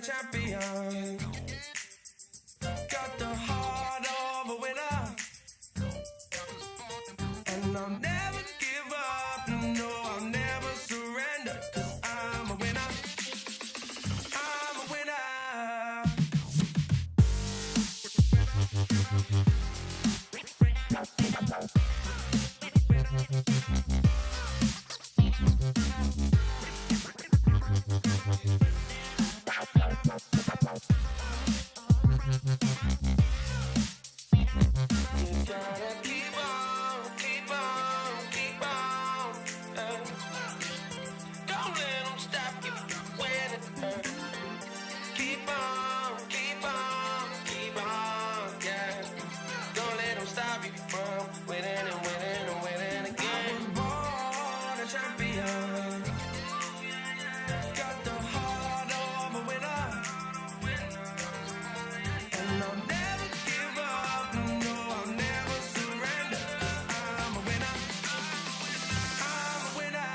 champion. Got the heart of a winner. And I'll never give up. No, I'll never surrender. 'Cause I'm a winner. I'm a winner. You gotta keep on, keep on, keep on. Don't let them stop you when it hurts. Keep on, keep on, keep on, yeah. Don't let them stop you from winning and winning and winning again. I was born a champion. Got the heart of a winner. And I'll never give up. No, I'll never surrender. 'Cause I'm a winner. I'm a winner.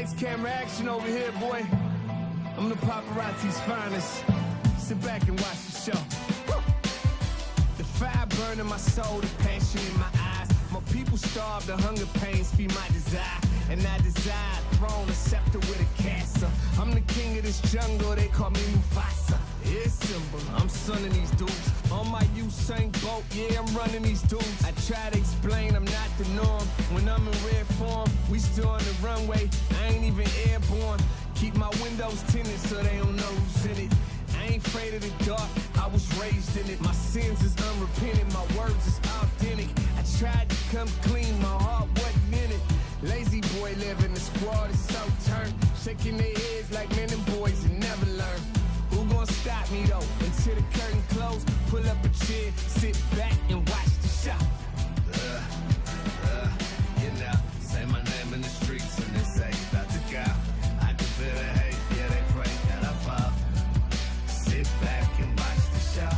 Lights, camera, action over here, boy. I'm the paparazzi's finest. Sit back and watch the show. The fire burning my soul, the passion in my eyes. My people starve, the hunger pains feed my desire. And I desire a throne, a scepter with a castle. I'm the king of this jungle, they call me Mufasa. It's simple, I'm sonning these dudes. On my Usain Bolt, yeah, I'm running these dudes. I try to explain I'm not the norm. When I'm in red form, we still on the runway. I ain't even airborne. Keep my windows tinted so they don't know who's in it. I ain't afraid of the dark, I was raised in it. My sins is unrepentant, my words is authentic. I tried to come clean, my heart wasn't in it. Lazy boy living, the squad is so turned. Shaking their heads like men and boys and never learn. Who gon' stop me though? Until the curtain close, pull up a chair, sit back and watch the show. You know, say my name in the streets and they say, about to go. I can feel the hate, yeah, they pray that I fall. Sit back and watch the show.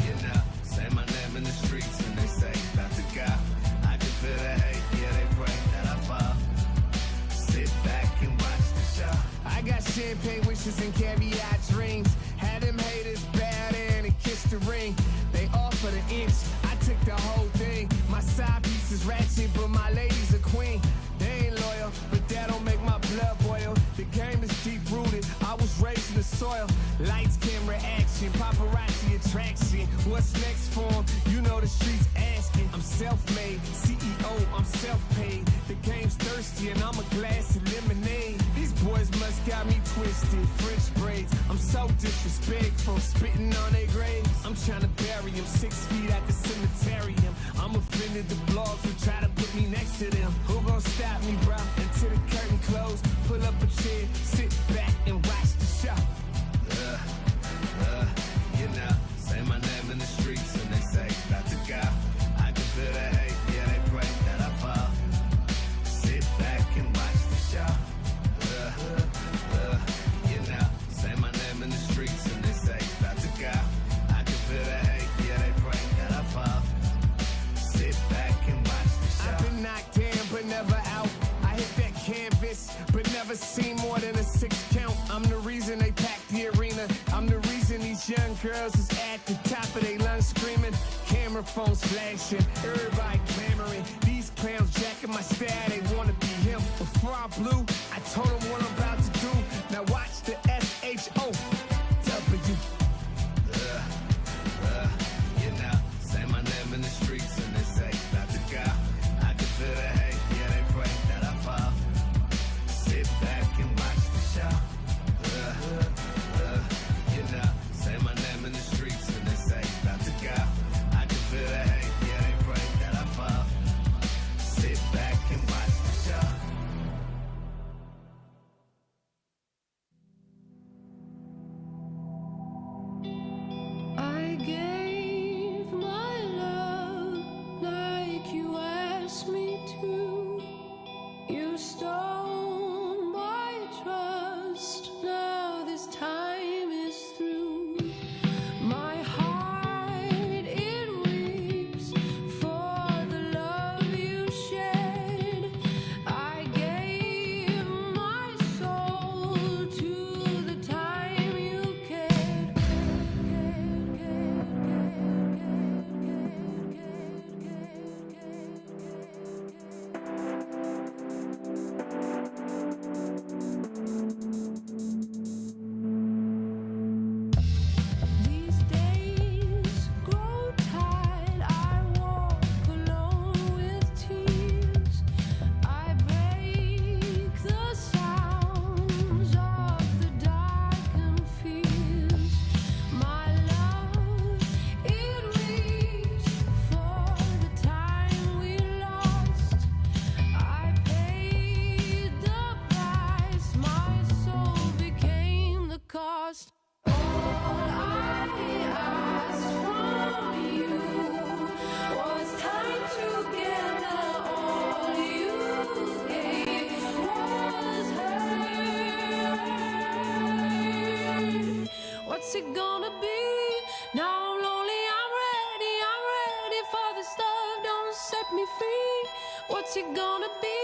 You know, say my name in the streets and they say, about to go. I can feel the hate, yeah, they pray that I fall. Sit back and watch the show. I got champagne wishes and caviar dreams. Had them haters bow down and kiss the ring. They offer the inch, I took the whole thing. My side piece is ratchet, but my lady's a queen. They ain't loyal, but that don't make my blood boil. The game is deep rooted, I was raised in the soil. Lights, camera, action, paparazzi attraction. What's next for 'em? You know the streets asking. I'm self-made, CEO, I'm self-paid. The game's thirsty and I'm a glass of lemonade. These boys must got me twisted, French braids. I'm so disrespectful, spitting on their graves. I'm trying to bury them 6 feet at the cemeterium. I'm offended the blogs who try to put me next to them. Who gon' stop me, bro? Until the curtain close, pull up a chair, sit back and watch the show. You know, say my name in the streets and they say, about to go. I can feel the hate, yeah, they pray that I fall. Sit back and watch the show. You know, say my name in the streets and they say, about to go. I can feel the hate, yeah, they pray that I fall. Sit back and watch the show. I've been knocked down but never out. I hit that canvas but never seen more than a 6 count. I'm the reason they packed the arena. I'm the reason these young girls is at the top of their lungs screaming. Camera phones flashing, everybody clamoring. These clowns jacking my style, they wanna be him. Before I blew, I told them what I'm about to do. Now watch the SHOW. You know, say my name in the streets and they say, about to go. I can feel the hate, yeah, they pray that I fall. Sit back and watch the show. You know, say my name in the streets and they say, about to go. I can feel the hate, yeah, they pray that I fall. Sit back and watch the show. I gave my love like you asked me to. You stole my trust. Now this time is through. My heart, it weeps for the love you shed. I gave my soul to the time you cared. These days grow tired. I walk alone with tears. I break the sounds of the darkened fears. My love, it weeps for the time we lost. I paid the price. My soul became the cost. All I asked from you was time together. All you gave was hurt. What's it gonna be? Now I'm lonely, I'm ready for the stuff. Don't set me free. What's it gonna be?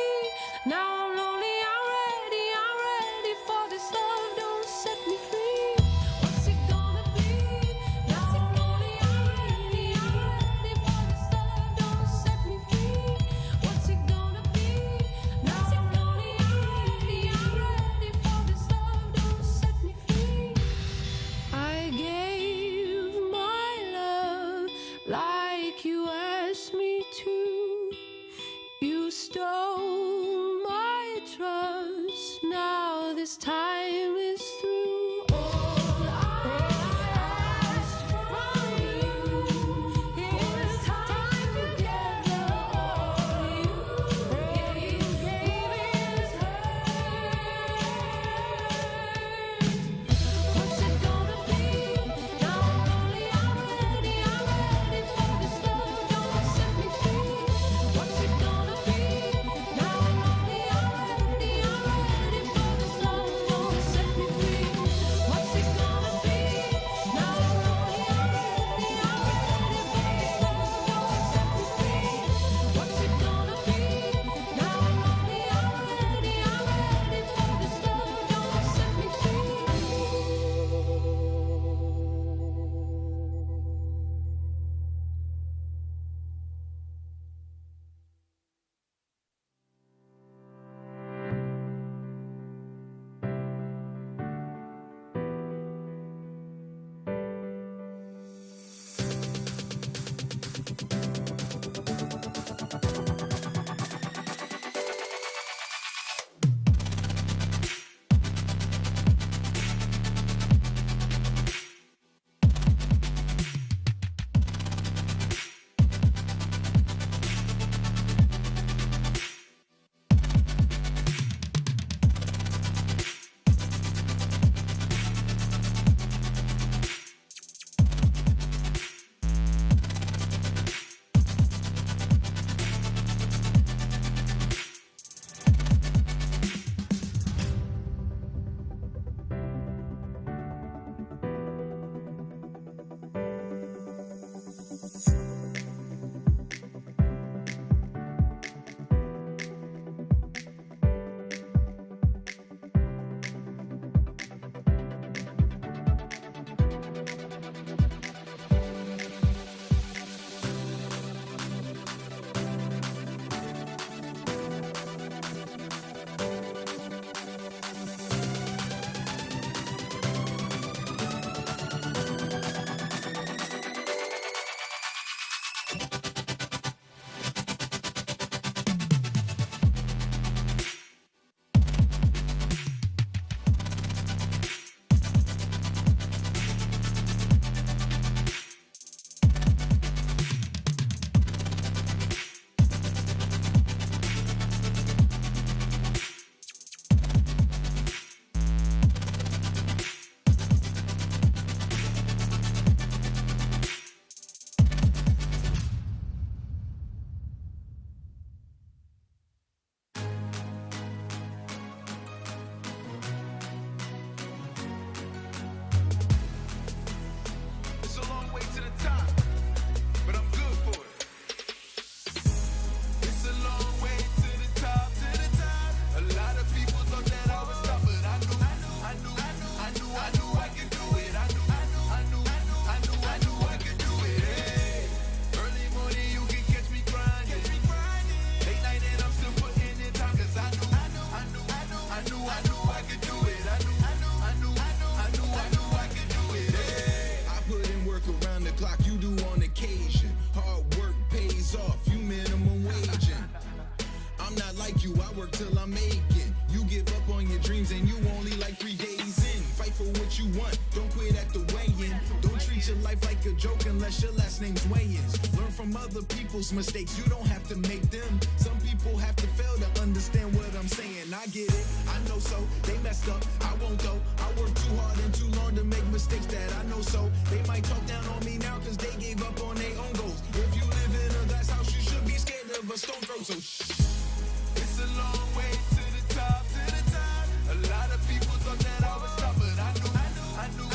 what you want, don't quit at the weigh-in. Don't treat your life like a joke unless your last name's Wayans. Learn from other people's mistakes, you don't have to make them. Some people have to fail to understand what I'm saying. I get it, I know so, they messed up, I won't though. I work too hard and too long to make mistakes that I know so. They might talk down on me now cause they gave up on their own goals. If you live in a glass house, you should be scared of a stone throw, so it's a long way to the top, to the top. A lot of people thought that I would stop, but I knew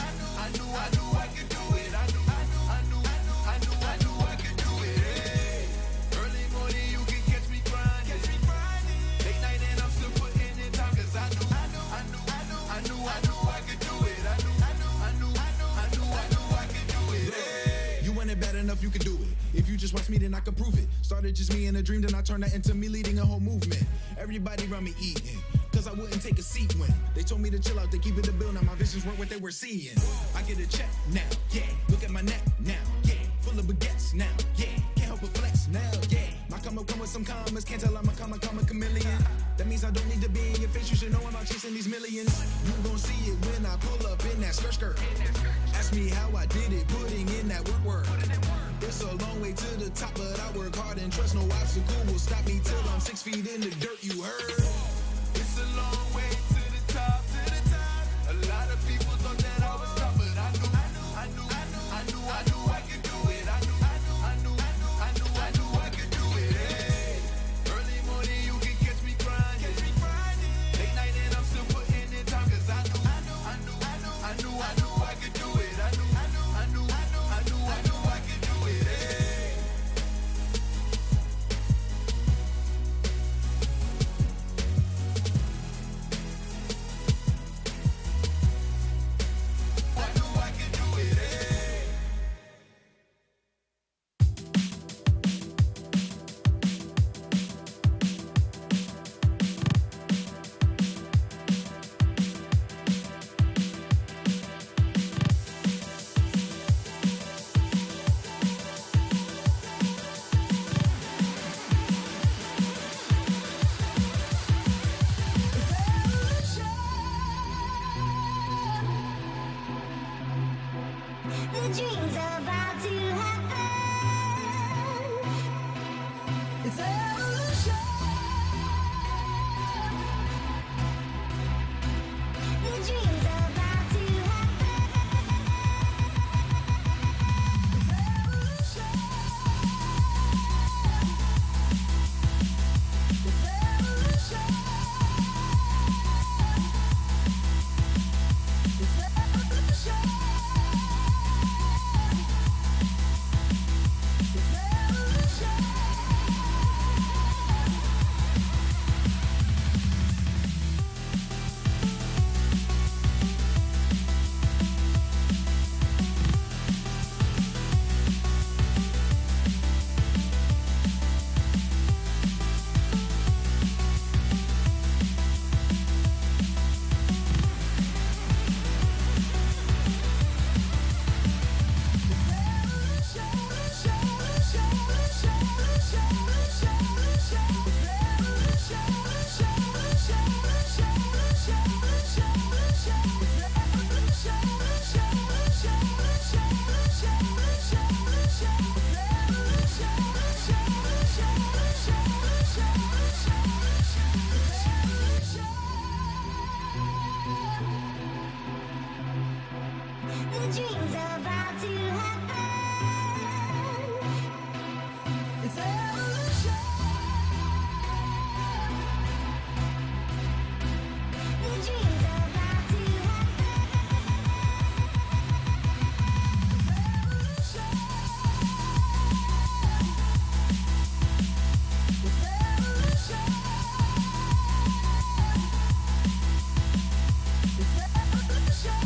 I could do it. I knew I could do it. Hey. Early morning you can catch me grinding. Late night and I'm still putting in time, cause I knew I could do it. I knew I could do it. Hey. You want it bad enough, you can do it. If you just watch me, then I can prove it. Started just me in a dream, then I turned that into me leading a whole movement. Everybody around me eating, cause I wouldn't take a seat when they told me to chill out, they keep it the bill. Now my visions weren't what they were seeing. I get a check now, yeah. Look at my neck now, yeah. Full of baguettes now, yeah. Can't help but flex now, yeah. My come up come with some commas, can't tell I'm a comma chameleon. That means I don't need to be in your face, you should know I'm out chasing these millions. You gon' see it when I pull up in that skirt. Ask me how I did it, putting in that work. It's a long way to the top, but I work hard and trust no obstacle will stop me till I'm 6 feet in the dirt, you heard? It's a long way to the top, to the top. A lot of people thought that I would stop, but I knew I could do it. I knew I could do it. Hey. Early morning you can catch me grinding. Late night and I'm still putting in time, cause I knew I could do it. I knew I could do it. Hey. The dream's about to happen. It's evolution. The dream's about to happen. It's evolution. It's evolution. It's evolution. The dream's about to happen. It's evolution. The dream's about to happen. It's evolution. It's evolution. It's evolution.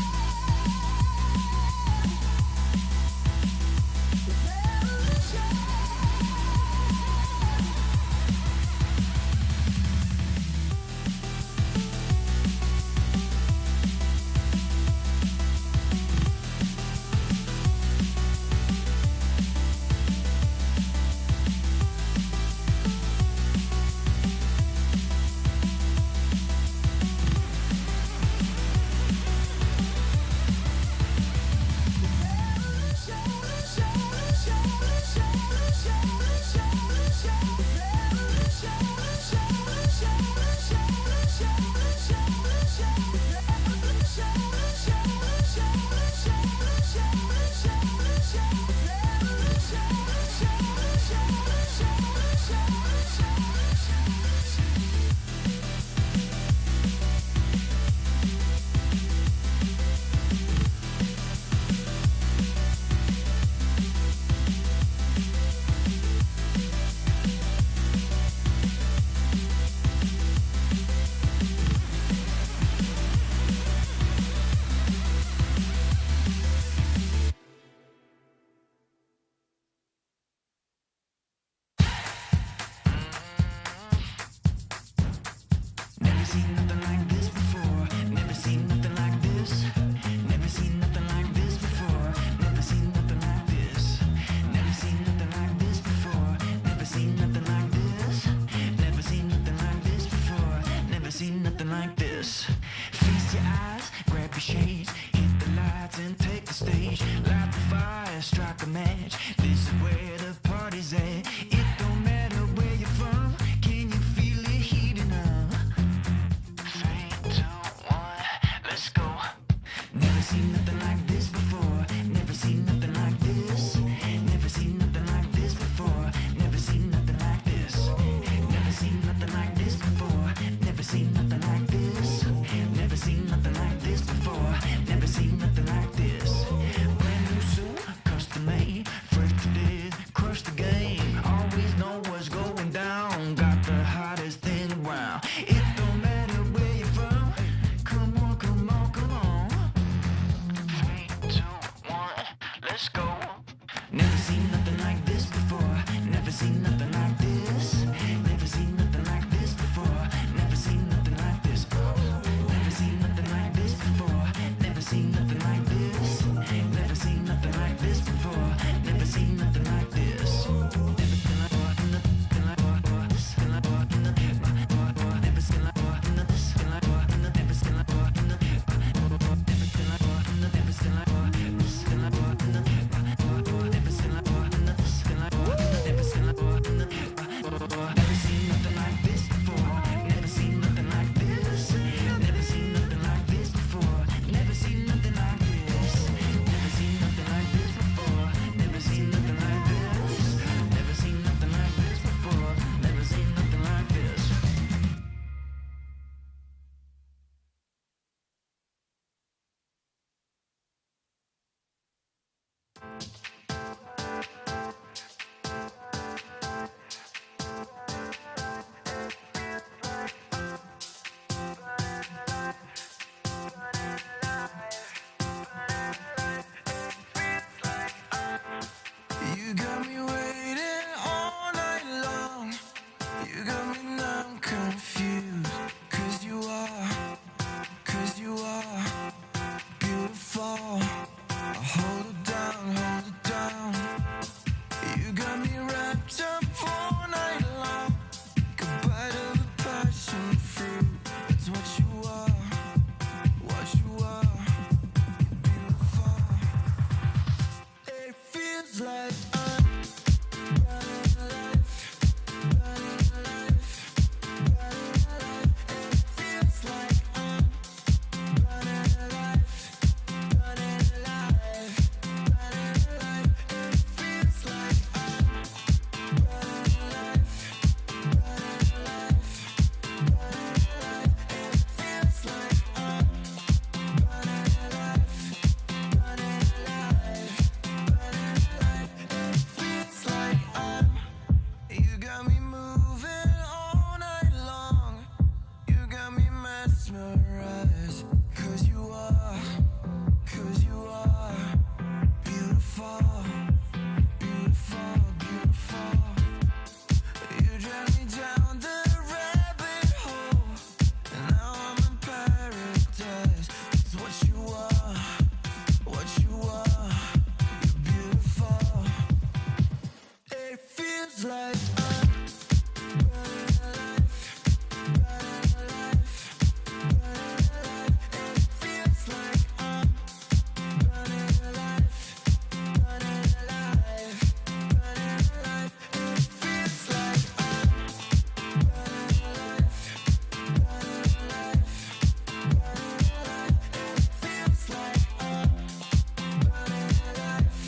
stage, light the fire, strike a match. This is where the party's at. It don't matter where you're from. Can you feel it heating up? 3, 2, 1, let's go. Never seen nothing like this before. Never seen nothing like this. Never seen nothing like this before. Never seen nothing like this. Never seen nothing like this before. Never seen nothing like this. Never seen nothing like this before. Never seen nothing like this. Brand new suit, custom made, fresh to death, crush the game. Always know what's going down. Got the hottest thing around. It don't matter where you're from. Come on, come on, come on. 3, 2, 1, let's go. Never seen nothing like this before. Never seen nothing like this. Never seen nothing like this before. Never seen nothing like this. Never seen nothing like this before. Never seen nothing like this. Never seen nothing like this before. Never seen nothing like this. Never seen like nothing like this. Never seen like this. Never seen like You got me waiting all night long. You got me now confused. 'Cause you are beautiful. Hold it down, hold it down. You got me wrapped up all night long. Like a bite of a passion fruit. That's what you are, what you are. You're beautiful. It feels like I'm running life, running life, running life. It feels like I'm running life, running life, running life. It feels like I'm running life, running life, running life. It feels like I'm running life, running life, running life. It feels like I'm. You got me moving all night long. You got me mesmerized. 'Cause you are beautiful, beautiful, beautiful. You drag me down the rabbit hole, and now I'm in paradise. It's what you are, what you are. You're beautiful. It feels like I'm running life, running life, running life. It feels like I'm running life, running life, running life. It feels like I'm running life, running life, running life. It feels like I'm running life,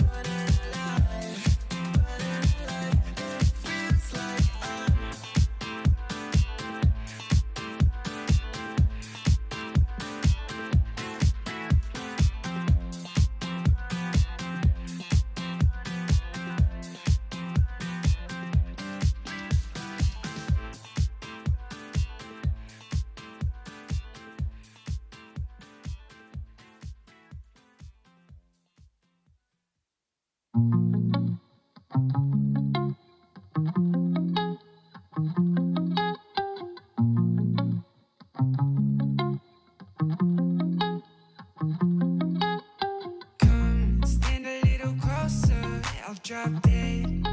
running life, running life. It feels like I'm. Come stand a little closer, I'll drop dead.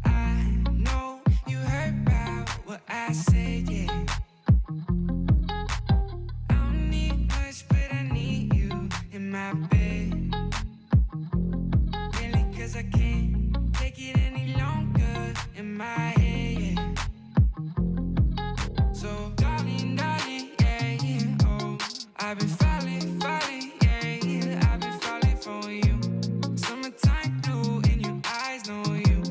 I know you heard about what I said, yeah. I don't need much, but I need I've been falling, falling, yeah. I've been falling for you. Summertime blue in your eyes, know you.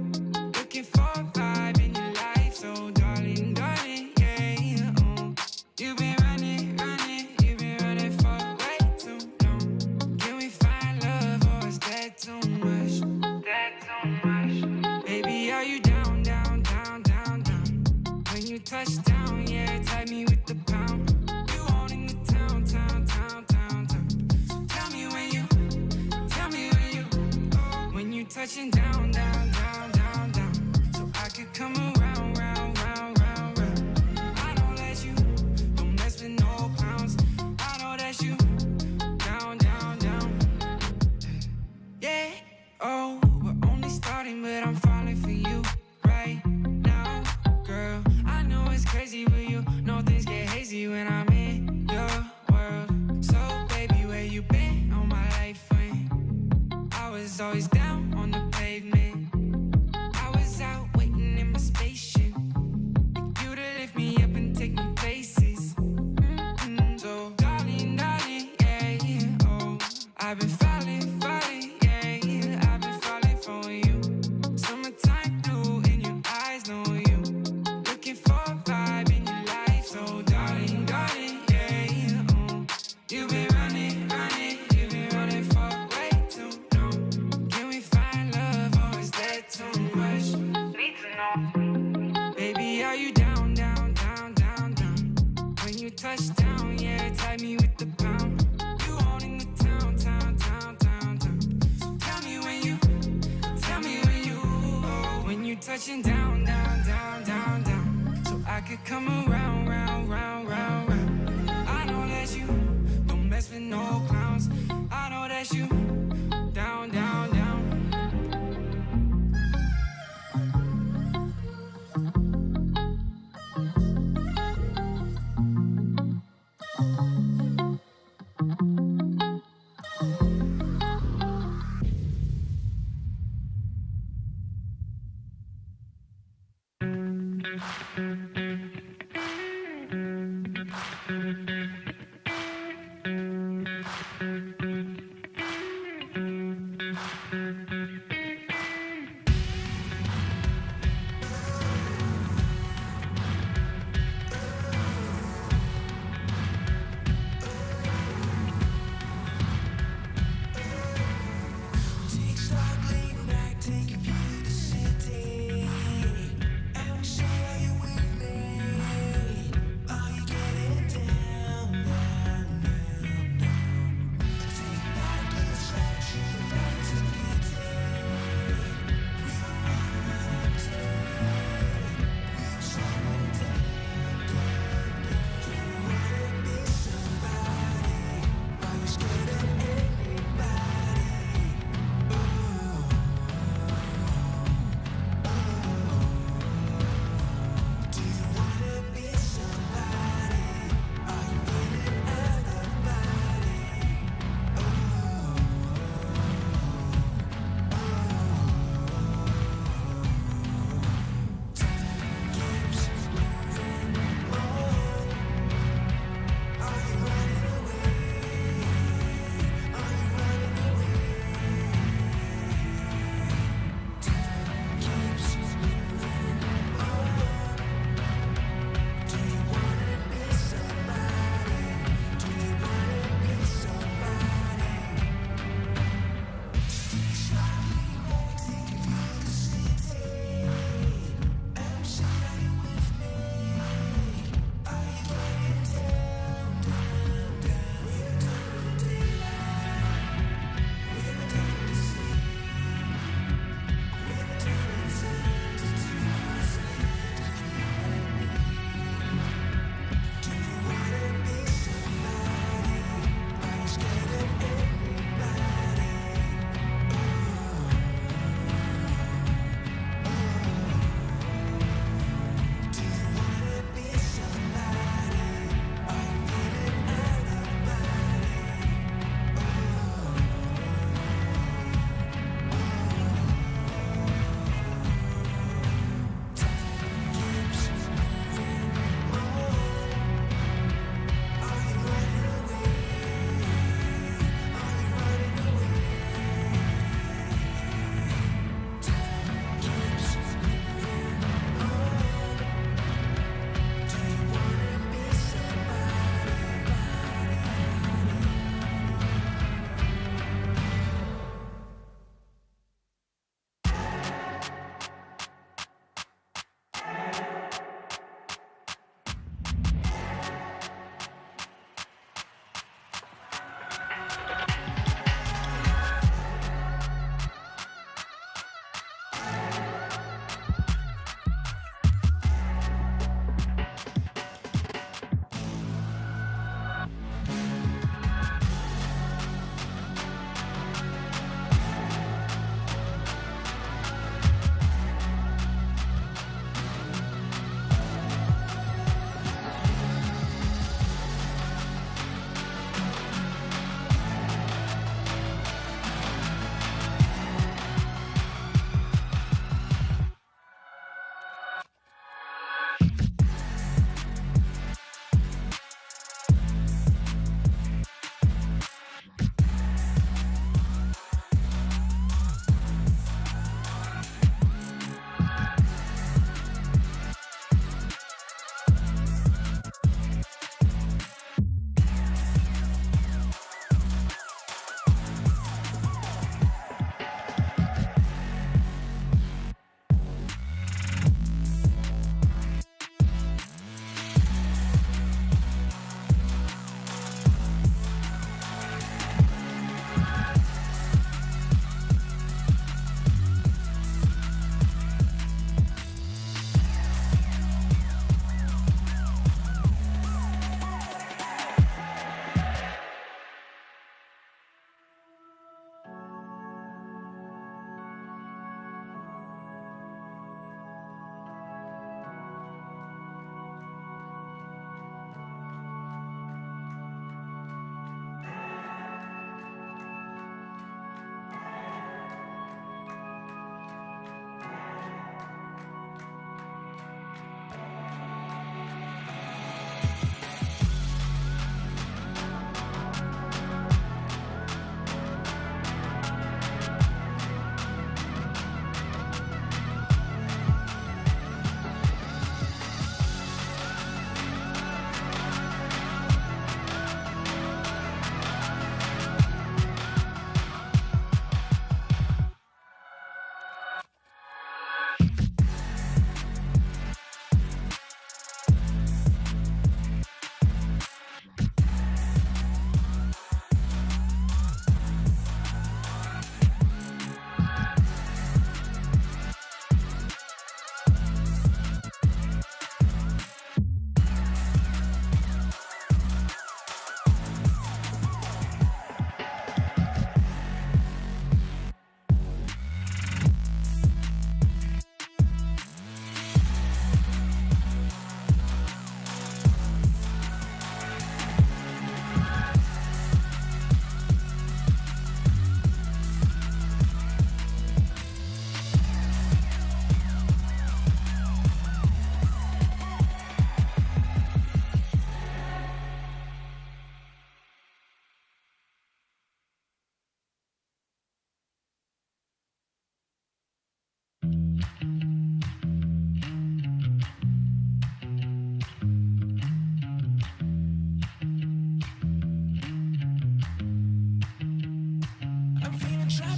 Looking for a vibe in your life, so darling, darling, yeah. Oh. You've been running, running, you've been running for way too long. Can we find love or is that too much? That too much. Baby, are you down, down, down, down, down? When you touch down, yeah, tag me with the pound. You on in the town, town, town, town, town. So tell me when you, when you touching down, down, down, down, down. So I could come around, round, round, round, round. I know that you don't mess with no clowns. I know that you down, down, down. Yeah, oh, we're only starting, but I'm falling for you right now, girl. I know it's crazy with you. No, things get hazy when I'm in your world. So, baby, where you been all my life when I was always down on the pavement? I was out waiting in my spaceship for you to lift me up and take me places. So, darling, darling, yeah, yeah, oh, I've been falling, falling, yeah, yeah. I've been falling for you. Summertime blue in your eyes, know you. Looking for a vibe in your life, so darling, darling, yeah, yeah, oh. You've been running, running, you've been running for way too long. Can we find love or is that too much? Need to know. Baby, are you down, down, down, down, down? When you touch down, yeah, tag me with the pound. You on in the town, town, town, town, town. So tell me when you, when you touching down, down, down, down, down. So I could come around, round, round, round, round. I know that you don't mess with no clowns. I know that you down, down, down.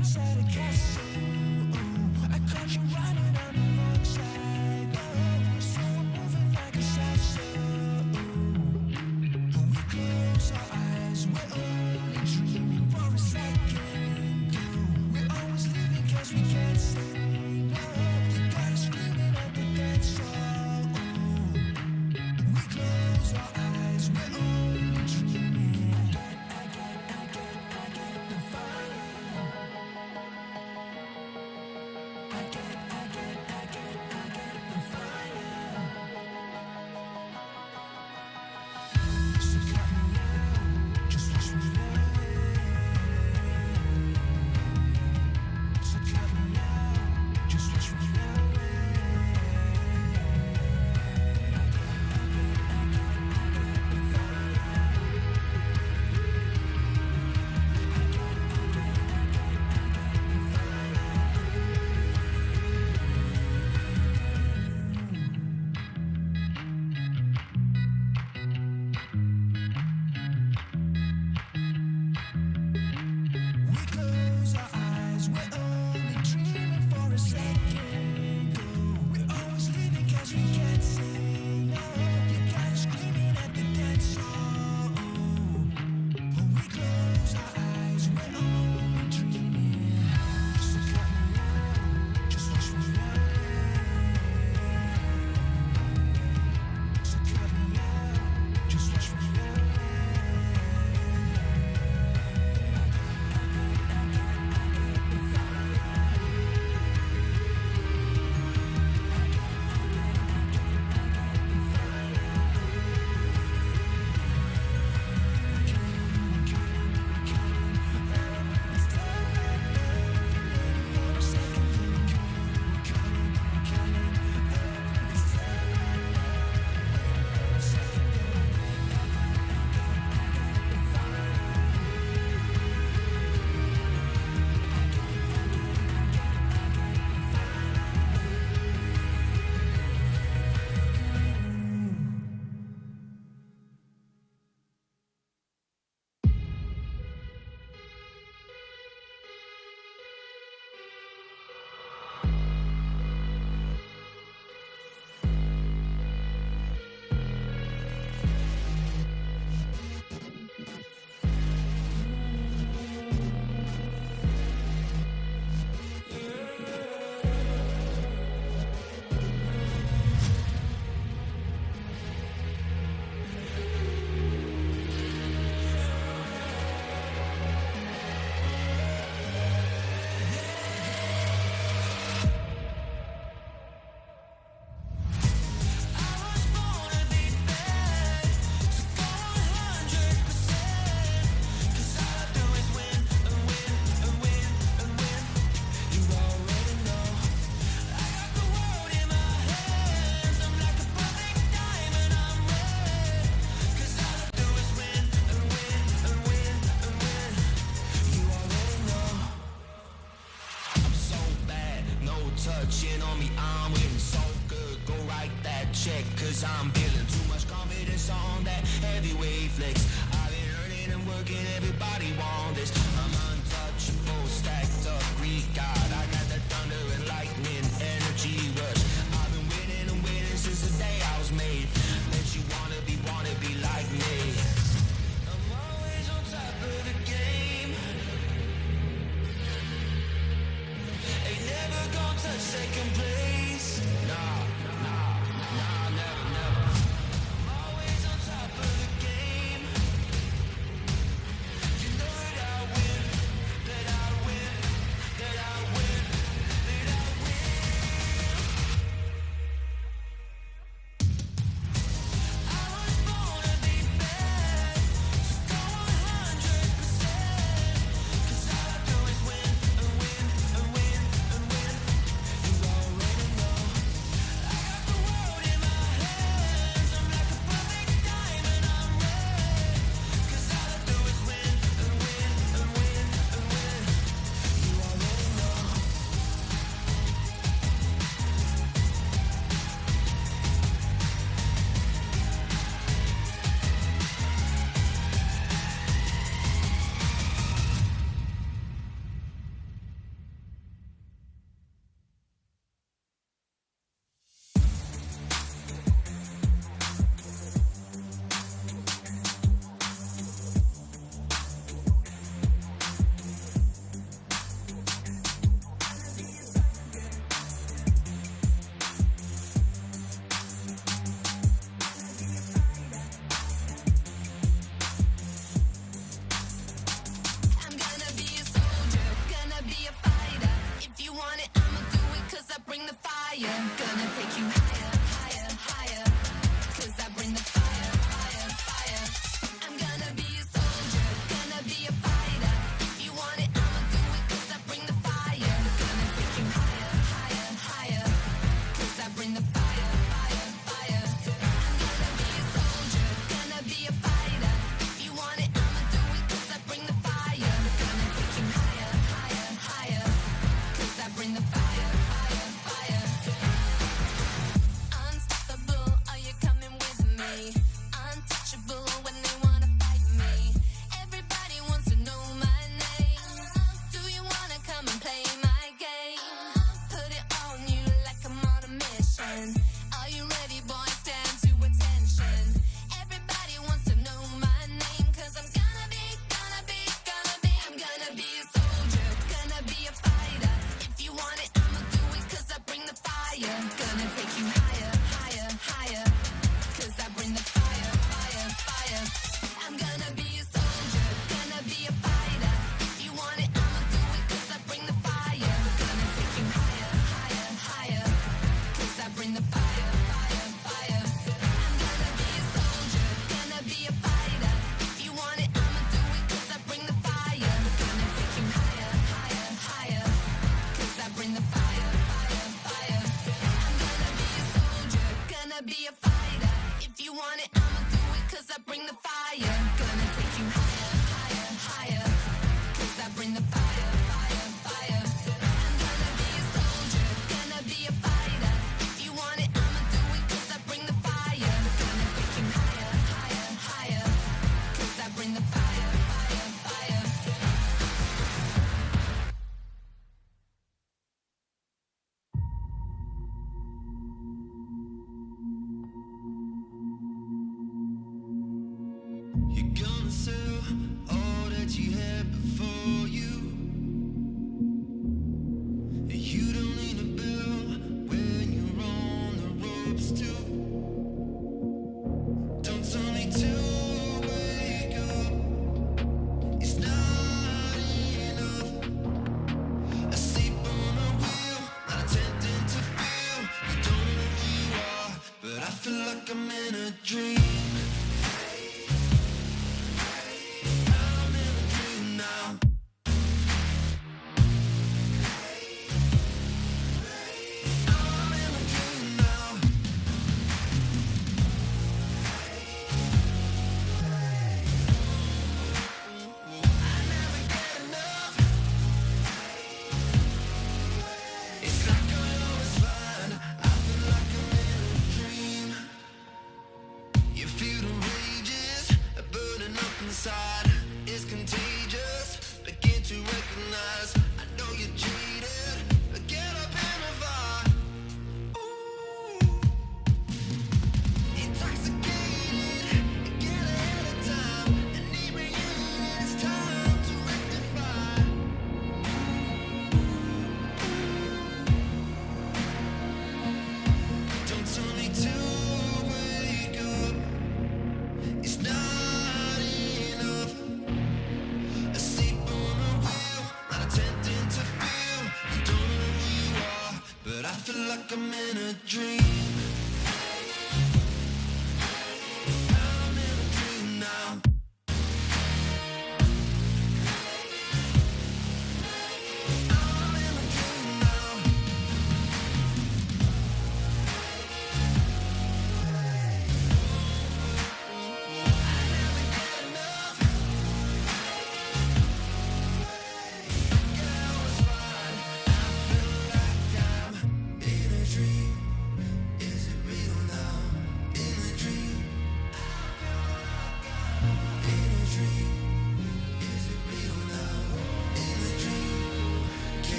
inside a castle. I caught you riding on the wrong side. So I'm moving like a salsa. When we close our eyes, we're only dreaming for a second. We're always leaving 'cause we can't say no. You got us screaming at the dance hall. We close our eyes, we're only dreaming. I get the fire. I get the fire. So cut me out, just watch me So cut me out, just watch me We close our eyes, we're only dreaming for a second. We're always leaving 'cause we can't say no. You got us screaming at the dance hall. When we close our eyes, we're only dreaming. So cut me out, just watch me So cut me out, just watch me touching on me, I'm winning so good. Go write that check, 'cause I'm feeling too much confidence on that heavyweight flex. I've been earning and working, everybody want this. I'm untouchable, stacked up, Greek God. I got that thunder and lightning, energy rush. I've been winning and winning since the day I was made. Bet you wanna be like me. I'm always on top of the game. Ain't never gonna touch second place. Nah, never. I'm always on top of the game. You know that I win.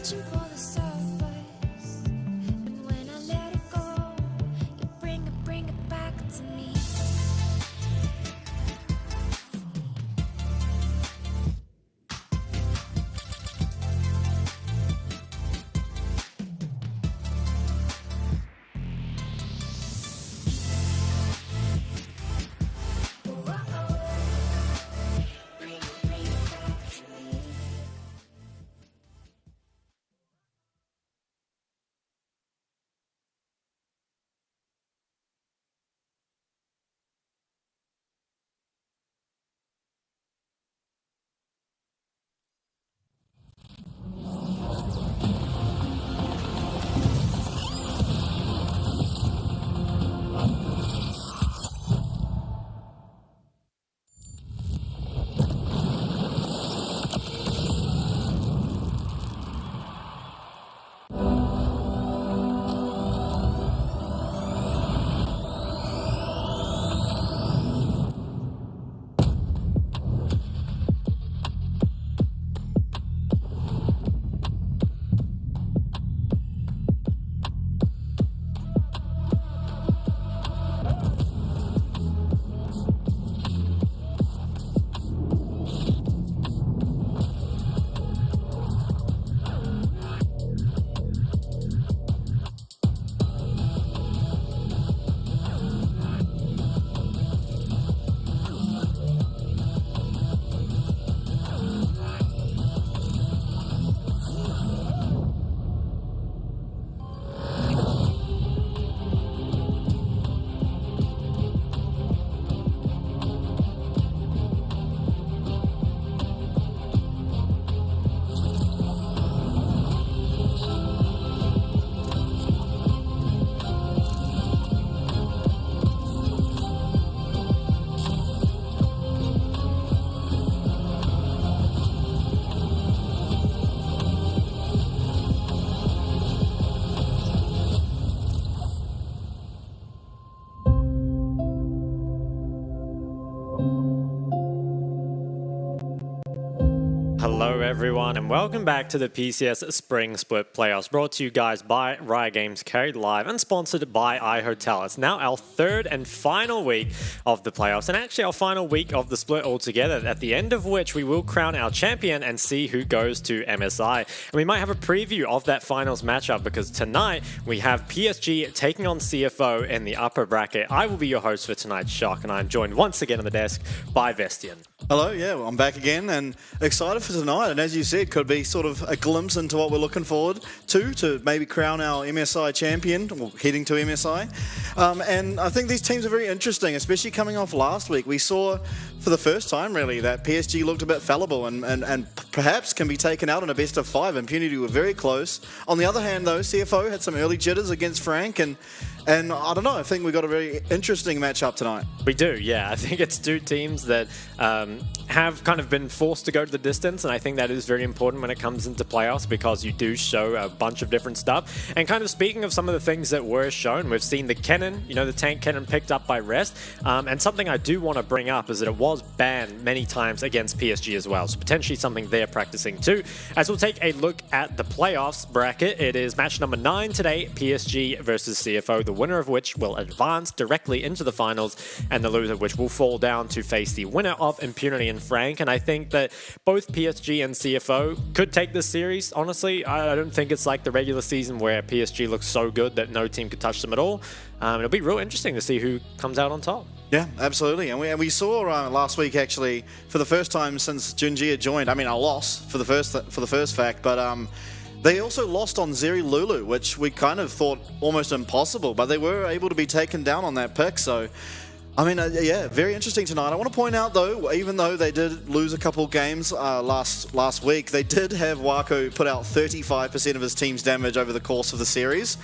reaching for the surface, and when I let it go, you bring it back to me. Bring it back to me. Hello everyone and welcome back to the PCS Spring Split Playoffs, brought to you guys by Riot Games, carried live and sponsored by iHotel. It's now our third and final week of the playoffs, and actually our final week of the split altogether, at the end of which we will crown our champion and see who goes to MSI. And we might have a preview of that finals matchup, because tonight we have PSG taking on CFO in the upper bracket. I will be your host for tonight's shock, and I'm joined once again on the desk by Vestian. Hello, yeah, well, I'm back again and excited for tonight. And as you said, could be sort of a glimpse into what we're looking forward to maybe crown our MSI champion, or heading to MSI. And I think these teams are very interesting, especially coming off last week. We saw for the first time, really, that PSG looked a bit fallible and perhaps can be taken out in a best of five. Impunity were very close. On the other hand, though, CFO had some early jitters against Frank, and I don't know, I think we got a very interesting matchup tonight. We do, yeah. I think it's two teams that have kind of been forced to go to the distance, and I think that is very important when it comes into playoffs, because you do show a bunch of different stuff. And kind of speaking of some of the things that were shown, we've seen the cannon, the tank cannon picked up by Rest, and something I do want to bring up is that it was banned many times against PSG as well, so potentially something they're practicing too. As we'll take a look at the playoffs bracket, it is match number 9 today, PSG versus CFO, the winner of which will advance directly into the finals, and the loser of which will fall down to face the winner of Impunity and Frank. And I think that both PSG and CFO could take this series. Honestly, I don't think it's like the regular season where PSG looks so good that no team could touch them at all. It'll be real interesting to see who comes out on top. Yeah, absolutely. And we saw last week, actually, for the first time since Junji had joined, I mean, a loss for the first fact, but they also lost on Zeri Lulu, which we kind of thought almost impossible, but they were able to be taken down on that pick. So, I mean, yeah, very interesting tonight. I want to point out, though, even though they did lose a couple games last week, they did have Wako put out 35% of his team's damage over the course of the series,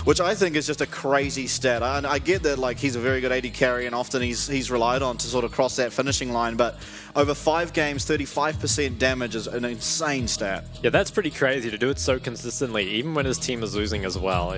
which I think is just a crazy stat. And I get that, like, he's a very good AD carry, and often he's relied on to sort of cross that finishing line, but over 5 games, 35% damage is an insane stat. Yeah, that's pretty crazy to do it so consistently, even when his team is losing as well.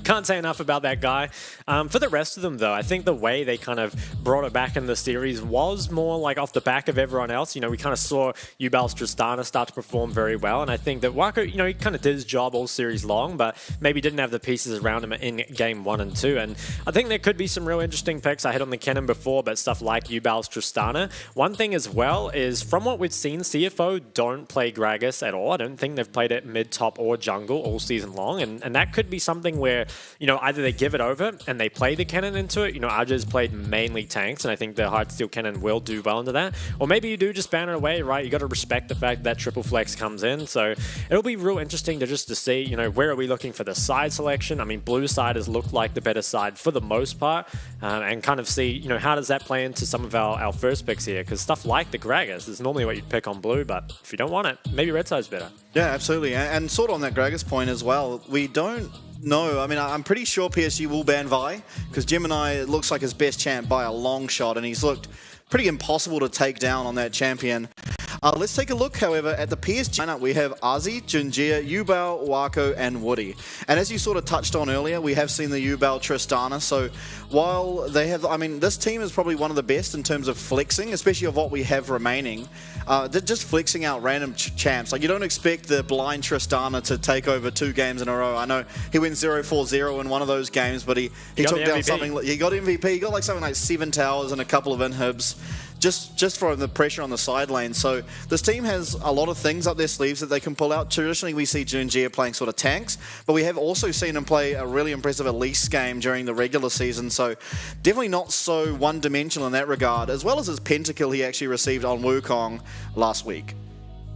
Can't say enough about that guy. For the rest of them, though, I think the way they kind of brought it back in the series was more like off the back of everyone else. We kind of saw Yubal's Tristana start to perform very well, and I think that Wako, he kind of did his job all series long, but maybe didn't have the pieces around him in game 1 and 2. And I think there could be some real interesting picks. I hit on the Kennen before, but stuff like Yubal's Tristana. One thing as well is, from what we've seen, CFO don't play Gragas at all. I don't think they've played it mid, top, or jungle all season long, and that could be something where, either they give it over and they play the Kennen into it. Aja's played mainly tanks, and I think the Heartsteel Kennen will do well into that. Or maybe you do just ban it away, right? You got to respect the fact that triple flex comes in. So it'll be real interesting to see, where are we looking for the side selection? I mean, blue side has looked like the better side for the most part, and kind of see, how does that play into some of our first picks here? Because stuff like the Gragas is normally what you'd pick on blue, but if you don't want it, maybe red side's better. Yeah, absolutely. And sort of on that Gragas point as well, we don't know. I mean, I'm pretty sure PSG will ban Vi, because Gemini looks like his best champ by a long shot, and he's looked pretty impossible to take down on that champion. Let's take a look, however, at the PSG lineup. We have Ozzy, Junjia, Yubao, Wako, and Woody. And as you sort of touched on earlier, we have seen the Yubao Tristana. So while they have, this team is probably one of the best in terms of flexing, especially of what we have remaining. They're just flexing out random champs. Like, you don't expect the blind Tristana to take over 2 games in a row. I know he went 0-4-0 in one of those games, but he took down something. He got MVP. He got like something like 7 towers and a couple of inhibs. Just from the pressure on the side lane. So this team has a lot of things up their sleeves that they can pull out. Traditionally, we see Junjia playing sort of tanks, but we have also seen him play a really impressive Elise game during the regular season. So definitely not so one-dimensional in that regard, as well as his pentakill he actually received on Wukong last week.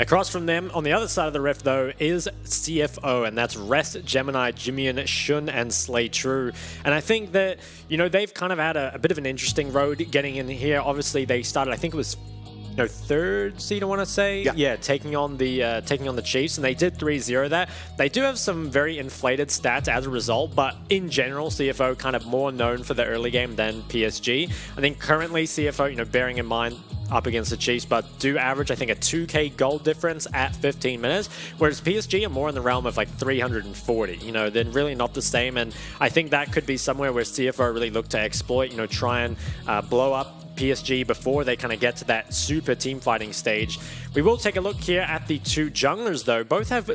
Across from them, on the other side of the rift, though, is CFO, and that's Rest, Gemini, Jimian, Shun, and Slay True. And I think that, they've kind of had a bit of an interesting road getting in here. Obviously, they started, I think it was, 3rd seed, I want to say. Yeah, taking on the Chiefs, and they did 3-0 that. They do have some very inflated stats as a result, but in general, CFO kind of more known for the early game than PSG. I think currently CFO, bearing in mind, up against the Chiefs, but do average, I think, a 2k gold difference at 15 minutes, whereas PSG are more in the realm of like 340. They're really not the same, and I think that could be somewhere where CFO really look to exploit, try and blow up PSG before they kind of get to that super team fighting stage. We will take a look here at the 2 junglers, though. Both have,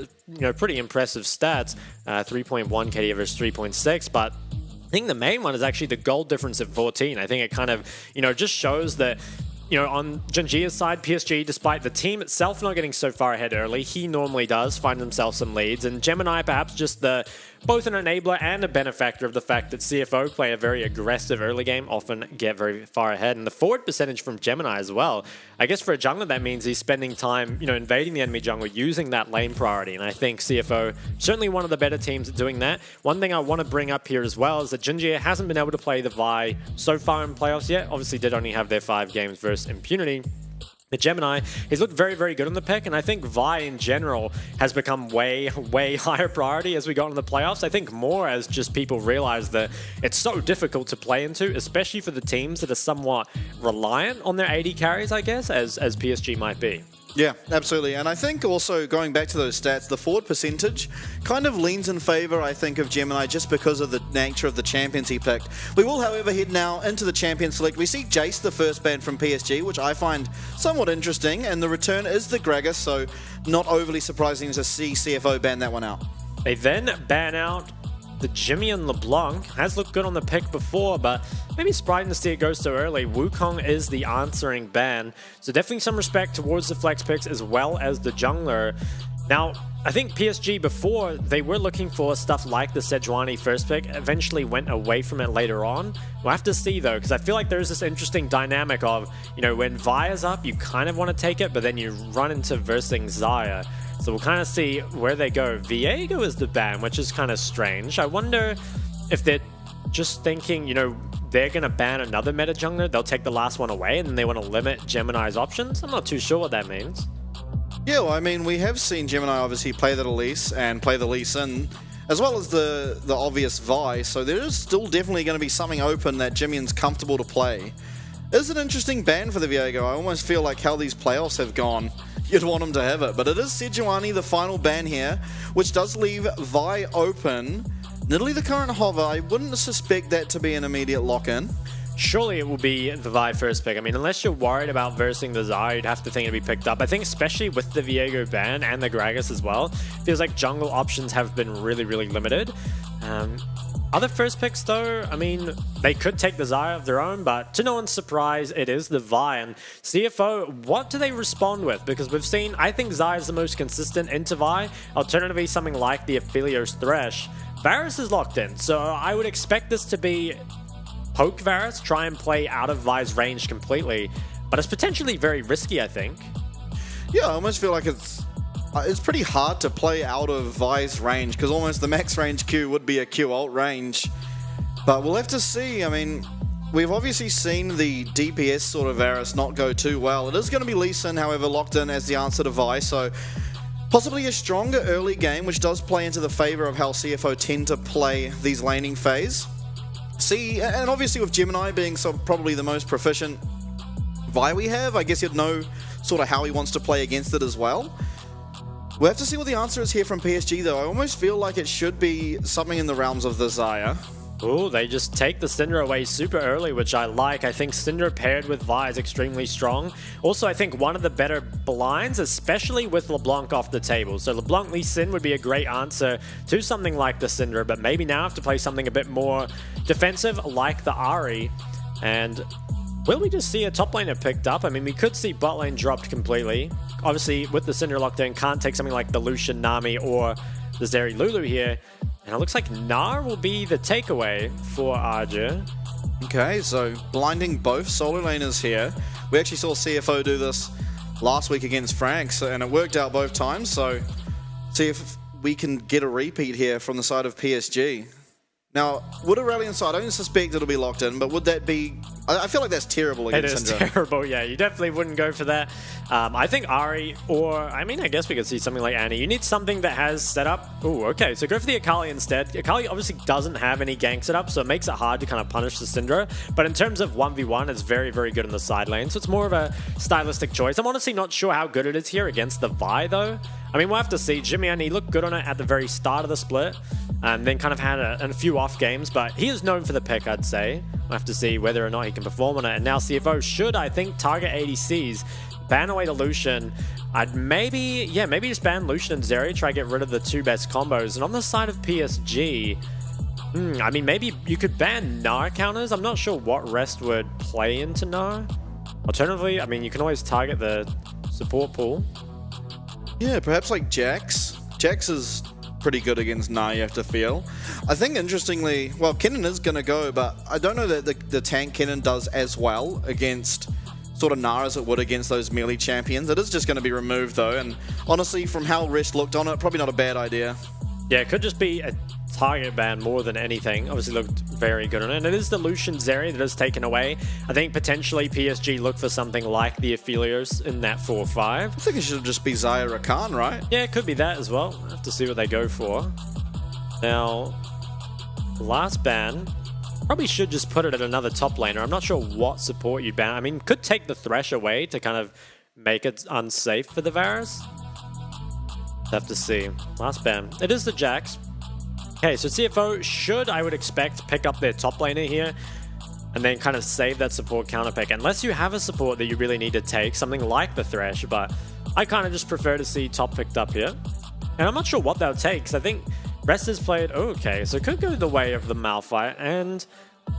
pretty impressive stats, 3.1 KD versus 3.6, but I think the main one is actually the gold difference at 14. I think it kind of, just shows that, on Junjia's side, PSG, despite the team itself not getting so far ahead early, he normally does find himself some leads. And Gemini, perhaps just both an enabler and a benefactor of the fact that CFO play a very aggressive early game, often get very far ahead. And the forward percentage from Gemini as well. I guess for a jungler, that means he's spending time, invading the enemy jungle, using that lane priority. And I think CFO, certainly one of the better teams at doing that. One thing I want to bring up here as well is that Junjia hasn't been able to play the Vi so far in playoffs yet. Obviously did only have their 5 games versus Impunity. The Gemini, he's looked very, very good on the pick, and I think Vi in general has become way, way higher priority as we got into the playoffs. I think more as just people realize that it's so difficult to play into, especially for the teams that are somewhat reliant on their AD carries, I guess, as PSG might be. Yeah, absolutely. And I think also, going back to those stats, the forward percentage kind of leans in favor, I think, of Gemini just because of the nature of the champions he picked. We will, however, head now into the champion select. We see Jace, the first ban from PSG, which I find somewhat interesting, and the return is the Gragas, so not overly surprising to see CFO ban that one out. They then ban out the Jimian LeBlanc. Has looked good on the pick before, but maybe surprising to see it go so early. Wukong is the answering ban, so definitely some respect towards the flex picks as well as the jungler. Now, I think PSG before, they were looking for stuff like the Sejuani first pick, eventually went away from it later on. We'll have to see though, because I feel like there's this interesting dynamic of, when Vi's up, you kind of want to take it, but then you run into versing Xayah. So we'll kind of see where they go. Viego is the ban, which is kind of strange. I wonder if they're just thinking, they're going to ban another meta jungler, they'll take the last one away, and then they want to limit Gemini's options. I'm not too sure what that means. Yeah, well, I mean, we have seen Gemini obviously play the Elise and play the Lee Sin, as well as the obvious Vi, so there is still definitely going to be something open that Jimian's comfortable to play. It's an interesting ban for the Viego. I almost feel like how these playoffs have gone, you'd want them to have it. But it is Sejuani, the final ban here, which does leave Vi open. Nidalee, the current hover, I wouldn't suspect that to be an immediate lock-in. Surely it will be the Vi first pick. I mean, unless you're worried about versing the Xayah, you'd have to think it'd be picked up. I think especially with the Viego ban and the Gragas as well, feels like jungle options have been really, really limited. Other first picks though, I mean, they could take the Xayah of their own, but to no one's surprise, it is the Vi. And CFO, what do they respond with? Because we've seen, I think Xayah is the most consistent into Vi. Alternatively, something like the Aphelios Thresh. Varus is locked in, so I would expect this to be poke Varus, try and play out of Vi's range completely, but it's potentially very risky, I think. Yeah, I almost feel like it's pretty hard to play out of Vi's range, because almost the max range Q would be a Q ult range. But we'll have to see. I mean, we've obviously seen the DPS sort of Varus not go too well. It is going to be Lee Sin, however, locked in as the answer to Vi, so possibly a stronger early game, which does play into the favor of how CFO tend to play these laning phase. See, and obviously with Gemini being probably the most proficient Vi we have, I guess you'd know sort of how he wants to play against it as well. We'll have to see what the answer is here from PSG though. I almost feel like it should be something in the realms of the Xayah. Oh, they just take the Syndra away super early, which I like. I think Syndra paired with Vi is extremely strong. Also, I think one of the better blinds, especially with LeBlanc off the table. So LeBlanc Lee Sin would be a great answer to something like the Syndra, but maybe now have to play something a bit more defensive like the Ahri. And will we just see a top laner picked up? I mean, we could see bot lane dropped completely. Obviously, with the Syndra locked in, can't take something like the Lucian Nami or the Zeri Lulu here. And it looks like Gnar will be the takeaway for Arja. Okay, so blinding both solo laners here. We actually saw CFO do this last week against Franks, and it worked out both times. So see if we can get a repeat here from the side of PSG. Now, would a rally inside? I don't suspect it'll be locked in, but would that be... I feel like that's terrible against Syndra. It is terrible, yeah. You definitely wouldn't go for that. I think Ahri, or... I mean, I guess we could see something like Annie. You need something that has setup. Oh, okay. So go for the Akali instead. Akali obviously doesn't have any gank setup, so it makes it hard to kind of punish the Syndra. But in terms of 1v1, it's very, very good in the side lane. So it's more of a stylistic choice. I'm honestly not sure how good it is here against the Vi, though. I mean, we'll have to see. Jimmy and he looked good on it at the very start of the split. And then kind of had a few off games, but he is known for the pick, I'd say. We'll have to see whether or not he can perform on it. And now CFO should, I think, target ADCs, ban away the Lucian. I'd maybe just ban Lucian and Zeri, try to get rid of the two best combos. And on the side of PSG, I mean, maybe you could ban Gnar counters. I'm not sure what rest would play into Gnar. Alternatively, I mean, you can always target the support pool. Yeah, perhaps like Jax. Jax is pretty good against Gnar, you have to feel. I think interestingly, well, Kennen is going to go, but I don't know that the tank Kennen does as well against sort of Gnar as it would against those melee champions. It is just going to be removed though, and honestly, from how Rest looked on it, probably not a bad idea. Yeah, it could just be a target ban more than anything. Obviously looked very good on it. And it is the Lucian Zeri that is taken away. I think potentially PSG look for something like the Aphelios in that 4-5. I think it should just be Xayah Rakan, right? Yeah, it could be that as well. We'll have to see what they go for. Now, last ban, probably should just put it at another top laner. I'm not sure what support you ban. I mean, could take the Thresh away to kind of make it unsafe for the Varus. Have to see. Last ban. It is the Jax. Okay, so CFO should, I would expect, pick up their top laner here and then kind of save that support counter pick. Unless you have a support that you really need to take, something like the Thresh, but I kind of just prefer to see top picked up here. And I'm not sure what they'll take, because I think Rest is played... Oh, okay, so it could go the way of the Malphite, and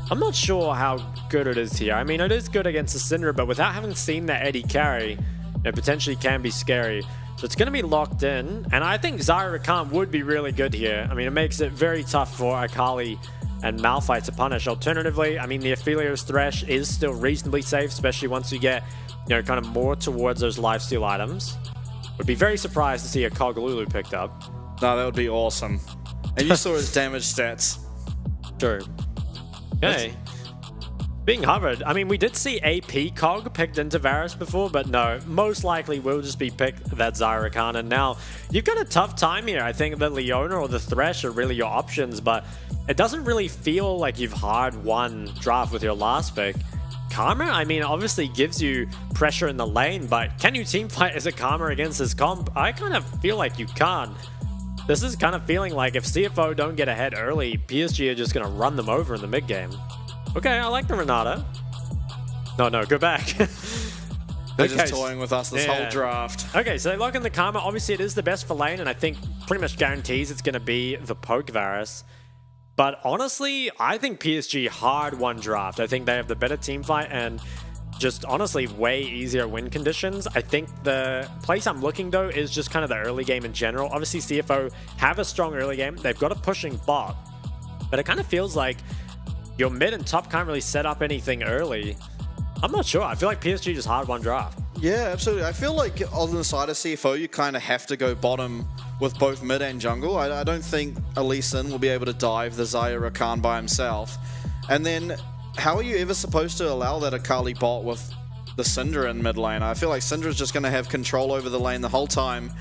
I'm not sure how good it is here. I mean, it is good against the Syndra, but without having seen that Eddie carry, it potentially can be scary. So it's going to be locked in, and I think Xayah Rakan would be really good here. I mean, it makes it very tough for Akali and Malphite to punish. Alternatively, I mean, the Aphelios Thresh is still reasonably safe, especially once you get, you know, kind of more towards those lifesteal items. Would be very surprised to see a Cog Lulu picked up. No, that would be awesome. And you saw his damage stats. True. Okay. Being hovered, I mean, we did see AP Cog picked into Varus before, but no, most likely will just be picked that Xayah Rakan. And now, you've got a tough time here. I think the Leona or the Thresh are really your options, but it doesn't really feel like you've hard won draft with your last pick. Karma, I mean, obviously gives you pressure in the lane, but can you teamfight as a Karma against this comp? I kind of feel like you can't. This is kind of feeling like if CFO don't get ahead early, PSG are just going to run them over in the mid game. Okay, I like the Renata. No, go back. They're just toying with us this whole draft. Okay, so they lock in the Karma. Obviously, it is the best for lane, and I think pretty much guarantees it's going to be the poke Varus. But honestly, I think PSG hard won draft. I think they have the better team fight and just honestly way easier win conditions. I think the place I'm looking though is just kind of the early game in general. Obviously CFO have a strong early game. They've got a pushing bot, but it kind of feels like your mid and top can't really set up anything early. I'm not sure. I feel like PSG just hard won draft. Yeah, absolutely. I feel like on the side of CFO, you kind of have to go bottom with both mid and jungle. I don't think Lee Sin will be able to dive the Xayah Rakan by himself. And then, how are you ever supposed to allow that Akali bot with the Syndra in mid lane? I feel like Syndra's just going to have control over the lane the whole time.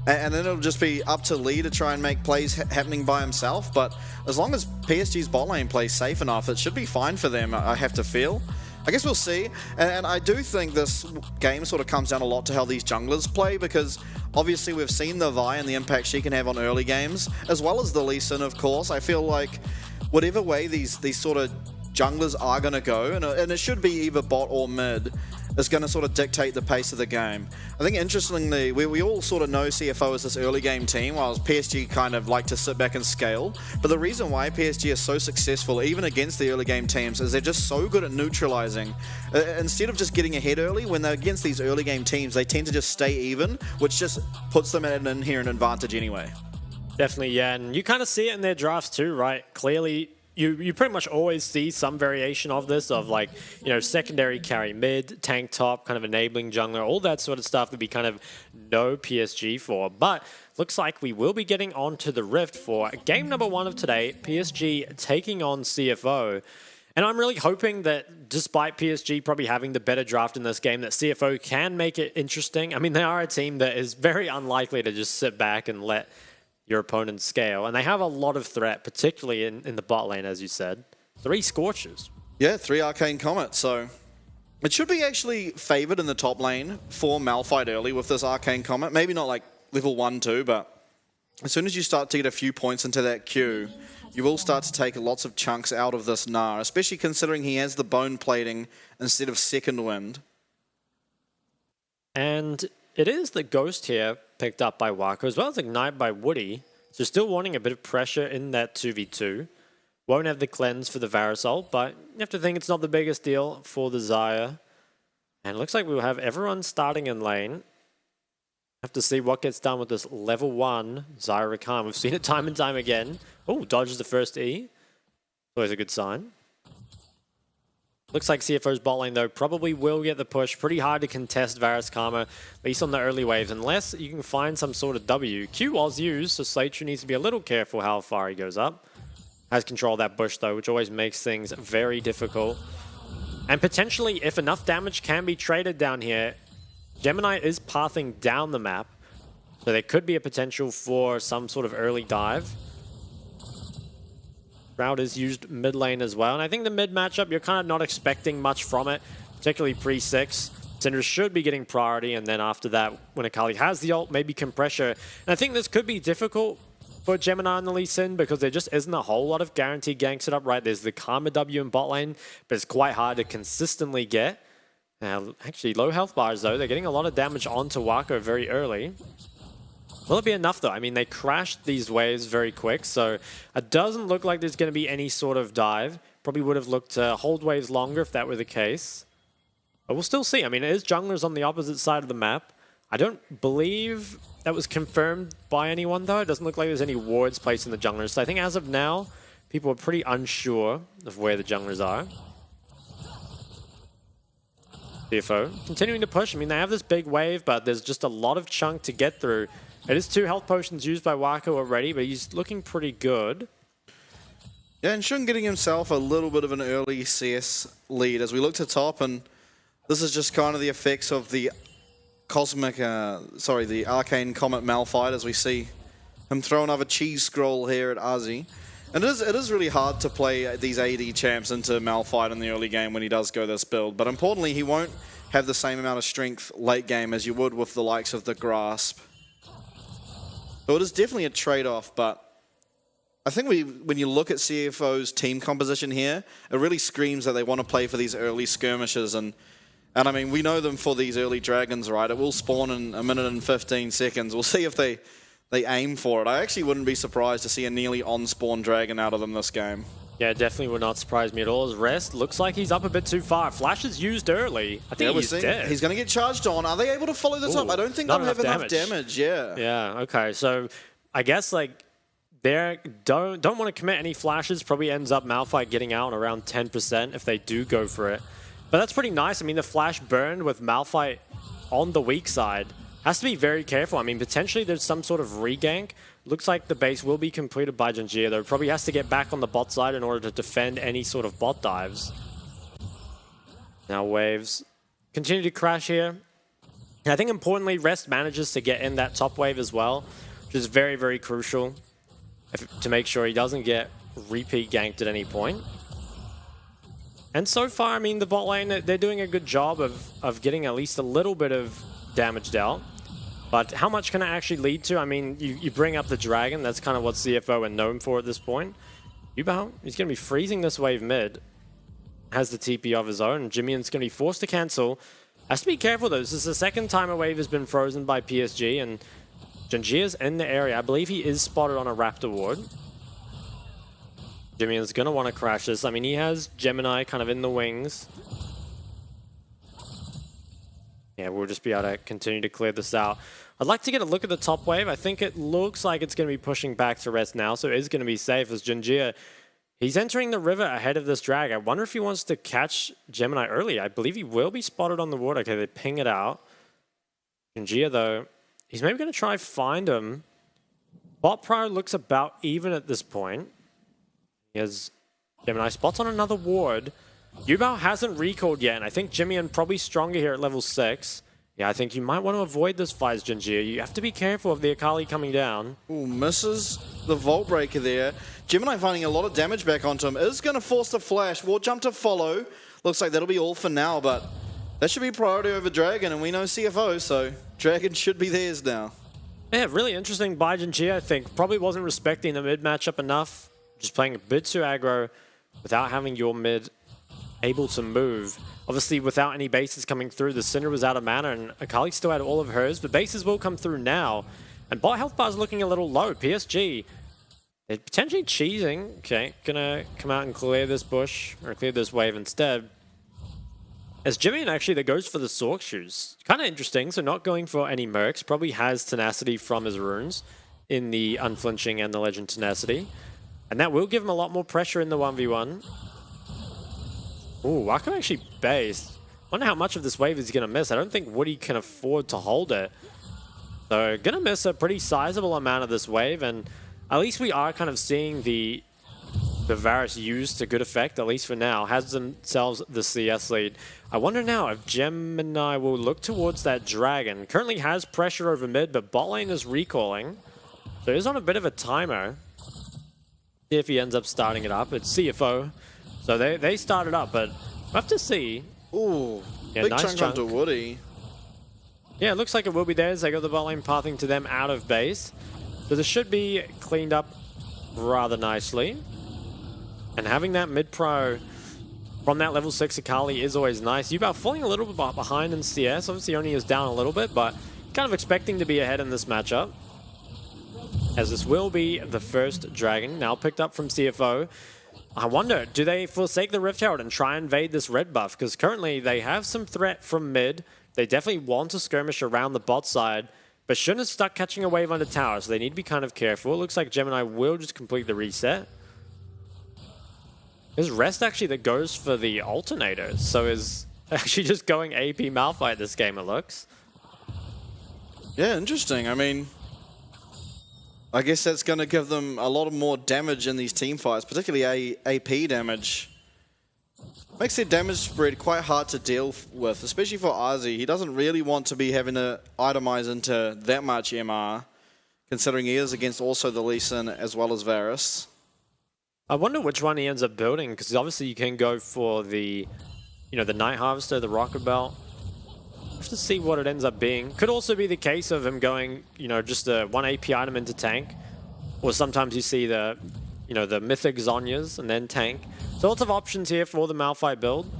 And then it'll just be up to Lee to try and make plays happening by himself. But as long as PSG's bot lane plays safe enough, it should be fine for them, I have to feel. I guess we'll see, and I do think this game sort of comes down a lot to how these junglers play, because obviously we've seen the Vi and the impact she can have on early games, as well as the Lee Sin, of course. I feel like whatever way these sort of junglers are going to go, and it should be either bot or mid, is going to sort of dictate the pace of the game. I think interestingly, we all sort of know CFO as this early game team, while PSG kind of like to sit back and scale. But the reason why PSG is so successful, even against the early game teams, is they're just so good at neutralizing. Instead of just getting ahead early, when they're against these early game teams, they tend to just stay even, which just puts them at an inherent advantage anyway. Definitely, yeah. And you kind of see it in their drafts too, right? Clearly, you pretty much always see some variation of this, of like, you know, secondary carry mid, tank top, kind of enabling jungler, all that sort of stuff that we kind of know PSG for. But looks like we will be getting onto the Rift for game number 1 of today, PSG taking on CFO. And I'm really hoping that despite PSG probably having the better draft in this game, that CFO can make it interesting. I mean, they are a team that is very unlikely to just sit back and let your opponent's scale, and they have a lot of threat, particularly in the bot lane, as you said. 3 Scorches. Yeah, 3 Arcane Comets, so it should be actually favored in the top lane for Malphite early with this Arcane Comet. Maybe not like level 1, 2, but as soon as you start to get a few points into that queue, you will start to take lots of chunks out of this Gnar, especially considering he has the bone plating instead of second wind. And it is the Ghost here picked up by Wako, as well as Ignite by Woody. So still wanting a bit of pressure in that 2v2. Won't have the cleanse for the Varus ult, but you have to think it's not the biggest deal for the Xayah. And it looks like we'll have everyone starting in lane. Have to see what gets done with this level 1 Xayah Rakan. We've seen it time and time again. Oh, dodges the first E. Always a good sign. Looks like CFO's bot lane, though, probably will get the push. Pretty hard to contest Varus Karma, at least on the early waves, unless you can find some sort of W. Q was used, so Slaytre needs to be a little careful how far he goes up. Has control of that bush, though, which always makes things very difficult. And potentially, if enough damage can be traded down here, Gemini is pathing down the map, so there could be a potential for some sort of early dive. Shroud is used mid lane as well, and I think the mid matchup, you're kind of not expecting much from it, particularly pre-6. Syndra should be getting priority, and then after that, when Akali has the ult, maybe can pressure. And I think this could be difficult for Gemini and the Lee Sin, because there just isn't a whole lot of guaranteed gank set up, right? There's the Karma W in bot lane, but it's quite hard to consistently get. Actually, low health bars, though. They're getting a lot of damage onto Wako very early. Will it be enough, though? I mean, they crashed these waves very quick, so it doesn't look like there's going to be any sort of dive. Probably would have looked to hold waves longer if that were the case. But we'll still see. I mean, it is junglers on the opposite side of the map. I don't believe that was confirmed by anyone, though. It doesn't look like there's any wards placed in the junglers. So I think as of now, people are pretty unsure of where the junglers are. CFO continuing to push. I mean, they have this big wave, but there's just a lot of chunk to get through. It is 2 health potions used by Wako already, but he's looking pretty good. Yeah, and Shun getting himself a little bit of an early CS lead as we look to top, and this is just kind of the effects of the the Arcane Comet Malphite as we see him throw another cheese scroll here at Azi. And it is really hard to play these AD champs into Malphite in the early game when he does go this build. But importantly, he won't have the same amount of strength late game as you would with the likes of the Grasp. So it is definitely a trade-off, but I think when you look at CFO's team composition here, it really screams that they want to play for these early skirmishes. And I mean, we know them for these early dragons, right? It will spawn in a minute and 15 seconds. We'll see if they aim for it. I actually wouldn't be surprised to see a nearly on-spawn dragon out of them this game. Yeah, definitely would not surprise me at all. His rest looks like he's up a bit too far. Flash is used early. I think he's dead. He's going to get charged on. Are they able to follow this up? I don't think they'll have enough damage. Yeah. Yeah, okay. So I guess like they don't want to commit any flashes. Probably ends up Malphite getting out around 10% if they do go for it. But that's pretty nice. I mean, the flash burned with Malphite on the weak side. Has to be very careful. I mean, potentially there's some sort of regank. Looks like the base will be completed by Janjia, though. Probably has to get back on the bot side in order to defend any sort of bot dives. Now waves continue to crash here. And I think importantly, Rest manages to get in that top wave as well, which is very, very crucial to make sure he doesn't get repeat ganked at any point. And so far, I mean, the bot lane, they're doing a good job of getting at least a little bit of damage dealt. But how much can it actually lead to? I mean, you bring up the dragon. That's kind of what CFO are known for at this point. Yubao, he's going to be freezing this wave mid. Has the TP of his own. Jimmy's going to be forced to cancel. Has to be careful, though. This is the second time a wave has been frozen by PSG. And Janjia's in the area. I believe he is spotted on a Raptor ward. Jimmy's going to want to crash this. I mean, he has Gemini kind of in the wings. Yeah, we'll just be able to continue to clear this out. I'd like to get a look at the top wave. I think it looks like it's going to be pushing back to Rest now, so it is going to be safe as Janjia. He's entering the river ahead of this drag. I wonder if he wants to catch Gemini early. I believe he will be spotted on the ward. Okay, they ping it out. Janjia, though, he's maybe going to try find him. Bot Pro looks about even at this point. He has Gemini spots on another ward. Yubao hasn't recalled yet, and I think Jimmyan probably stronger here at level 6. Yeah, I think you might want to avoid this fight, Janjia. You have to be careful of the Akali coming down. Ooh, misses the Vault Breaker there. Gemini finding a lot of damage back onto him. Is going to force the flash. Ward jump to follow. Looks like that'll be all for now, but that should be priority over Dragon, and we know CFO, so Dragon should be theirs now. Yeah, really interesting by Janjia, I think. Probably wasn't respecting the mid matchup enough. Just playing a bit too aggro without having your mid able to move. Obviously, without any bases coming through, the Cinder was out of mana, and Akali still had all of hers, but bases will come through now. And bot health bar is looking a little low. PSG, they're potentially cheesing. Okay, gonna come out and clear this bush, or clear this wave instead. As Jimmyan actually that goes for the Sork Shoes. Kind of interesting, so not going for any mercs. Probably has Tenacity from his runes in the Unflinching and the Legend Tenacity. And that will give him a lot more pressure in the 1v1. Ooh, Waka actually base. Wonder how much of this wave is he going to miss. I don't think Woody can afford to hold it. So, going to miss a pretty sizable amount of this wave, and at least we are kind of seeing the Varus used to good effect, at least for now. Has themselves the CS lead. I wonder now if Gemini will look towards that dragon. Currently has pressure over mid, but bot lane is recalling. So he's on a bit of a timer. See if he ends up starting it up. It's CFO. So they started up, but we'll have to see. Ooh, yeah, big nice chunk onto Woody. Yeah, it looks like it will be theirs. They got the bot lane pathing to them out of base. So this should be cleaned up rather nicely. And having that mid-pro from that level 6 Akali is always nice. Yubao falling a little bit behind in CS. Obviously only is down a little bit, but kind of expecting to be ahead in this matchup. As this will be the first dragon, now picked up from CFO. I wonder, do they forsake the Rift Herald and try and invade this red buff? Because currently they have some threat from mid. They definitely want to skirmish around the bot side, but shouldn't have stuck catching a wave under tower, so they need to be kind of careful. It looks like Gemini will just complete the reset. There's Rest actually that goes for the alternators, so is actually just going AP Malphite this game, it looks. Yeah, interesting. I mean, I guess that's going to give them a lot more damage in these team fights, particularly AP damage. Makes their damage spread quite hard to deal with, especially for Ozzy. He doesn't really want to be having to itemize into that much MR, considering he is against also the Lee Sin as well as Varus. I wonder which one he ends up building, because obviously you can go for the, the Night Harvester, the Rocket Belt. Have to see what it ends up being. Could also be the case of him going, just a 1 AP item into tank. Or sometimes you see the, the Mythic Zonyas and then tank. So lots of options here for the Malphite build.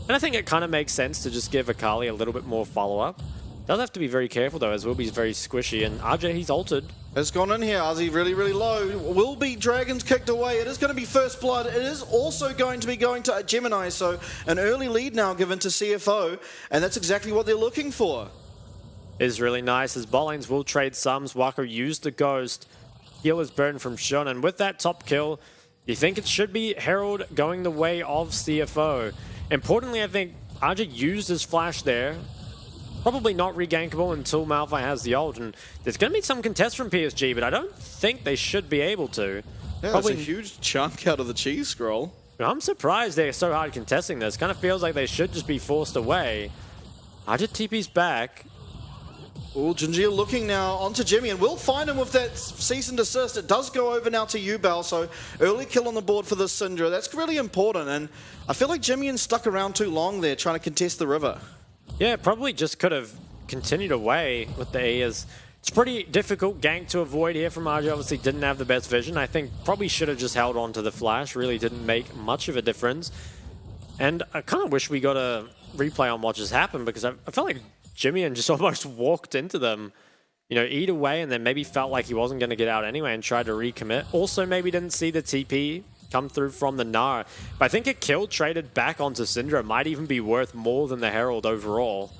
And I think it kind of makes sense to just give Akali a little bit more follow-up. Does have to be very careful though, as Wilby's very squishy, and RJ, he's altered. Has gone in here, Ozzy really, really low. Will be Dragons kicked away. It is going to be first blood. It is also going to be going to Gemini, so an early lead now given to CFO, and that's exactly what they're looking for. Is really nice, as bot lanes will trade sums. Wako used the Ghost. Heal his burn from Shun, and with that top kill, you think it should be Herald going the way of CFO. Importantly, I think RJ used his flash there. Probably not regankable until Malphite has the ult, and there's going to be some contest from PSG, but I don't think they should be able to. Yeah, probably a huge chunk out of the cheese scroll. I'm surprised they're so hard contesting this. Kind of feels like they should just be forced away. RJ TP's back. Oh, Jinjia looking now onto Jimmy, and we'll find him with that cease and desist. It does go over now to Yubel, so early kill on the board for the Syndra. That's really important, and I feel like Jimmy stuck around too long there trying to contest the river. Yeah, probably just could have continued away with the E, as it's pretty difficult gank to avoid here from RJ. Obviously didn't have the best vision. I think probably should have just held on to the flash. Really didn't make much of a difference. And I kind of wish we got a replay on what just happened, because I felt like Jimmy just almost walked into them, eat away, and then maybe felt like he wasn't going to get out anyway and tried to recommit. Also maybe didn't see the TP come through from the Gnar. But I think a kill traded back onto Syndra might even be worth more than the Herald overall.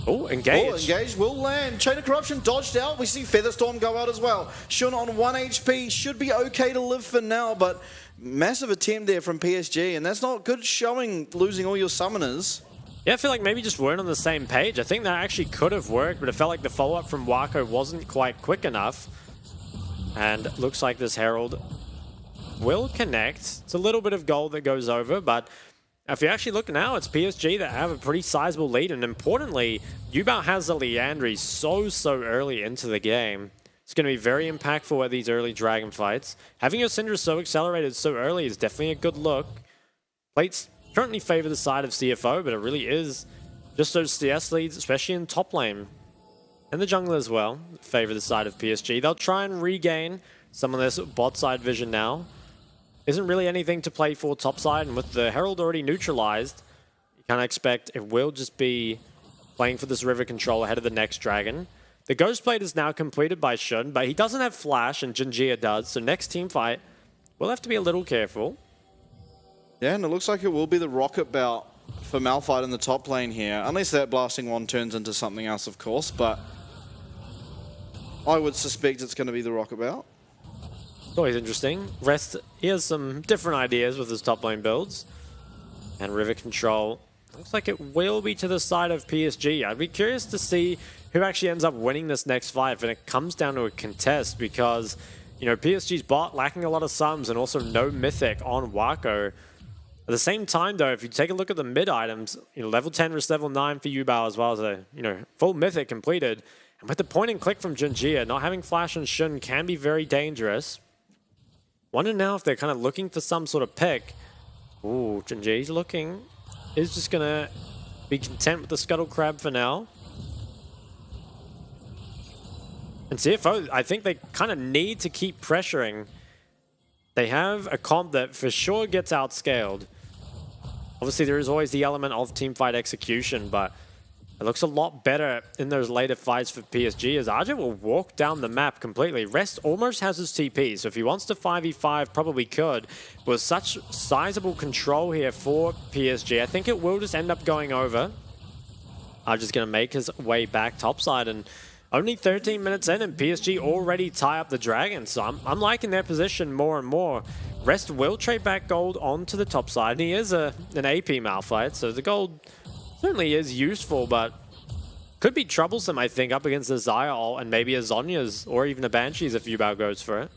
Oh, engage. Oh, engage will land. Chain of Corruption dodged out. We see Featherstorm go out as well. Shun on 1 HP. Should be okay to live for now, but massive attempt there from PSG, and that's not good showing, losing all your summoners. Yeah, I feel like maybe just weren't on the same page. I think that actually could have worked, but it felt like the follow-up from Wako wasn't quite quick enough. And looks like this Herald will connect. It's a little bit of gold that goes over, but if you actually look now, it's PSG that have a pretty sizable lead, and importantly, Yubao has the Liandry so early into the game. It's going to be very impactful at these early dragon fights. Having your Syndra so accelerated so early is definitely a good look. Plates currently favor the side of CFO, but it really is just those CS leads, especially in top lane. And the jungle as well, favor the side of PSG. They'll try and regain some of this bot side vision now. Isn't really anything to play for topside, and with the Herald already neutralized, you kind of expect it will just be playing for this river control ahead of the next dragon. The Ghost Blade is now completed by Shun, but he doesn't have Flash, and Jinjia does, so next team fight, we'll have to be a little careful. Yeah, and it looks like it will be the Rocket Belt for Malphite in the top lane here, unless that Blasting Wand turns into something else, of course, but I would suspect it's going to be the Rocket Belt. Always interesting. Rest, he has some different ideas with his top lane builds. And river control, looks like it will be to the side of PSG. I'd be curious to see who actually ends up winning this next fight, and it comes down to a contest, because, PSG's bot lacking a lot of sums and also no mythic on Wako. At the same time, though, if you take a look at the mid items, level 10 versus level 9 for Yubao, as well as a, full mythic completed. And with the point and click from Jinjia, not having Flash and Shun can be very dangerous. Wonder now if they're kind of looking for some sort of pick. Ooh, Jinjia's looking. Is just going to be content with the Scuttle Crab for now. And CFO, I think they kind of need to keep pressuring. They have a comp that for sure gets outscaled. Obviously, there is always the element of teamfight execution, but it looks a lot better in those later fights for PSG, as RJ will walk down the map completely. Rest almost has his TP, so if he wants to 5v5, probably could. With such sizable control here for PSG, I think it will just end up going over. RJ's going to make his way back topside, and only 13 minutes in, and PSG already tie up the Dragon, so I'm liking their position more and more. Rest will trade back gold onto the top side, and he is an AP Malphite, so the gold certainly is useful, but could be troublesome, I think, up against the Xayah ult and maybe a Zonya's or even a Banshee's if Yubao goes for it.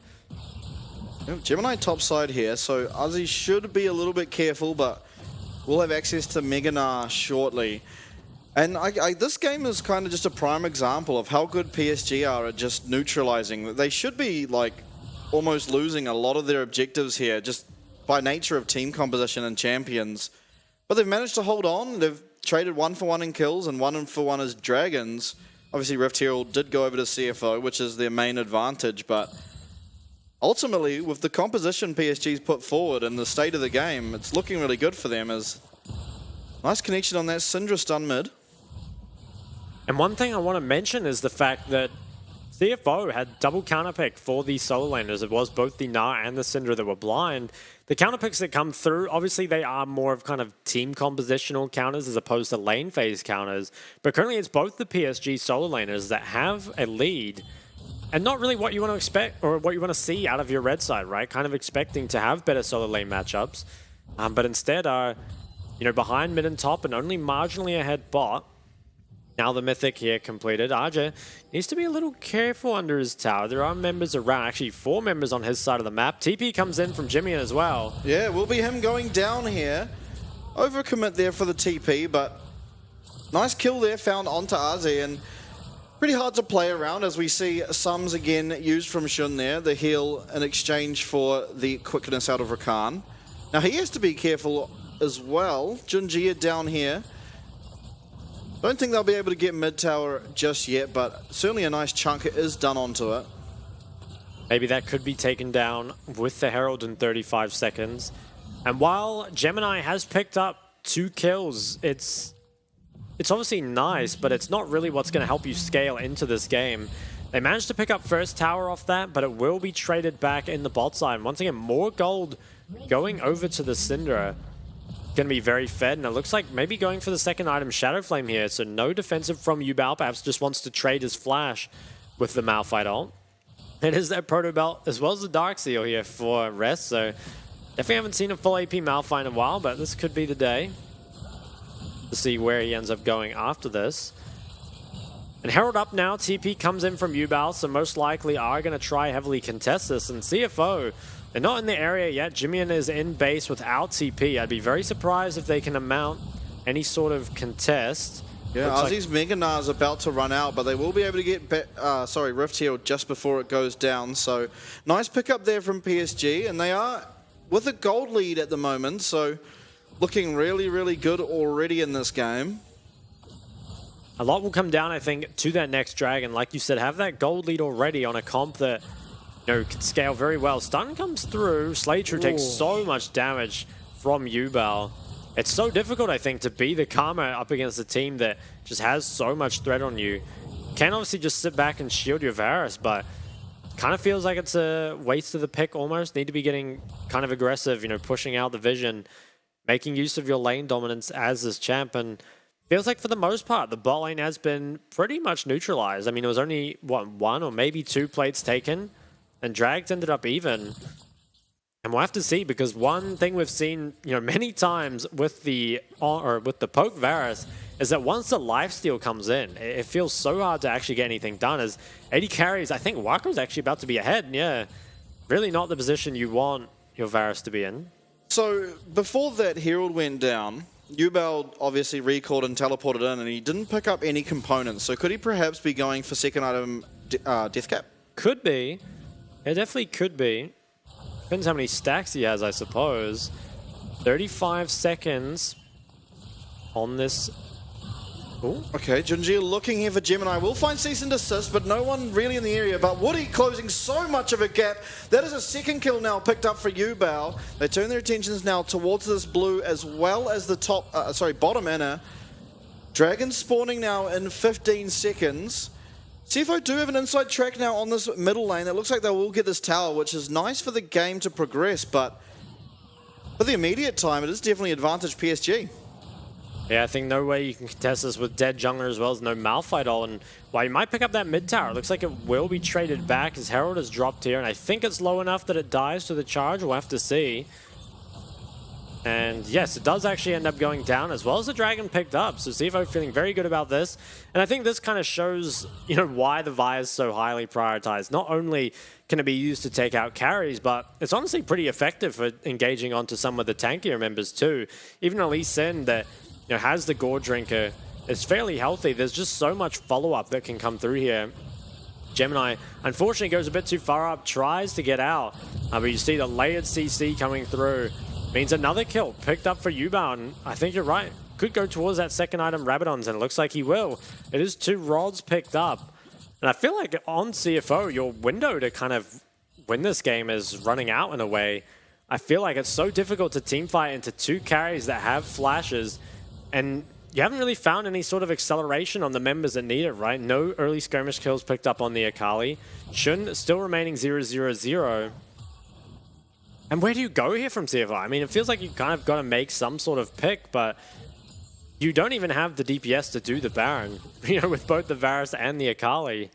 Gemini top side here, so Ozzy should be a little bit careful, but we'll have access to Mega Gnar shortly. And this game is kind of just a prime example of how good PSG are at just neutralizing. They should be, like, almost losing a lot of their objectives here, just by nature of team composition and champions. But they've managed to hold on. They've traded 1-for-1 in kills and 1-for-1 as dragons. Obviously, Rift Herald did go over to CFO, which is their main advantage, but ultimately, with the composition PSG's put forward and the state of the game, it's looking really good for them. As nice connection on that Syndra stun mid. And one thing I want to mention is the fact that CFO had double counterpick for the solo laners. It was both the Gnar and the Syndra that were blind. The counterpicks that come through, obviously they are more of kind of team compositional counters as opposed to lane phase counters. But currently it's both the PSG solo laners that have a lead and not really what you want to expect or what you want to see out of your red side, right? Kind of expecting to have better solo lane matchups. But instead are, behind mid and top and only marginally ahead bot. Now the Mythic here completed. RJ needs to be a little careful under his tower. There are members around, actually 4 members on his side of the map. TP comes in from Jimmy as well. Yeah, will be him going down here. Overcommit there for the TP, but nice kill there found onto RZ, and pretty hard to play around as we see sums again used from Shun there. The heal in exchange for the quickness out of Rakan. Now he has to be careful as well. Junjia down here. Don't think they'll be able to get mid tower just yet, but certainly a nice chunk is done onto it. Maybe that could be taken down with the Herald in 35 seconds. And while Gemini has picked up 2 kills, it's obviously nice, but it's not really what's going to help you scale into this game. They managed to pick up first tower off that, but it will be traded back in the bot side. And once again, more gold going over to the Syndra. Going to be very fed, and it looks like maybe going for the second item, Shadow Flame here. So no defensive from Yubao, perhaps just wants to trade his flash with the Malphite ult. It is that Proto Belt as well as the Dark Seal here for rest, so definitely haven't seen a full AP Malphite in a while, but this could be the day to see where he ends up going after this. And Herald up now, TP comes in from Yubao, so most likely are going to try heavily contest this, and CFO, they're not in the area yet. Jimian is in base without TP. I'd be very surprised if they can amount any sort of contest. Yeah, Ozzy's Mega Gnar is about to run out, but they will be able to get Rift Heal just before it goes down. So nice pickup there from PSG, and they are with a gold lead at the moment, so looking really, really good already in this game. A lot will come down, I think, to that next dragon. Like you said, have that gold lead already on a comp that can scale very well. Stun comes through. Slaytrue takes so much damage from Yubao. It's so difficult, I think, to be the Karma up against a team that just has so much threat on you. Can obviously just sit back and shield your Varus, but kind of feels like it's a waste of the pick almost. Need to be getting kind of aggressive, pushing out the vision, making use of your lane dominance as this champ. And feels like for the most part, the bot lane has been pretty much neutralized. I mean, it was only, 1 or maybe 2 plates taken, and Drags ended up even. And we'll have to see, because one thing we've seen, many times with the poke Varus is that once the lifesteal comes in, it feels so hard to actually get anything done. As 80 carries, I think Wako's actually about to be ahead. And yeah, really not the position you want your Varus to be in. So before that Herald went down, Yubao obviously recalled and teleported in, and he didn't pick up any components. So could he perhaps be going for second item Death Cap? Could be. It definitely could be. Depends how many stacks he has, I suppose. 35 seconds on this. Ooh. Okay, Junjia looking here for Gemini. Will find cease and desist, but no one really in the area. But Woody closing so much of a gap. That is a second kill now picked up for Yubao. They turn their attentions now towards this blue as well as the bottom inner. Dragon spawning now in 15 seconds. CFO do have an inside track now on this middle lane. It looks like they will get this tower, which is nice for the game to progress, but for the immediate time, it is definitely advantage PSG. Yeah, I think no way you can contest this with dead jungler as well as no Malphite ult. And while you might pick up that mid tower, it looks like it will be traded back as Herald has dropped here, and I think it's low enough that it dies to the charge. We'll have to see. And yes, it does actually end up going down as well as the dragon picked up. So CFO feeling very good about this. And I think this kind of shows, why the Vi is so highly prioritized. Not only can it be used to take out carries, but it's honestly pretty effective for engaging onto some of the tankier members too. Even Lee Sin that has the Gore Drinker is fairly healthy. There's just so much follow-up that can come through here. Gemini, unfortunately, goes a bit too far up, tries to get out. But you see the layered CC coming through. Means another kill picked up for Yubao, and I think you're right. Could go towards that second item, Rabadons, and it looks like he will. It is 2 rods picked up. And I feel like on CFO, your window to kind of win this game is running out in a way. I feel like it's so difficult to teamfight into 2 carries that have flashes, and you haven't really found any sort of acceleration on the members that need it, right? No early skirmish kills picked up on the Akali. Shun still remaining 0-0-0. And where do you go here from CFO? I mean, it feels like you kind of got to make some sort of pick, but you don't even have the DPS to do the Baron, you know, with both the Varus and the Akali.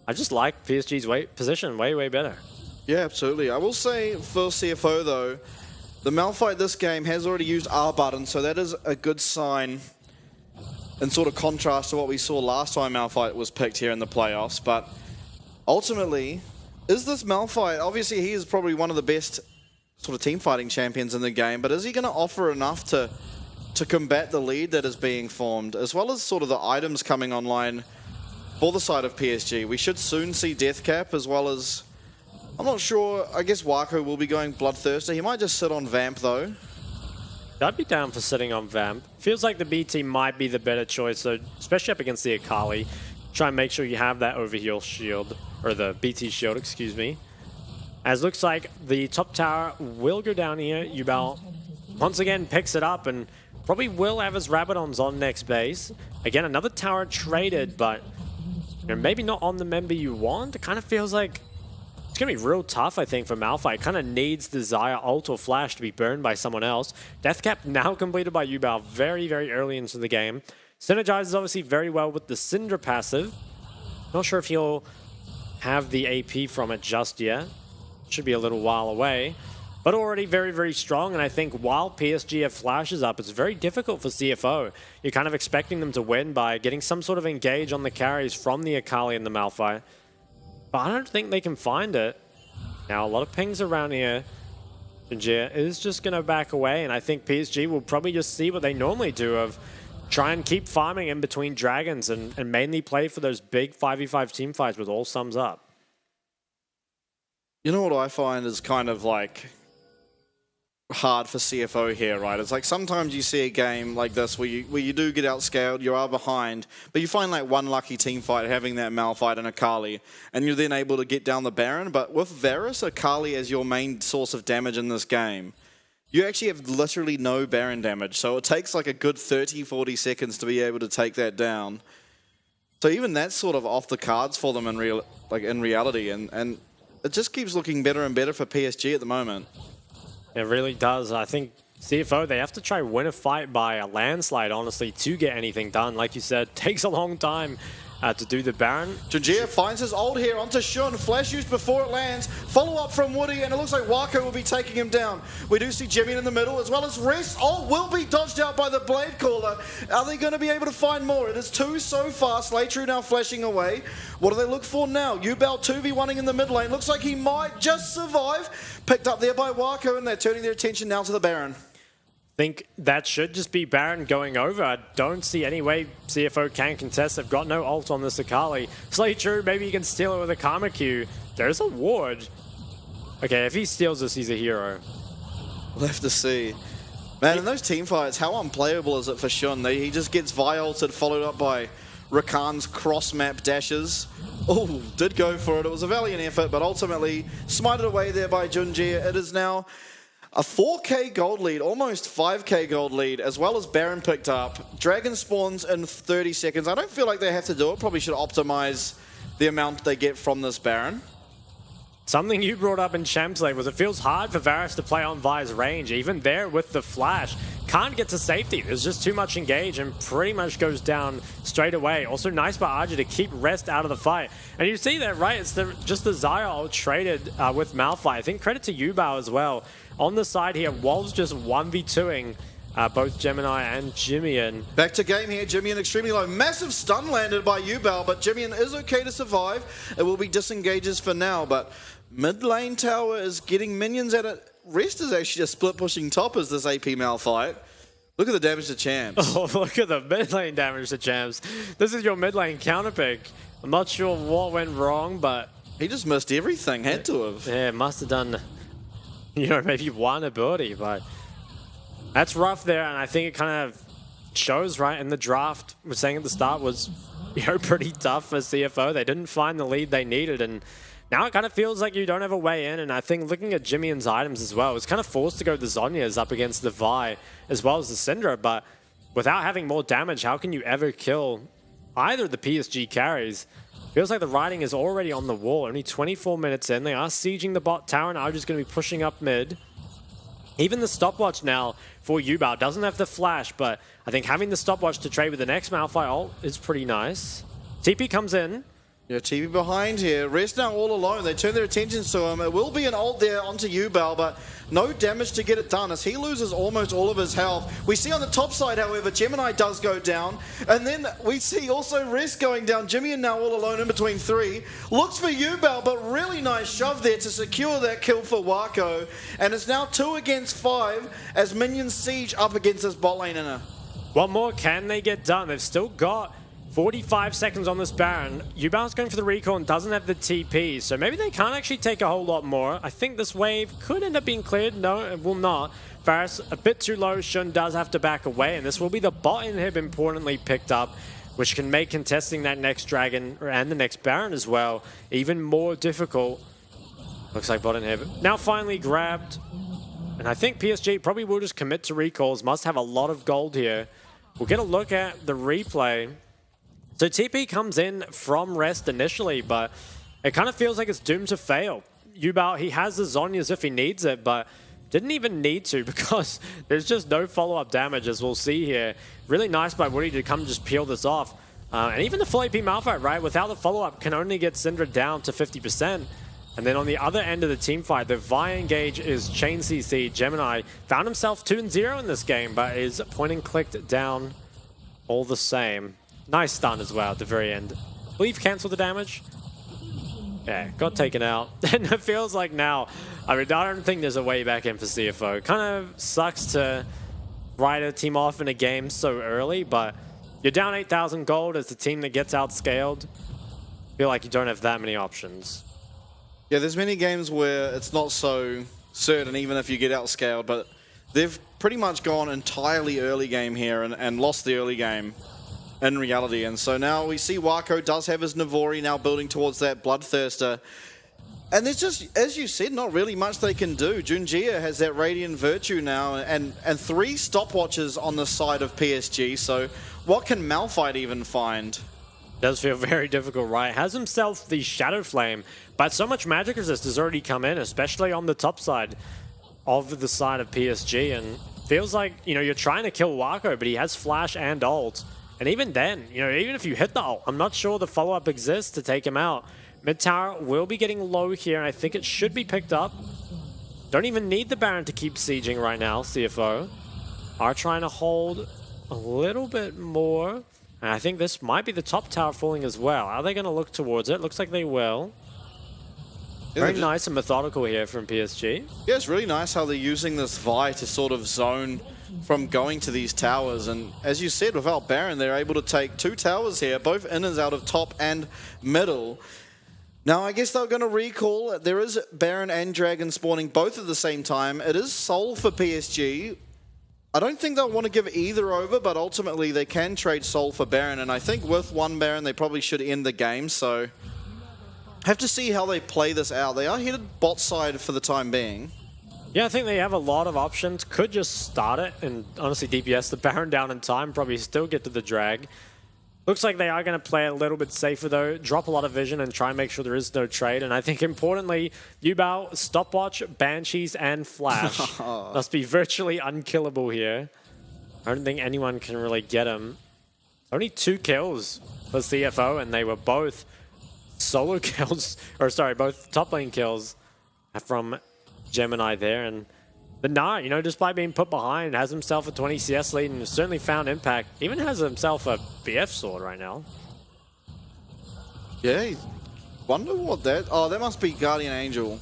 I just like PSG's position way better. Yeah, absolutely. I will say for CFO, though, the Malphite this game has already used R button, so that is a good sign in sort of contrast to what we saw last time Malphite was picked here in the playoffs. But ultimately, is this Malphite, obviously he is probably one of the best sort of team fighting champions in the game, but is he going to offer enough to combat the lead that is being formed, as well as sort of the items coming online for the side of PSG? We should soon see Deathcap, as well as, I'm not sure, I guess Wako will be going Bloodthirster. He might just sit on Vamp though. I'd be down for sitting on Vamp. Feels like the B team might be the better choice, so especially up against the Akali. Try and make sure you have that overheal shield, or the BT shield, excuse me. As looks like the top tower will go down here. Yubao once again picks it up and probably will have his Rabadons on next base. Again, another tower traded, but you know, maybe not on the member you want. It kind of feels like it's going to be real tough, I think, for Malphite. It kind of needs the Xayah ult or flash to be burned by someone else. Deathcap now completed by Yubao very early into the game. Synergizes obviously very well with the Syndra passive. Not sure if he'll have the AP from it just yet. Should be a little while away. But already very strong, and I think while PSG have flashes up, it's very difficult for CFO. You're kind of expecting them to win by getting some sort of engage on the carries from the Akali and the Malphite. But I don't think they can find it. Now, a lot of pings around here. Jinjia is just going to back away, and I think PSG will probably just see what they normally do of try and keep farming in between dragons and mainly play for those big 5v5 team fights with all sums up. You know what I find is kind of like hard for CFO here, right? It's like sometimes you see a game like this where you do get outscaled, you are behind, but you find like one lucky team fight having that Malphite and Akali, and you're then able to get down the Baron. But with Varus, Akali as your main source of damage in this game, you actually have literally no Baron damage. So it takes like a good 30-40 seconds to be able to take that down. So even that's sort of off the cards for them in reality, and it just keeps looking better and better for PSG at the moment. It really does. I think CFO, they have to try win a fight by a landslide, honestly, to get anything done. Like you said, takes a long time to do the Baron. Jinjia finds his ult here onto Shun. Flash used before it lands. Follow up from Woody, and it looks like Wako will be taking him down. We do see Jimmy in the middle, as well as Rest. Ult will be dodged out by the Blade Caller. Are they going to be able to find more? It is 2 so far. Slaytrue now flashing away. What do they look for now? Yubao 2v1ing in the mid lane. Looks like he might just survive. Picked up there by Wako, and they're turning their attention now to the Baron. Think that should just be Baron going over. I don't see any way CFO can contest. They've got no ult on this Akali. Slaytrue, maybe he can steal it with a Karma Q. There's a ward. Okay, if he steals this, he's a hero. We'll have to see. Man, in those team fights, how unplayable is it for Shun? He just gets Vi-ulted, followed up by Rakan's cross-map dashes. Oh, did go for it. It was a valiant effort, but ultimately smited away there by Jinjia. It is now a 4k gold lead, almost 5k gold lead, as well as Baron picked up. Dragon spawns in 30 seconds. I don't feel like they have to do it. Probably should optimize the amount they get from this Baron. Something you brought up in Champs League was it feels hard for Varus to play on Vi's range. Even there with the flash, can't get to safety. There's just too much engage and pretty much goes down straight away. Also nice by RG to keep Rest out of the fight. And you see that, right? It's just the Xayah ult traded with Malphite. I think credit to Yubao as well. On the side here, Wolves just 1v2ing both Gemini and Jimian. Back to game here, Jimian extremely low. Massive stun landed by Yubao, but Jimian is okay to survive. It will be disengages for now, but mid lane tower is getting minions at it. Rest is actually just split pushing top as this AP Malphite. Look at the damage to Champs. Oh, look at the mid lane damage to Champs. This is your mid lane counter pick. I'm not sure what went wrong, but He just missed everything. Had to have. yeah, must have done, maybe one ability, but that's rough there. And I think it kind of shows, right, in the draft, we're saying at the start was, pretty tough for CFO. They didn't find the lead they needed, and now it kind of feels like you don't have a way in. And I think looking at Jimmy's items as well, it's kind of forced to go the Zhonya's up against the Vi as well as the Syndra, but without having more damage, how can you ever kill either of the PSG carries? Feels like the writing is already on the wall. Only 24 minutes in. They are sieging the bot tower and are just going to be pushing up mid. Even the stopwatch now for Yubao doesn't have the flash, but I think having the stopwatch to trade with the next Malphite ult is pretty nice. TP comes in. Yeah, TV behind here. Rest now all alone. They turn their attentions to him. It will be an ult there onto Yubao, but no damage to get it done as he loses almost all of his health. We see on the top side, however, Gemini does go down. And then we see also Rest going down. Jimmy now all alone in between three. Looks for Yubao, but really nice shove there to secure that kill for Wako. And it's now 2 against 5 as minions siege up against this bot lane inner. What more can they get done? They've still got 45 seconds on this Baron. Yubao's going for the recall and doesn't have the TP, so maybe they can't actually take a whole lot more. I think this wave could end up being cleared. No, it will not. Varus a bit too low. Shun does have to back away, and this will be the bot inhib importantly picked up, which can make contesting that next dragon and the next Baron as well even more difficult. Looks like bot inhib now finally grabbed, and I think PSG probably will just commit to recalls. Must have a lot of gold here. We'll get a look at the replay. So TP comes in from Rest initially, but it kind of feels like it's doomed to fail. Yubao, he has the Zhonya's if he needs it, but didn't even need to because there's just no follow-up damage, as we'll see here. Really nice by Woody to come just peel this off. And even the full AP Malphite, right, without the follow-up, can only get Syndra down to 50%. And then on the other end of the team fight, the Vi engage is Chain CC. Gemini found himself 2-0 in this game, but is point and clicked down all the same. Nice stun as well at the very end. Will you cancel the damage? Yeah, got taken out. And it feels like now, I don't think there's a way back in for CFO. Kind of sucks to write a team off in a game so early, but you're down 8,000 gold as the team that gets outscaled. Feel like you don't have that many options. Yeah, there's many games where it's not so certain even if you get outscaled, but they've pretty much gone entirely early game here and lost the early game in reality. And so now we see Wako does have his Navori now building towards that Bloodthirster. And there's just, as you said, not really much they can do. Junjia has that Radiant Virtue now and 3 stopwatches on the side of PSG. So what can Malphite even find? Does feel very difficult, right? Has himself the Shadow Flame, but so much magic resist has already come in, especially on the top side of the side of PSG. And feels like, you're trying to kill Wako, but he has flash and ult. And even then, even if you hit the ult, I'm not sure the follow-up exists to take him out. Mid tower will be getting low here, and I think it should be picked up. Don't even need the Baron to keep sieging right now, CFO. Are trying to hold a little bit more. And I think this might be the top tower falling as well. Are they going to look towards it? Looks like they will. Very nice and methodical here from PSG. Yeah, it's really nice how they're using this Vi to sort of zone from going to these towers. And as you said, without Baron, they're able to take 2 towers here, both inners out of top and middle. Now, I guess they're going to recall. There is Baron and Dragon spawning both at the same time. It is Soul for PSG. I don't think they'll want to give either over, but ultimately they can trade Soul for Baron. And I think with 1 Baron, they probably should end the game. So have to see how they play this out. They are headed bot side for the time being. Yeah, I think they have a lot of options. Could just start it and honestly DPS the Baron down in time, probably still get to the drag. Looks like they are going to play a little bit safer though, drop a lot of vision and try and make sure there is no trade. And I think importantly, Yubao, stopwatch, banshees, and flash must be virtually unkillable here. I don't think anyone can really get him. Only 2 kills for CFO, and they were both solo kills, or sorry, both top lane kills from Gemini there. And the Gnar, despite being put behind, has himself a 20 CS lead and certainly found impact. Even has himself a BF sword right now. Yeah, wonder what that... Oh, that must be Guardian Angel.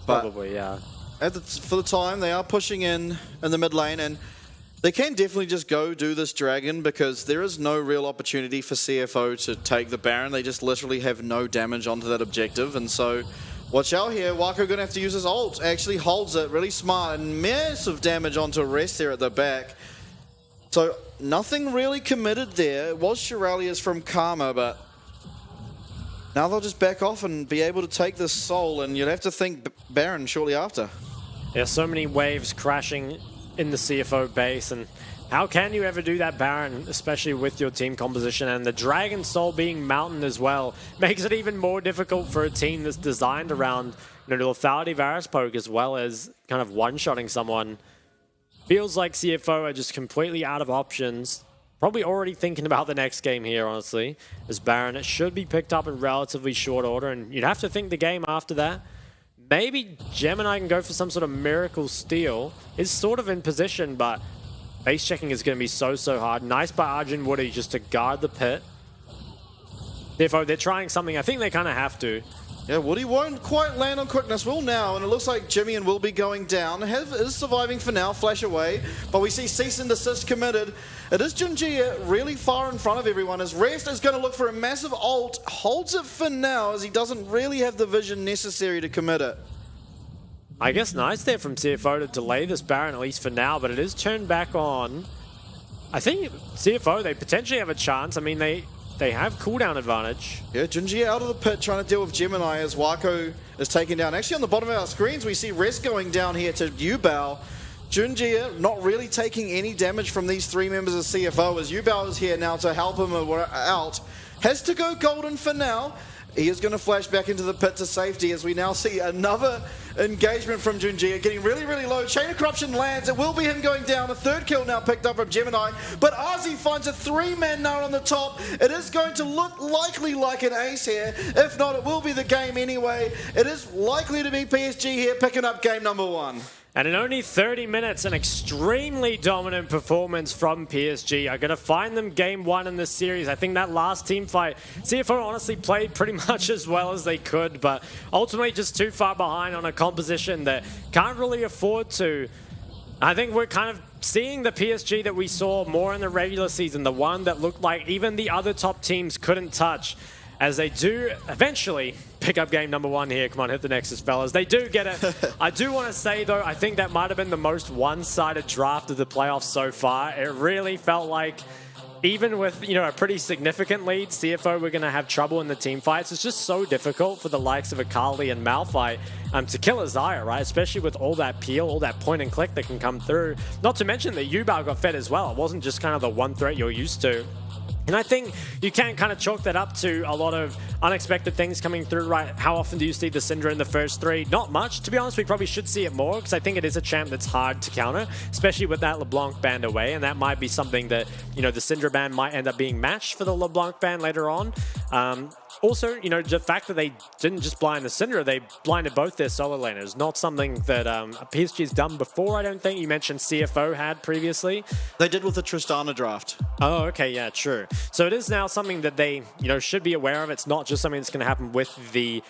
But probably, yeah. For the time, they are pushing in the mid lane, and They can definitely just go do this Dragon because there is no real opportunity for CFO to take the Baron. They just literally have no damage onto that objective. And so, watch out here. Wako going to have to use his ult. Actually holds it really smart and massive damage onto Rest there at the back. So, nothing really committed there. It was Shiralia's from Karma, but now they'll just back off and be able to take this Soul. And you'd have to think Baron shortly after. There's so many waves crashing in the CFO base, and how can you ever do that Baron, especially with your team composition? And the Dragon Soul being Mountain as well makes it even more difficult for a team that's designed around, you know, the lethality Varus poke as well as kind of one-shotting someone. Feels like CFO are just completely out of options. Probably already thinking about the next game here, honestly, as Baron. It should be picked up in relatively short order, and you'd have to think the game after that. Maybe Gemini can go for some sort of miracle steal. Is sort of in position, but base checking is going to be so hard. Nice by Arjun Woody just to guard the pit. Therefore, they're trying something. I think they kind of have to. Yeah, Woody won't quite land on quickness. Will now, and it looks like Jimmy and will be going down. Is surviving for now, flash away. But we see cease and desist committed. It is Junjie really far in front of everyone as Rest is going to look for a massive ult. Holds it for now as he doesn't really have the vision necessary to commit it. I guess nice there from CFO to delay this Baron, at least for now, but it is turned back on. I think CFO, they potentially have a chance. I mean, they have cooldown advantage. Yeah, Junjie out of the pit trying to deal with Gemini as Wako is taken down. Actually, on the bottom of our screens, we see Rest going down here to Yubao. Junjie not really taking any damage from these three members of CFO as Yubao is here now to help him out. Has to go golden for now. He is going to flash back into the pit to safety as we now see another engagement from Junjie, getting really low. Chain of Corruption lands. It will be him going down. A third kill now picked up from Gemini. But Ozzy finds a three-man now on the top. It is going to look likely like an ace here. If not, it will be the game anyway. It is likely to be PSG here picking up game number 1. And in only 30 minutes, an extremely dominant performance from PSG are going to find them game 1 in this series. I think that last team fight, CFO honestly played pretty much as well as they could, but ultimately just too far behind on a composition that can't really afford to. I think we're kind of seeing the PSG that we saw more in the regular season, the one that looked like even the other top teams couldn't touch, as they do eventually pick up game number 1 here. Come on, hit the Nexus, fellas. They do get it. I do want to say, though, I think that might have been the most one-sided draft of the playoffs so far. It really felt like, even with, you know, a pretty significant lead, CFO were going to have trouble in the team fights. It's just so difficult for the likes of Akali and Malphite to kill a Xayah, right? Especially with all that peel, all that point and click that can come through. Not to mention that Yubao got fed as well. It wasn't just kind of the one threat you're used to. And I think you can kind of chalk that up to a lot of unexpected things coming through, right? How often do you see the Syndra in the first 3? Not much. To be honest, we probably should see it more because I think it is a champ that's hard to counter, especially with that LeBlanc banned away. And that might be something that, you know, the Syndra ban might end up being matched for the LeBlanc ban later on. Also, you know, the fact that they didn't just blind the Syndra, they blinded both their solo laners. Not something that PSG's done before, I don't think. You mentioned CFO had previously. They did with the Tristana draft. Oh, okay, yeah, true. So it is now something that they, you know, should be aware of. It's not just something that's going to happen with the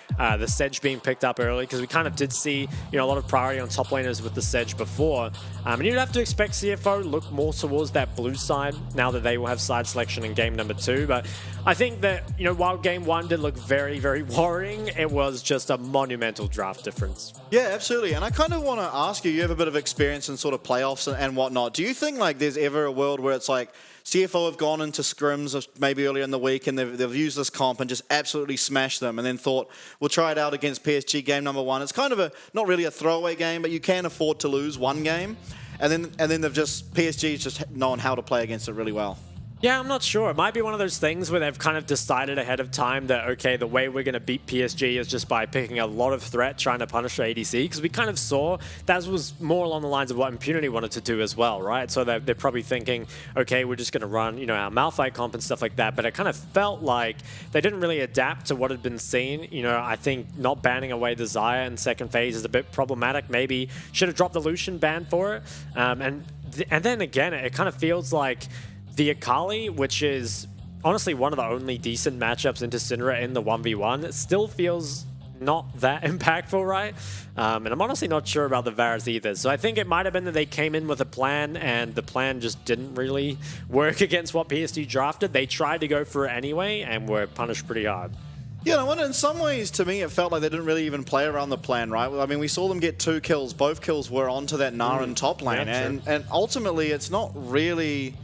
Sedge being picked up early, because we kind of did see, you know, a lot of priority on top laners with the Sedge before. And you'd have to expect CFO look more towards that blue side now that they will have side selection in game number 2. But I think that, you know, while game 1 did look very, very worrying, it was just a monumental draft difference. Yeah, absolutely. And I kind of want to ask you have a bit of experience in sort of playoffs and whatnot. Do you think like there's ever a world where it's like CFO have gone into scrims maybe earlier in the week and they've used this comp and just absolutely smashed them and then thought, we'll try it out against PSG game number 1. It's kind of not really a throwaway game, but you can afford to lose one game. And then they've just, PSG's just known how to play against it really well. Yeah, I'm not sure. It might be one of those things where they've kind of decided ahead of time that, okay, the way we're going to beat PSG is just by picking a lot of threat, trying to punish their ADC, because we kind of saw that was more along the lines of what Impunity wanted to do as well, right? So they're probably thinking, okay, we're just going to run, you know, our Malphite comp and stuff like that, but it kind of felt like they didn't really adapt to what had been seen. You know, I think not banning away the Xayah in second phase is a bit problematic. Maybe should have dropped the Lucian ban for it. And then again, it kind of feels like the Akali, which is honestly one of the only decent matchups into Syndra in the 1v1, it still feels not that impactful, right? And I'm honestly not sure about the Varus either. So I think it might have been that they came in with a plan and the plan just didn't really work against what PSG drafted. They tried to go for it anyway and were punished pretty hard. Yeah, no, in some ways, to me, it felt like they didn't really even play around the plan, right? I mean, we saw them get 2 kills. Both kills were onto that Naren top lane. Yeah, and ultimately, it's not really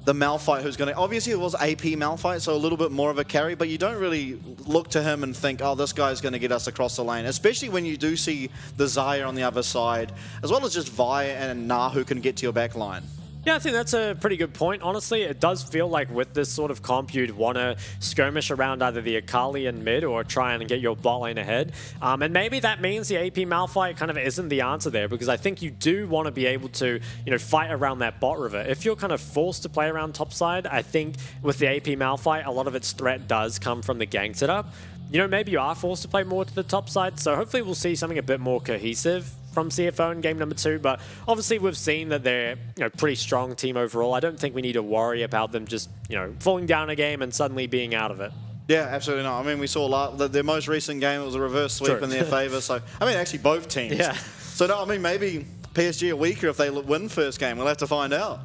the Malphite who's going to... Obviously, it was AP Malphite, so a little bit more of a carry, but you don't really look to him and think, oh, this guy's going to get us across the lane, especially when you do see the Xayah on the other side, as well as just Vi and Na who can get to your back line. Yeah, I think that's a pretty good point. Honestly, it does feel like with this sort of comp, you'd want to skirmish around either the Akali in mid or try and get your bot lane ahead. And maybe that means the AP Malphite kind of isn't the answer there, because I think you do want to be able to, fight around that bot river. If you're kind of forced to play around topside, I think with the AP Malphite, a lot of its threat does come from the gank setup. Maybe you are forced to play more to the top side, so hopefully we'll see something a bit more cohesive from CFO in game number 2, but obviously we've seen that they're pretty strong team overall. I don't think we need to worry about them just falling down a game and suddenly being out of it. Yeah, absolutely not. I mean, we saw their most recent game, it was a reverse sweep in their favour, so I mean actually both teams. Yeah. So no, I mean maybe PSG are weaker if they win first game. We'll have to find out.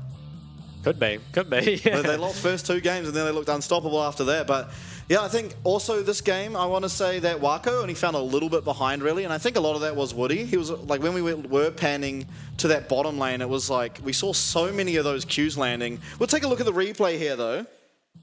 Could be. Yeah. They lost first 2 games and then they looked unstoppable after that, but yeah, I think also this game, I want to say that Wako only found a little bit behind, really, and I think a lot of that was Woody. He was like, when we were panning to that bottom lane, it was like we saw so many of those Qs landing. We'll take a look at the replay here, though.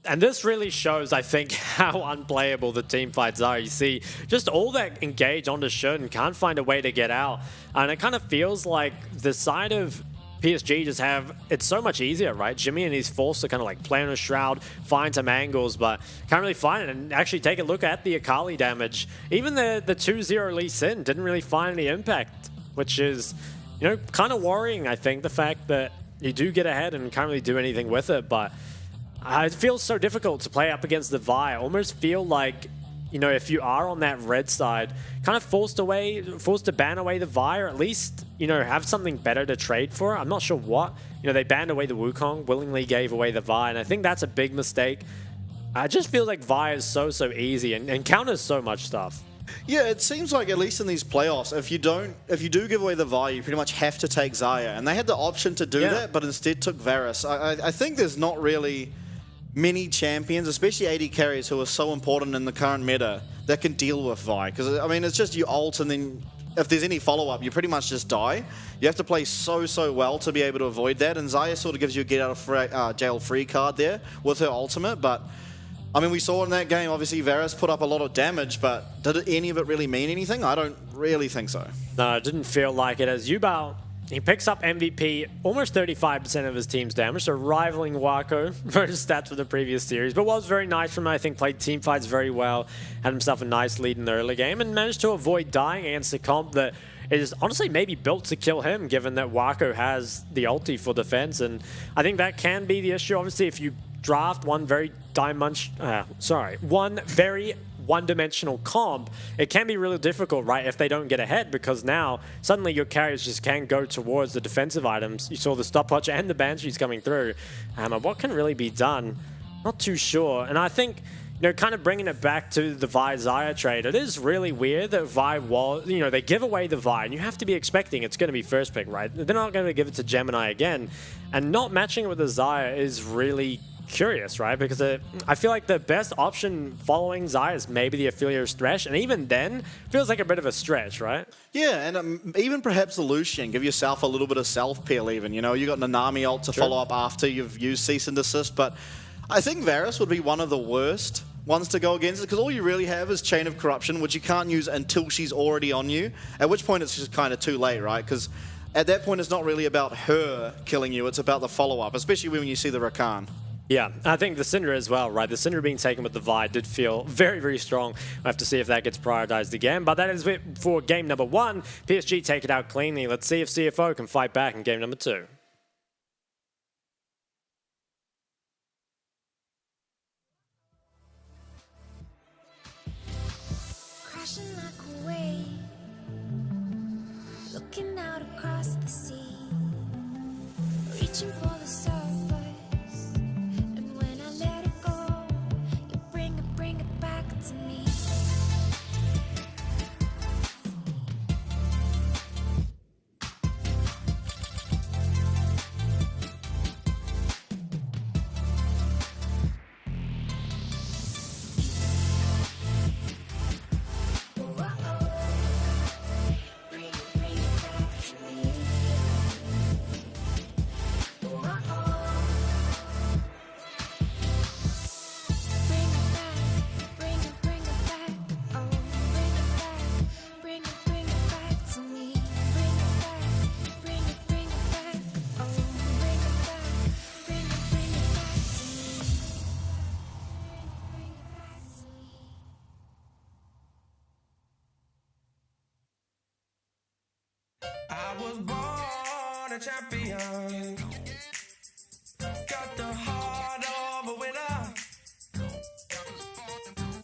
And this really shows, I think, how unplayable the team fights are. You see, just all that engage onto Shun and can't find a way to get out, and it kind of feels like the side of PSG just have it's so much easier, right? Jimmy and he's forced to kind of like play on a shroud, find some angles, but can't really find it. And actually take a look at the Akali damage. Even the 2-0 Lee Sin didn't really find any impact, which is, kind of worrying, I think, the fact that you do get ahead and can't really do anything with it. But it feels so difficult to play up against the Vi. I almost feel like, if you are on that red side, kind of forced to ban away the Vi, or at least, have something better to trade for. I'm not sure what. They banned away the Wukong, willingly gave away the Vi, and I think that's a big mistake. I just feel like Vi is so easy and counters so much stuff. Yeah, it seems like at least in these playoffs, if you do give away the Vi, you pretty much have to take Xayah, and they had the option to do that, but instead took Varus. I think there's not really many champions, especially AD carries, who are so important in the current meta that can deal with Vi. Because, I mean, it's just you ult and then if there's any follow-up, you pretty much just die. You have to play so well to be able to avoid that. And Xayah sort of gives you a get out of jail free card there with her ultimate. But, I mean, we saw in that game, obviously, Varus put up a lot of damage, but did any of it really mean anything? I don't really think so. No, it didn't feel like it. As Yubao, he picks up MVP, almost 35% of his team's damage, so rivaling Wako for his stats for the previous series. But was very nice from him, I think, played team fights very well, had himself a nice lead in the early game, and managed to avoid dying against a comp that is honestly maybe built to kill him, given that Wako has the ulti for defense. And I think that can be the issue. Obviously, if you draft one very one-dimensional comp, it can be really difficult, right, if they don't get ahead, because now suddenly your carriers just can't go towards the defensive items. You saw the stopwatch and the banshees coming through. What can really be done? Not too sure. And I think, kind of bringing it back to the Vi Xayah trade, it is really weird that Vi was, they give away the Vi, and you have to be expecting it's going to be first pick, right? They're not going to give it to Gemini again. And not matching it with the Xayah is really curious, right? Because I feel like the best option following Xayah is maybe the Aphelios Thresh, and even then, feels like a bit of a stretch, right? Yeah, and even perhaps the Lucian, give yourself a little bit of self-peel even, you got Nanami ult to follow up after you've used Cease and Desist, but I think Varus would be one of the worst ones to go against it, because all you really have is Chain of Corruption, which you can't use until she's already on you, at which point it's just kind of too late, right? Because at that point, it's not really about her killing you, it's about the follow-up, especially when you see the Rakan. Yeah, I think the Syndra as well, right? The Syndra being taken with the Vi did feel very strong. We'll have to see if that gets prioritized again. But that is it for game number 1. PSG take it out cleanly. Let's see if CFO can fight back in game number 2. Crashing like a wave, looking out across the sea, reaching for the surface. And when I let it go, you bring it back to me. was born a champion. Got the heart of a winner.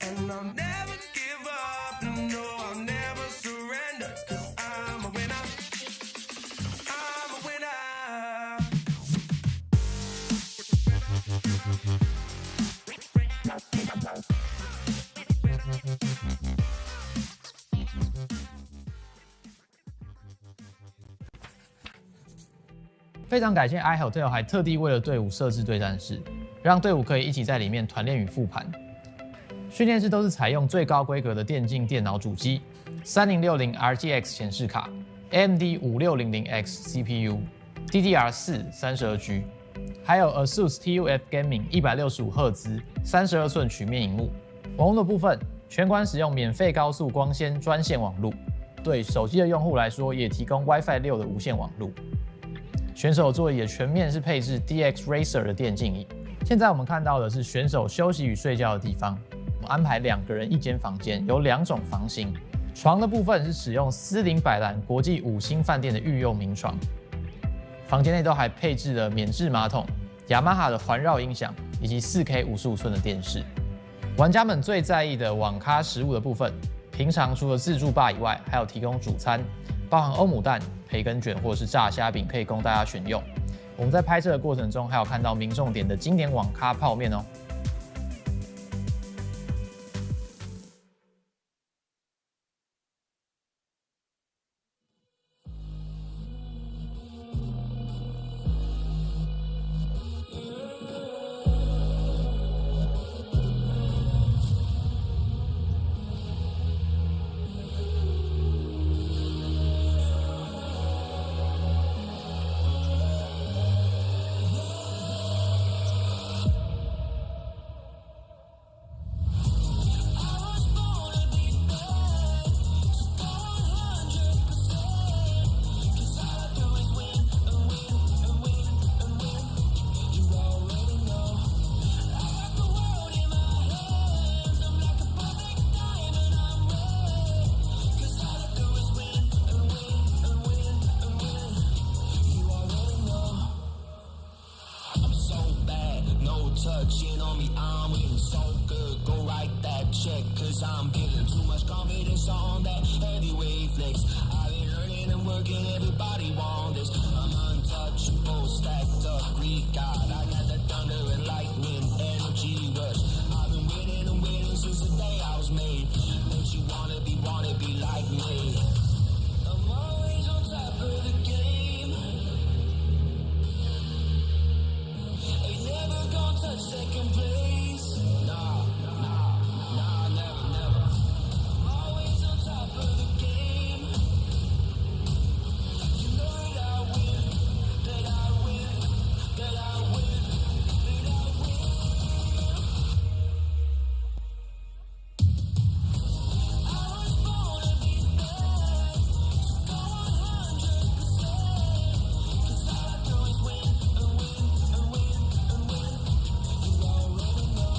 And I'll never give up, no, I'll never surrender. 'Cause I'm a winner. I'm a winner. 非常感谢 i 和队友还特地为了队伍设置对战室，让队伍可以一起在里面团练与复盘。训练室都是采用最高规格的电竞电脑主机，3060 RTX 显示卡，AMD 5600X CPU，DDR4 32G， 还有 ASUS TUF Gaming 165赫兹32寸曲面萤幕。网络的部分，全馆使用免费高速光纤专线网路，对手机的用户来说也提供 WiFi 6的无线网路。选手座椅也全面是配置 DX Racer 的电竞椅。现在我们看到的是选手休息与睡觉的地方，我们安排2个人1间房间，有2种房型。床的部分是使用斯林百兰国际5星饭店的御用名床，房间内都还配置了免治马桶、雅马哈的环绕音响以及4K 55寸的电视。玩家们最在意的网咖食物的部分，平常除了自助吧以外，还有提供主餐，包含欧姆蛋、培根卷或者是炸虾饼，可以供大家选用。我们在拍摄的过程中，还有看到民众点的经典网咖泡面哦。Touching on me, I'm winning so good. Go write that check, 'cause I'm getting too much confidence on that heavyweight flex. I've been earning and working, everybody want this. I'm untouchable, stacked up, God. I got the thunder and lightning, energy rush. I've been winning and winning since the day I was made. Don't you wanna be like me? I'm always on top of the game. Ain't never gonna touch second place. Nah, never. I'm always on top of the game. You know that I win, that I win, that I win, that I win. I was born to be bad, so go 100%. 'Cause all I do is win and win and win and win. You already know.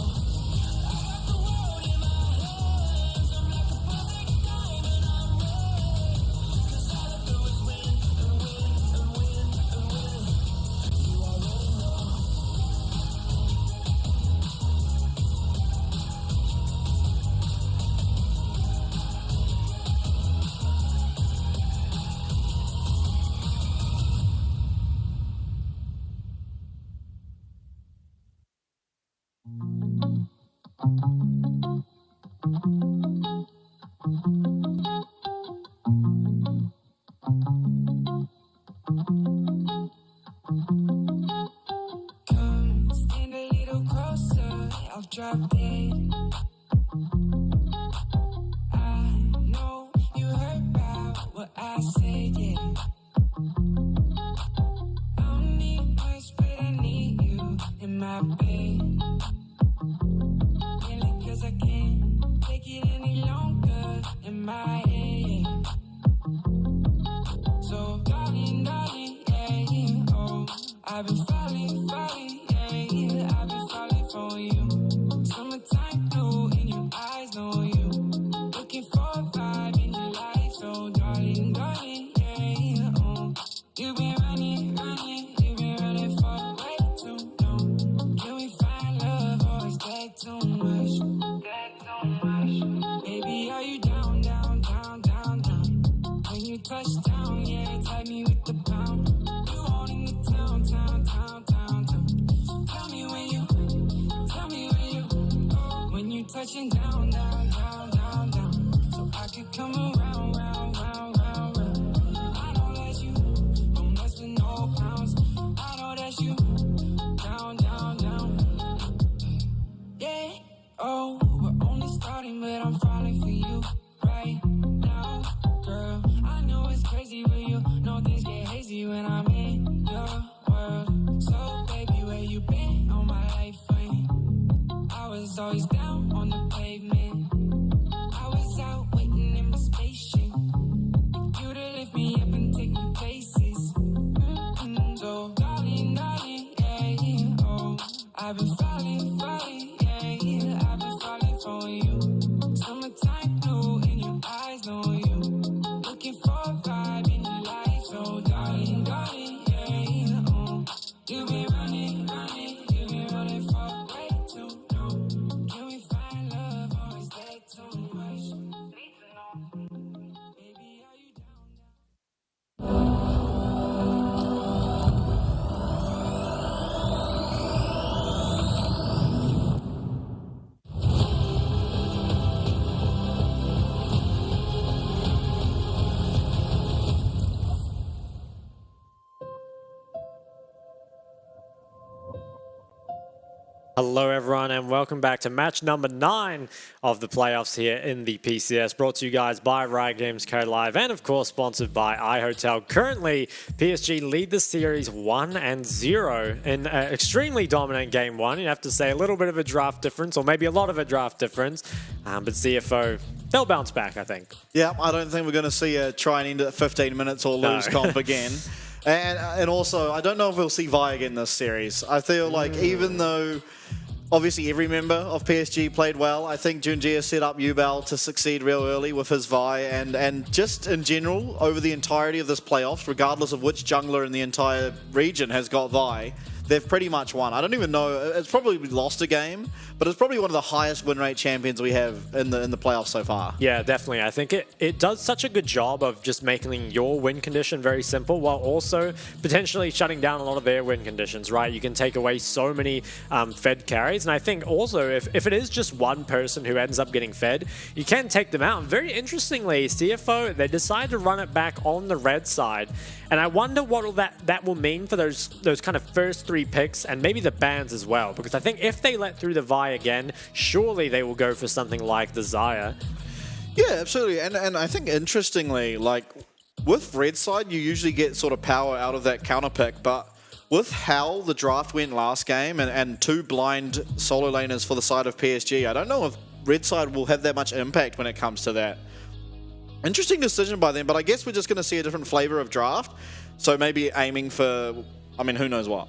I got the world in my hands. I'm like a perfect diamond, I'm red. 'Cause all I do is win and win and win and win. You already know. Come stand a little closer, I'll drop dead. I know you heard about what I said, yeah. I don't need much, but I need you in my bed. Mainly 'cause I can't take it any longer in my head. So darling, yeah, oh, I've been falling, yeah, I've been falling for you. Summertime blue in your eyes, know you. Looking for a vibe in your life, so darling, yeah, oh, You've been running, you've been running for way too long. Can we find love or is that too much? Baby, are you down, down, down, down, down? When you touch down, yeah, tag me with the pound. You owning the town, town, town, town, town. Tell me when you touching down, down, down, down, down. So I could come around, round, round, round, round. I know that you don't mess with no clowns. I know that you down, down, down. Yeah, oh, we're only starting, but I'm falling for you right now, girl. I know it's crazy, but you know things get hazy when I'm in your world. So, baby, where you been on my life? I was always down on the pavement. I was out waiting in my spaceship. You to lift me up and take me places. So, darling, darling, yeah, oh, I've been falling, falling, yeah, I've been falling for you. Summertime blue in your eyes, know you. Looking for a vibe in your life. So, darling, darling, yeah, oh, you've been running, running, you've been running for way too long. Can we find love or is that too much? Baby, are you down? Hello, everyone, and welcome back to match number 9 of the playoffs here in the PCS, brought to you guys by Riot Games Co. Live, and of course sponsored by iHotel. Currently, PSG lead the series 1-0 in an extremely dominant game 1. You have to say a little bit of a draft difference, or maybe a lot of a draft difference, but CFO, they'll bounce back, I think. Yeah, I don't think we're going to see a try and end at 15 minutes or lose comp again. And also, I don't know if we'll see Vi again this series. I feel like even though obviously every member of PSG played well, I think Junjie set up Yubel to succeed real early with his Vi, and just in general, over the entirety of this playoffs, regardless of which jungler in the entire region has got Vi, they've pretty much won. I don't even know, it's probably lost a game, but it's probably one of the highest win rate champions we have in the playoffs so far. Yeah, definitely. I think it does such a good job of just making your win condition very simple, while also potentially shutting down a lot of their win conditions, right? You can take away so many fed carries, and I think also if it is just one person who ends up getting fed, you can take them out. And very interestingly, CFO, they decide to run it back on the red side, and I wonder what that will mean for those kind of first 3 picks, and maybe the bans as well, because I think if they let through the Vi again, surely they will go for something like the Xayah. Yeah, absolutely. And I think interestingly, like with red side, you usually get sort of power out of that counter pick, but with how the draft went last game and 2 blind solo laners for the side of PSG, I don't know if red side will have that much impact when it comes to that. Interesting decision by them, but I guess we're just going to see a different flavor of draft. So maybe aiming for, I mean, who knows what.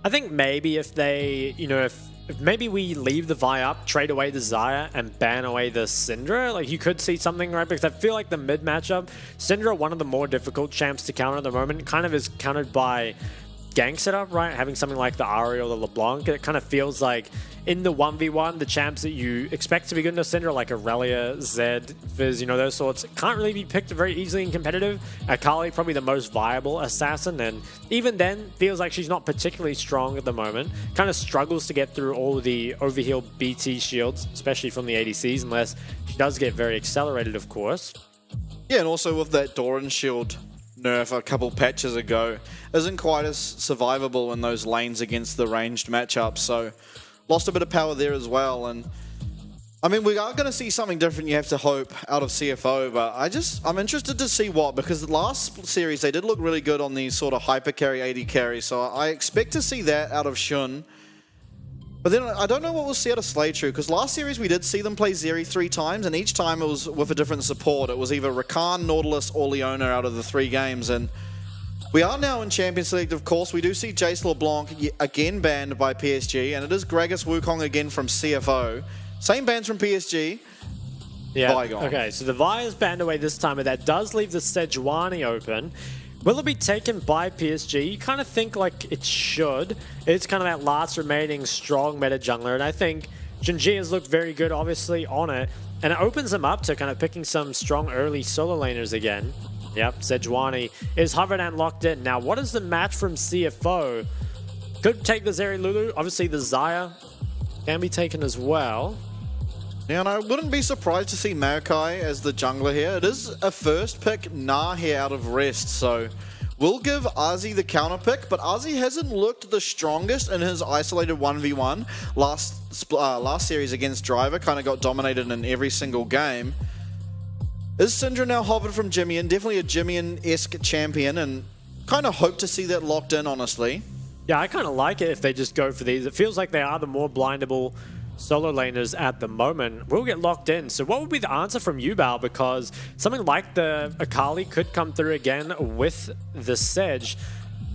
I think maybe if they, if maybe we leave the Vi up, trade away the Xayah, and ban away the Syndra, like you could see something, right? Because I feel like the mid matchup, Syndra, one of the more difficult champs to counter at the moment, kind of is countered by gank setup, right? Having something like the Ari or the LeBlanc, it kind of feels like in the 1v1, the champs that you expect to be good in the Syndra, like Aurelia, Zed, Fizz, those sorts, can't really be picked very easily and competitive. Akali, probably the most viable assassin, and even then, feels like she's not particularly strong at the moment. Kind of struggles to get through all of the overheal BT shields, especially from the ADCs, unless she does get very accelerated, of course. Yeah, and also with that Doran shield nerf a couple patches ago, isn't quite as survivable in those lanes against the ranged matchups, so lost a bit of power there as well. And I mean, we are going to see something different, you have to hope, out of CFO, but I'm interested to see what, because the last series they did look really good on these sort of hyper carry, AD carry, so I expect to see that out of Shun. But then I don't know what we'll see out of Slaytrue, because last series we did see them play Zeri 3 times, and each time it was with a different support. It was either Rakan, Nautilus, or Leona out of the 3 games, and we are now in Champion Select, of course. We do see Jace LeBlanc again banned by PSG, and it is Gragas Wukong again from CFO. Same bans from PSG. Yeah. Vi gone. Okay, so the Vi is banned away this time, but that does leave the Sejuani open. Will it be taken by PSG? You kind of think like it should. It's kind of that last remaining strong meta jungler, and I think Junji has looked very good, obviously, on it. And it opens them up to kind of picking some strong early solo laners again. Yep, Sejuani is hovered and locked in. Now, what is the match from CFO? Could take the Zeri Lulu. Obviously, the Xayah can be taken as well. Yeah, and I wouldn't be surprised to see Maokai as the jungler here. It is a first pick Nah here out of rest, so we'll give Ozzy the counter pick, but Ozzy hasn't looked the strongest in his isolated 1v1. Last series against Driver, kind of got dominated in every single game. Is Syndra now hovered from Jimmy? Definitely a Jimmy-esque champion, and kind of hope to see that locked in, honestly. Yeah, I kind of like it if they just go for these. It feels like they are the more blindable solo laners at the moment. We'll get locked in. So what would be the answer from you, Bao? Because something like the Akali could come through again with the Sedge.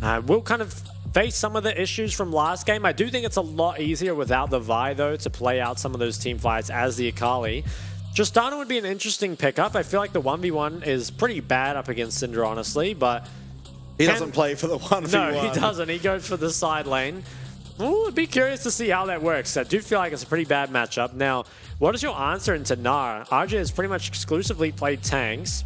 We'll kind of face some of the issues from last game. I do think it's a lot easier without the Vi, though, to play out some of those team fights as the Akali. Tristana would be an interesting pickup. I feel like the 1v1 is pretty bad up against Syndra, honestly, but he doesn't play for the 1v1. No, he doesn't. He goes for the side lane. Ooh, I'd be curious to see how that works. I do feel like it's a pretty bad matchup. Now, what is your answer into Gnar? RJ has pretty much exclusively played tanks.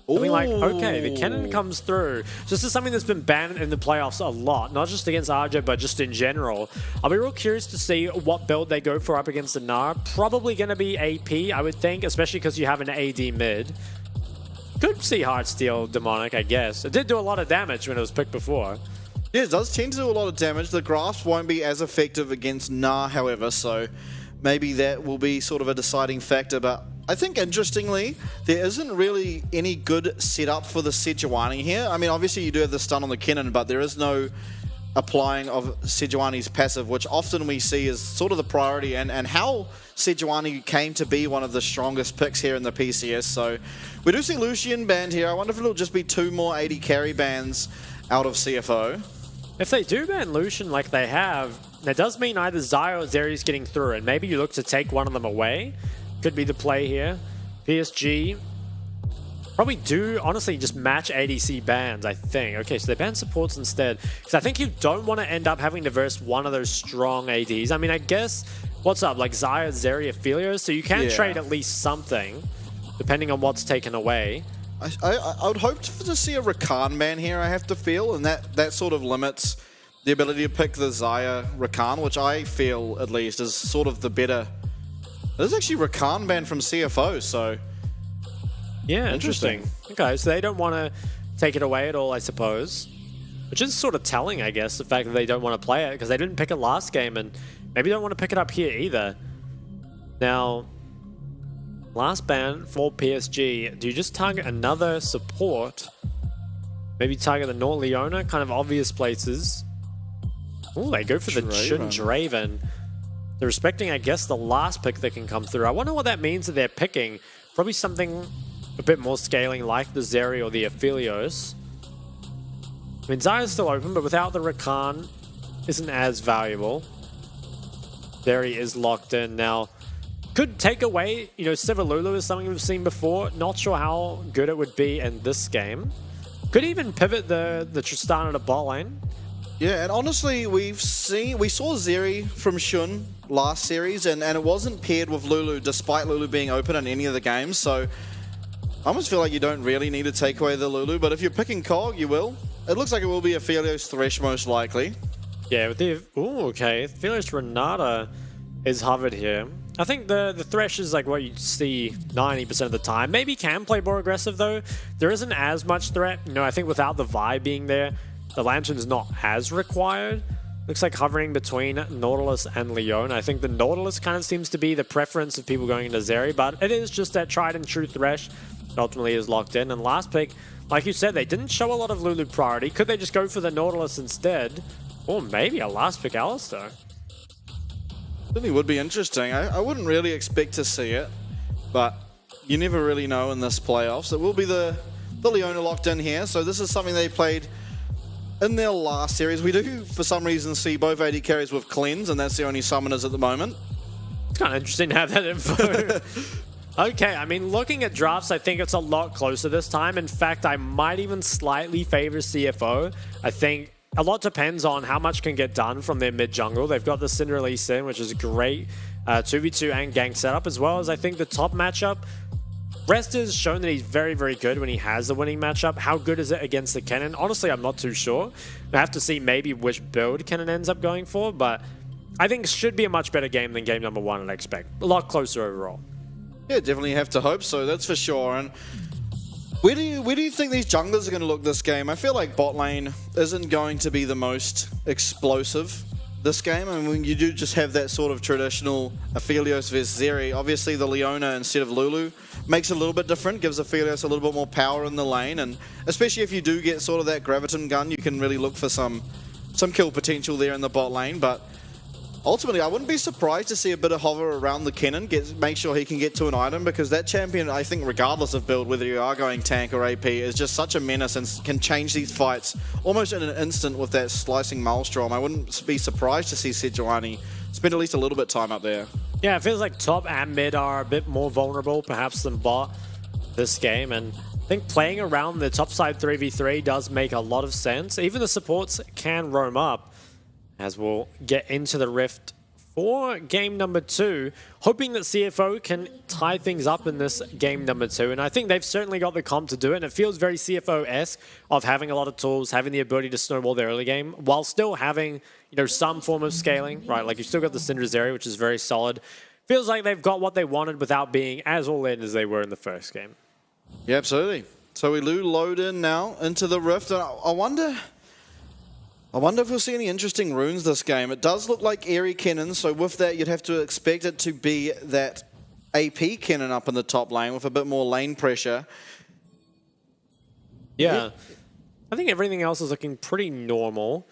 I mean, like, okay, the cannon comes through. So this is something that's been banned in the playoffs a lot, not just against RJ, but just in general. I'll be real curious to see what build they go for up against the Gnar. Probably going to be AP, I would think, especially because you have an AD mid. Could see Heartsteel Demonic, I guess. It did do a lot of damage when it was picked before. Yeah, it does tend to do a lot of damage. The grasp won't be as effective against Gnar, however, so maybe that will be sort of a deciding factor. But I think, interestingly, there isn't really any good setup for the Sejuani here. I mean, obviously you do have the stun on the Kennen, but there is no applying of Sejuani's passive, which often we see as sort of the priority, and how Sejuani came to be one of the strongest picks here in the PCS. So we do see Lucian banned here. I wonder if it'll just be 2 more 80 carry bans out of CFO. If they do ban Lucian like they have, that does mean either Xayah or Zeri's getting through, and maybe you look to take one of them away. Could be the play here. PSG probably do, honestly, just match ADC bans, I think. Okay, so they ban supports instead. Because I think you don't want to end up having to verse one of those strong ADs. I mean, I guess, what's up? Like Xayah, Zeri, Aphelios, so you can trade at least something, depending on what's taken away. I would hope to see a Rakan ban here, I have to feel, and that sort of limits the ability to pick the Xayah Rakan, which I feel, at least, is sort of the better. There's actually Rakan ban from CFO, so yeah, interesting. Okay, so they don't want to take it away at all, I suppose. Which is sort of telling, I guess, the fact that they don't want to play it, because they didn't pick it last game, and maybe don't want to pick it up here either. Now, last ban for PSG. Do you just target another support? Maybe target the Nort Leona, kind of obvious places. Oh, they go for the Jhin Draven. They're respecting, I guess, the last pick that can come through. I wonder what that means that they're picking. Probably something a bit more scaling like the Zeri or the Aphelios. I mean, Xayah's still open, but without the Rakan, isn't as valuable. Zeri is locked in now. Could take away, you know, Sivalulu is something we've seen before. Not sure how good it would be in this game. Could even pivot the Tristana to bot lane. Yeah, and honestly, we saw Zeri from Shun last series, and it wasn't paired with Lulu, despite Lulu being open in any of the games, so I almost feel like you don't really need to take away the Lulu, but if you're picking Cog, you will. It looks like it will be Aphelios Thresh, most likely. Yeah, with the... Ooh, okay. Aphelios Renata is hovered here. I think the Thresh is like what you see 90% of the time. Maybe can play more aggressive, though. There isn't as much threat. You know, I think without the Vi being there, the Lantern's not as required. Looks like hovering between Nautilus and Leon. I think the Nautilus kind of seems to be the preference of people going into Zeri, but it is just that tried and true Thresh that ultimately is locked in. And last pick, like you said, they didn't show a lot of Lulu priority. Could they just go for the Nautilus instead? Or maybe a last pick Alistar. Really would be interesting. I wouldn't really expect to see it, but you never really know in this playoffs. It will be the Leona locked in here, so this is something they played in their last series. We do, for some reason, see both AD carries with cleanse, and that's the only summoners at the moment. It's kind of interesting to have that info. Okay, I mean, looking at drafts, I think it's a lot closer this time. In fact, I might even slightly favor CFO. I think a lot depends on how much can get done from their mid jungle. They've got the Syndra Lee Sin, which is a great 2v2 and gank setup, as well as I think the top matchup. Rest has shown that he's very, very good when he has the winning matchup. How good is it against the Kennen? Honestly, I'm not too sure. I have to see maybe which build Kennen ends up going for, but I think it should be a much better game than game number 1, I'd expect. A lot closer overall. Yeah, definitely have to hope so, that's for sure. And where do you think these junglers are going to look this game? I feel like bot lane isn't going to be the most explosive this game. I mean, you do just have that sort of traditional Aphelios vs Zeri. Obviously, the Leona instead of Lulu makes it a little bit different, gives Aphelios a little bit more power in the lane, and especially if you do get sort of that Graviton gun, you can really look for some kill potential there in the bot lane. But ultimately, I wouldn't be surprised to see a bit of hover around the Kennen, make sure he can get to an item, because that champion, I think regardless of build, whether you are going tank or AP, is just such a menace and can change these fights almost in an instant with that slicing Maelstrom. I wouldn't be surprised to see Sejuani spend at least a little bit of time up there. Yeah, it feels like top and mid are a bit more vulnerable perhaps than bot this game, and I think playing around the top side 3v3 does make a lot of sense. Even the supports can roam up, as we'll get into the Rift for game number 2, hoping that CFO can tie things up in this game number 2. And I think they've certainly got the comp to do it. And it feels very CFO-esque of having a lot of tools, having the ability to snowball the early game, while still having, you know, some form of scaling, right? Like, you've still got the Syndra's area, which is very solid. Feels like they've got what they wanted without being as all-in as they were in the first game. Yeah, absolutely. So we load in now into the Rift. And I wonder if we'll see any interesting runes this game. It does look like Airy Kennen, so with that you'd have to expect it to be that AP Kennen up in the top lane with a bit more lane pressure. Yeah. I think everything else is looking pretty normal.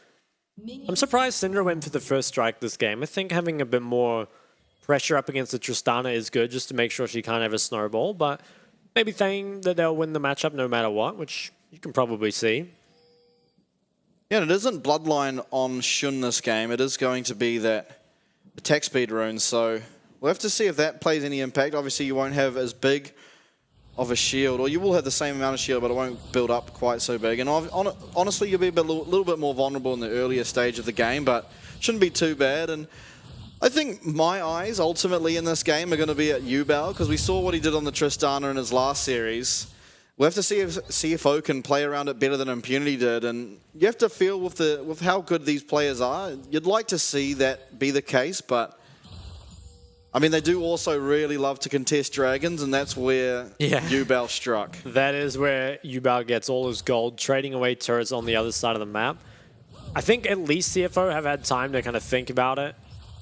I'm surprised Syndra went for the first strike this game. I think having a bit more pressure up against the Tristana is good, just to make sure she can't have a snowball, but maybe saying that they'll win the matchup no matter what, which you can probably see. Yeah, and it isn't Bloodline on Shun this game. It is going to be that attack speed rune, so we'll have to see if that plays any impact. Obviously, you won't have as big of a shield, or you will have the same amount of shield, but it won't build up quite so big. And honestly, you'll be a little bit more vulnerable in the earlier stage of the game, but shouldn't be too bad. And I think my eyes ultimately in this game are going to be at Yubao, because we saw what he did on the Tristana in his last series. We'll have to see if CFO can play around it better than Impunity did, and you have to feel with how good these players are. You'd like to see that be the case, but I mean, they do also really love to contest dragons, and that's where Yubao struck. That is where Yubao gets all his gold, trading away turrets on the other side of the map. I think at least CFO have had time to kind of think about it,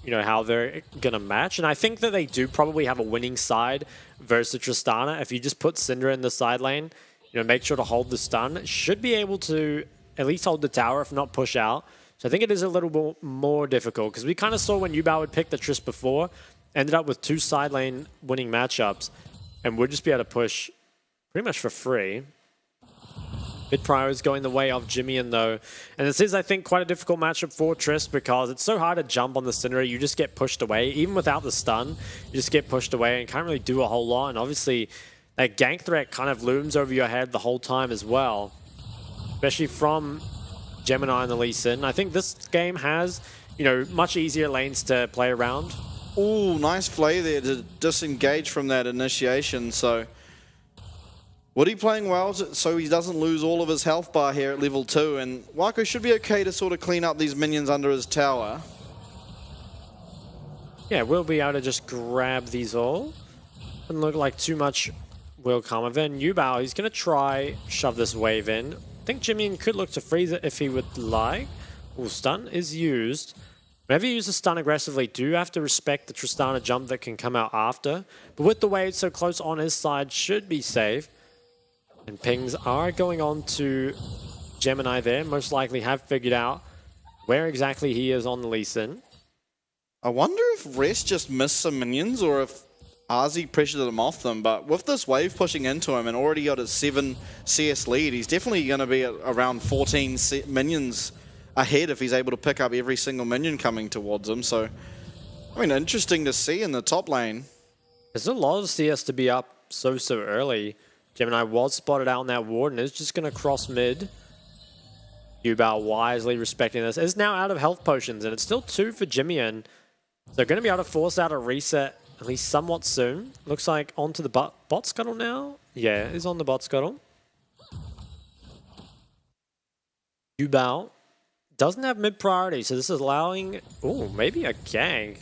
you know, how they're going to match. And I think that they do probably have a winning side versus Tristana. If you just put Syndra in the side lane, you know, make sure to hold the stun, should be able to at least hold the tower, if not push out. So I think it is a little bit more difficult, because we kind of saw when Yubao would pick the Trist before, ended up with 2 side lane winning matchups, and would just be able to push pretty much for free. Mid Prio is going the way of Jimmy, though. And this is, I think, quite a difficult matchup for Trist, because it's so hard to jump on the Syndra. You just get pushed away. Even without the stun, you just get pushed away and can't really do a whole lot. And obviously, that gank threat kind of looms over your head the whole time as well, especially from Gemini and the Lee Sin. I think this game has, you know, much easier lanes to play around. Ooh, nice play there to disengage from that initiation. So Woody playing well so he doesn't lose all of his health bar here at level 2, and Wako should be okay to sort of clean up these minions under his tower. Yeah, we'll be able to just grab these all. Doesn't look like too much will come of it. And Yubao, he's going to try shove this wave in. I think Jimmy could look to freeze it if he would like. Ooh, stun is used. Whenever you use the stun aggressively, do have to respect the Tristana jump that can come out after. But with the wave so close on his side, should be safe. And pings are going on to Gemini there. Most likely have figured out where exactly he is on the Lee Sin. I wonder if Rest just missed some minions, or if Arzi pressured him off them. But with this wave pushing into him and already got a 7 CS lead, he's definitely going to be at around 14 minions ahead if he's able to pick up every single minion coming towards him. So, I mean, interesting to see in the top lane. There's a lot of CS to be up so early. Gemini was spotted out on that ward and is just going to cross mid. Yubao wisely respecting this. Is now out of health potions, and it's still 2 for Jimian. They're going to be able to force out a reset at least somewhat soon. Looks like onto the bot scuttle now. Yeah, is on the bot scuttle. Yubao doesn't have mid priority, so this is allowing, oh, maybe a gank.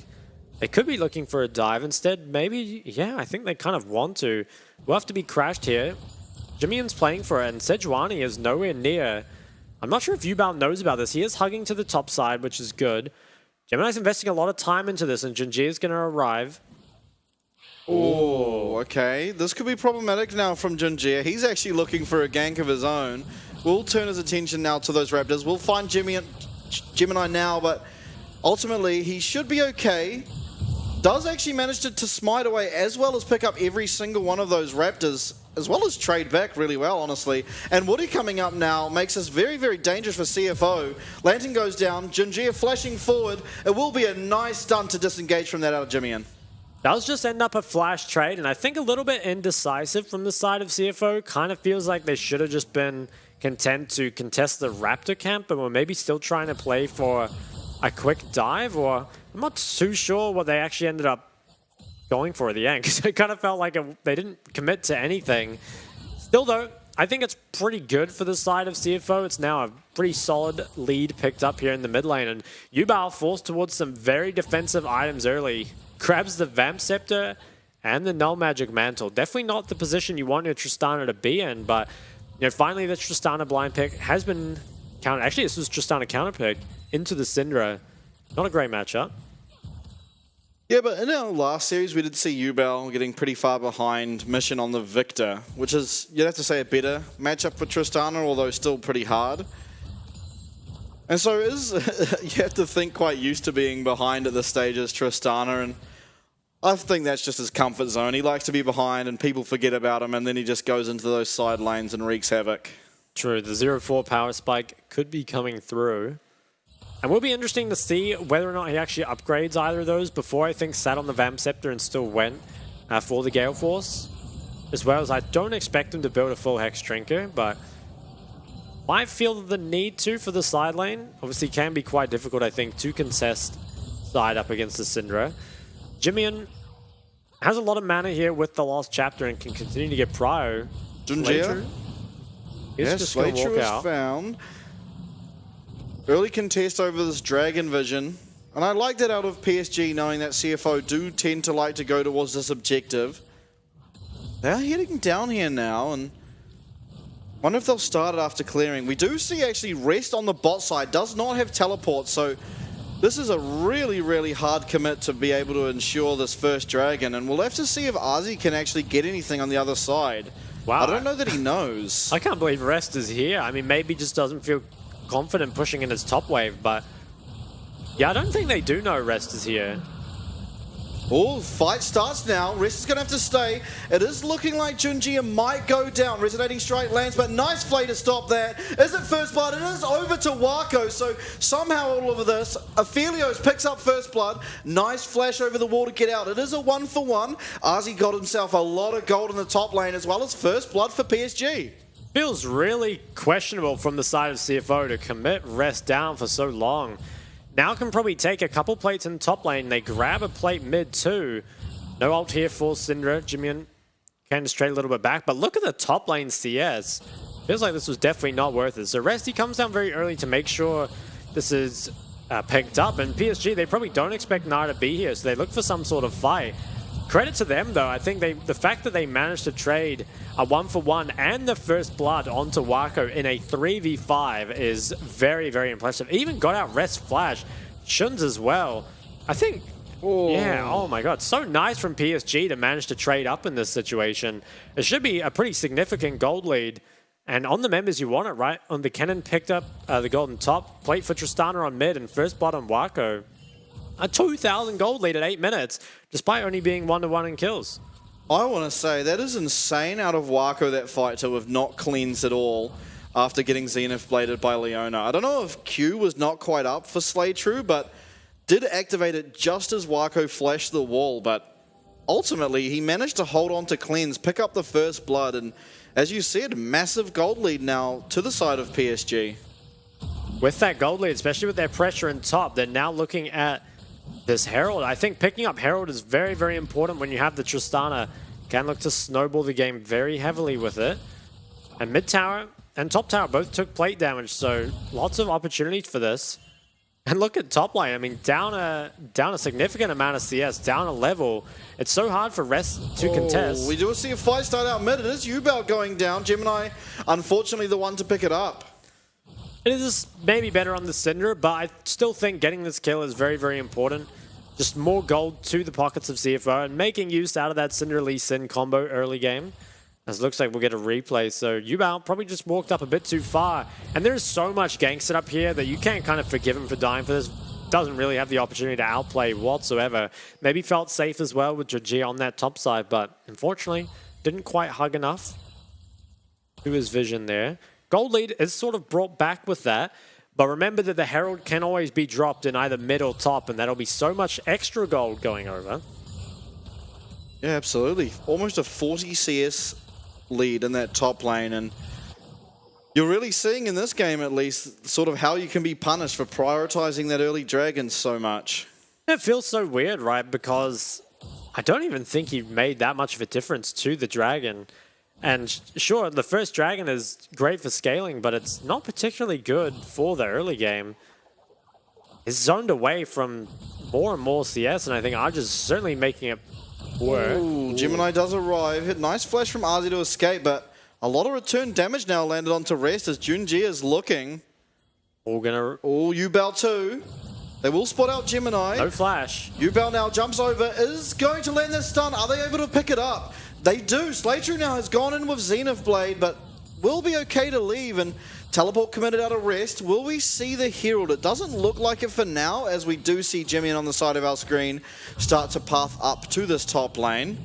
They could be looking for a dive instead. Maybe, yeah, I think they kind of want to. We'll have to be crashed here. Jimian's playing for it, and Sejuani is nowhere near. I'm not sure if Yubao knows about this. He is hugging to the top side, which is good. Gemini's investing a lot of time into this, and Junji is going to arrive. Oh, okay. This could be problematic now from Junji. He's actually looking for a gank of his own. We'll turn his attention now to those Raptors. We'll find Gemini now, but ultimately he should be okay. Does actually manage to smite away as well as pick up every single one of those Raptors, as well as trade back really well, honestly. And Woody coming up now makes us very, very dangerous for CFO. Lantern goes down, Junjia flashing forward. It will be a nice stunt to disengage from that out of Jimian. Does just end up a flash trade, and I think a little bit indecisive from the side of CFO. Kind of feels like they should have just been content to contest the Raptor camp, but were maybe still trying to play for a quick dive, or I'm not too sure what they actually ended up going for at the end, because it kind of felt like they didn't commit to anything. Still though, I think it's pretty good for the side of CFO. It's now a pretty solid lead picked up here in the mid lane, and Yubao forced towards some very defensive items early. Grabs the Vamp Scepter and the Null Magic Mantle. Definitely not the position you want your Tristana to be in, but you know, finally the Tristana blind pick has been counted. Actually, this was Tristana counter pick into the Syndra. Not a great matchup. Yeah, but in our last series, we did see Yubel getting pretty far behind Mission on the Victor, which is, you'd have to say, a better matchup for Tristana, although still pretty hard. And so it is, you have to think quite used to being behind at this stage as Tristana, and I think that's just his comfort zone. He likes to be behind and people forget about him, and then he just goes into those side lanes and wreaks havoc. True, the 0-4 power spike could be coming through. And will be interesting to see whether or not he actually upgrades either of those before I think sat on the Vamp Scepter and still went for the Gale Force. As well as I don't expect him to build a full Hex Drinker, but might feel the need to for the side lane. Obviously can be quite difficult, I think, to contest side up against the Syndra. Jimian has a lot of mana here with the Lost Chapter and can continue to get prio. Junjia? Yes, Slaytrue is found. Early contest over this Dragon Vision. And I like that out of PSG, knowing that CFO do tend to like to go towards this objective. They're heading down here now, and wonder if they'll start it after clearing. We do see actually Rest on the bot side, does not have teleport, so this is a really, really hard commit to be able to ensure this first Dragon, and we'll have to see if Ozzy can actually get anything on the other side. Wow. I don't know that he knows. I can't believe Rest is here. I mean, maybe just doesn't feel confident pushing in his top wave, but yeah, I don't think they do know Rest is here. Oh, fight starts now. Rest is going to have to stay. It is looking like Junjia might go down. Resonating Strike lands, but nice play to stop that. Is it first blood? It is over to Wako, so somehow all of this, Aphelios picks up first blood. Nice flash over the wall to get out. It is a 1-for-1. Ozzy got himself a lot of gold in the top lane, as well as first blood for PSG. Feels really questionable from the side of CFO to commit Rest down for so long. Now can probably take a couple plates in the top lane. They grab a plate mid too. No ult here for Syndra. Jimian can just trade a little bit back, but look at the top lane CS. Feels like this was definitely not worth it. So Rest, he comes down very early to make sure this is picked up, and PSG, they probably don't expect Nara to be here, so they look for some sort of fight. Credit to them though, I think the fact that they managed to trade a 1-for-1 and the first blood onto Wako in a 3v5 is very, very impressive. Even got out Rest Flash, Shuns as well. I think, yeah, oh my god, so nice from PSG to manage to trade up in this situation. It should be a pretty significant gold lead. And on the members you want it, right? On the Kennen picked up the golden top, plate for Tristana on mid, and first blood on Wako. A 2,000 gold lead at 8 minutes, despite only being 1-to-1 in kills. I want to say, that is insane out of Wako, that fight, to have not cleansed at all after getting Zenith bladed by Leona. I don't know if Q was not quite up for Slaytrue, but did activate it just as Wako flashed the wall, but ultimately, he managed to hold on to cleanse, pick up the first blood, and as you said, massive gold lead now to the side of PSG. With that gold lead, especially with their pressure in top, they're now looking at this Herald. I think picking up Herald is very, very important when you have the Tristana. Can look to snowball the game very heavily with it. And mid tower and top tower both took plate damage, so lots of opportunities for this. And look at top lane. I mean, down a significant amount of CS, down a level. It's so hard for Rest to contest. We do see a fight start out mid. It is Ubel going down. Gemini, unfortunately, the one to pick it up. It is maybe better on the Cinder, but I still think getting this kill is very, very important. Just more gold to the pockets of CFO and making use out of that Cinder Lee Sin combo early game. As it looks like we'll get a replay. So Ubal probably just walked up a bit too far. And there's so much gank set up here that you can't kind of forgive him for dying for this. Doesn't really have the opportunity to outplay whatsoever. Maybe felt safe as well with Jajir on that top side, but unfortunately didn't quite hug enough to his vision there. Gold lead is sort of brought back with that. But remember that the Herald can always be dropped in either mid or top, and that'll be so much extra gold going over. Yeah, absolutely. Almost a 40 CS lead in that top lane, and you're really seeing in this game at least sort of how you can be punished for prioritizing that early dragon so much. It feels so weird, right? Because I don't even think he made that much of a difference to the dragon. And sure, the first dragon is great for scaling, but it's not particularly good for the early game. He's zoned away from more and more CS, and I think Arj is certainly making it work. Ooh, Gemini does arrive. Hit nice flash from Arzi to escape, but a lot of return damage now landed onto Rest as Junji is looking. Ubel too. They will spot out Gemini. No flash. Ubel now jumps over, is going to land this stun. Are they able to pick it up? They do. Slaytrue now has gone in with Zenith Blade, but will be okay to leave, and teleport committed out of Rest. Will we see the Herald? It doesn't look like it for now, as we do see Jimmy on the side of our screen start to path up to this top lane.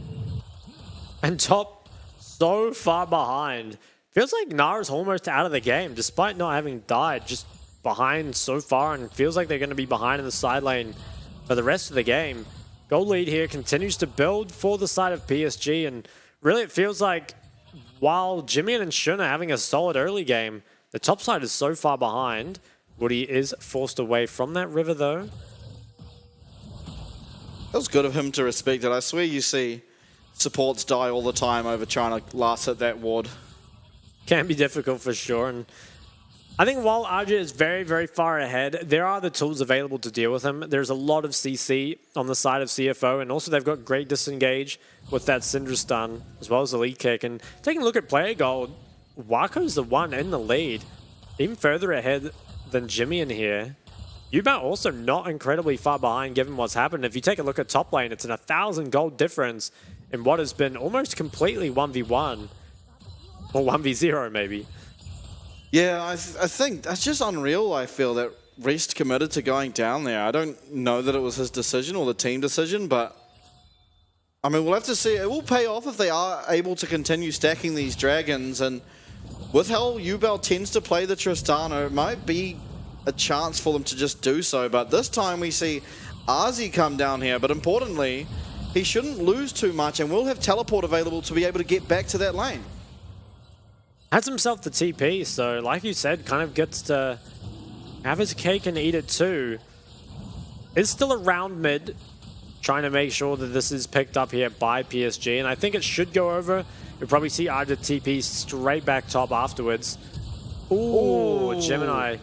And top so far behind. Feels like Nara's almost out of the game, despite not having died. Just behind so far, and feels like they're going to be behind in the side lane for the rest of the game. Gold lead here continues to build for the side of PSG, and really it feels like while Jimmy and Shun are having a solid early game, the top side is so far behind. Woody is forced away from that river though. That was good of him to respect it. I swear you see supports die all the time over trying to last hit that ward. Can be difficult for sure, and I think while Arja is very, very far ahead, there are the tools available to deal with him. There's a lot of CC on the side of CFO, and also they've got great disengage with that Syndra stun, as well as the lead kick. And taking a look at player gold, Wako's the one in the lead, even further ahead than Jimmy in here. Ubal also not incredibly far behind given what's happened. If you take a look at top lane, it's an 1,000 gold difference in what has been almost completely 1v1, or 1v0 maybe. Yeah, I think that's just unreal, I feel, that Rest committed to going down there. I don't know that it was his decision or the team decision, but I mean, we'll have to see. It will pay off if they are able to continue stacking these dragons, and with how Ubel tends to play the Tristana, it might be a chance for them to just do so. But this time we see Arzi come down here, but importantly, he shouldn't lose too much and will have teleport available to be able to get back to that lane. Has himself the TP, so like you said, kind of gets to have his cake and eat it too. Is still around mid, trying to make sure that this is picked up here by PSG, and I think it should go over. You'll probably see Arja TP straight back top afterwards. Ooh, Gemini.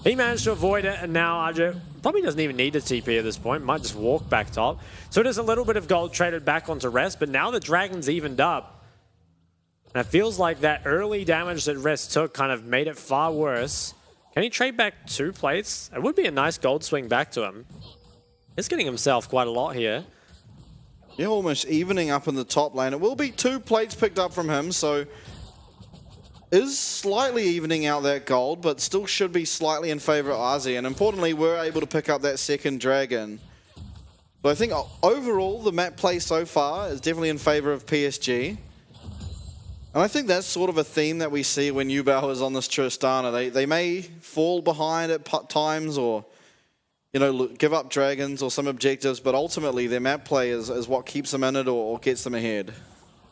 He managed to avoid it, and now Arja probably doesn't even need a TP at this point, might just walk back top. So there's a little bit of gold traded back onto Rest, but now the Dragon's evened up. And it feels like that early damage that Rest took kind of made it far worse. Can he trade back 2 plates? It would be a nice gold swing back to him. He's getting himself quite a lot here. Yeah, almost evening up in the top lane. It will be 2 plates picked up from him, so is slightly evening out that gold, but still should be slightly in favor of Arzi. And importantly, we're able to pick up that second dragon. But I think overall, the map play so far is definitely in favor of PSG. And I think that's sort of a theme that we see when Ubal is on this Tristana. They may fall behind at times or give up dragons or some objectives, but ultimately their map play is what keeps them in it or gets them ahead.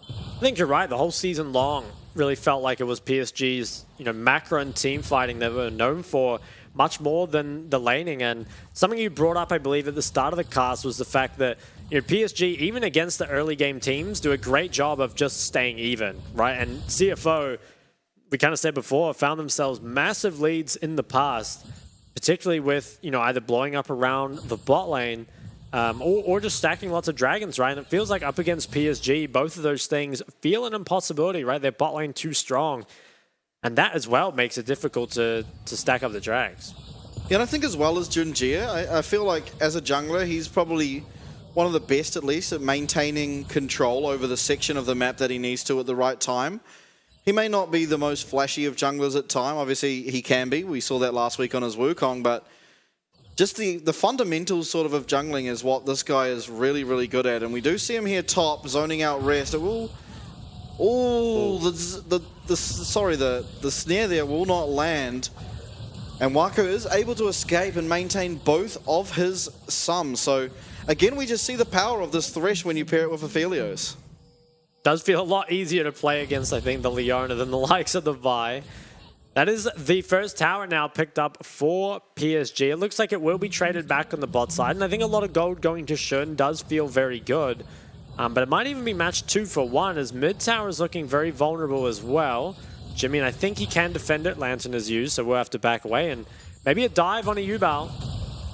I think you're right. The whole season long really felt like it was PSG's, macro and team fighting they were known for much more than the laning. And something you brought up, I believe, at the start of the cast was the fact that PSG, even against the early game teams, do a great job of just staying even, right? And CFO, we kind of said before, found themselves massive leads in the past, particularly with, either blowing up around the bot lane or just stacking lots of dragons, right? And it feels like up against PSG, both of those things feel an impossibility, right? Their bot lane too strong. And that as well makes it difficult to stack up the drags. Yeah, and I think as well as Junjie, I feel like as a jungler, he's probably one of the best, at least, at maintaining control over the section of the map that he needs to at the right time. He may not be the most flashy of junglers at time. Obviously, he can be. We saw that last week on his Wukong, but just the fundamentals sort of jungling is what this guy is really, really good at. And we do see him here top, zoning out rest. It will... Oh, the snare there will not land. And Wako is able to escape and maintain both of his sums. So, again, we just see the power of this Thresh when you pair it with Aphelios. Does feel a lot easier to play against, I think, the Leona than the likes of the Vi. That is the first tower now picked up for PSG. It looks like it will be traded back on the bot side, and I think a lot of gold going to Shun does feel very good. But it might even be matched 2 for 1, as mid tower is looking very vulnerable as well. Jimmy, and I think he can defend it. Lantern is used, so we'll have to back away, and maybe a dive on a Yubao.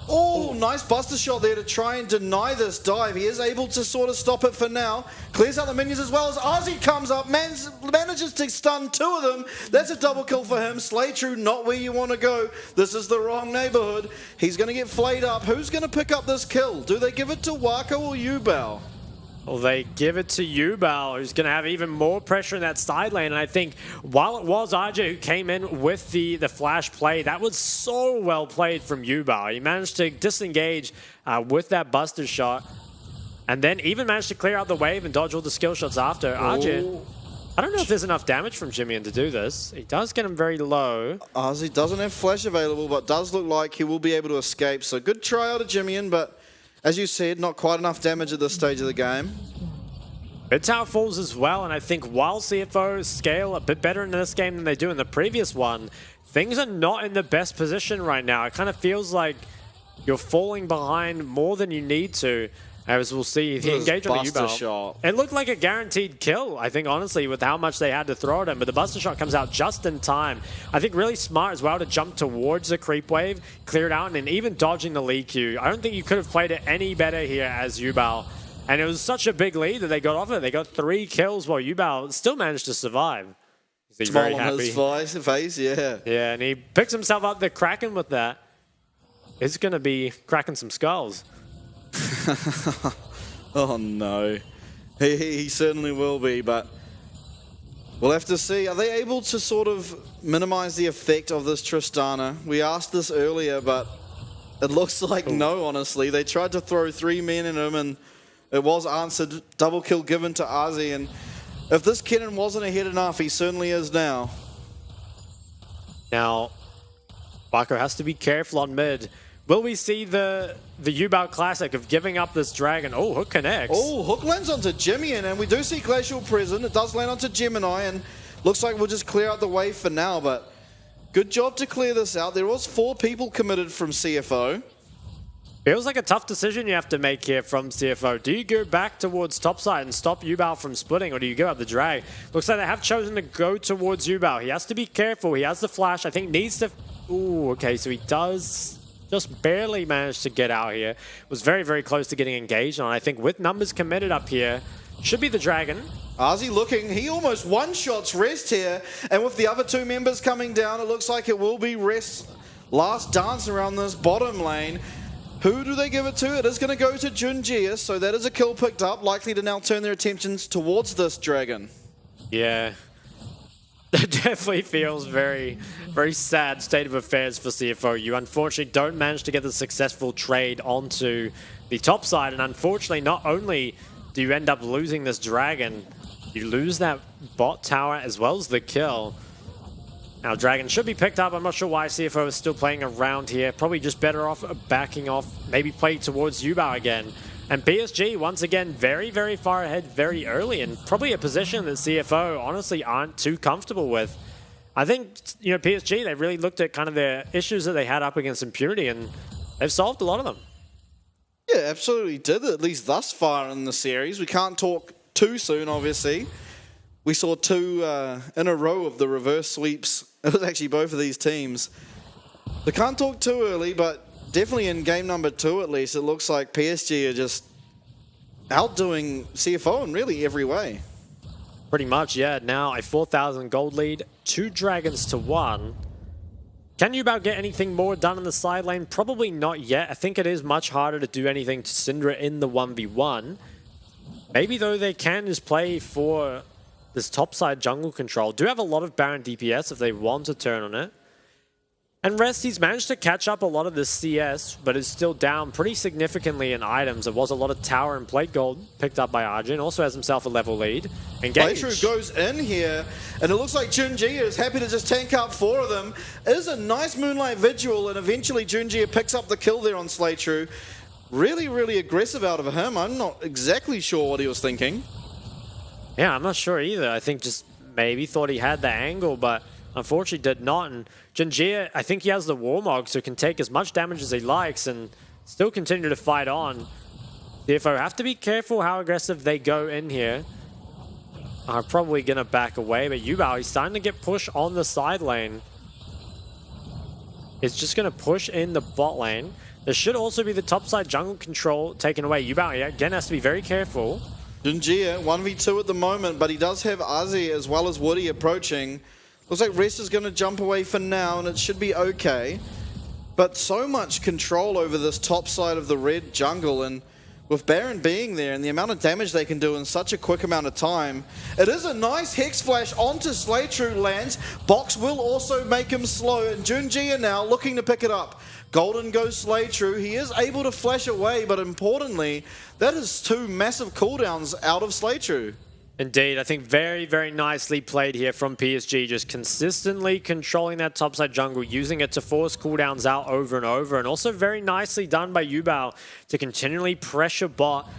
Oh, nice buster shot there to try and deny this dive. He is able to sort of stop it for now. Clears out the minions as well as Ozzy comes up. Manages to stun 2 of them. That's a double kill for him. Slay True, not where you want to go. This is the wrong neighborhood. He's going to get flayed up. Who's going to pick up this kill? Do they give it to Wako or Yubao? Well, they give it to Yubao, who's going to have even more pressure in that side lane. And I think while it was RJ who came in with the flash play, that was so well played from Yubao. He managed to disengage with that buster shot, and then even managed to clear out the wave and dodge all the skill shots after. RJ, I don't know if there's enough damage from Jimmy to do this. He does get him very low. Ozzy doesn't have flash available, but does look like he will be able to escape. So good try out of Jimmy, but as you said, not quite enough damage at this stage of the game. Mid tower falls as well, and I think while CFO scale a bit better in this game than they do in the previous one, things are not in the best position right now. It kind of feels like you're falling behind more than you need to. As we'll see, he engaged on a U-Bell. It looked like a guaranteed kill, I think, honestly, with how much they had to throw at him. But the buster shot comes out just in time. I think really smart as well to jump towards the creep wave, clear it out, and then even dodging the lead queue. I don't think you could have played it any better here as Yubao. And it was such a big lead that they got off it. They got 3 kills while Yubao still managed to survive. He's very happy. His face, yeah. Yeah, and he picks himself up the Kraken with that. It's going to be cracking some skulls. Oh no, he certainly will be, but we'll have to see. Are they able to sort of minimize the effect of this Tristana? We asked this earlier, but it looks like no, honestly. They tried to throw 3 men in him, and it was answered. Double kill given to Ozzy, and if this Kennen wasn't ahead enough, he certainly is now. Now, Wako has to be careful on mid. Will we see the Yubao classic of giving up this dragon? Oh, hook connects. Oh, hook lands onto Jimmy, and we do see Glacial present. It does land onto Gemini, and looks like we'll just clear out the wave for now, but good job to clear this out. There was 4 people committed from CFO. Feels like a tough decision you have to make here from CFO. Do you go back towards topside and stop Yubao from splitting, or do you go up the drag? Looks like they have chosen to go towards Yubao. He has to be careful. He has the flash. I think needs to... Ooh, okay, so he does... just barely managed to get out here. Was very, very close to getting engaged on. I think with numbers committed up here, should be the dragon. Ozzy looking, he almost one-shots Rest here. And with the other 2 members coming down, it looks like it will be Rest's last dance around this bottom lane. Who do they give it to? It is going to go to Junjie, so that is a kill picked up, likely to now turn their attentions towards this dragon. Yeah. It definitely feels very, very sad state of affairs for CFO. You unfortunately don't manage to get the successful trade onto the top side, and unfortunately not only do you end up losing this dragon, you lose that bot tower as well as the kill. Now, Dragon should be picked up. I'm not sure why CFO is still playing around here. Probably just better off backing off, maybe play towards Yubao again. And PSG, once again, very, very far ahead very early, and probably a position that CFO honestly aren't too comfortable with. I think, PSG, they really looked at kind of the issues that they had up against Impunity, and they've solved a lot of them. Yeah, absolutely did, at least thus far in the series. We can't talk too soon, obviously. We saw 2 in a row of the reverse sweeps. It was actually both of these teams. We can't talk too early, but definitely in game number 2 at least, it looks like PSG are just outdoing CFO in really every way. Pretty much, yeah. Now a 4,000 gold lead, 2 Dragons to 1. Can Yubao get anything more done in the side lane? Probably not yet. I think it is much harder to do anything to Syndra in the 1v1. Maybe, though, they can just play for this topside jungle control. Do have a lot of Baron DPS if they want to turn on it. And Rest, he's managed to catch up a lot of the CS, but is still down pretty significantly in items. There was a lot of tower and plate gold picked up by Arjun. Also has himself a level lead. Engage. Slaytrue goes in here, and it looks like Junjie is happy to just tank out 4 of them. It is a nice Moonlight Vigil, and eventually Junjie picks up the kill there on Slaytrue. Really, really aggressive out of him. I'm not exactly sure what he was thinking. Yeah, I'm not sure either. I think just maybe thought he had the angle, but unfortunately did not. And Jinjia, I think he has the Warmog, so can take as much damage as he likes and still continue to fight on. CFO have to be careful how aggressive they go in here. Are probably going to back away, but Yubao, he's starting to get pushed on the side lane. It's just going to push in the bot lane. There should also be the topside jungle control taken away. Yubao, again, has to be very careful. Junjia, 1v2 at the moment, but he does have Azi as well as Woody approaching. Looks like Rest is going to jump away for now, and it should be okay. But so much control over this top side of the red jungle, and with Baron being there and the amount of damage they can do in such a quick amount of time, it is a nice Hex Flash onto Slaytrue lands. Box will also make him slow, and Junjia now looking to pick it up. Golden goes Slaytrue. He is able to flash away, but importantly, that is 2 massive cooldowns out of Slaytrue. Indeed, I think very, very nicely played here from PSG, just consistently controlling that topside jungle, using it to force cooldowns out over and over, and also very nicely done by Yubao to continually pressure bot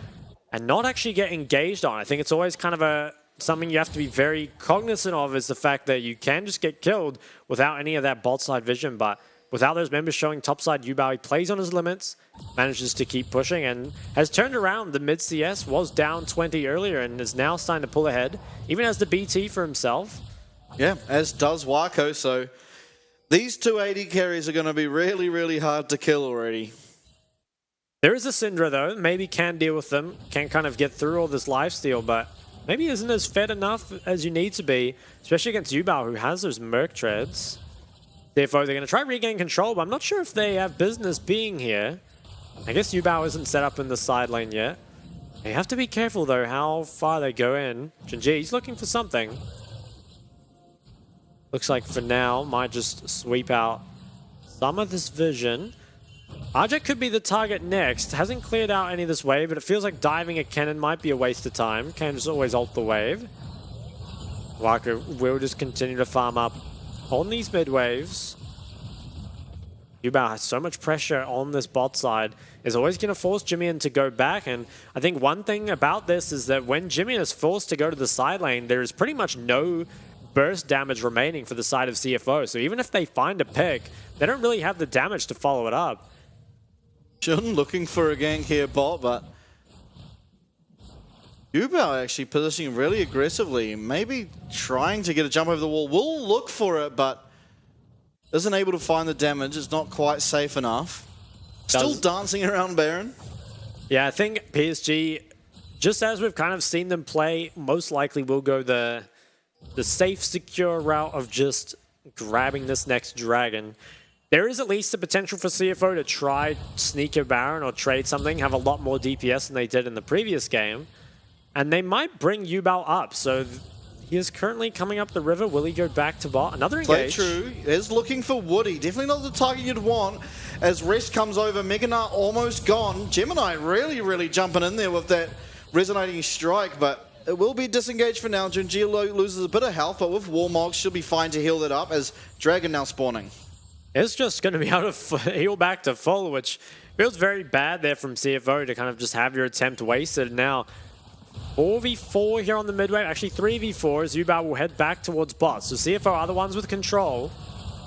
and not actually get engaged on. I think it's always kind of something you have to be very cognizant of, is the fact that you can just get killed without any of that bot side vision, but without those members showing topside, Yubao, he plays on his limits, manages to keep pushing, and has turned around. The mid CS was down 20 earlier and is now starting to pull ahead, even has the BT for himself. Yeah, as does Wako, so these 2 AD carries are going to be really, really hard to kill already. There is a Syndra, though. Maybe can deal with them, can kind of get through all this lifesteal, but maybe isn't as fed enough as you need to be, especially against Yubao, who has those Merc treads. Therefore, they're going to try regain control, but I'm not sure if they have business being here. I guess Yubao isn't set up in the side lane yet. They have to be careful, though, how far they go in. Jinji, he's looking for something. Looks like for now, might just sweep out some of this vision. RJ could be the target next. Hasn't cleared out any of this wave, but it feels like diving a cannon might be a waste of time. Can just always ult the wave. Waka will just continue to farm up on these mid waves. Yubao has so much pressure on this bot side. Is always going to force Jimmy to go back, and I think one thing about this is that when Jimmy is forced to go to the side lane, there is pretty much no burst damage remaining for the side of CFO. So even if they find a pick, they don't really have the damage to follow it up. Jun looking for a gank here, bot, but Yubao actually positioning really aggressively, maybe trying to get a jump over the wall. Will look for it, but isn't able to find the damage. It's not quite safe enough. Still dancing around Baron. Yeah, I think PSG, just as we've kind of seen them play, most likely will go the safe, secure route of just grabbing this next dragon. There is at least the potential for CFO to try sneak a Baron or trade something, have a lot more DPS than they did in the previous game. And they might bring Yubao up, so he is currently coming up the river. Will he go back to bot? Another engage. Slaytrue is looking for Woody. Definitely not the target you'd want. As Rest comes over, Meganar almost gone. Gemini really, really jumping in there with that resonating strike, but It will be disengaged for now. Junjie loses a bit of health, but with Warmog, she'll be fine to heal that up as Dragon now spawning. It's just going to be able to heal back to full, which feels very bad there from CFO to kind of just have your attempt wasted. Now, 4v4 here on the mid wave, actually 3v4 as Yubao will head back towards bot. So CFO are the ones with control.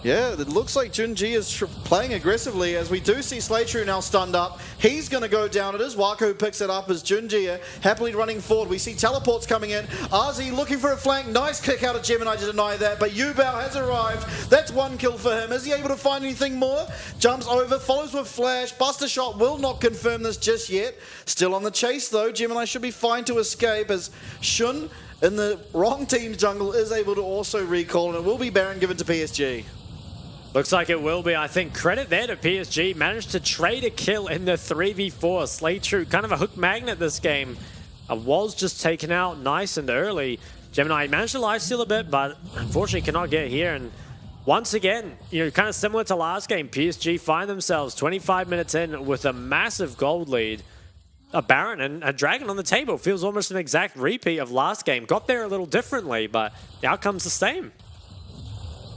Yeah, it looks like Junjie is playing aggressively as we do see Slaytrue now stunned up. He's going to go down. It is Wako who picks it up as Junjie happily running forward. We see teleports coming in. RZ looking for a flank. Nice kick out of Gemini to deny that, but Yubao has arrived. That's one kill for him. Is he able to find anything more? Jumps over, follows with flash. Buster shot will not confirm this just yet. Still on the chase though. Gemini should be fine to escape as Shun in the wrong team's jungle is able to also recall, and it will be Baron given to PSG. Looks like it will be. I think credit there to PSG. Managed to trade a kill in the 3v4. Slaytrue, kind of a hook magnet this game. Was just taken out nice and early. Gemini managed to lifesteal a bit, but unfortunately cannot get here. And once again, you know, kind of similar to last game, PSG find themselves 25 minutes in with a massive gold lead. A Baron and a Dragon on the table. Feels almost an exact repeat of last game. Got there a little differently, but the outcome's the same.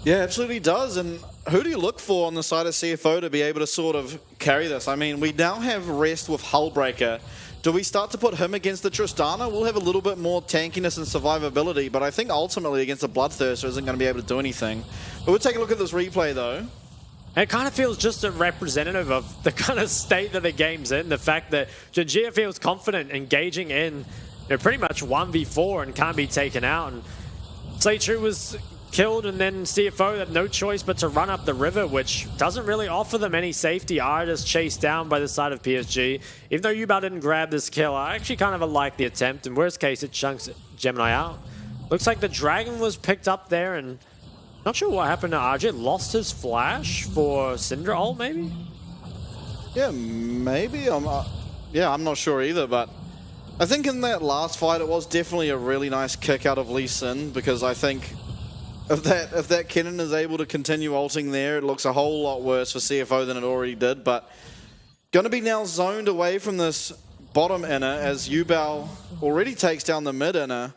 Yeah, absolutely does. And who do you look for on the side of CFO to be able to sort of carry this? I mean, we now have Rest with Hullbreaker. Do we start to put him against the Tristana? We'll have a little bit more tankiness and survivability, but I think ultimately against the Bloodthirster isn't going to be able to do anything. But we'll take a look at this replay though. It kind of feels just a representative of the kind of state that the game's in. The fact that Junjie feels confident engaging in, you know, pretty much 1v4 and can't be taken out. And Slaytrue was killed, and then CFO had no choice but to run up the river, which doesn't really offer them any safety. Are just chased down by the side of PSG. Even though Yubao didn't grab this kill, I actually kind of like the attempt. In worst case, it chunks Gemini out. Looks like the Dragon was picked up there, and not sure what happened to RJ. Lost his flash for Syndra ult, maybe? Yeah, maybe. I'm not sure either, but I think in that last fight, it was definitely a really nice kick out of Lee Sin, because I think if that Kennen is able to continue ulting there, it looks a whole lot worse for CFO than it already did. But going to be now zoned away from this bottom inner as Yubao already takes down the mid inner.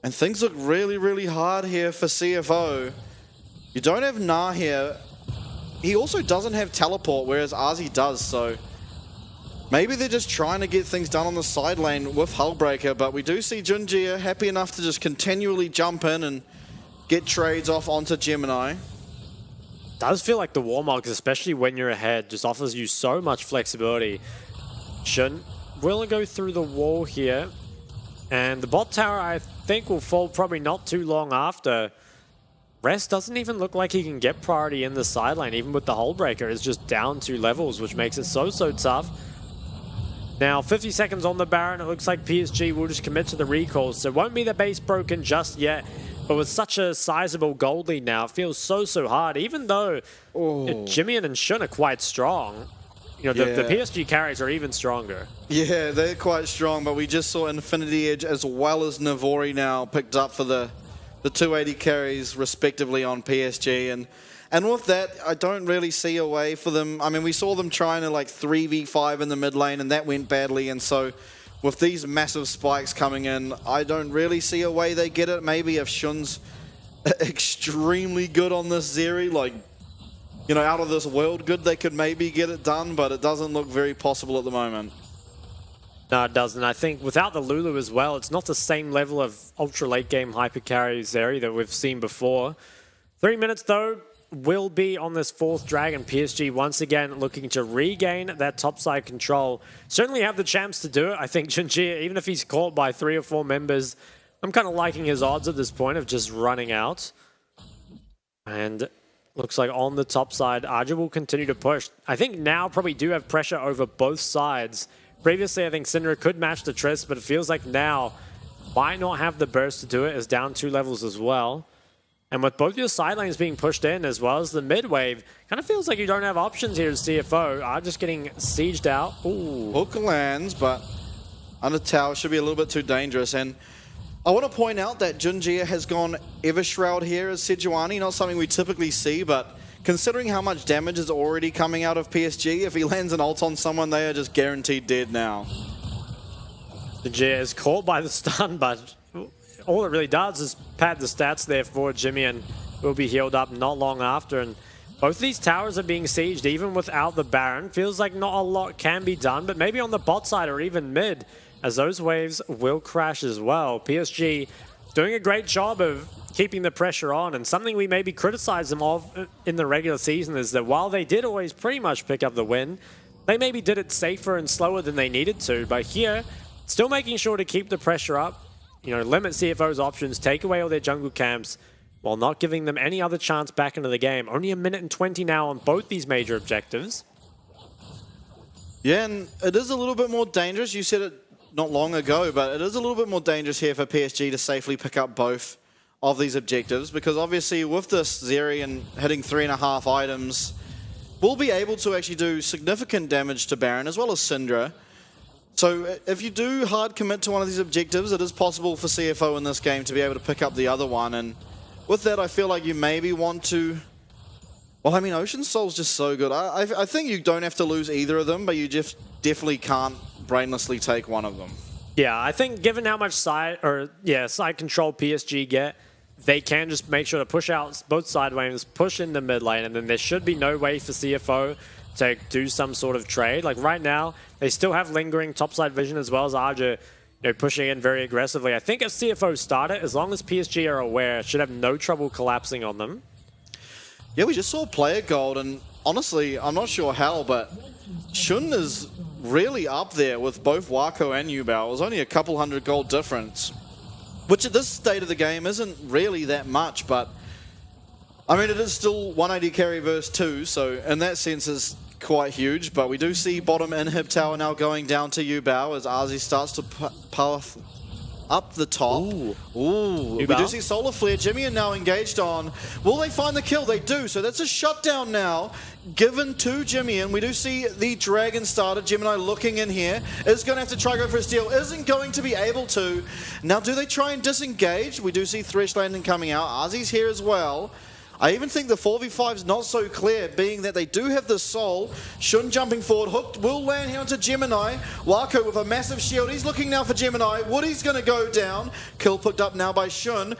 And things look really, really hard here for CFO. You don't have Na here. He also doesn't have teleport, whereas Arzi does, so maybe they're just trying to get things done on the side lane with Hullbreaker, but we do see Junjie happy enough to just continually jump in and get trades off onto Gemini. Does feel like the Warmogs, especially when you're ahead, just offers you so much flexibility. Shun will go through the wall here, and the bot tower I think will fall probably not too long after. Rest doesn't even look like he can get priority in the side lane, even with the Hullbreaker. It's just down 2 levels, which makes it so tough. Now, 50 seconds on the Baron. It looks like PSG will just commit to the recalls, so it won't be the base broken just yet. But with such a sizable gold lead now, it feels so hard, even though Jimmy and Shun are quite strong. You know, the PSG carries are even stronger. Yeah, they're quite strong, but we just saw Infinity Edge as well as Navori now picked up for the 280 carries respectively on PSG. And with that, I don't really see a way for them. I mean, we saw them trying to like 3v5 in the mid lane, and that went badly. And so with these massive spikes coming in, I don't really see a way they get it. Maybe if Shun's extremely good on this Zeri, like, you know, out of this world good, they could maybe get it done, but it doesn't look very possible at the moment. No, it doesn't. I think without the Lulu as well, it's not the same level of ultra late game hyper carry Zeri that we've seen before. 3 minutes though will be on this 4th Dragon. PSG once again looking to regain that topside control. Certainly have the chance to do it. I think Junjie, even if he's caught by 3 or 4 members, I'm kind of liking his odds at this point of just running out. And looks like on the top side, Arja will continue to push. I think now probably do have pressure over both sides. Previously, I think Syndra could match the Triss, but it feels like now might not have the burst to do it. Is down 2 levels as well. And with both your side lanes being pushed in as well as the mid wave, kind of feels like you don't have options here as CFO. Are just getting sieged out. Ooh. Hook lands, but under tower should be a little bit too dangerous. And I want to point out that Junjie has gone Evershroud here as Sejuani. Not something we typically see, but considering how much damage is already coming out of PSG, if he lands an ult on someone, they are just guaranteed dead now. Jia is caught by the stun, but all it really does is pad the stats there for Jimmy and will be healed up not long after. And both these towers are being sieged even without the Baron. Feels like not a lot can be done, but maybe on the bot side or even mid, as those waves will crash as well. PSG doing a great job of keeping the pressure on, and something we maybe criticize them of in the regular season is that while they did always pretty much pick up the win, they maybe did it safer and slower than they needed to. But here, still making sure to keep the pressure up, you know, limit CFO's options, take away all their jungle camps, while not giving them any other chance back into the game. Only a minute and 20 now on both these major objectives. Yeah, and it is a little bit more dangerous. You said it not long ago, but it is a little bit more dangerous here for PSG to safely pick up both of these objectives, because obviously with this Zeri and hitting 3.5 items, we'll be able to actually do significant damage to Baron as well as Syndra. So if you do hard commit to one of these objectives, it is possible for CFO in this game to be able to pick up the other one. And with that, I feel like you maybe want to... Well, I mean, Ocean Soul's just so good. I think you don't have to lose either of them, but you just definitely can't brainlessly take one of them. Yeah, I think given how much side control PSG get, they can just make sure to push out both side waves, push in the mid lane, and then there should be no way for CFO to do some sort of trade. Like right now, they still have lingering topside vision as well as Arja, pushing in very aggressively. I think if CFO start it, as long as PSG are aware, should have no trouble collapsing on them. Yeah, we just saw player gold, and honestly, I'm not sure how, but Shun is really up there with both Wako and Yubao. It was only a couple hundred gold difference, which at this state of the game isn't really that much, but I mean, it is still 180 carry versus 2, so in that sense is quite huge. But we do see bottom inhib tower now going down to Yubao as Arzi starts to path up the top. Ooh. We do see Solar Flare. Jimmy are now engaged on. Will they find the kill? They do. So that's a shutdown now given to Jimmy. And we do see the Dragon starter. Gemini looking in here. Is going to have to try go for a steal. Isn't going to be able to. Now, do they try and disengage? We do see Thresh landing coming out. Arzi's here as well. I even think the 4v5 is not so clear, being that they do have the soul. Shun jumping forward, hooked, will land here onto Gemini. Wako with a massive shield, he's looking now for Gemini. Woody's going to go down. Kill picked up now by Shun.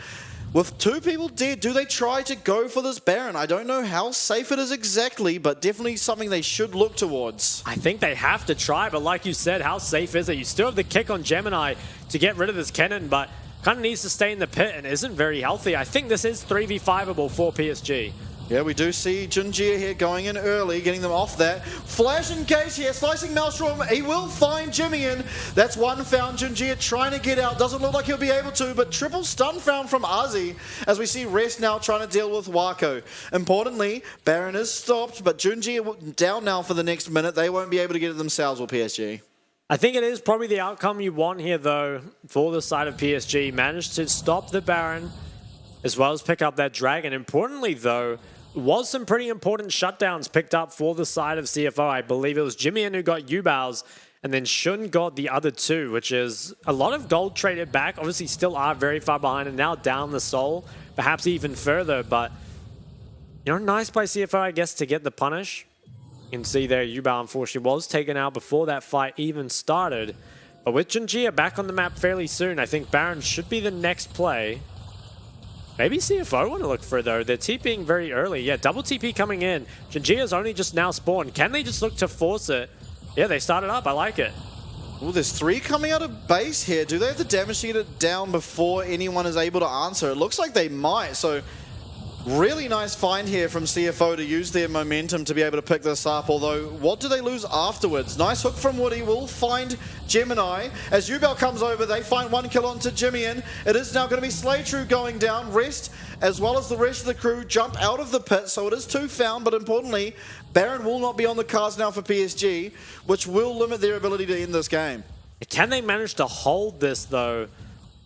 With 2 people dead, do they try to go for this Baron? I don't know how safe it is exactly, but definitely something they should look towards. I think they have to try, but like you said, how safe is it? You still have the kick on Gemini to get rid of this cannon, but kind of needs to stay in the pit and isn't very healthy. I think this is 3v5able for PSG. Yeah, we do see Junjia here going in early, getting them off that. Flash engage here, slicing Maelstrom. He will find Jimmy in. That's one found. Junjia trying to get out. Doesn't look like he'll be able to, but triple stun found from Arzi as we see Rest now trying to deal with Wako. Importantly, Baron is stopped, but Junjia down now for the next minute. They won't be able to get it themselves with PSG. I think it is probably the outcome you want here, though, for the side of PSG. Managed to stop the Baron, as well as pick up that Dragon. Importantly, though, was some pretty important shutdowns picked up for the side of CFO. I believe it was Jimmy who got Yubao's, and then Shun got the other 2, which is a lot of gold traded back. Obviously, still are very far behind, and now down the soul, perhaps even further. But, nice by CFO, I guess, to get the punish. You can see there, Yubao unfortunately was taken out before that fight even started. But with Junjia back on the map fairly soon, I think Baron should be the next play. Maybe CFO want to look for, though. They're TPing very early. Yeah, double TP coming in. Junjia's only just now spawned. Can they just look to force it? Yeah, they started up. I like it. Well, there's 3 coming out of base here. Do they have the damage to get it down before anyone is able to answer? It looks like they might, so... Really nice find here from CFO to use their momentum to be able to pick this up, although what do they lose afterwards? Nice hook from Woody, will find Gemini. As Yubel comes over, they find 1 kill onto Jimmian. It is now going to be Slaytrue going down. Rest, as well as the rest of the crew, jump out of the pit, so it is 2 found, but importantly, Baron will not be on the cards now for PSG, which will limit their ability to end this game. Can they manage to hold this, though?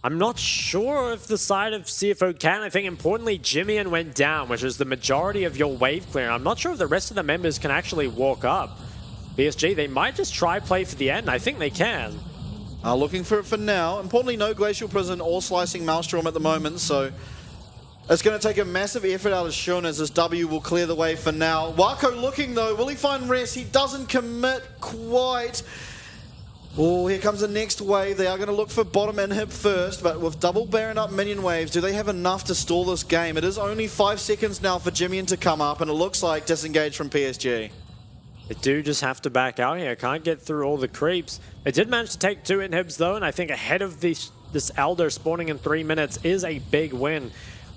I'm not sure if the side of CFO can. I think importantly, Jimmian went down, which is the majority of your wave clear. I'm not sure if the rest of the members can actually walk up. PSG, they might just try play for the end. I think they can. Looking for it for now. Importantly, no Glacial Prison or Slicing Maelstrom at the moment, so it's going to take a massive effort out of Shun as this W will clear the way for now. Wako looking though, will he find Rest? He doesn't commit quite. Oh, here comes the next wave. They are going to look for bottom inhib first, but with double Baron up minion waves, do they have enough to stall this game? It is only 5 seconds now for Jimmy to come up, and it looks like disengage from PSG. They do just have to back out here. Can't get through all the creeps. They did manage to take 2 inhibs though, and I think ahead of this Elder spawning in 3 minutes is a big win.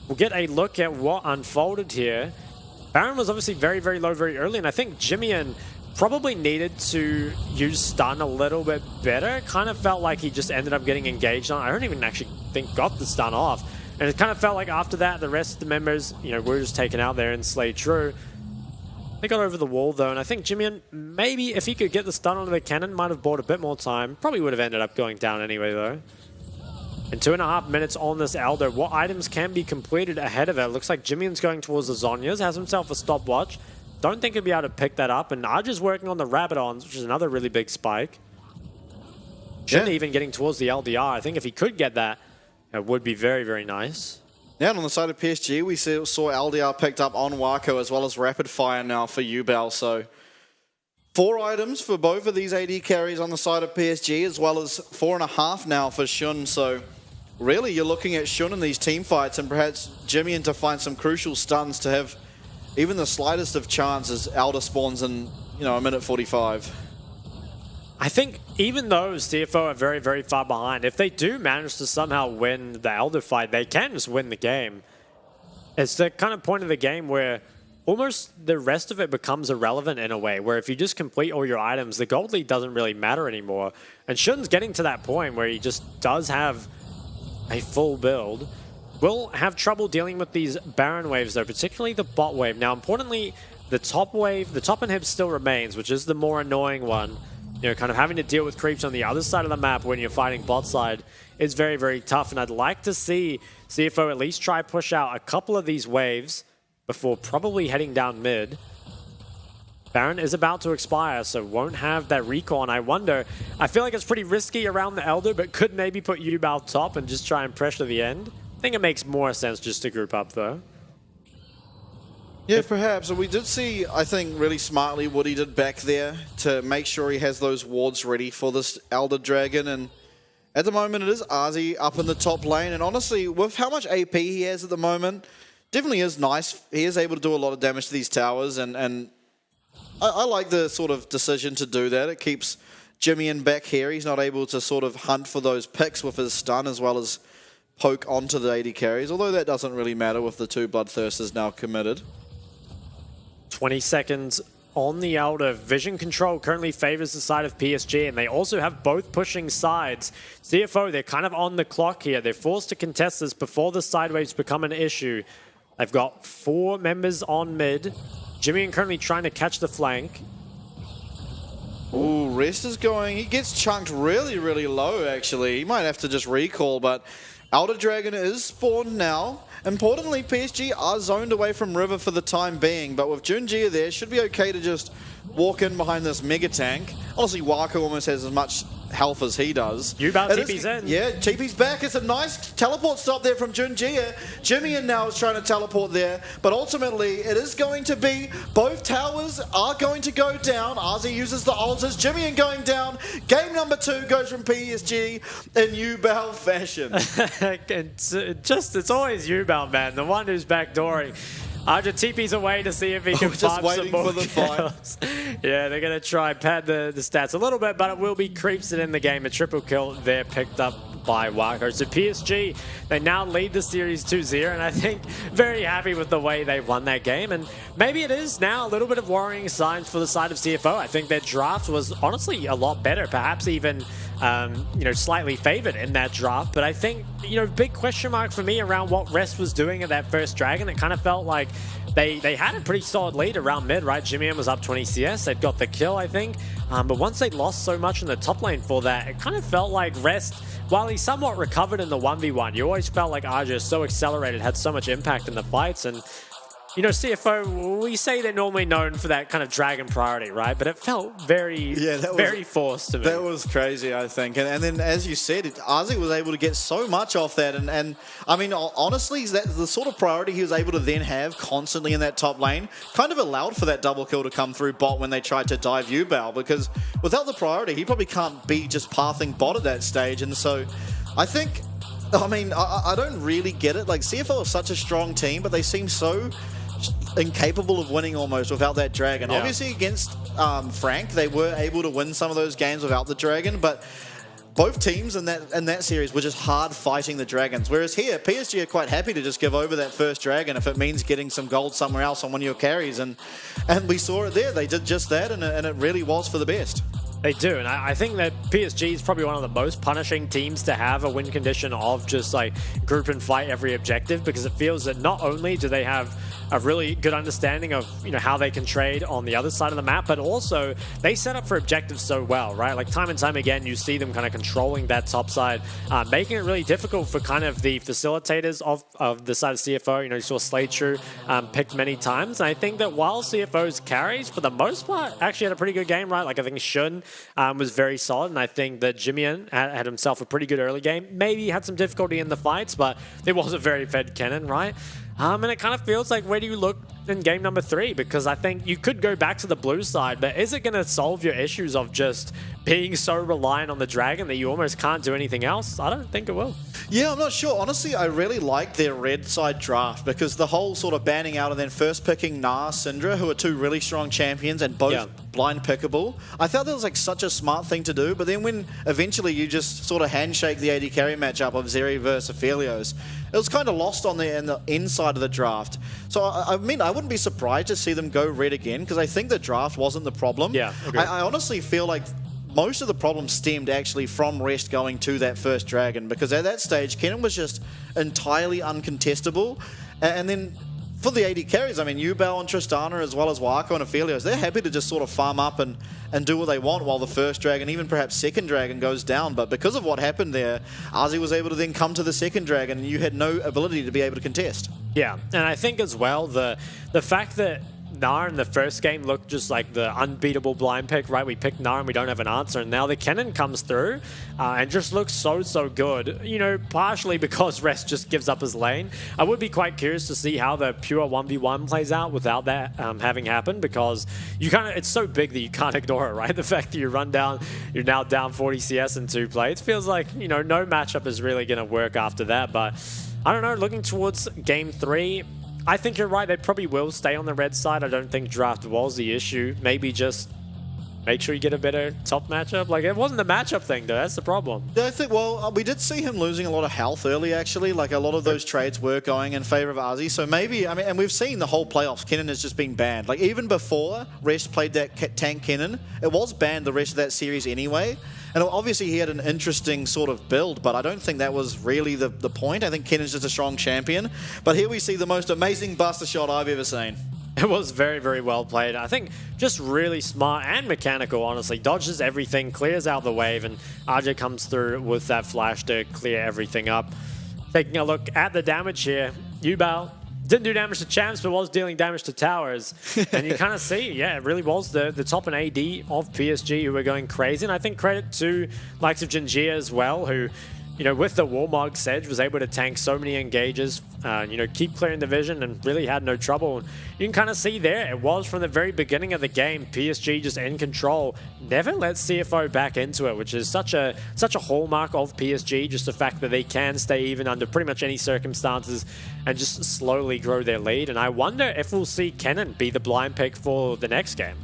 We'll get a look at what unfolded here. Baron was obviously very, very low very early, and I think Jimmy probably needed to use stun a little bit better. Kind of felt like he just ended up getting engaged on. I don't even actually think got the stun off. And it kind of felt like after that, the rest of the members, were just taken out there and slayed true. They got over the wall though, and I think Jimmy, maybe if he could get the stun onto the cannon, might have bought a bit more time. Probably would have ended up going down anyway though. In 2.5 minutes on this Elder, what items can be completed ahead of it? Looks like Jimmy's going towards the Zhonya's, has himself a stopwatch. Don't think he'll be able to pick that up, and Arja's working on the Rabadons, which is another really big spike. Shouldn't even getting towards the LDR. I think if he could get that, it would be very, very nice. Yeah, and on the side of PSG, we saw LDR picked up on Wako as well as Rapid Fire now for Ubel. So 4 items for both of these AD carries on the side of PSG, as well as 4.5 now for Shun. So really, you're looking at Shun in these team fights, and perhaps Jimmy to find some crucial stuns to have even the slightest of chance as Elder spawns in, a minute 45. I think even though CFO are very, very far behind, if they do manage to somehow win the Elder fight, they can just win the game. It's the kind of point of the game where almost the rest of it becomes irrelevant in a way, where if you just complete all your items, the gold lead doesn't really matter anymore. And Shun's getting to that point where he just does have a full build. Will have trouble dealing with these Baron waves though, particularly the bot wave. Now, importantly, the top wave, the top inhib still remains, which is the more annoying one. Kind of having to deal with creeps on the other side of the map when you're fighting bot side is very, very tough. And I'd like to see CFO at least try push out a couple of these waves before probably heading down mid. Baron is about to expire, so won't have that recon. I wonder, I feel like it's pretty risky around the Elder, but could maybe put Ubal top and just try and pressure the end. I think it makes more sense just to group up though. Yeah, perhaps. And we did see, I think, really smartly what he did back there to make sure he has those wards ready for this Elder Dragon. And at the moment, it is Arzi up in the top lane. And honestly, with how much AP he has at the moment, definitely is nice. He is able to do a lot of damage to these towers. And I like the sort of decision to do that. It keeps Jimmy in back here. He's not able to sort of hunt for those picks with his stun as well as poke onto the AD carries. Although that doesn't really matter with the 2 Bloodthirsters now committed. 20 seconds on the Elder. Vision control currently favors the side of PSG, and they also have both pushing sides. CFO, they're kind of on the clock here. They're forced to contest this before the sideways become an issue. They've got 4 members on mid. Jimmy currently trying to catch the flank. Ooh, Rest is going. He gets chunked really, really low, actually. He might have to just recall, but Elder Dragon is spawned now. Importantly, PSG are zoned away from River for the time being, but with Junjia there, should be okay to just walk in behind this mega tank. Honestly, Wako almost has as much health as he does. Ubal TP's in. Yeah, TP's back. It's a nice teleport stop there from Junjia. Jimmy now is trying to teleport there, but ultimately it is going to be both towers are going to go down. Arzi uses the altars. Jimmy going down. Game number 2 goes from PSG in Ubal fashion. It's always Ubal, man. The one who's backdooring. Arja TP's away to see if he can farm some more kills. Yeah, they're going to try pad the stats a little bit, but it will be creeps in the game. A triple kill there picked up by Wako. So PSG, they now lead the series 2-0, and I think very happy with the way they won that game. And maybe it is now a little bit of worrying signs for the side of CFO. I think their draft was honestly a lot better, perhaps even slightly favored in that draft. But I think, big question mark for me around what Rest was doing at that first Dragon. It kind of felt like they had a pretty solid lead around mid, right? Jimmy was up 20 CS. They'd got the kill, I think. But once they lost so much in the top lane for that, it kind of felt like Rest, while he somewhat recovered in the 1v1, you always felt like Arja so accelerated, had so much impact in the fights. And You know, CFO, we say they're normally known for that kind of dragon priority, right? But it felt very, very forced to me. That was crazy, I think. And then, as you said, Ozzy was able to get so much off that. And I mean, honestly, that the sort of priority he was able to then have constantly in that top lane kind of allowed for that double kill to come through bot when they tried to dive Yubao. Because without the priority, he probably can't be just pathing bot at that stage. And so I think, I mean, I don't really get it. Like, CFO is such a strong team, but they seem so incapable of winning almost without that dragon. Yeah. Obviously against Frank, they were able to win some of those games without the dragon, but both teams in that series were just hard fighting the dragons. Whereas here, PSG are quite happy to just give over that first dragon if it means getting some gold somewhere else on one of your carries, and we saw it there. They did just that, and it really was for the best. They do, and I think that PSG is probably one of the most punishing teams to have a win condition of just like group and fight every objective, because it feels that not only do they have a really good understanding of, you know, how they can trade on the other side of the map, but also they set up for objectives so well, right? Like time and time again, you see them kind of controlling that top side, making it really difficult for kind of the facilitators of the side of CFO. You know, you saw Slater picked many times, and I think that while CFO's carries, for the most part, actually had a pretty good game, right? Like I think Shun was very solid, and I think that Jimian had himself a pretty good early game. Maybe he had some difficulty in the fights, but it was a very fed cannon, right? And it kind of feels like, where do you look in game number 3? Because I think you could go back to the blue side, but is it going to solve your issues of just being so reliant on the dragon that you almost can't do anything else? I don't think it will. Yeah, I'm not sure. Honestly, I really like their red side draft, because the whole sort of banning out and then first picking Nar, Syndra, who are two really strong champions and both blind pickable. I thought that was like such a smart thing to do, but then when eventually you just sort of handshake the AD carry matchup of Zeri versus Aphelios, it was kind of lost on the inside of the draft. So, I mean, I wouldn't be surprised to see them go red again, because I think the draft wasn't the problem. Yeah, okay. I honestly feel like most of the problem stemmed actually from Rest going to that first dragon, because at that stage, Kennen was just entirely uncontestable. And then for the AD carries, I mean, Yubao and Tristana, as well as Wako and Aphelios, they're happy to just sort of farm up and do what they want while the first dragon, even perhaps second dragon, goes down. But because of what happened there, Ozzy was able to then come to the second dragon, and you had no ability to be able to contest. Yeah, and I think as well, the fact that Nar in the first game looked just like the unbeatable blind pick, right? We picked Nar and we don't have an answer, and now the Kennen comes through and just looks so good. You know, partially because Rest just gives up his lane. I would be quite curious to see how the pure 1v1 plays out without that having happened, because you it's so big that you can't ignore it, right? The fact that you're now down 40 CS in 2 plays feels like, you know, no matchup is really going to work after that. But I don't know, looking towards game 3, I think you're right. They probably will stay on the red side. I don't think draft was the issue. Maybe just make sure you get a better top matchup. Like, it wasn't the matchup thing, though. That's the problem. Yeah, I think, well, we did see him losing a lot of health early, actually. Like, a lot of those trades were going in favor of Ozzy. So maybe, I mean, and we've seen the whole playoffs, Kennen has just been banned. Like, even before Rest played that tank Kennen, it was banned the rest of that series anyway. And obviously he had an interesting sort of build, but I don't think that was really the point. I think Kennen's just a strong champion. But here we see the most amazing buster shot I've ever seen. It was very, very well played. I think just really smart and mechanical, honestly. Dodges everything, clears out the wave, and RJ comes through with that flash to clear everything up. Taking a look at the damage here, Yubao didn't do damage to champs, but was dealing damage to towers. And you kind of see, yeah, it really was the top and AD of PSG who were going crazy. And I think credit to likes of Jinjia as well, who, you know, with the Warmog Sedge was able to tank so many engages, you know, keep clearing the vision and really had no trouble. And you can kind of see there, it was from the very beginning of the game, PSG just in control, never let CFO back into it, which is such a hallmark of PSG, just the fact that they can stay even under pretty much any circumstances and just slowly grow their lead. And I wonder if we'll see Kennen be the blind pick for the next game.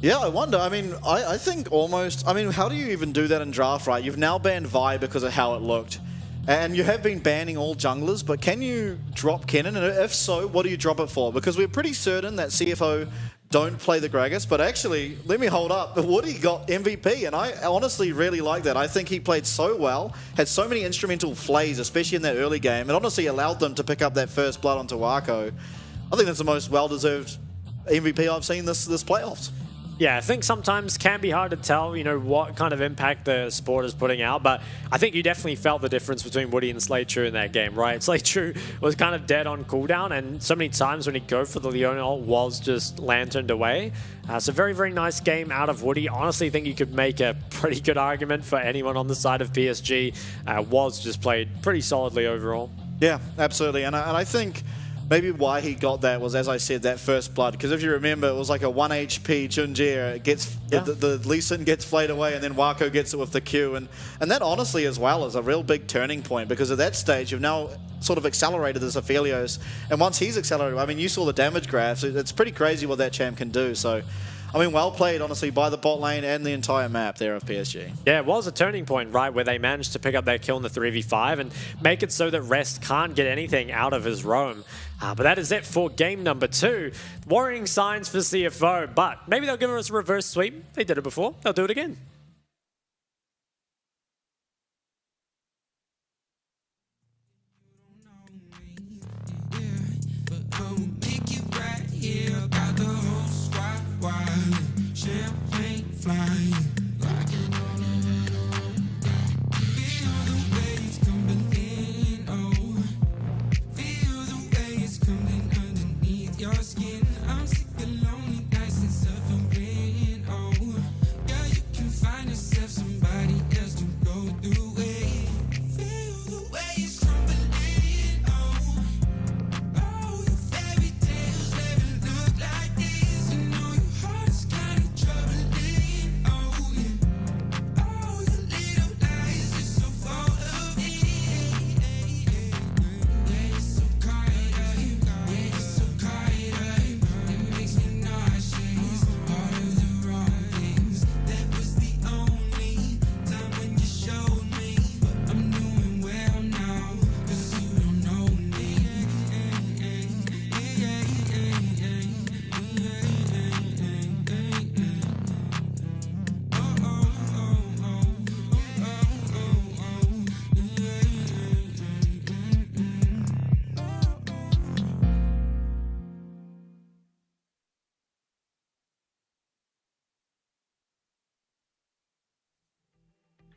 Yeah, I wonder. I mean, I think almost... I mean, how do you even do that in draft, right? You've now banned Vi because of how it looked. And you have been banning all junglers, but can you drop Kennen? And if so, what do you drop it for? Because we're pretty certain that CFO don't play the Gragas, but actually, let me hold up. Woody got MVP, and I honestly really like that. I think he played so well, had so many instrumental plays, especially in that early game. It honestly allowed them to pick up that first blood onto Wako. I think that's the most well-deserved MVP I've seen this playoffs. Yeah, I think sometimes can be hard to tell, what kind of impact the sport is putting out, but I think you definitely felt the difference between Woody and Slade True in that game, right? Slade True was kind of dead on cooldown, and so many times when he'd go for the Leonel was just lanterned away. So very, very nice game out of Woody. Honestly, I think you could make a pretty good argument for anyone on the side of PSG. Was just played pretty solidly overall. Yeah, absolutely. And I think maybe why he got that was, as I said, that first blood. Because if you remember, it was like a 1 HP Junjie gets the Lee Sin gets flayed away, and then Wako gets it with the Q. And that honestly as well is a real big turning point, because at that stage you've now sort of accelerated this Aphelios. And once he's accelerated, I mean, you saw the damage graphs. It's pretty crazy what that champ can do. So, I mean, well played, honestly, by the bot lane and the entire map there of PSG. Yeah, it was a turning point, right, where they managed to pick up their kill in the 3v5 and make it so that Rest can't get anything out of his roam. But that is it for game number 2. Worrying signs for CFO, but maybe they'll give us a reverse sweep. They did it before. They'll do it again.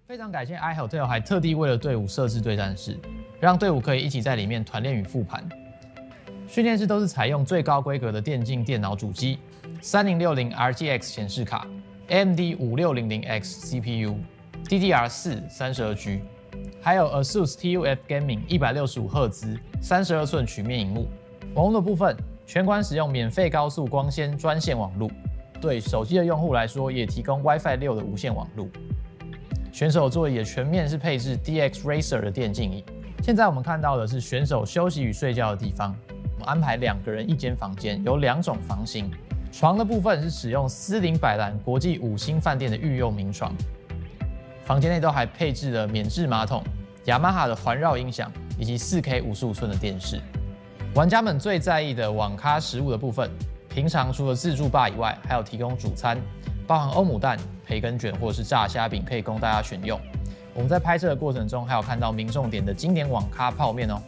非常感谢 iHotel 还特地为了队伍设置对战室，让队伍可以一起在里面团练与复盘。训练室都是采用最高规格的电竞电脑主机，3060 RTX 显示卡 ，AMD 5600X CPU，DDR4 32G， 还有 ASUS TUF Gaming 165赫兹32寸曲面萤幕。网络的部分，全馆使用免费高速光纤专线网路，对手机的用户来说也提供 WiFi 6的无线网路。选手座椅也全面是配置 DX Racer 的电竞椅。现在我们看到的是选手休息与睡觉的地方，我们安排2个人1间房间，有2种房型。床的部分是使用斯林百兰国际5星饭店的御用名床，房间内都还配置了免治马桶、雅马哈的环绕音响以及4K 55寸的电视。玩家们最在意的网咖食物的部分，平常除了自助吧以外，还有提供主餐，包含欧姆蛋、培根卷或者是炸虾饼，可以供大家选用。我们在拍摄的过程中，还有看到民众点的经典网咖泡面哦。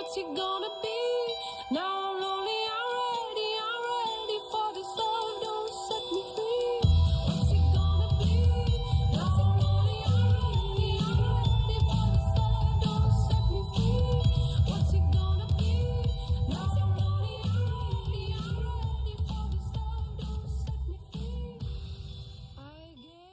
What's it gonna be? Now I'm lonely, I'm ready for this love, don't set me free. What's it gonna be? Now I'm lonely, I'm ready for this love, don't set me free. What's it gonna be? Now I'm lonely, I'm ready for this love, don't set me free. I gave.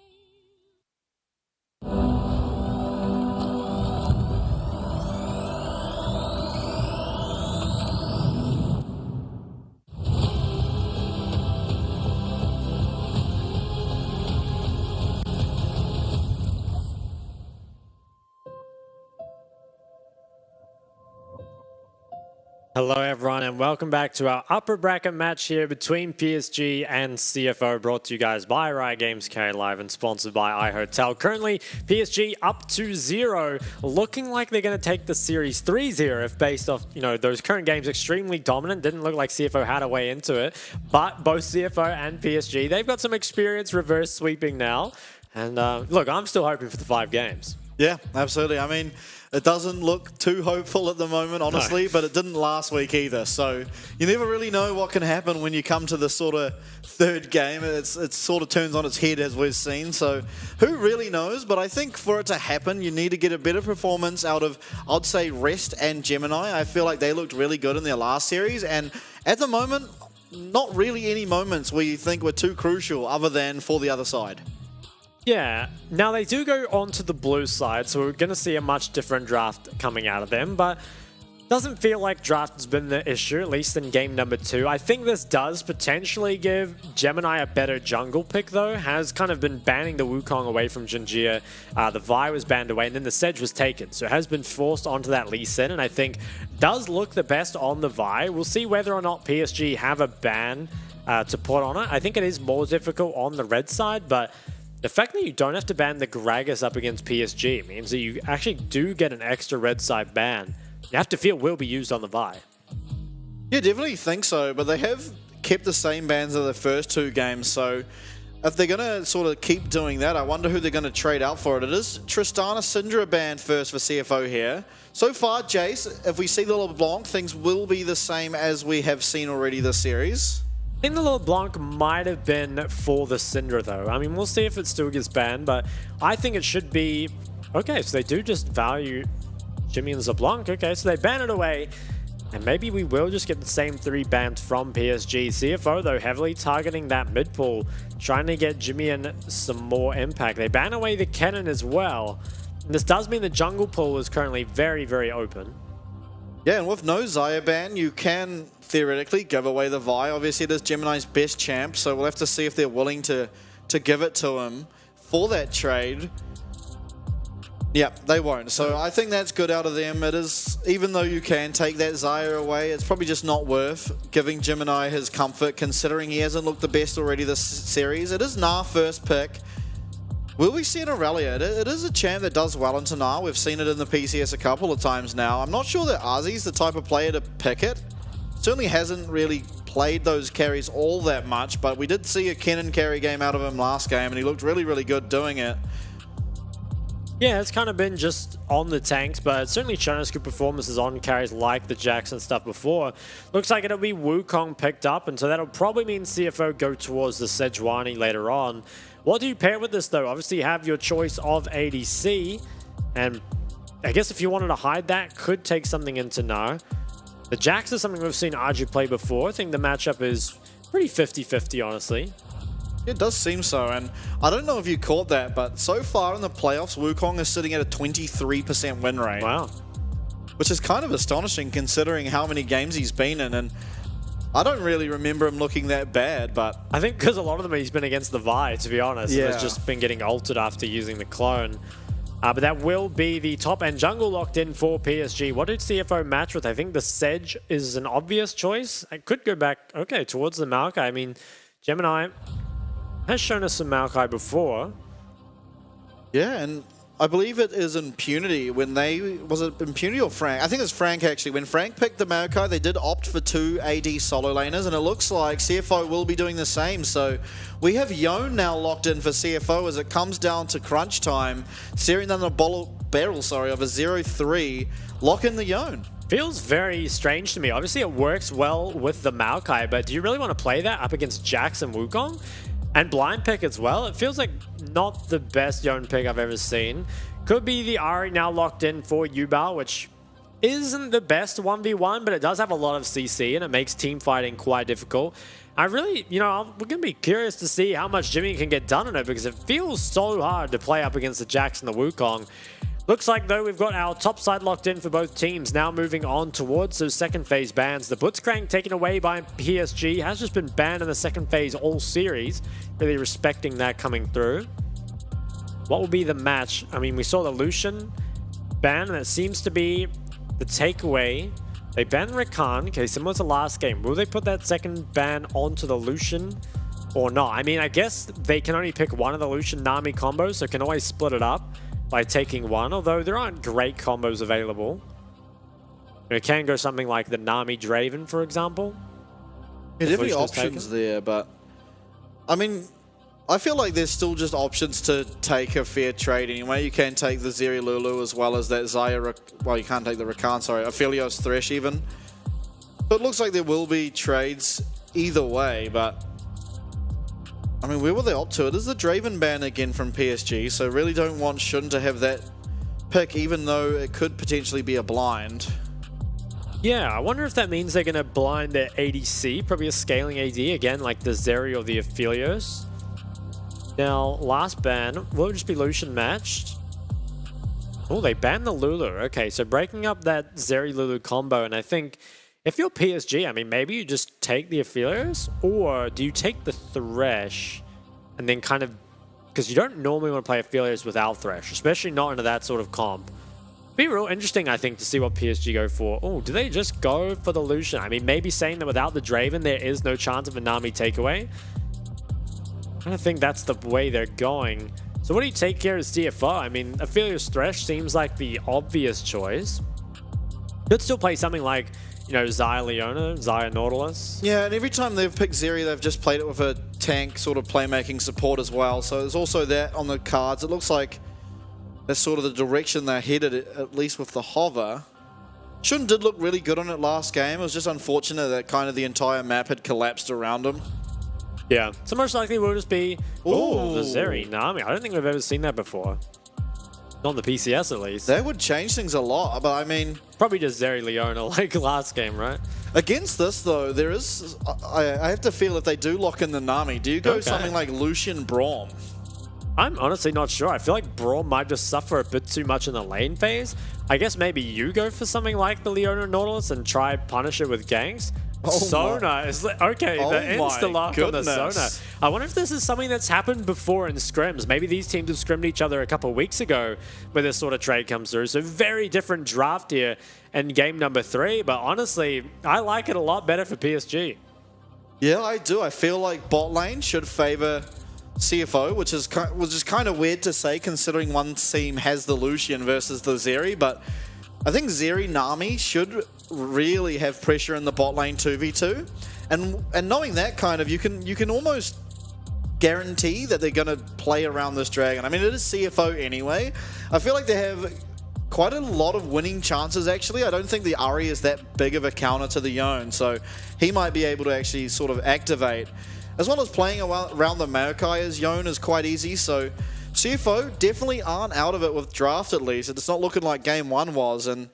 Hello everyone and welcome back to our upper bracket match here between PSG and CFO, brought to you guys by Riot Games K Live and sponsored by iHotel. Currently PSG up to 0, looking like they're going to take the series 3-0 if based off, those current games extremely dominant. Didn't look like CFO had a way into it, but both CFO and PSG, they've got some experience reverse sweeping now. And look, I'm still hoping for the 5 games. Yeah, absolutely. I mean, it doesn't look too hopeful at the moment, honestly, but it didn't last week either. So you never really know what can happen when you come to this sort of third game. It sort of turns on its head, as we've seen. So who really knows? But I think for it to happen, you need to get a better performance out of, I'd say, Rest and Gemini. I feel like they looked really good in their last series. And at the moment, not really any moments where you think were too crucial other than for the other side. Yeah, now they do go onto the blue side, so we're going to see a much different draft coming out of them, but doesn't feel like draft has been the issue, at least in game number 2. I think this does potentially give Gemini a better jungle pick, though. Has kind of been banning the Wukong away from Jinjia. The Vi was banned away, and then the Sedge was taken, so it has been forced onto that Lee Sin, and I think does look the best on the Vi. We'll see whether or not PSG have a ban to put on it. I think it is more difficult on the red side, but the fact that you don't have to ban the Gragas up against PSG means that you actually do get an extra red side ban. You have to feel will be used on the Vi. Yeah, definitely think so, but they have kept the same bans of the first 2 games, so if they're going to sort of keep doing that, I wonder who they're going to trade out for it. It is Tristana Syndra banned first for CFO here. So far, Jace, if we see the LeBlanc, things will be the same as we have seen already this series. I think the LeBlanc might have been for the Syndra, though. I mean, we'll see if it still gets banned, but I think it should be... Okay, so they do just value Jimmy and LeBlanc. Okay, so they ban it away, and maybe we will just get the same 3 bans from PSG. CFO, though, heavily targeting that mid pool, trying to get Jimmy in some more impact. They ban away the Cannon as well. And this does mean the jungle pool is currently very, very open. Yeah, and with no Xayah ban, you can theoretically give away the Vi. Obviously, it is Gemini's best champ, so we'll have to see if they're willing to give it to him for that trade. Yep, they won't. So I think that's good out of them. It is, even though you can take that Xayah away, it's probably just not worth giving Gemini his comfort, considering he hasn't looked the best already this series. It is Gnar first pick. Will we see an Aurelia? It is a champ that does well into Gnar. We've seen it in the PCS a couple of times now. I'm not sure that Azi's the type of player to pick it. Certainly hasn't really played those carries all that much, but we did see a Kennen carry game out of him last game, and he looked really, really good doing it. Yeah, it's kind of been just on the tanks, but it's certainly shown us good performances on carries like the Jackson stuff before. Looks like it'll be Wukong picked up, and so that'll probably mean CFO go towards the Sejuani later on. What do you pair with this, though? Obviously, you have your choice of ADC, and I guess if you wanted to hide that, could take something into Gnar. The Jax is something we've seen RG play before. I think the matchup is pretty 50-50, honestly. It does seem so, and I don't know if you caught that, but so far in the playoffs, Wukong is sitting at a 23% win rate. Wow. Which is kind of astonishing considering how many games he's been in, and I don't really remember him looking that bad, but... I think because a lot of them he's been against the Vi, to be honest. Yeah. He's just been getting ulted after using the clone. But that will be the top end jungle locked in for PSG. What did CFO match with? I think the Sedge is an obvious choice. I could go back, okay, towards the Maokai. I mean, Gemini has shown us some Maokai before. Yeah, and I believe it is Impunity when they... Was it Impunity or Frank? I think it's Frank, actually. When Frank picked the Maokai, they did opt for 2 AD solo laners, and it looks like CFO will be doing the same. So we have Yone now locked in for CFO as it comes down to crunch time. Staring down the barrel of a 0-3. Lock in the Yone. Feels very strange to me. Obviously, it works well with the Maokai, but do you really want to play that up against Jax and Wukong? And blind pick as well? It feels like not the best Yone pick I've ever seen. Could be the Ahri now locked in for Yubao, which isn't the best 1v1, but it does have a lot of CC, and it makes team fighting quite difficult. I really, we're going to be curious to see how much Jimmy can get done on it, because it feels so hard to play up against the Jax and the Wukong. Looks like, though, we've got our top side locked in for both teams. Now moving on towards those second phase bans. The Blitzcrank taken away by PSG has just been banned in the second phase all series. Really respecting that coming through. What will be the match? I mean, we saw the Lucian ban, and it seems to be the takeaway. They banned Rakan. Okay, similar to last game. Will they put that second ban onto the Lucian or not? I mean, I guess they can only pick one of the Lucian Nami combos, so can always split it up by taking one, although there aren't great combos available. It can go something like the Nami Draven, for example. There's definitely options there, but I mean, I feel like there's still just options to take a fair trade anyway. You can take the Zeri Lulu as well as that Xayah, well, you can't take the Rakan, sorry, Aphelios Thresh even. But it looks like there will be trades either way, but I mean, where will they opt to? It is the Draven ban again from PSG, so really don't want Shun to have that pick, even though it could potentially be a blind. Yeah, I wonder if that means they're going to blind their ADC, probably a scaling AD, again, like the Zeri or the Aphelios. Now, last ban, will it just be Lucian matched? Oh, they banned the Lulu. Okay, so breaking up that Zeri-Lulu combo, and I think if you're PSG, I mean, maybe you just take the Aphelios, or do you take the Thresh and then kind of, because you don't normally want to play Aphelios without Thresh, especially not into that sort of comp. Be real interesting, I think, to see what PSG go for. Oh, do they just go for the Lucian? I mean, maybe saying that without the Draven, there is no chance of a Nami takeaway. I don't think that's the way they're going. So what do you take here as CFO? I mean, Aphelios Thresh seems like the obvious choice. Could still play something like, Xayah Leona, Xayah Nautilus. Yeah, and every time they've picked Zeri, they've just played it with a tank sort of playmaking support as well. So there's also that on the cards. It looks like that's sort of the direction they're headed, at least with the hover. Shun did look really good on it last game. It was just unfortunate that kind of the entire map had collapsed around him. Yeah, so most likely will just be, the Zeri Nami. I don't think we've ever seen that before. Not on the PCS, at least. That would change things a lot, but I mean, probably just Zeri Leona like last game, right? Against this, though, there is... I have to feel if they do lock in the Nami, do you go something like Lucian Braum? I'm honestly not sure. I feel like Braum might just suffer a bit too much in the lane phase. I guess maybe you go for something like the Leona Nautilus and try punish it with ganks. Sona is okay. The insta-lock on the Sona. I wonder if this is something that's happened before in scrims. Maybe these teams have scrimmed each other a couple of weeks ago where this sort of trade comes through. So very different draft here in game number 3. But honestly, I like it a lot better for PSG. Yeah, I do. I feel like bot lane should favor CFO, which is kind of weird to say considering one team has the Lucian versus the Zeri. But I think Zeri Nami should really have pressure in the bot lane 2v2, and knowing that kind of, you can almost guarantee that they're going to play around this dragon. I mean, it is CFO anyway. I feel like they have quite a lot of winning chances actually. I don't think the Ahri is that big of a counter to the Yone, so he might be able to actually sort of activate, as well as playing around the Maokai as Yone is quite easy. So CFO definitely aren't out of it with draft, at least. It's not looking like game 1 was, and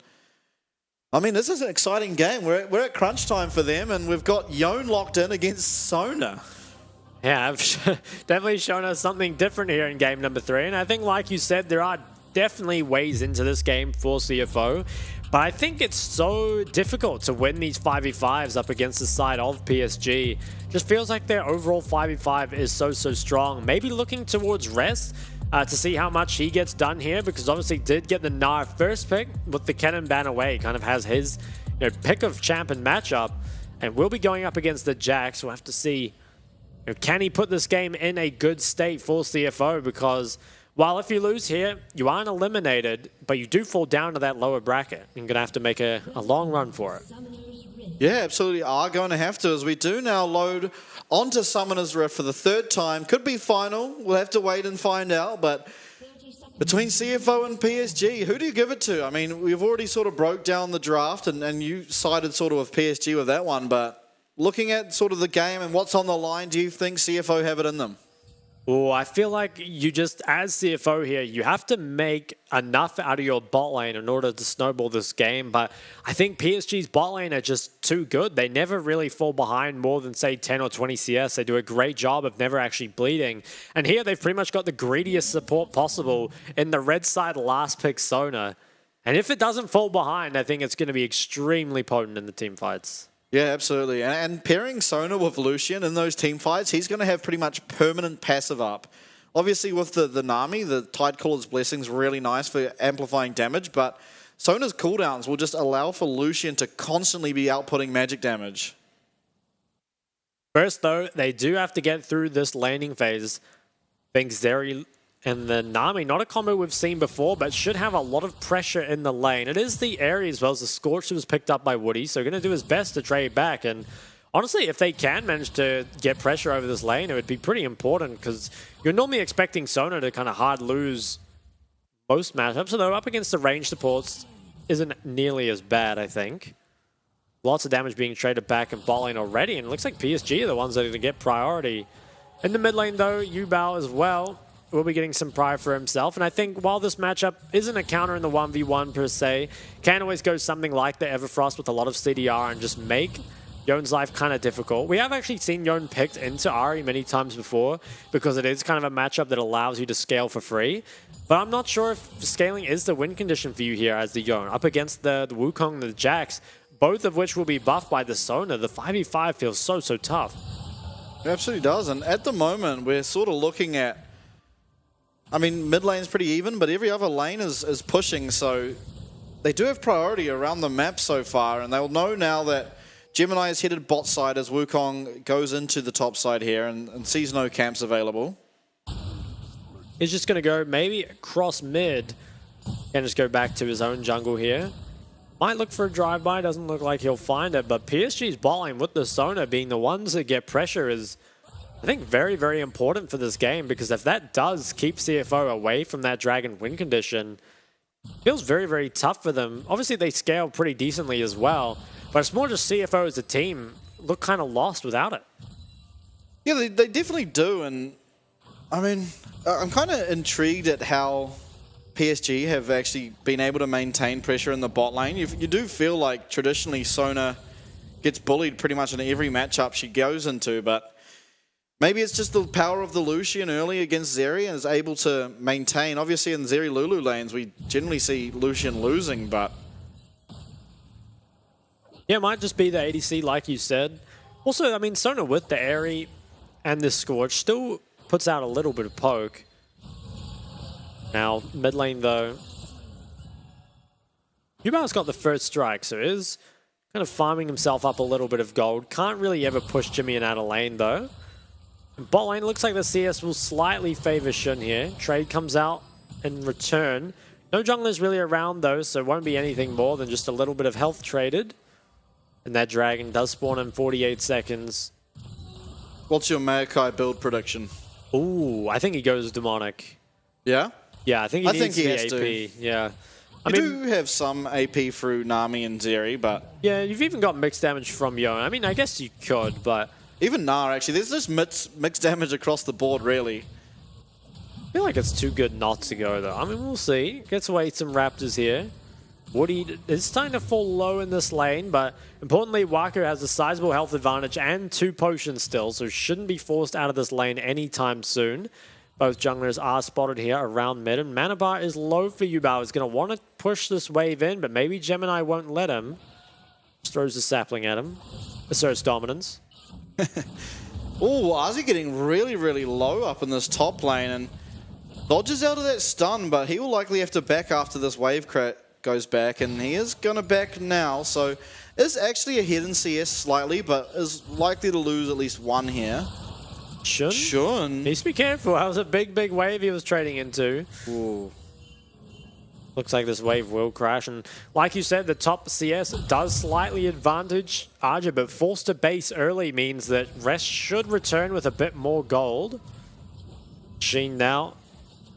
I mean, this is an exciting game. We're at crunch time for them, and we've got Yone locked in against Sona. Yeah, I've definitely shown us something different here in game number 3. And I think, like you said, there are definitely ways into this game for CFO. But I think it's so difficult to win these 5v5s up against the side of PSG. Just feels like their overall 5v5 is so strong. Maybe looking towards Rest to see how much he gets done here, because obviously did get the Gnar first pick with the Kennen ban away. Kind of has his pick of champ and matchup, and will be going up against the Jax. We'll have to see, can he put this game in a good state for CFO, because while if you lose here, you aren't eliminated, but you do fall down to that lower bracket. You're going to have to make a long run for it. Yeah, absolutely are going to have to, as we do now load onto Summoner's Rift for the 3rd time. Could be final. We'll have to wait and find out, but Between CFO and PSG, who do you give it to? I mean, we've already sort of broke down the draft and you sided sort of with PSG with that one, but looking at sort of the game and what's on the line, do you think CFO have it in them? Oh, I feel like you just, as CFO here, you have to make enough out of your bot lane in order to snowball this game. But I think PSG's bot lane are just too good. They never really fall behind more than, say, 10 or 20 CS. They do a great job of never actually bleeding. And here they've pretty much got the greediest support possible in the red side last pick Sona. And if it doesn't fall behind, I think it's going to be extremely potent in the team fights. Yeah, absolutely. And pairing Sona with Lucian in those team fights, he's going to have pretty much permanent passive up. Obviously, with the Nami, the Tidecaller's Blessing's really nice for amplifying damage, but Sona's cooldowns will just allow for Lucian to constantly be outputting magic damage. First, though, they do have to get through this laning phase. I think Zeri and the Nami, not a combo we've seen before, but should have a lot of pressure in the lane. It is the area as well as the Scorch that was picked up by Woody, so going to do his best to trade back. And honestly, if they can manage to get pressure over this lane, it would be pretty important because you're normally expecting Sona to kind of hard lose most matchups, although up against the range supports isn't nearly as bad, I think. Lots of damage being traded back in bot lane already, and it looks like PSG are the ones that are going to get priority. In the mid lane, though, Yubao as well will be getting some pride for himself. And I think while this matchup isn't a counter in the 1v1 per se, can always go something like the Everfrost with a lot of CDR and just make Yone's life kind of difficult. We have actually seen Yone picked into Ahri many times before because it is kind of a matchup that allows you to scale for free. But I'm not sure if scaling is the win condition for you here as the Yone. Up against the Wukong and the Jax, both of which will be buffed by the Sona. The 5v5 feels so tough. It absolutely does. And at the moment, we're sort of looking at, I mean, mid lane's pretty even, but every other lane is pushing, so they do have priority around the map so far, and they'll know now that Gemini is headed bot side as Wukong goes into the top side here and sees no camps available. He's just going to go maybe across mid and just go back to his own jungle here. Might look for a drive-by, doesn't look like he'll find it, but PSG's bot lane with the Sona being the ones that get pressure is, I think, very, very important for this game, because if that does keep CFO away from that Dragon win condition, it feels very, very tough for them. Obviously, they scale pretty decently as well, but it's more just CFO as a team look kind of lost without it. Yeah, they definitely do, and I mean, I'm kind of intrigued at how PSG have actually been able to maintain pressure in the bot lane. You do feel like traditionally Sona gets bullied pretty much in every matchup she goes into, but maybe it's just the power of the Lucian early against Zeri and is able to maintain. Obviously in Zeri Lulu lanes, we generally see Lucian losing, but yeah, it might just be the ADC like you said. Also, I mean, Sona with the Aerie and the Scorch still puts out a little bit of poke. Now, mid lane though, Yubao's got the first strike, so is kind of farming himself up a little bit of gold. Can't really ever push Jimmy out of lane though. Bot lane looks like the CS will slightly favor Shun here. Trade comes out in return. No junglers really around though, so it won't be anything more than just a little bit of health traded. And that dragon does spawn in 48 seconds. What's your Maokai build prediction? Ooh, I think he goes demonic. Yeah? Yeah, I think he needs he the has AP. to. Yeah. You do have some AP through Nami and Zeri, but yeah, you've even got mixed damage from Yone. I mean, I guess you could, but even Nar, actually, there's just mixed damage across the board, really. I feel like it's too good not to go, though. I mean, we'll see. Gets away some Raptors here. Woody is starting to fall low in this lane, but importantly, Waku has a sizable health advantage and 2 potions still, so shouldn't be forced out of this lane anytime soon. Both junglers are spotted here around mid, and mana bar is low for Yubao. He's going to want to push this wave in, but maybe Gemini won't let him. Just throws the sapling at him. Asserts dominance. Oh, Ozzy getting really, really low up in this top lane, and dodges out of that stun, but he will likely have to back after this wave goes back, and he is going to back now, so is actually ahead in CS slightly, but is likely to lose at least one here. Shun. Needs to be careful. That was a big, big wave he was trading into. Ooh. Looks like this wave will crash, and like you said, the top CS does slightly advantage Arja, but forced to base early means that Rest should return with a bit more gold. Sheen now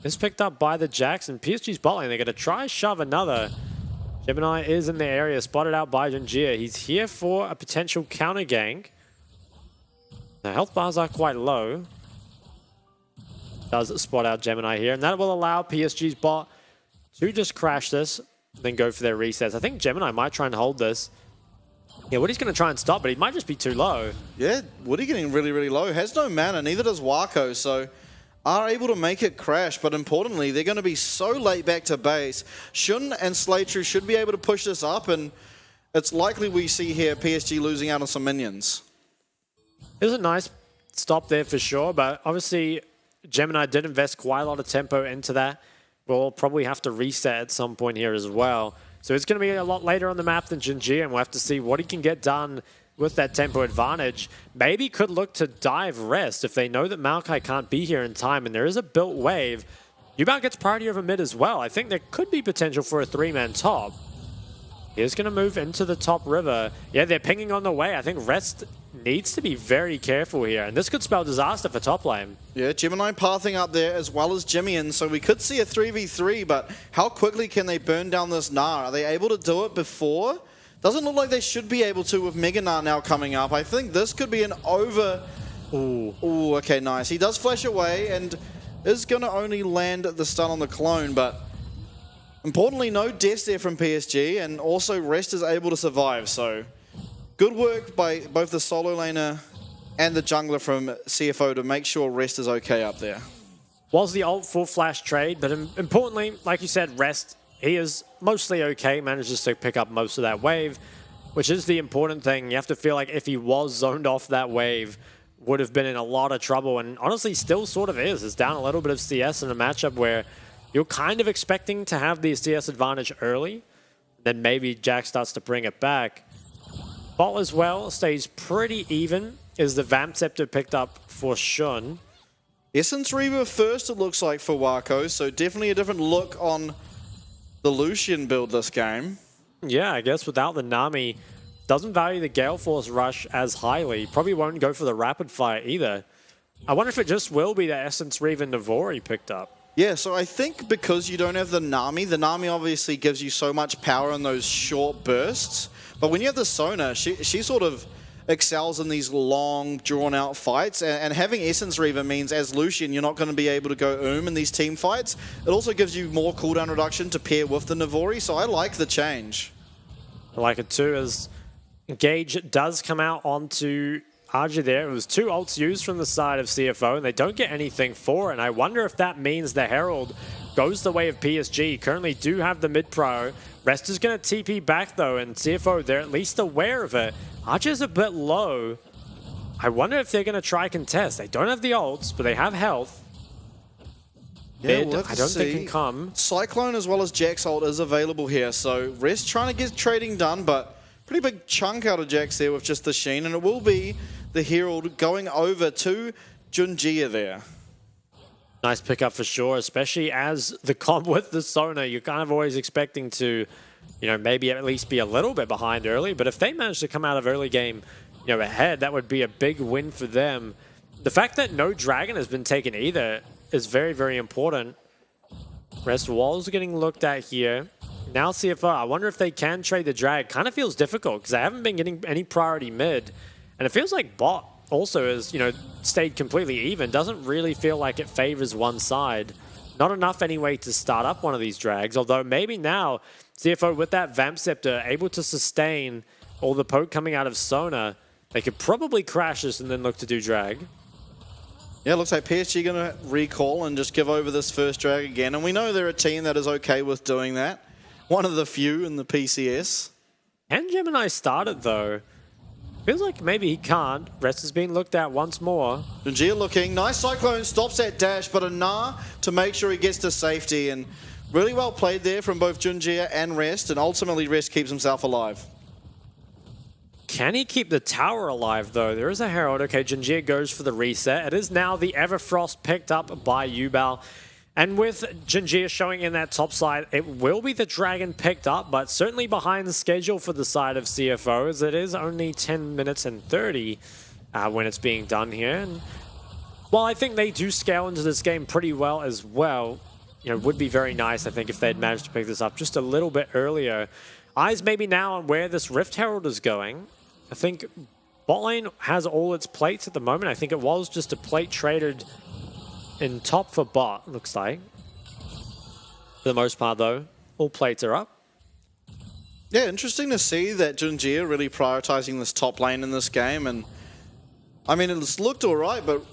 It's picked up by the Jacks, and PSG's bot lane. They're going to try shove another. Gemini is in the area, spotted out by Junjia. He's here for a potential counter gank. The health bars are quite low. Does spot out Gemini here, and that will allow PSG's bot to just crash this, then go for their resets. I think Gemini might try and hold this. Yeah, Woody's going to try and stop, but he might just be too low. Yeah, Woody getting really, really low. Has no mana, neither does Wako, so are able to make it crash, but importantly, they're going to be so late back to base. Shun and Slaytru should be able to push this up, and it's likely we see here PSG losing out on some minions. It was a nice stop there for sure, but obviously Gemini did invest quite a lot of tempo into that. We'll probably have to reset at some point here as well. So it's going to be a lot later on the map than Jinji, and we'll have to see what he can get done with that tempo advantage. Maybe could look to dive rest if they know that Maokai can't be here in time, and there is a built wave. Yubao gets priority over mid as well. I think there could be potential for a 3-man top. He's going to move into the top river. Yeah, they're pinging on the way. I think Rest needs to be very careful here, and this could spell disaster for top lane. Yeah, Gemini pathing up there as well as Jimmy, so we could see a 3v3, but how quickly can they burn down this Gnar? Are they able to do it before? Doesn't look like they should be able to with Mega Gnar now coming up. I think this could be an over... Ooh, okay, nice. He does flash away and is going to only land the stun on the clone, but importantly, no deaths there from PSG, and also Rest is able to survive, so good work by both the solo laner and the jungler from CFO to make sure Rest is okay up there. Was the ult full flash trade, but importantly, like you said, Rest, he is mostly okay, manages to pick up most of that wave, which is the important thing. You have to feel like if he was zoned off that wave, would have been in a lot of trouble, and honestly still sort of is. It's down a little bit of CS in a matchup where you're kind of expecting to have the CS advantage early, then maybe Jack starts to bring it back. Bot as well stays pretty even. Is the Vamp Scepter picked up for Shun? Essence Reaver first, it looks like, for Wako, so definitely a different look on the Lucian build this game. Yeah, I guess without the Nami, doesn't value the Gale Force Rush as highly. Probably won't go for the Rapid Fire either. I wonder if it just will be the Essence Reaver Navori picked up. Yeah, so I think because you don't have the Nami obviously gives you so much power in those short bursts. But when you have the Sona, she sort of excels in these long, drawn-out fights. And having Essence Reaver means as Lucian, you're not going to be able to go in these team fights. It also gives you more cooldown reduction to pair with the Navori, so I like the change. I like it too, as Gage does come out onto Arja there. It was 2 ults used from the side of CFO, and they don't get anything for it. And I wonder if that means the Herald goes the way of PSG. Currently do have the mid-pro. Rest is going to TP back, though, and CFO, they're at least aware of it. Archer's a bit low. I wonder if they're going to try contest. They don't have the ults, but they have health. Yeah, Mid, I don't think can come. Cyclone as well as Jack's ult is available here, so Rest trying to get trading done, but pretty big chunk out of Jax there with just the Sheen, and it will be the Herald going over to Junjia there. Nice pickup for sure, especially as the comp with the Sona, you're kind of always expecting to, you know, maybe at least be a little bit behind early, but if they manage to come out of early game, you know, ahead, that would be a big win for them. The fact that no Dragon has been taken either is very, very important. Rest walls getting looked at here. Now CFO, I wonder if they can trade the drag. Kind of feels difficult because they haven't been getting any priority mid. And it feels like bot also has, you know, stayed completely even. Doesn't really feel like it favors one side. Not enough anyway to start up one of these drags. Although maybe now CFO with that Vamp Scepter able to sustain all the poke coming out of Sona. They could probably crash this and then look to do drag. Yeah, it looks like PSG going to recall and just give over this first drag again. And we know they're a team that is okay with doing that. One of the few in the PCS. Can Gemini start it though? Feels like maybe he can't. Rest has been looked at once more. Junjia looking. Nice Cyclone stops that dash, but a Gnar to make sure he gets to safety. And really well played there from both Junjia and Rest. And ultimately Rest keeps himself alive. Can he keep the tower alive, though? There is a Herald. Okay, Junjia goes for the reset. It is now the Everfrost picked up by Yubao. And with Junjia showing in that top side, it will be the Dragon picked up, but certainly behind the schedule for the side of CFO, as it is only 10 minutes and 30 when it's being done here. And while I think they do scale into this game pretty well as well, would be very nice, I think, if they'd managed to pick this up just a little bit earlier. Eyes maybe now on where this Rift Herald is going. I think bot lane has all its plates at the moment. I think it was just a plate traded in top for bot, looks like. For the most part, though, all plates are up. Yeah, interesting to see that Junjie really prioritizing this top lane in this game. And I mean, it's looked all right, but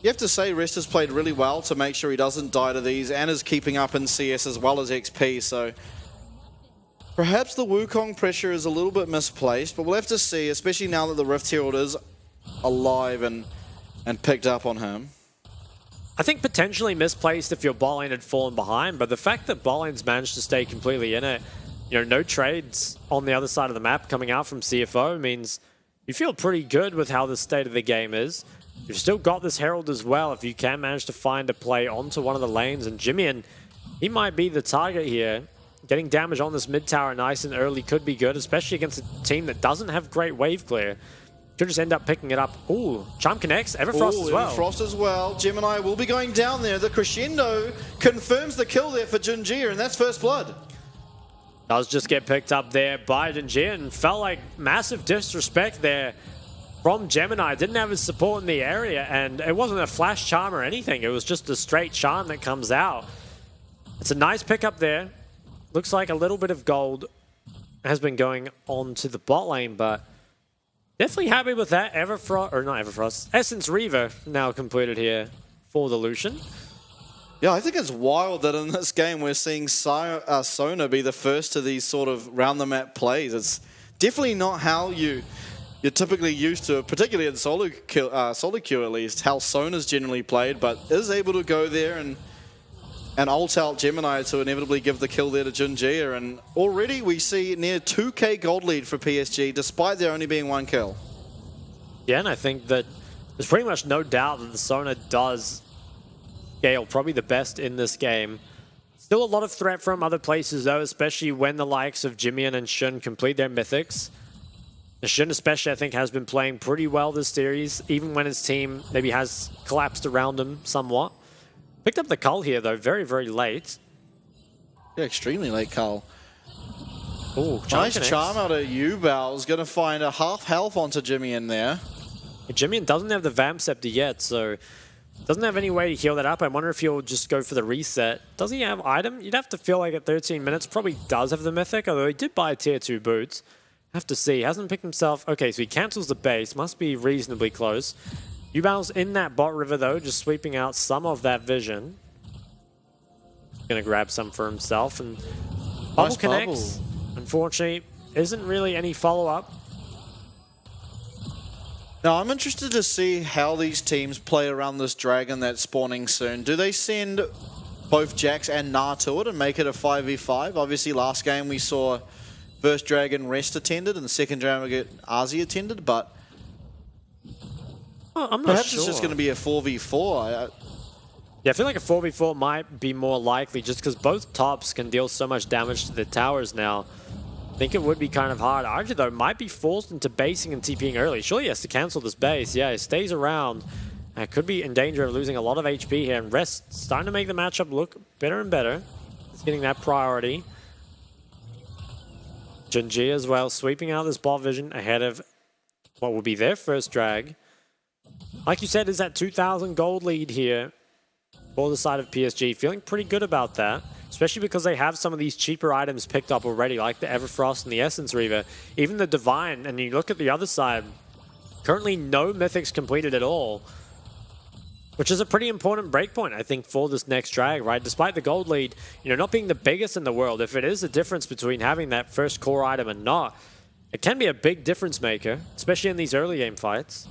you have to say Rest has played really well to make sure he doesn't die to these and is keeping up in CS as well as XP. So perhaps the Wukong pressure is a little bit misplaced, but we'll have to see, especially now that the Rift Herald is alive and picked up on him. I think potentially misplaced if your bot lane had fallen behind, but the fact that bot lane's managed to stay completely in it, no trades on the other side of the map coming out from CFO means you feel pretty good with how the state of the game is. You've still got this Herald as well if you can manage to find a play onto one of the lanes, and Jimian, he might be the target here. Getting damage on this mid tower nice and early could be good, especially against a team that doesn't have great wave clear. Could just end up picking it up. Ooh, Charm connects. Everfrost as well. Everfrost as well. Gemini will be going down there. The crescendo confirms the kill there for Junjie, and that's first blood. Does just get picked up there by Junjie, and felt like massive disrespect there from Gemini. Didn't have his support in the area, and it wasn't a flash charm or anything. It was just a straight charm that comes out. It's a nice pickup there. Looks like a little bit of gold has been going on to the bot lane, but definitely happy with that. Everfrost, or not Everfrost, Essence Reaver now completed here for the Lucian. Yeah, I think it's wild that in this game we're seeing Sona be the first to these sort of round-the-map plays. It's definitely not how you're typically used to, particularly in solo queue at least, how Sona's generally played, but is able to go there and ult out Gemini to inevitably give the kill there to Junjie. And already we see near 2k gold lead for PSG, despite there only being 1 kill. Yeah, and I think that there's pretty much no doubt that the Sona does scale probably the best in this game. Still a lot of threat from other places though, especially when the likes of Jimian and Shun complete their mythics. The Shun especially, I think, has been playing pretty well this series, even when his team maybe has collapsed around him somewhat. Picked up the cull here though, very, very late. Yeah, extremely late cull. Ooh, nice charm out of Yubao. Is going to find a half health onto Jimian there. Jimian doesn't have the Vamp Scepter yet, so doesn't have any way to heal that up. I wonder if he'll just go for the reset. Does he have item? You'd have to feel like at 13 minutes probably does have the mythic, although he did buy tier 2 boots. Have to see. Hasn't picked himself. Okay, so he cancels the base. Must be reasonably close. Yubao's in that bot river though, just sweeping out some of that vision. Gonna grab some for himself, and Bubble Nice connects. bubble. Unfortunately, isn't really any follow-up. Now, I'm interested to see how these teams play around this dragon that's spawning soon. Do they send both Jax and Na to it and make it a 5v5? Obviously, last game we saw first dragon Rest attended and the second dragon Arzi attended, but I'm not perhaps sure. it's just going to be a 4v4. Yeah, I feel like a 4v4 might be more likely just because both tops can deal so much damage to the towers now. I think it would be kind of hard. Arji, though, might be forced into basing and TPing early. Surely he has to cancel this base. Yeah, he stays around. Could be in danger of losing a lot of HP here. And Rest starting to make the matchup look better and better. He's getting that priority. Junjie as well, sweeping out this bot vision ahead of what will be their first drag. Like you said, is that 2,000 gold lead here for the side of PSG. Feeling pretty good about that, especially because they have some of these cheaper items picked up already, like the Everfrost and the Essence Reaver, even the Divine. And you look at the other side, currently no mythics completed at all, which is a pretty important breakpoint, I think, for this next drag, right? Despite the gold lead, not being the biggest in the world, if it is a difference between having that first core item and not, it can be a big difference maker, especially in these early game fights.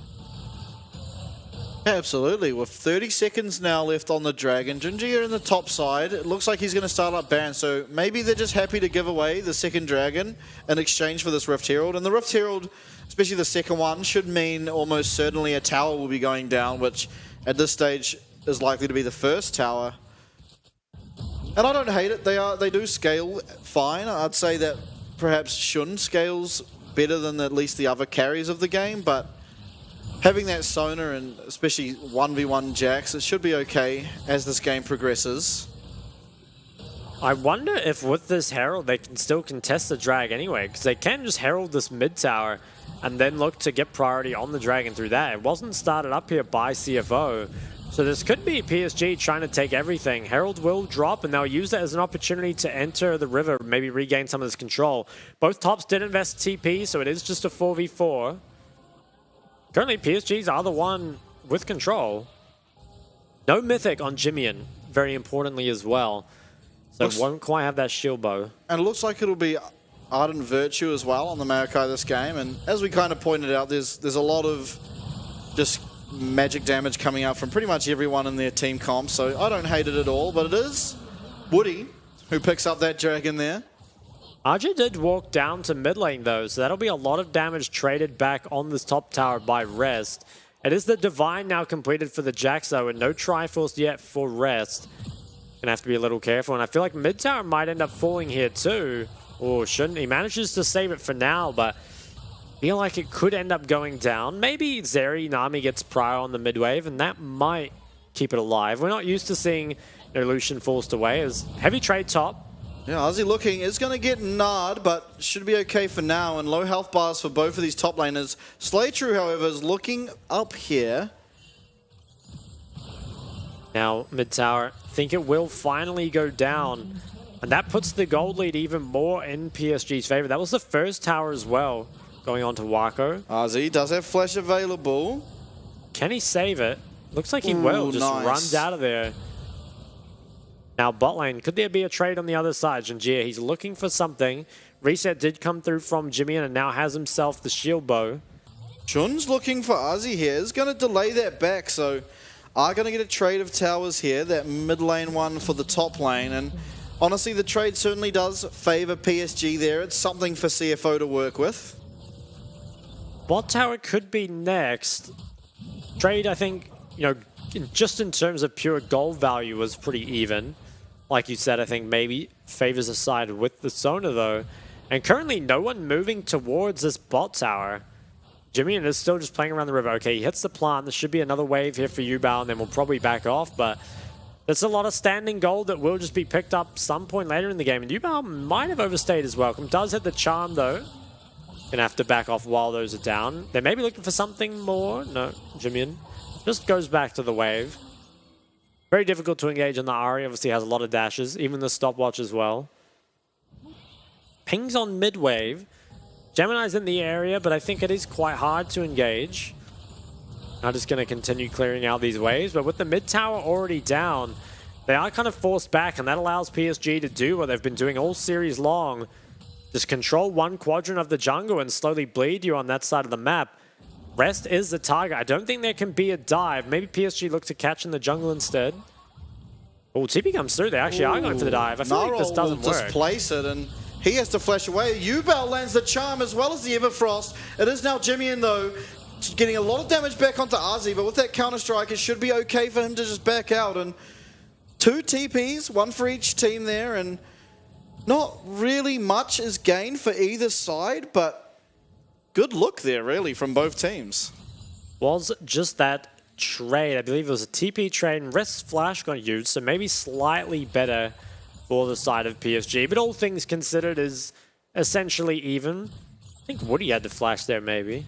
Yeah, absolutely. With 30 seconds now left on the dragon, Junjie are in the top side. It looks like he's going to start up Baron, so maybe they're just happy to give away the second dragon in exchange for this Rift Herald. And the Rift Herald, especially the second one, should mean almost certainly a tower will be going down, which at this stage is likely to be the first tower. And I don't hate it. They do scale fine. I'd say that perhaps Shun scales better than at least the other carries of the game, but having that Sona and especially 1v1 Jax, it should be okay as this game progresses. I wonder if with this Herald they can still contest the drag anyway, because they can just Herald this mid tower and then look to get priority on the dragon through that. It wasn't started up here by CFO, so this could be PSG trying to take everything. Herald will drop and they'll use that as an opportunity to enter the river, maybe regain some of this control. Both tops did invest TP, so it is just a 4v4. Currently PSG's are the one with control. No Mythic on Jimian, very importantly as well. So won't quite have that shield bow. And it looks like it'll be Ardent Virtue as well on the Maokai this game. And as we kind of pointed out, there's a lot of just magic damage coming out from pretty much everyone in their team comp. So I don't hate it at all, but it is Woody who picks up that dragon there. RJ did walk down to mid lane though, so that'll be a lot of damage traded back on this top tower by Rest. It is the Divine now completed for the Jax though, and no Triforce yet for Rest. Gonna have to be a little careful, and I feel like mid tower might end up falling here too. Or shouldn't. He manages to save it for now, but feel like it could end up going down. Maybe Zeri Nami gets prior on the mid wave, and that might keep it alive. We're not used to seeing Lucian forced away as heavy trade top. Yeah, Ozzy looking is going to get gnarred, but should be okay for now. And low health bars for both of these top laners. Slaytrue, however, is looking up here. Now, mid tower, think it will finally go down. And that puts the gold lead even more in PSG's favor. That was the first tower as well, going on to Wako. Ozzy does have flash available. Can he save it? Looks like he will. Just nice. runs out of there. Now, bot lane, could there be a trade on the other side? Janjir, he's looking for something. Reset did come through from Jimian and now has himself the shield bow. Chun's looking for Ozzy here. Is going to delay that back, so are going to get a trade of towers here. That mid lane one for the top lane. And honestly, the trade certainly does favor PSG there. It's something for CFO to work with. Bot tower could be next. Trade, I think, just in terms of pure gold value was pretty even. Like you said, I think maybe favors a side with the Sona though. And currently no one moving towards this bot tower. Jimian is still just playing around the river. Okay, he hits the plant. There should be another wave here for Yubao and then we'll probably back off. But there's a lot of standing gold that will just be picked up some point later in the game. And Yubao might have overstayed his welcome. Does hit the charm though. Gonna have to back off while those are down. They may be looking for something more. No, Jimian just goes back to the wave. Very difficult to engage on the Ahri. Obviously has a lot of dashes. Even the stopwatch as well. Pings on mid wave. Gemini's in the area, but I think it is quite hard to engage. I'm just going to continue clearing out these waves. But with the mid tower already down, they are kind of forced back. And that allows PSG to do what they've been doing all series long. Just control one quadrant of the jungle and slowly bleed you on that side of the map. Rest is the target. I don't think there can be a dive. Maybe PSG look to catch in the jungle instead. Oh, TP comes through. They actually are going for the dive. I feel like this doesn't work. Displace it, and he has to flash away. Yubao lands the charm as well as the Everfrost. It is now Jimian, though, getting a lot of damage back onto Ozzy, but with that counter-strike, it should be okay for him to just back out. And 2 TPs, 1 for each team there, and not really much is gained for either side, but good look there, really, from both teams. Was just that trade. I believe it was a TP trade and Rest Flash got used, so maybe slightly better for the side of PSG. But all things considered is essentially even. I think Woody had to flash there, maybe.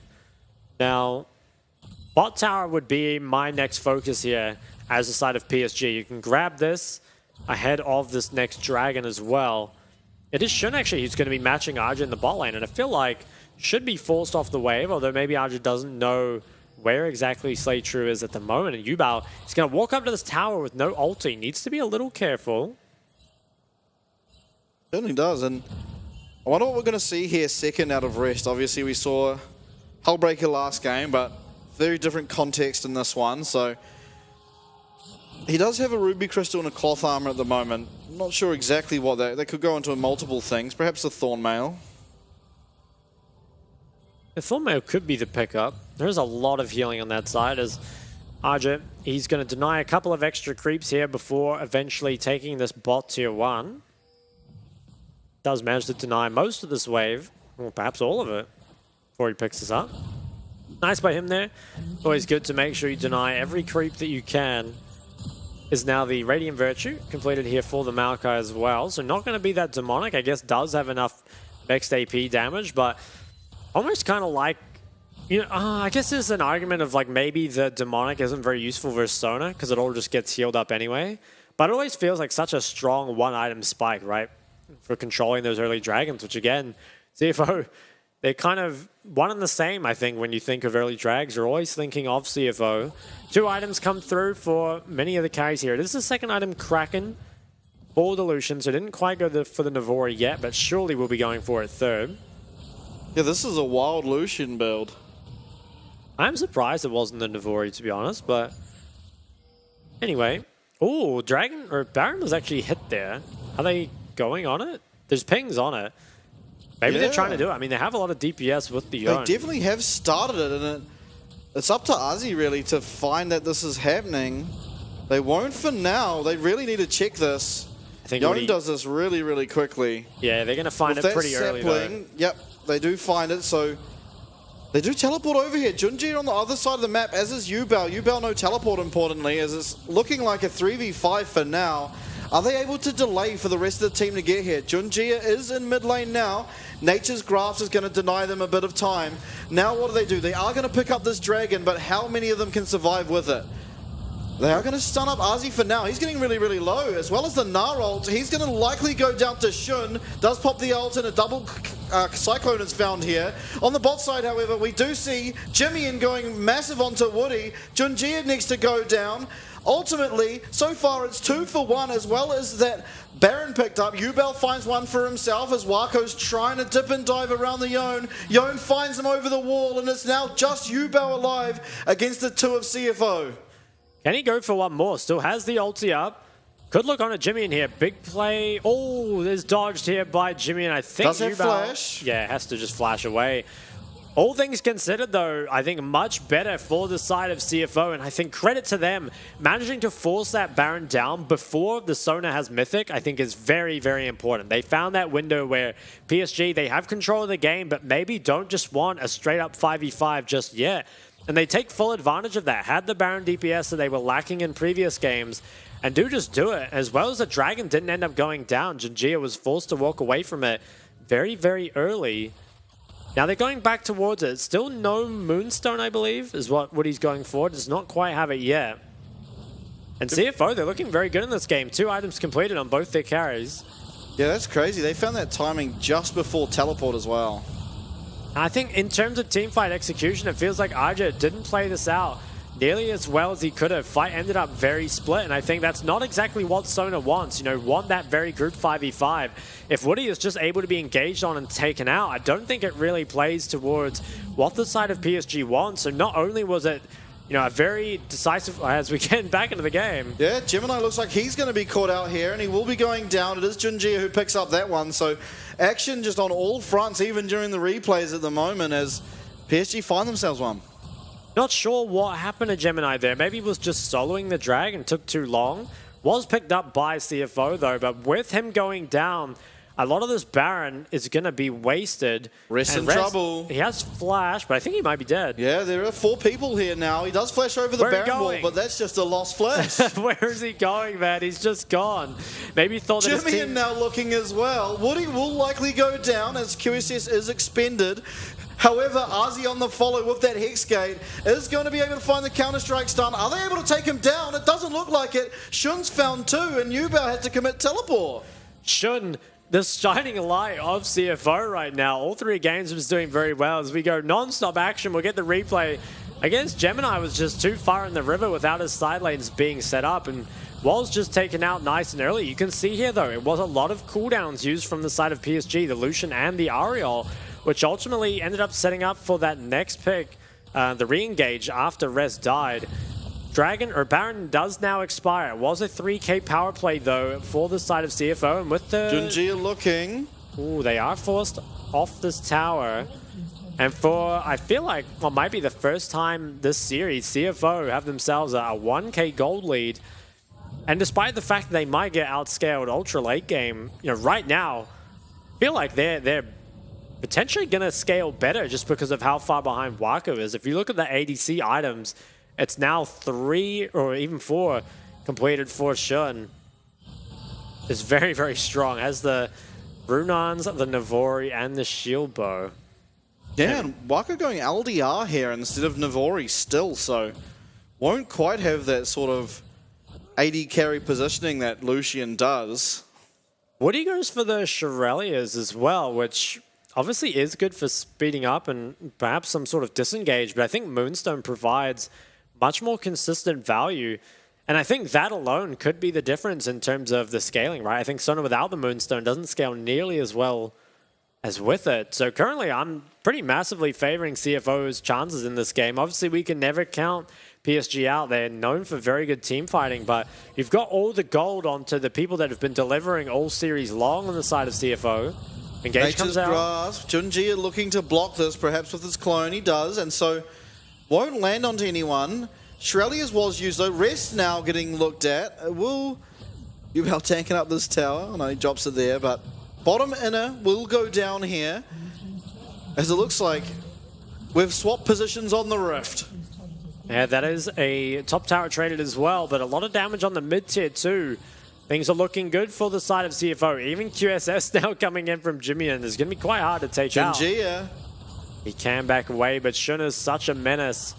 Now, bot tower would be my next focus here as the side of PSG. You can grab this ahead of this next dragon as well. It is Shun, actually, who's going to be matching Arja in the bot lane, and I feel like should be forced off the wave, although maybe Arja doesn't know where exactly Slaytrue is at the moment. And Yubao is going to walk up to this tower with no ulti. Needs to be a little careful. Certainly does, and I wonder what we're going to see here second out of Rest. Obviously, we saw Hullbreaker last game, but very different context in this one. So he does have a Ruby Crystal and a Cloth Armor at the moment. Not sure exactly what that could go into multiple things. Perhaps a Thornmail. The Thornmail could be the pickup. There's a lot of healing on that side as Arja, he's going to deny a couple of extra creeps here before eventually taking this bot tier 1. Does manage to deny most of this wave, or perhaps all of it, before he picks this up. Nice by him there. Always good to make sure you deny every creep that you can. is now the Radiant Virtue completed here for the Maokai as well. So not going to be that demonic. I guess does have enough mixed AP damage, but almost kind of like, you know, I guess there's an argument of like maybe the demonic isn't very useful versus Sona because it all just gets healed up anyway. But it always feels like such a strong one-item spike, right? For controlling those early dragons, which again, CFO, they're kind of one and the same, I think, when you think of early drags. You're always thinking of CFO. 2 items come through for many of the carries here. This is the second item, Kraken, for the Lucian, so didn't quite go for the Navori yet, but surely we'll be going for it third. Yeah, this is a wild Lucian build. I'm surprised it wasn't the Navori, to be honest, but anyway. Oh, Dragon or Baron was actually hit there. Are they going on it? There's pings on it. Maybe they're trying to do it. I mean, they have a lot of DPS with the Yone. They definitely have started it, and it's up to Ozzy really to find that this is happening. They won't for now. They really need to check this. I think Yone does this really, really quickly. Yeah, they're going to find it pretty early, though. Yep, they do find it, so they do teleport over here. Junji on the other side of the map, as is Yubel. Yubel no teleport, importantly, as it's looking like a 3v5 for now. Are they able to delay for the rest of the team to get here? Junjia is in mid lane now. Nature's Grasp is going to deny them a bit of time. Now what do? They are going to pick up this dragon, but how many of them can survive with it? They are going to stun up Azi for now. He's getting really, really low, as well as the Gnar ult. He's going to likely go down to Shun. Does pop the ult, and a double Cyclone is found here. On the bot side, however, we do see Jimmy going massive onto Woody. Junjia needs to go down. Ultimately, so far it's 2 for 1, as well as that Baron picked up. Yubel finds one for himself as Wako's trying to dip and dive around the Yone. Yone finds him over the wall, and it's now just Yubel alive against the 2 of CFO. Can he go for one more? Still has the ulti up. Could look on a Jimmy in here. Big play. Oh, there's dodged here by Jimmy, and I think does have flash. Yeah, has to just flash away. All things considered, though, I think much better for the side of CFO, and I think credit to them. Managing to force that Baron down before the Sona has Mythic, I think is very, very important. They found that window where PSG, they have control of the game, but maybe don't just want a straight-up 5v5 just yet. And they take full advantage of that. Had the Baron DPS that they were lacking in previous games, and do just do it. As well as the Dragon didn't end up going down, Junjia was forced to walk away from it very, very early. Now they're going back towards it. Still no Moonstone, I believe, is what he's going for. Does not quite have it yet. And CFO, they're looking very good in this game. 2 items completed on both their carries. Yeah, that's crazy. They found that timing just before teleport as well. I think in terms of teamfight execution, it feels like Aja didn't play this out nearly as well as he could have. Fight ended up very split, and I think that's not exactly what Sona wants. You know, want that very group 5v5. If Woody is just able to be engaged on and taken out, I don't think it really plays towards what the side of PSG wants. So not only was it, you know, a very decisive as we get back into the game. Yeah, Gemini looks like he's going to be caught out here, and he will be going down. It is Junjia who picks up that one. So action just on all fronts, even during the replays at the moment, as PSG find themselves one. Not sure what happened to Gemini there. Maybe he was just soloing the drag and took too long. Was picked up by CFO though, but with him going down, a lot of this Baron is going to be wasted. Rest in trouble. He has flash, but I think he might be dead. Yeah, there are 4 people here now. He does flash over the Baron wall, but that's just a lost flash. Where is he going, man? He's just gone. Maybe he thought that his team... now looking as well. Woody will likely go down as QSS is expended. However, Azi on the follow with that Hex Gate is going to be able to find the Counter-Strike stun. Are they able to take him down? It doesn't look like it. Shun's found 2, and Yubel had to commit teleport. Shun, the shining light of CFO right now. All 3 games was doing very well. As we go non-stop action, we'll get the replay. Against Gemini was just too far in the river without his side lanes being set up, and was just taken out nice and early. You can see here, though, it was a lot of cooldowns used from the side of PSG, the Lucian and the Ariel, which ultimately ended up setting up for that next pick, the re-engage after Res died. Dragon or Baron does now expire. It was a 3k power play, though, for the side of CFO, and with the... Junjia looking. Ooh, they are forced off this tower. And for, I feel like, well, might be the first time this series, CFO have themselves a 1k gold lead. And despite the fact that they might get outscaled ultra late game, you know, right now, I feel like they're potentially going to scale better just because of how far behind Wako is. If you look at the ADC items, it's now 3 or even 4 completed for Shun is very, very strong. Has the Runans, the Navori, and the Shield Bow. Yeah, and Waka going LDR here instead of Navori still, so won't quite have that sort of AD carry positioning that Lucian does. Woody goes for the Shirelias as well, which obviously is good for speeding up and perhaps some sort of disengage, but I think Moonstone provides much more consistent value. And I think that alone could be the difference in terms of the scaling, right? I think Sona without the Moonstone doesn't scale nearly as well as with it. So currently I'm pretty massively favoring CFO's chances in this game. Obviously we can never count PSG out. They're known for very good team fighting, but you've got all the gold onto the people that have been delivering all series long on the side of CFO. Engage comes out. Grasp. Junji looking to block this, perhaps with his clone. He does, and so won't land onto anyone. Shirelia's was used though. Rest now getting looked at. Will Yubel tanking up this tower? I know he drops it there, but bottom inner will go down here. As it looks like we've swapped positions on the Rift. Yeah, that is a top tower traded as well, but a lot of damage on the mid tier too. Things are looking good for the side of CFO. Even QSS now coming in from Jimmy, and it's going to be quite hard to take out. Junji, He can back away, but Shun is such a menace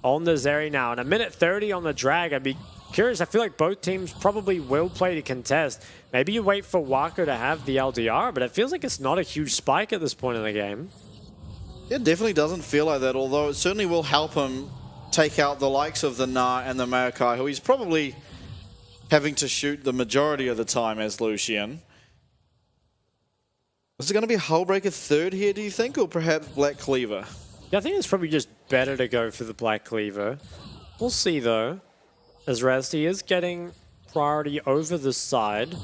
on the Zeri now. And a minute 30 on the drag. I'd be curious. I feel like both teams probably will play to contest. Maybe you wait for Wako to have the LDR, but it feels like it's not a huge spike at this point in the game. It definitely doesn't feel like that, although it certainly will help him take out the likes of the Na and the Maokai, who he's probably having to shoot the majority of the time as Lucian. Is it going to be a Hullbreaker third here, do you think, or perhaps Black Cleaver? Yeah, I think it's probably just better to go for the Black Cleaver. We'll see, though, as Razty is getting priority over this side.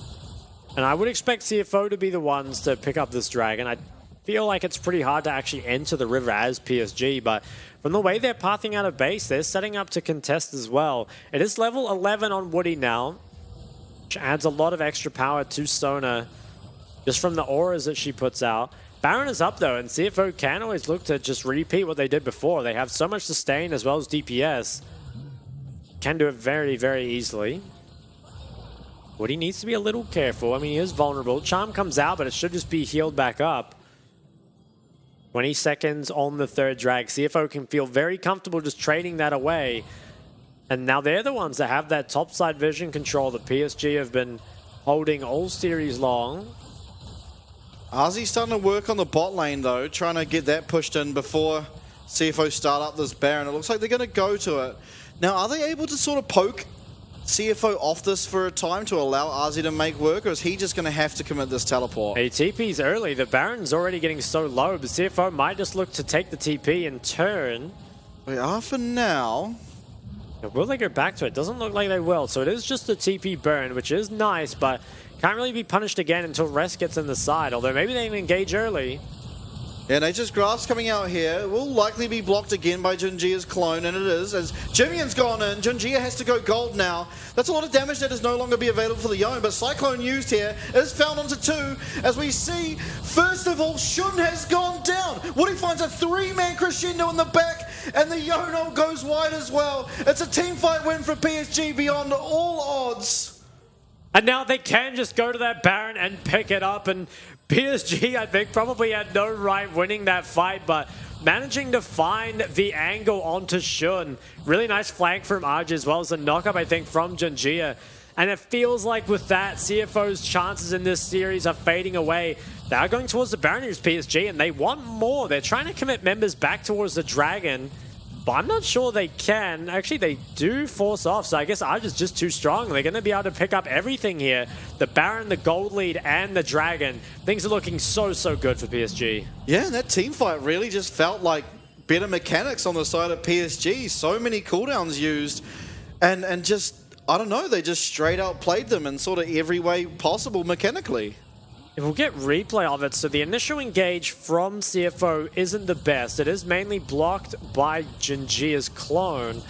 And I would expect CFO to be the ones to pick up this dragon. I feel like it's pretty hard to actually enter the river as PSG, but from the way they're pathing out of base, they're setting up to contest as well. It is level 11 on Woody now, which adds a lot of extra power to Sona just from the auras that she puts out. Baron is up though, and CFO can always look to just repeat what they did before. They have so much sustain as well as DPS. Can do it very, very easily. Woody needs to be a little careful. I mean, he is vulnerable. Charm comes out, but it should just be healed back up. 20 seconds on the third drag. CFO can feel very comfortable just trading that away. And now they're the ones that have that topside vision control that PSG have been holding all series long. Ozzy's starting to work on the bot lane though, trying to get that pushed in before CFO start up this Baron. It looks like they're going to go to it. Now, are they able to sort of poke CFO off this for a time to allow Ozzy to make work, or is he just going to have to commit this teleport? Hey, TP's early. The Baron's already getting so low, but CFO might just look to take the TP and turn. We are for now. Will they go back to it? Doesn't look like they will. So it is just a TP burn, which is nice, but can't really be punished again until Rest gets in the side, although maybe they can engage early. Yeah, Nature's Grasp coming out here will likely be blocked again by Junjia's clone, and it is, as Jimian's gone in. Junjia has to go gold now. That's a lot of damage that is no longer be available for the Yone, but Cyclone used here is found onto 2, as we see, first of all, Shun has gone down. Woody finds a 3-man crescendo in the back, and the Yono goes wide as well. It's a team fight win for PSG beyond all odds. And now they can just go to that Baron and pick it up, and PSG, I think, probably had no right winning that fight, but managing to find the angle onto Shun. Really nice flank from Arj as well as a knock-up, I think, from Junjia. And it feels like with that, CFO's chances in this series are fading away. They are going towards the Baron, who's PSG, and they want more. They're trying to commit members back towards the Dragon, but I'm not sure they can. Actually, they do force off, so I guess Arj is just too strong. They're going to be able to pick up everything here. The Baron, the Gold Lead, and the Dragon. Things are looking so, so good for PSG. Yeah, and that team fight really just felt like better mechanics on the side of PSG. So many cooldowns used, and just, I don't know, they just straight out played them in sort of every way possible mechanically. We'll get replay of it. So the initial engage from CFO isn't the best. It is mainly blocked by Junjia's clone.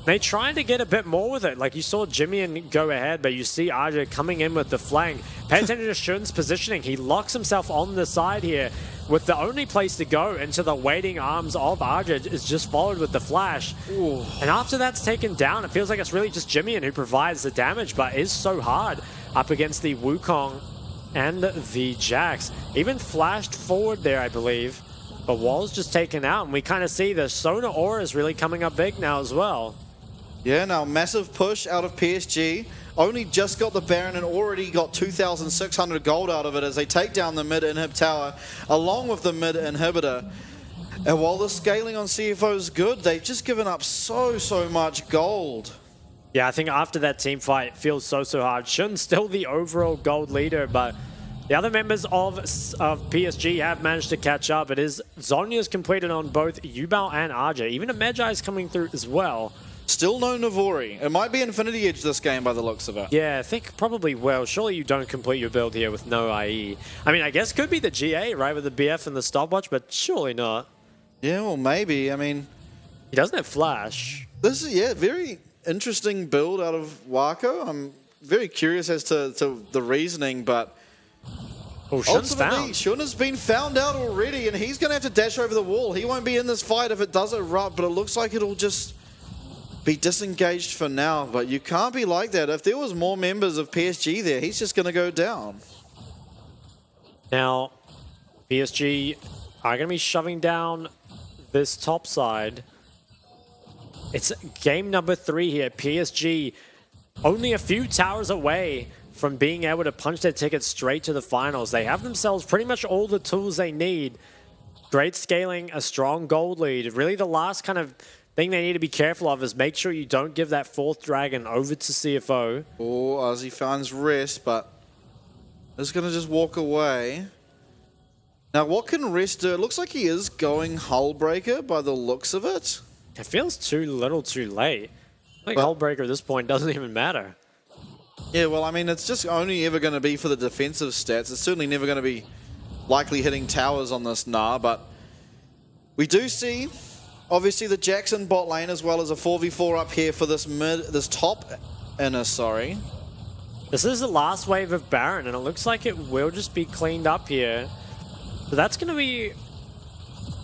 They tried to get a bit more with it. Like you saw Jimmy go ahead, but you see RJ coming in with the flank. Pay attention to Shun's positioning. He locks himself on the side here with the only place to go into the waiting arms of RJ is just followed with the flash. Ooh. And after that's taken down, it feels like it's really just Jimmy who provides the damage, but is so hard up against the Wukong and the Jax. Even flashed forward there, I believe, but Wall's just taken out, and we kind of see the Sona aura is really coming up big now as well. Yeah, now massive push out of PSG. Only just got the Baron and already got 2,600 gold out of it as they take down the mid inhib tower along with the mid inhibitor. And while the scaling on CFO is good, they've just given up so much gold. Yeah, I think after that team fight, it feels so hard. Shun's still the overall gold leader, but the other members of PSG have managed to catch up. It is Zonya's completed on both Yubao and RJ. Even a Medjai's coming through as well. Still no Navori. It might be Infinity Edge this game by the looks of it. Yeah, I think probably will. Surely you don't complete your build here with no IE. I mean, I guess could be the GA, right, with the BF and the stopwatch, but surely not. Yeah, well, maybe. I mean, he doesn't have flash. This is, yeah, very interesting build out of Wako. I'm very curious as to the reasoning, but ultimately, Shun has been found out already, and he's going to have to dash over the wall. He won't be in this fight if it does erupt, but it looks like it'll just be disengaged for now. But you can't be like that. If there was more members of PSG there, he's just going to go down. Now, PSG are going to be shoving down this top side. It's game number 3 here. PSG only a few towers away from being able to punch their ticket straight to the finals. They have themselves pretty much all the tools they need. Great scaling, a strong gold lead. Really the last kind of thing they need to be careful of is make sure you don't give that 4th dragon over to CFO. Oh, as he finds rest, but is going to just walk away. Now, what can Rest do? It looks like he is going Hullbreaker by the looks of it. It feels too little too late. I think Hullbreaker at this point doesn't even matter. Yeah, well, I mean, it's just only ever going to be for the defensive stats. It's certainly never going to be likely hitting towers on this Nah, but we do see, obviously, the Jackson bot lane as well as a 4v4 up here for this top inner, sorry. This is the last wave of Baron, and it looks like it will just be cleaned up here. So that's going to be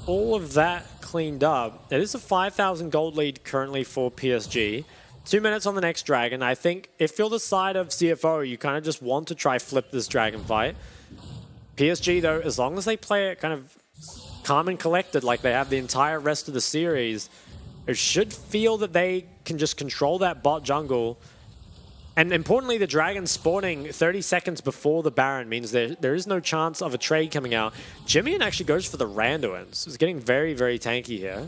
all of that cleaned up. It is a 5,000 gold lead currently for PSG. 2 minutes on the next dragon. I think if you're the side of CFO, you kind of just want to try flip this dragon fight. PSG, though, as long as they play it kind of calm and collected like they have the entire rest of the series, it should feel that they can just control that bot jungle. And importantly, the dragon spawning 30 seconds before the Baron means there is no chance of a trade coming out. Jimmy actually goes for the Randuins. It's getting very tanky here.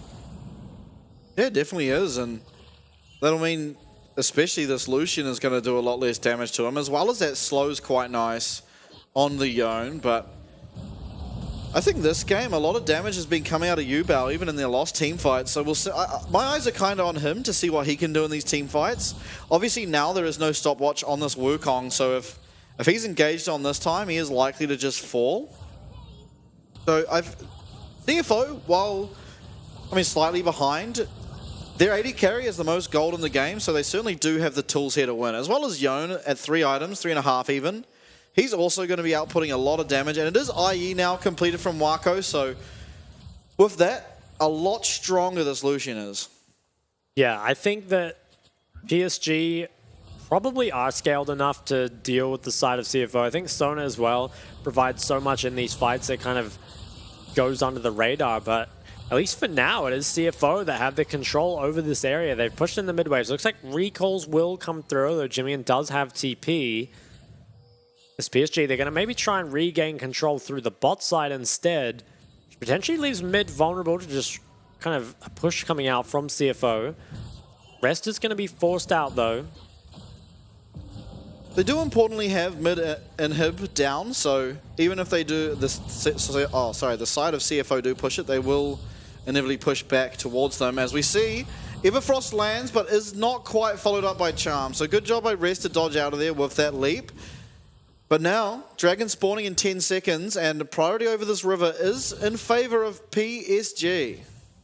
Yeah, it definitely is, and that'll mean especially this Lucian is going to do a lot less damage to him, as well as that slow's quite nice on the Yone, but I think this game, a lot of damage has been coming out of Yubao, even in their lost team fights. So we'll see. My eyes are kind of on him to see what he can do in these team fights. Obviously, now there is no stopwatch on this Wukong, so if he's engaged on this time, he is likely to just fall. So CFO, while slightly behind, their AD carry is the most gold in the game, so they certainly do have the tools here to win, as well as Yone at 3 items, 3.5 even. He's also going to be outputting a lot of damage, and it is IE now completed from Wako, so with that, a lot stronger this Lucian is. Yeah, I think that PSG probably are scaled enough to deal with the side of CFO. I think Sona as well provides so much in these fights that kind of goes under the radar, but at least for now, it is CFO that have the control over this area. They've pushed in the mid waves. Looks like recalls will come through, though Jimmy does have TP. This PSG, they're going to maybe try and regain control through the bot side instead, which potentially leaves mid vulnerable to just kind of a push coming out from CFO. Rest is going to be forced out, though. They do importantly have mid inhib down, so even if they do the side of CFO do push it, they will inevitably push back towards them. As we see, Everfrost lands, but is not quite followed up by Charm. So good job by Rest to dodge out of there with that leap. But now, Dragon spawning in 10 seconds, and the priority over this river is in favor of PSG.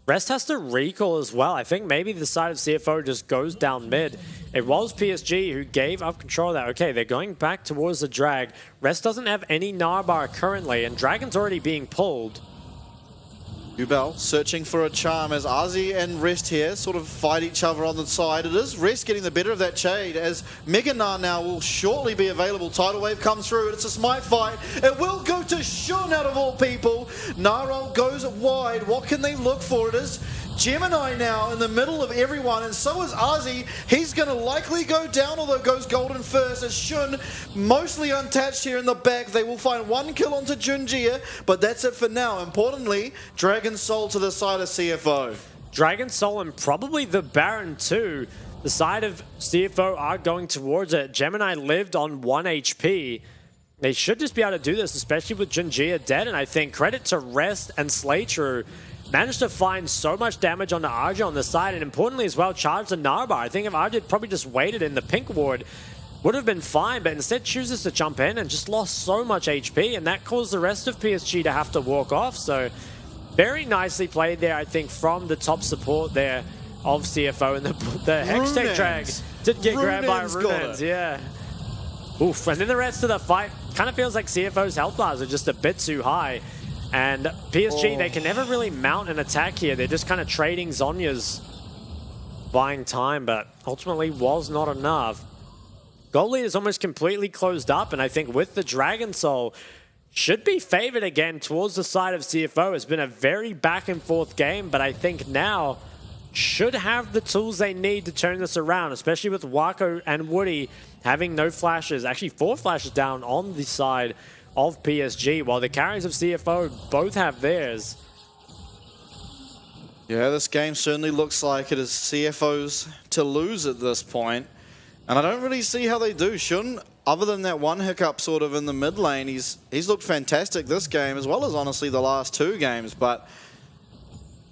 Rest has to recall as well. I think maybe the side of CFO just goes down mid. It was PSG who gave up control of that. Okay, they're going back towards the drag. Rest doesn't have any Narbar currently, and Dragon's already being pulled. Ubel searching for a charm as Azi and Rest here sort of fight each other on the side. It is Rest getting the better of that Shade as Meganar now will shortly be available. Tidal Wave comes through and it's a smite fight. It will go to Shun out of all people. Naro goes wide. What can they look for? It is Gemini now in the middle of everyone, and so is Azi. He's going to likely go down, although goes golden first, as Shun mostly untouched here in the back. They will find one kill onto Junjia, but that's it for now. Importantly, Dragon Soul to the side of CFO. Dragon Soul and probably the Baron too. The side of CFO are going towards it. Gemini lived on 1 HP. They should just be able to do this, especially with Junjia dead, and I think credit to Rest and Slaytru. Managed to find so much damage on the Arja on the side, and importantly as well, charged the Narbar. I think if Arja had probably just waited in the pink ward, would have been fine, but instead chooses to jump in and just lost so much HP, and that caused the rest of PSG to have to walk off. So very nicely played there, I think, from the top support there of CFO, and the Hextech drag did get grabbed by Runans, yeah. Oof, and then the rest of the fight kind of feels like CFO's health bars are just a bit too high. And PSG, they can never really mount an attack here. They're just kind of trading Zhonya's, buying time, but ultimately was not enough. Gold lead is almost completely closed up, and I think with the Dragon Soul, should be favored again towards the side of CFO. It's been a very back and forth game, but I think now should have the tools they need to turn this around, especially with Wako and Woody having no flashes, actually 4 flashes down on the side of PSG, while the carries of CFO both have theirs. Yeah, this game certainly looks like it is CFO's to lose at this point. And I don't really see how they do. Shun, other than that one hiccup sort of in the mid lane, he's looked fantastic this game, as well as honestly the last 2 games. But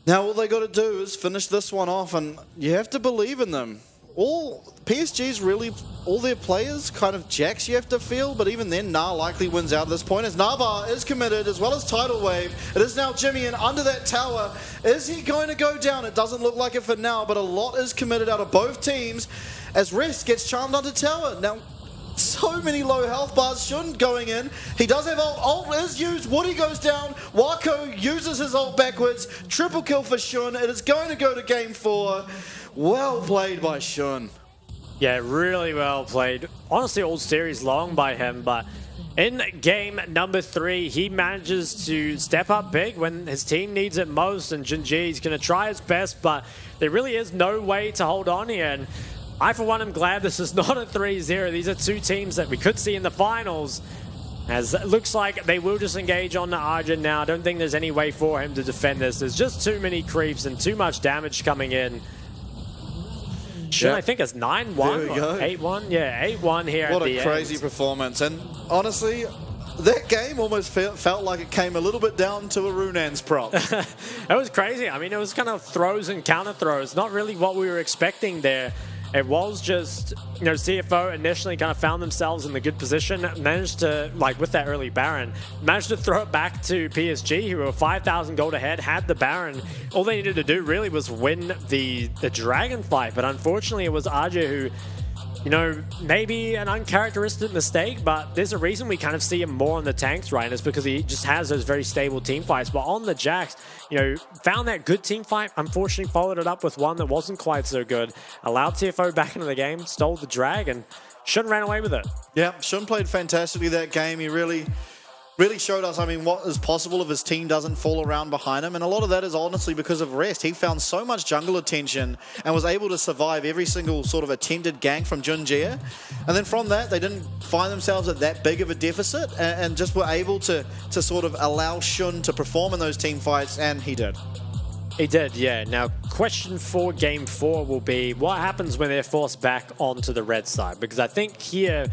now all they got to do is finish this one off, and you have to believe in them. All PSG's really, all their players kind of jacks you have to feel, but even then, Nah likely wins out at this point as Narbar is committed as well as Tidal Wave. It is now Jimmy and under that tower. Is he going to go down? It doesn't look like it for now, but a lot is committed out of both teams as Rest gets charmed onto tower. Now, so many low health bars. Shun going in. He does have ult. Ult is used. Woody goes down. Wako uses his ult backwards. Triple kill for Shun. It is going to go to game 4. Well played by Shun. Yeah, really well played. Honestly, all series long by him, but in game number 3, he manages to step up big when his team needs it most, and Junji is going to try his best, but there really is no way to hold on here. And I, for one, am glad this is not a 3-0. These are 2 teams that we could see in the finals, as it looks like they will just engage on the Arjun now. I don't think there's any way for him to defend this. There's just too many creeps and too much damage coming in. I think it's 9-1 or 8-1. Yeah, 8-1 here what at the a crazy performance. And honestly, that game almost felt like it came a little bit down to a Runan's prop. It was crazy. I mean, it was kind of throws and counter throws. Not really what we were expecting there. It was just, you know, CFO initially kind of found themselves in the good position, managed to, like with that early Baron, managed to throw it back to PSG, who were 5,000 gold ahead, had the Baron. All they needed to do really was win the Dragon fight, but unfortunately it was Arja who, you know, maybe an uncharacteristic mistake, but there's a reason we kind of see him more on the tanks, right? And it's because he just has those very stable team fights. But on the Jax, you know, found that good team fight, unfortunately followed it up with one that wasn't quite so good. Allowed CFO back into the game, stole the drag, and Shun ran away with it. Yeah, Shun played fantastically that game. He really showed us, I mean, what is possible if his team doesn't fall around behind him. And a lot of that is honestly because of Rest. He found so much jungle attention and was able to survive every single sort of attempted gank from Junjia. And then from that, they didn't find themselves at that big of a deficit and just were able to sort of allow Shun to perform in those team fights, and he did. He did, yeah. Now, question for game 4 will be what happens when they're forced back onto the red side? Because I think here,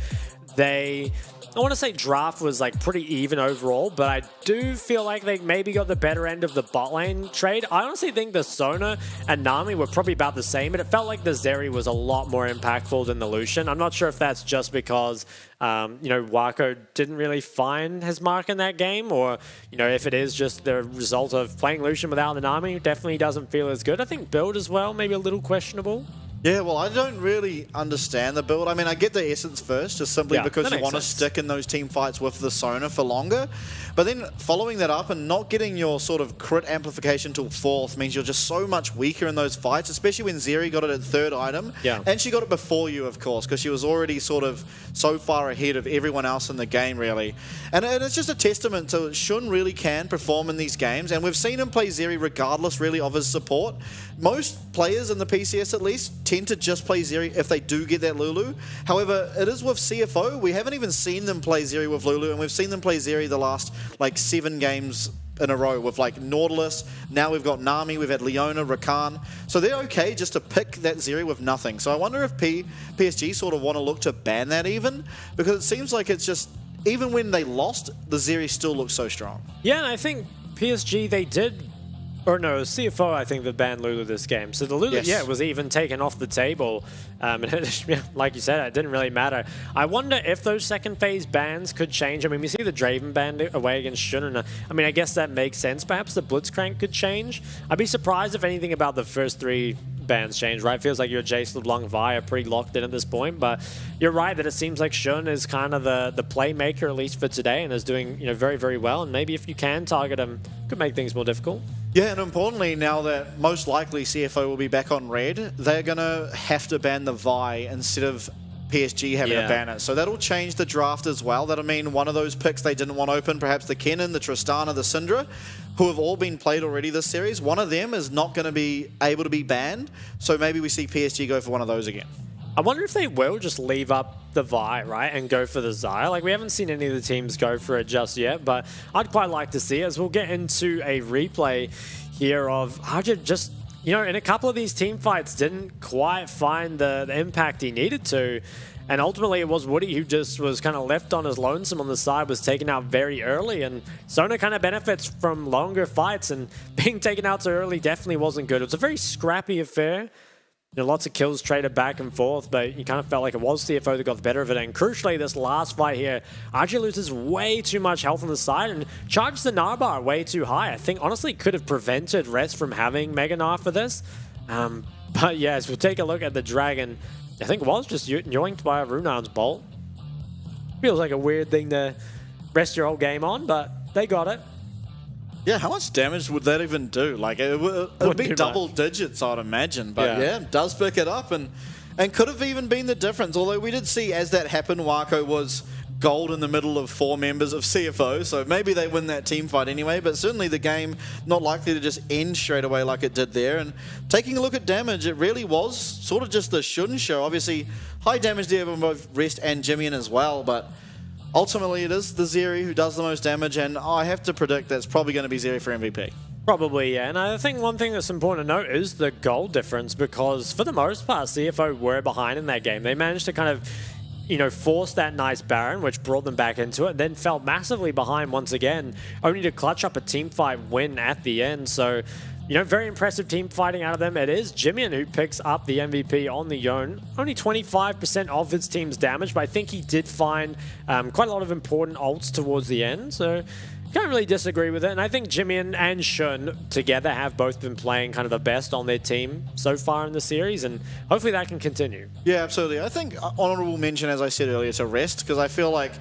I want to say draft was like pretty even overall, but I do feel like they maybe got the better end of the bot lane trade. I honestly think the Sona and Nami were probably about the same, but it felt like the Zeri was a lot more impactful than the Lucian. I'm not sure if that's just because, Wako didn't really find his mark in that game, or, if it is just the result of playing Lucian without the Nami, definitely doesn't feel as good. I think build as well, maybe a little questionable. Yeah, well, I don't really understand the build. I mean, I get the essence first, just simply because you want to stick in those team fights with the Sona for longer. But then following that up and not getting your sort of crit amplification till 4th means you're just so much weaker in those fights, especially when Zeri got it at 3rd item. Yeah. And she got it before you, of course, because she was already sort of so far ahead of everyone else in the game, really. And it's just a testament to Shun really can perform in these games, and we've seen him play Zeri regardless, really, of his support. Most players in the PCS, at least, tend to just play Zeri if they do get that Lulu. However, it is with CFO. We haven't even seen them play Zeri with Lulu, and we've seen them play Zeri the last, 7 games in a row with, Nautilus. Now we've got Nami, we've had Leona, Rakan. So they're okay just to pick that Zeri with nothing. So I wonder if PSG sort of want to look to ban that even, because it seems like it's just, even when they lost, the Zeri still looks so strong. Yeah, and I think PSG, they did... Or no, CFO, I think, that banned Lulu this game. So the Lulu, was even taken off the table. And like you said, it didn't really matter. I wonder if those second phase bans could change. I mean, we see the Draven ban away against Shun. And I guess that makes sense. Perhaps the Blitzcrank could change. I'd be surprised if anything about the first 3 bans change, right? Feels like your Jace, LeBlanc, Vi are pretty locked in at this point. But you're right that it seems like Shun is kind of the playmaker, at least for today, and is doing very, very well. And maybe if you can target him, could make things more difficult. Yeah, and importantly, now that most likely CFO will be back on red, they're going to have to ban the Vi instead of PSG having to ban it. So that'll change the draft as well. That'll mean one of those picks they didn't want open, perhaps the Kennen, the Tristana, the Syndra, who have all been played already this series. One of them is not going to be able to be banned. So maybe we see PSG go for one of those again. I wonder if they will just leave up the Vi, right, and go for the Xayah. We haven't seen any of the teams go for it just yet, but I'd quite like to see, as we'll get into a replay here of Arjun just, in a couple of these team fights didn't quite find the impact he needed to. And ultimately, it was Woody who just was kind of left on his lonesome on the side, was taken out very early. And Sona kind of benefits from longer fights, and being taken out so early definitely wasn't good. It was a very scrappy affair. Lots of kills traded back and forth, but you kind of felt like it was CFO that got the better of it. And crucially, this last fight here, RG loses way too much health on the side and charges the Gnar bar way too high. I think, honestly, could have prevented Rest from having Mega Gnar for this. But yes, we'll take a look at the Dragon. I think it was just yoinked by a Runar's bolt. Feels like a weird thing to rest your whole game on, but they got it. Yeah, how much damage would that even do? It would be double digits, I'd imagine. But yeah, it does pick it up and could have even been the difference. Although we did see as that happened, Wako was gold in the middle of 4 members of CFO. So maybe they win that team fight anyway. But certainly the game not likely to just end straight away like it did there. And taking a look at damage, it really was sort of just the Shun show. Obviously, high damage there from both Rest and Jimmian as well. But ultimately, it is the Zeri who does the most damage, and I have to predict that's probably going to be Zeri for MVP. Probably, yeah. And I think one thing that's important to note is the goal difference, because for the most part, CFO were behind in that game. They managed to kind of, force that nice Baron, which brought them back into it, then fell massively behind once again, only to clutch up a team fight win at the end. So, very impressive team fighting out of them. It is Jimmian who picks up the MVP on the Yone. Only 25% of his team's damage, but I think he did find quite a lot of important ults towards the end. So can't really disagree with it. And I think Jimmian and Shun together have both been playing kind of the best on their team so far in the series, and hopefully that can continue. Yeah, absolutely. I think honorable mention, as I said earlier, to Rest, because I feel like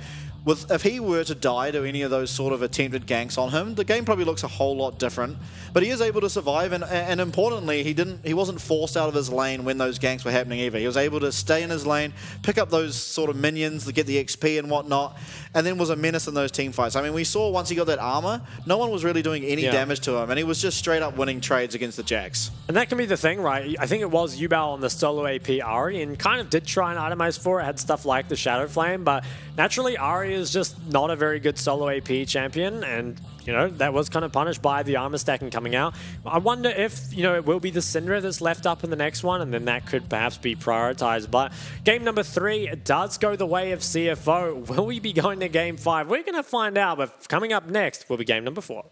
if he were to die to any of those sort of attempted ganks on him, the game probably looks a whole lot different. But he is able to survive, and importantly, he wasn't forced out of his lane when those ganks were happening either. He was able to stay in his lane, pick up those sort of minions to get the XP and whatnot, and then was a menace in those team fights. I mean, we saw once he got that armor, no one was really doing any damage to him, and he was just straight up winning trades against the Jax. And that can be the thing, right? I think it was Yubao on the solo AP Ari, and kind of did try and itemize for it, had stuff like the Shadow Flame, but naturally Ari is just not a very good solo AP champion, and that was kind of punished by the armor stacking coming out. I wonder if, it will be the Syndra that's left up in the next one, and then that could perhaps be prioritized. But game number 3 does go the way of CFO. Will we be going to game 5? We're going to find out, but coming up next will be game number 4.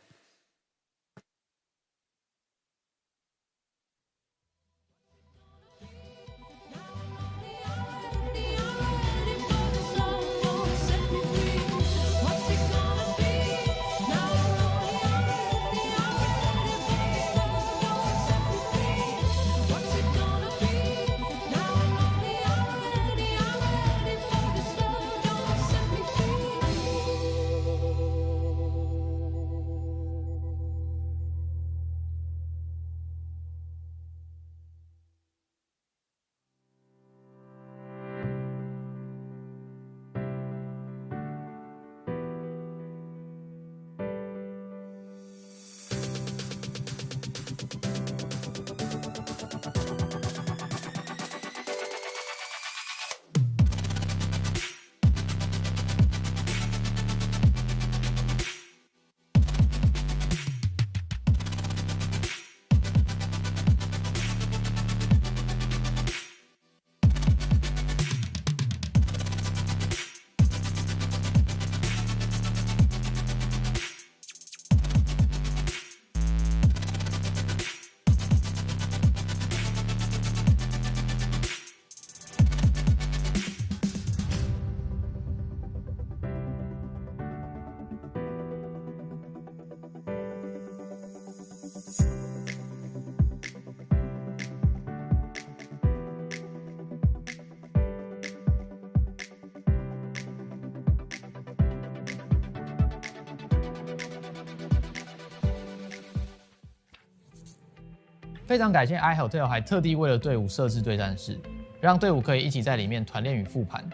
非常感谢 iHotel 还特地为了队伍设置对战室，让队伍可以一起在里面团练与复盘。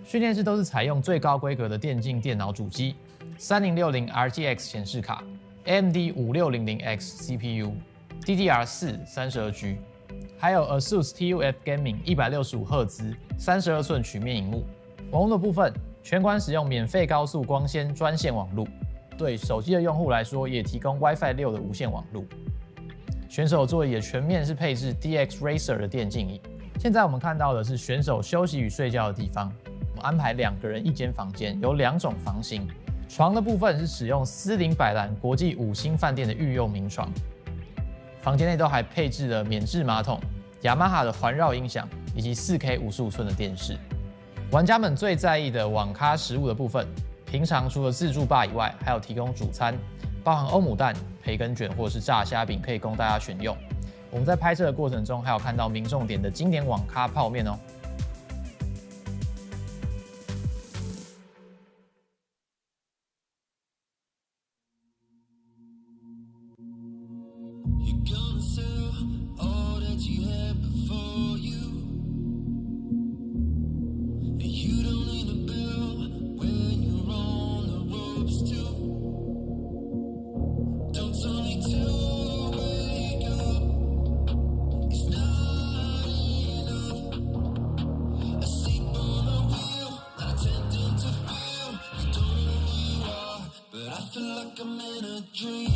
训练室都是采用最高规格的电竞电脑主机，3060 RTX 显示卡 ，AMD 5600X CPU，DDR4 32G， 还有 ASUS TUF Gaming 165赫兹32寸曲面萤幕。网络的部分，全馆使用免费高速光纤专线网路，对手机的用户来说也提供 WiFi 6的无线网路。选手座椅也全面是配置 DX Racer 的电竞椅。现在我们看到的是选手休息与睡觉的地方，我们安排2个人1间房间，有2种房型。床的部分是使用斯林百兰国际5星饭店的御用名床，房间内都还配置了免治马桶、雅马哈的环绕音响以及4K 55寸的电视。玩家们最在意的网咖食物的部分，平常除了自助吧以外，还有提供主餐，包含欧姆蛋、培根卷或者是炸虾饼，可以供大家选用。我们在拍摄的过程中，还有看到民众点的经典网咖泡面哦。like I'm in a dream.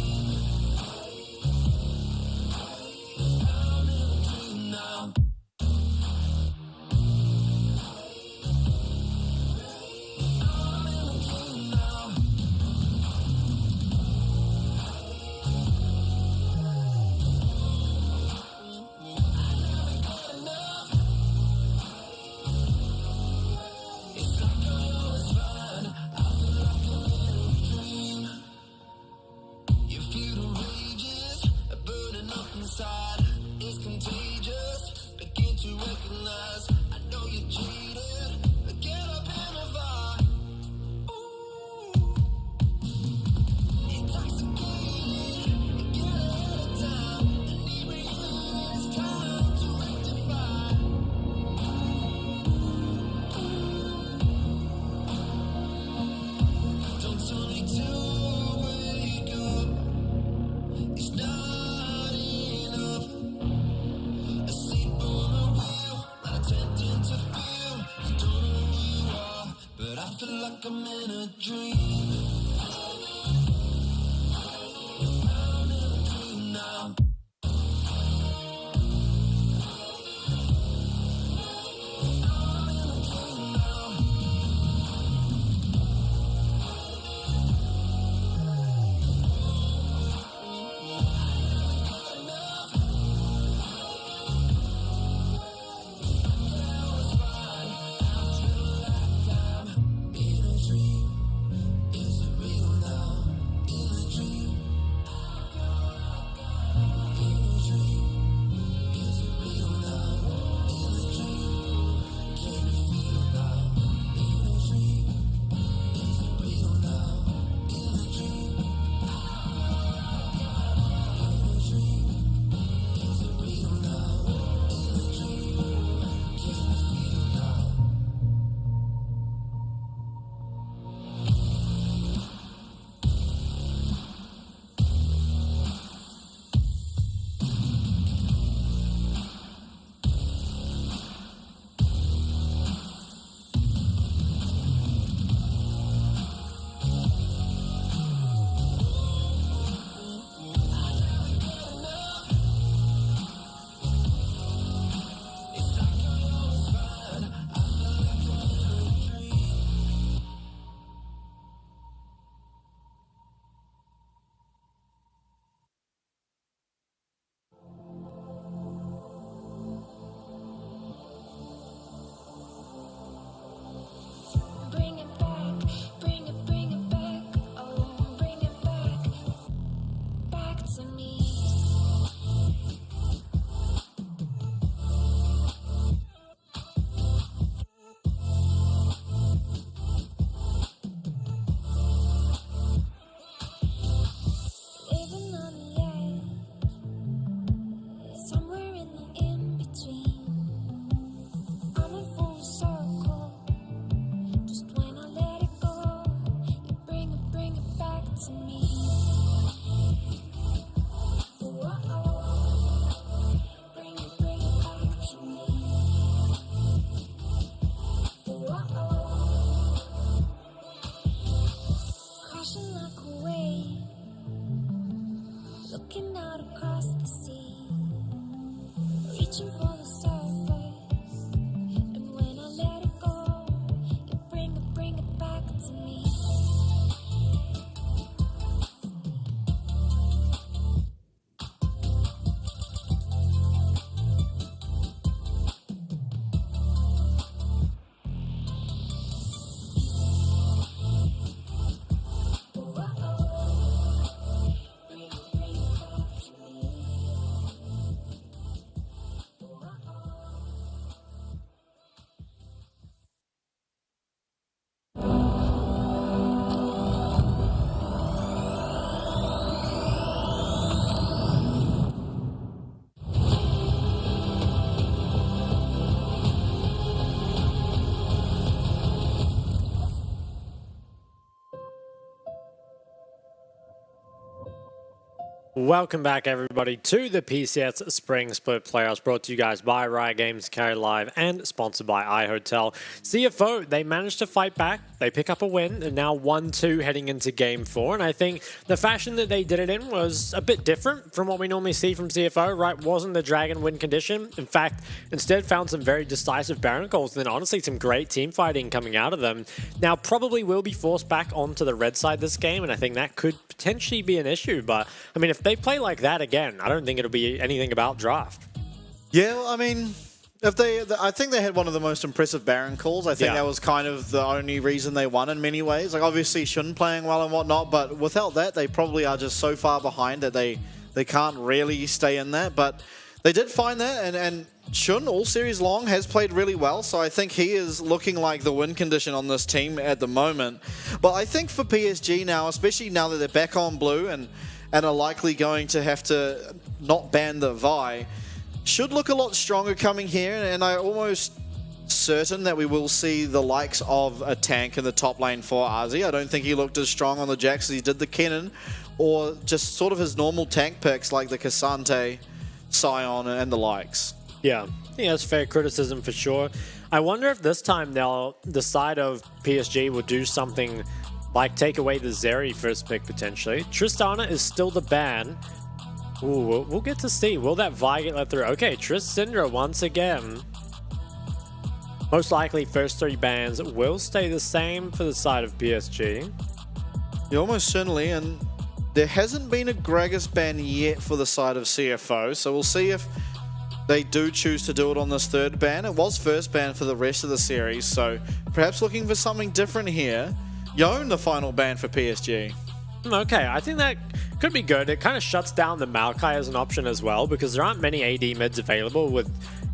reaching for the surface. And when I let it go, you bring it back to me. Welcome back, everybody, to the PCS Spring Split Playoffs, brought to you guys by Riot Games, Carry Live, and sponsored by iHotel. CFO, they managed to fight back. They pick up a win, and now 1-2 heading into Game 4. And I think the fashion that they did it in was a bit different from what we normally see from CFO, right? Wasn't the Dragon win condition. In fact, instead found some very decisive Baron calls, and then honestly some great team fighting coming out of them. Now, probably will be forced back onto the red side this game, and I think that could potentially be an issue. But, I mean, if they play like that again, I don't think it'll be anything about draft. Yeah, well, I mean, I think they had one of the most impressive Baron calls. I think that was kind of the only reason they won in many ways. Like, obviously, Shun playing well and whatnot, but without that, they probably are just so far behind that they can't really stay in that. But they did find that, and Shun, all series long, has played really well, so I think he is looking like the win condition on this team at the moment. But I think for PSG now, especially now that they're back on blue and are likely going to have to not ban the Vi, should look a lot stronger coming here, and I'm almost certain that we will see the likes of a tank in the top lane for Ozzy. I don't think he looked as strong on the Jax as he did the Kennen, or just sort of his normal tank picks like the Cassante, Sion, and the likes. Yeah, that's fair criticism for sure. I wonder if this time the side of PSG will do something like take away the Zeri first pick potentially. Tristana is still the ban. Ooh, we'll get to see. Will that Vi get let through? Okay, Syndra once again. Most likely first 3 bans will stay the same for the side of PSG. Yeah, almost certainly, and there hasn't been a Gragas ban yet for the side of CFO, so we'll see if they do choose to do it on this 3rd ban. It was first ban for the rest of the series, so perhaps looking for something different here. Yone, the final ban for PSG. Okay, I think that could be good. It kind of shuts down the Maokai as an option as well, because there aren't many AD mids available with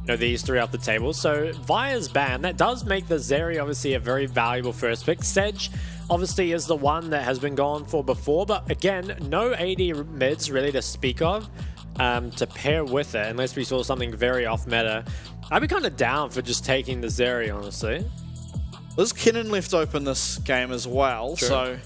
these 3 off the table. So Via's ban, that does make the Zeri obviously a very valuable first pick. Sedge obviously is the one that has been gone for before, but again, no AD mids really to speak of to pair with it, unless we saw something very off meta. I'd be kind of down for just taking the Zeri, honestly. There's Kennen left open this game as well, so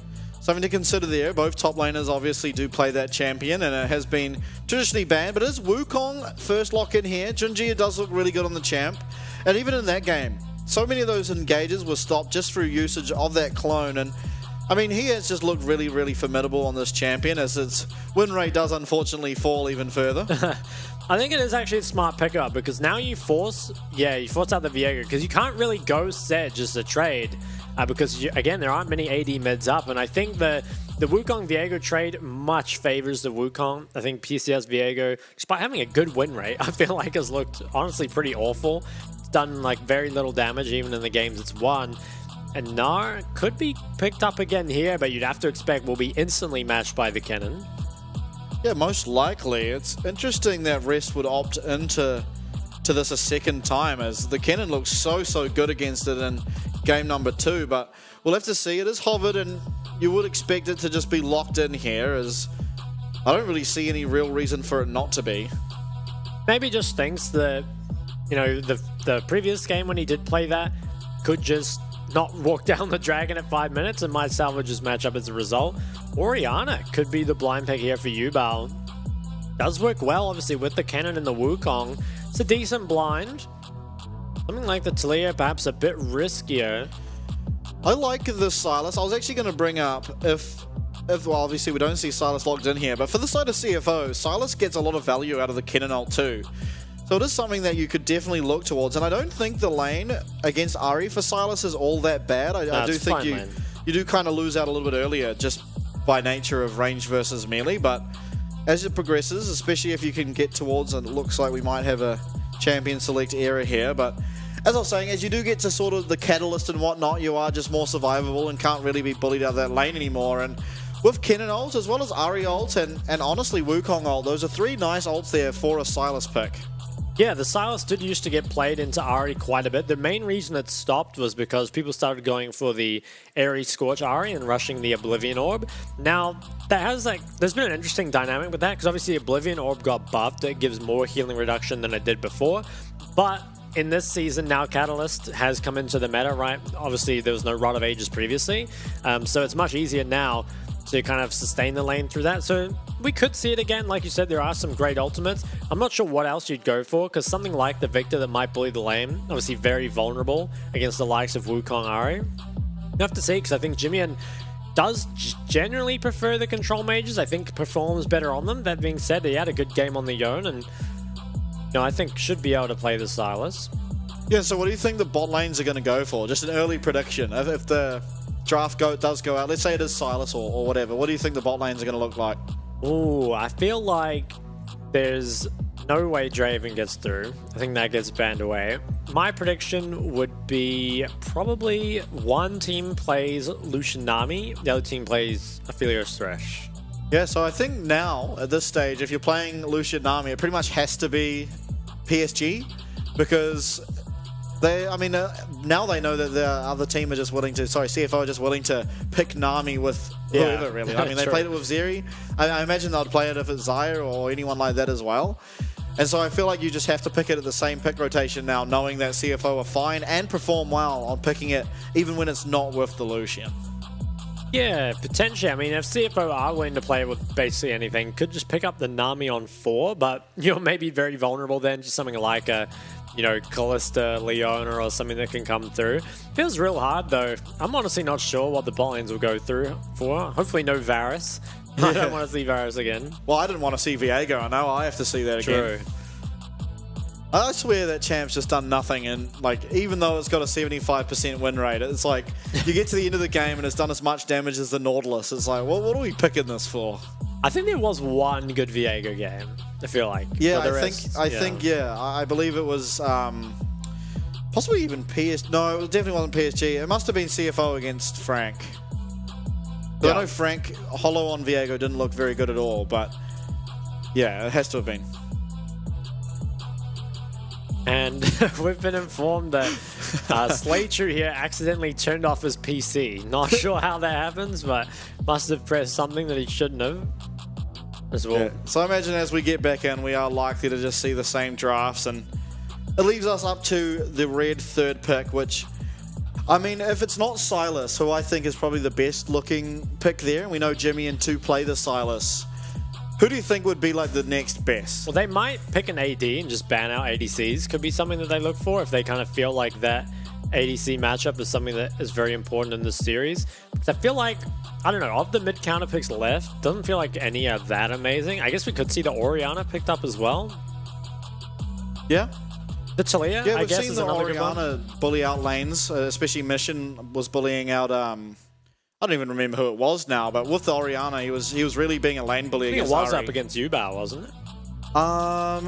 something to consider there. Both top laners obviously do play that champion, and it has been traditionally banned, but it is Wukong first lock in here. Junjie does look really good on the champ, and even in that game, so many of those engages were stopped just through usage of that clone, and I mean, he has just looked really, really formidable on this champion, as its win rate does unfortunately fall even further. I think it is actually a smart pickup, because now you force out the Viego, because you can't really go Sedge as a trade, because again, there aren't many AD mids up, and I think the Wukong Viego trade much favors the Wukong. I think PCS Viego, despite having a good win rate, I feel like has looked honestly pretty awful. It's done like very little damage even in the games it's won. And Gnar could be picked up again here, but you'd have to expect will be instantly matched by the Kennen. Yeah, most likely. It's interesting that Rest would opt into this a second time, as the Kennen looks so good against it in game number 2, but we'll have to see. It is hovered, and you would expect it to just be locked in here, as I don't really see any real reason for it not to be. Maybe just thinks that, the previous game when he did play that, could just not walk down the dragon at 5 minutes and might salvage his matchup as a result. Orianna could be the blind pick here for Yubao. Does work well, obviously, with the Kennen and the Wukong. It's a decent blind. Something like the Talia, perhaps a bit riskier. I like this Sylas. I was actually going to bring up, if well, obviously we don't see Sylas logged in here, but for the side of CFO, Sylas gets a lot of value out of the Kennen ult too. So it is something that you could definitely look towards. And I don't think the lane against Ari for Silas is all that bad. I do it's think fine lane. you do kind of lose out a little bit earlier just by nature of range versus melee. But as it progresses, especially if you can get towards, and it looks like we might have a champion select era here. But as I was saying, as you do get to sort of the catalyst and whatnot, you are just more survivable and can't really be bullied out of that lane anymore. And with Kennen ult, as well as Ari ult, and honestly Wukong ult, those are 3 nice ults there for a Silas pick. Yeah, the Silas did used to get played into Ari quite a bit. The main reason it stopped was because people started going for the Airy Scorch Ari and rushing the Oblivion Orb. Now, there's been an interesting dynamic with that, because obviously Oblivion Orb got buffed. It gives more healing reduction than it did before. But in this season now, Catalyst has come into the meta, right? Obviously, there was no Rod of Ages previously. So it's much easier now to kind of sustain the lane through that. So we could see it again. Like you said, there are some great ultimates. I'm not sure what else you'd go for, because something like the Victor that might bully the lane, obviously very vulnerable against the likes of Wukong Ari. You have to see, because I think Jimian does generally prefer the control mages. I think performs better on them. That being said, he had a good game on the Yone, and I think should be able to play the Silas. Yeah, so what do you think the bot lanes are going to go for? Just an early prediction. If the draft does go out, let's say it is Silas or whatever, what do you think the bot lanes are going to look like? Ooh, I feel like there's no way Draven gets through. I think that gets banned away. My prediction would be probably one team plays Lucian Nami, the other team plays Aphelios Thresh. Yeah, so I think now, at this stage, if you're playing Lucian Nami, it pretty much has to be PSG, because now they know that the other team are just willing to, CFO are just willing to pick Nami with whoever, really. I mean, they played it with Zeri. I imagine they'd play it if it's Xayah or anyone like that as well. And so I feel like you just have to pick it at the same pick rotation now, knowing that CFO are fine and perform well on picking it, even when it's not with the Lucian. Yeah, potentially. I mean, if CFO are willing to play with basically anything, could just pick up the Nami on 4, but you're maybe very vulnerable then to something like a, Callista, Leona, or something that can come through. Feels real hard, though. I'm honestly not sure what the bot lanes will go through for. Hopefully no Varus. I don't want to see Varus again. Well, I didn't want to see Viego. I know I have to see that again. True. I swear that champ's just done nothing, and even though it's got a 75% win rate, it's like you get to the end of the game and it's done as much damage as the Nautilus. It's like, well, what are we picking this for? I think there was one good Viego game, I feel like. Yeah, I believe it was possibly even PSG. No, it definitely wasn't PSG. It must have been CFO against Frank. I know Frank Hollow on Viego didn't look very good at all, but yeah, it has to have been. And we've been informed that Slaytrue here accidentally turned off his PC. Not sure how that happens, but must have pressed something that he shouldn't have as well. Yeah. So I imagine as we get back in, we are likely to just see the same drafts, and it leaves us up to the red third pick, which, I mean, if it's not Silas, who I think is probably the best looking pick there, and we know Jimmy and 2 play the Silas, who do you think would be like the next best? Well, they might pick an AD and just ban out ADCs. Could be something that they look for if they kind of feel like that ADC matchup is something that is very important in this series. Because I feel like, I don't know, of the mid counter picks left, doesn't feel like any are that amazing. I guess we could see the Orianna picked up as well. Yeah. The Talia, yeah, I we've guess, seen is the another good one. Orianna bully out lanes, especially Mission was bullying out. I don't even remember who it was now, but with the Orianna, he was really being a lane bully I think against it was Ari. up against Yubao, wasn't it?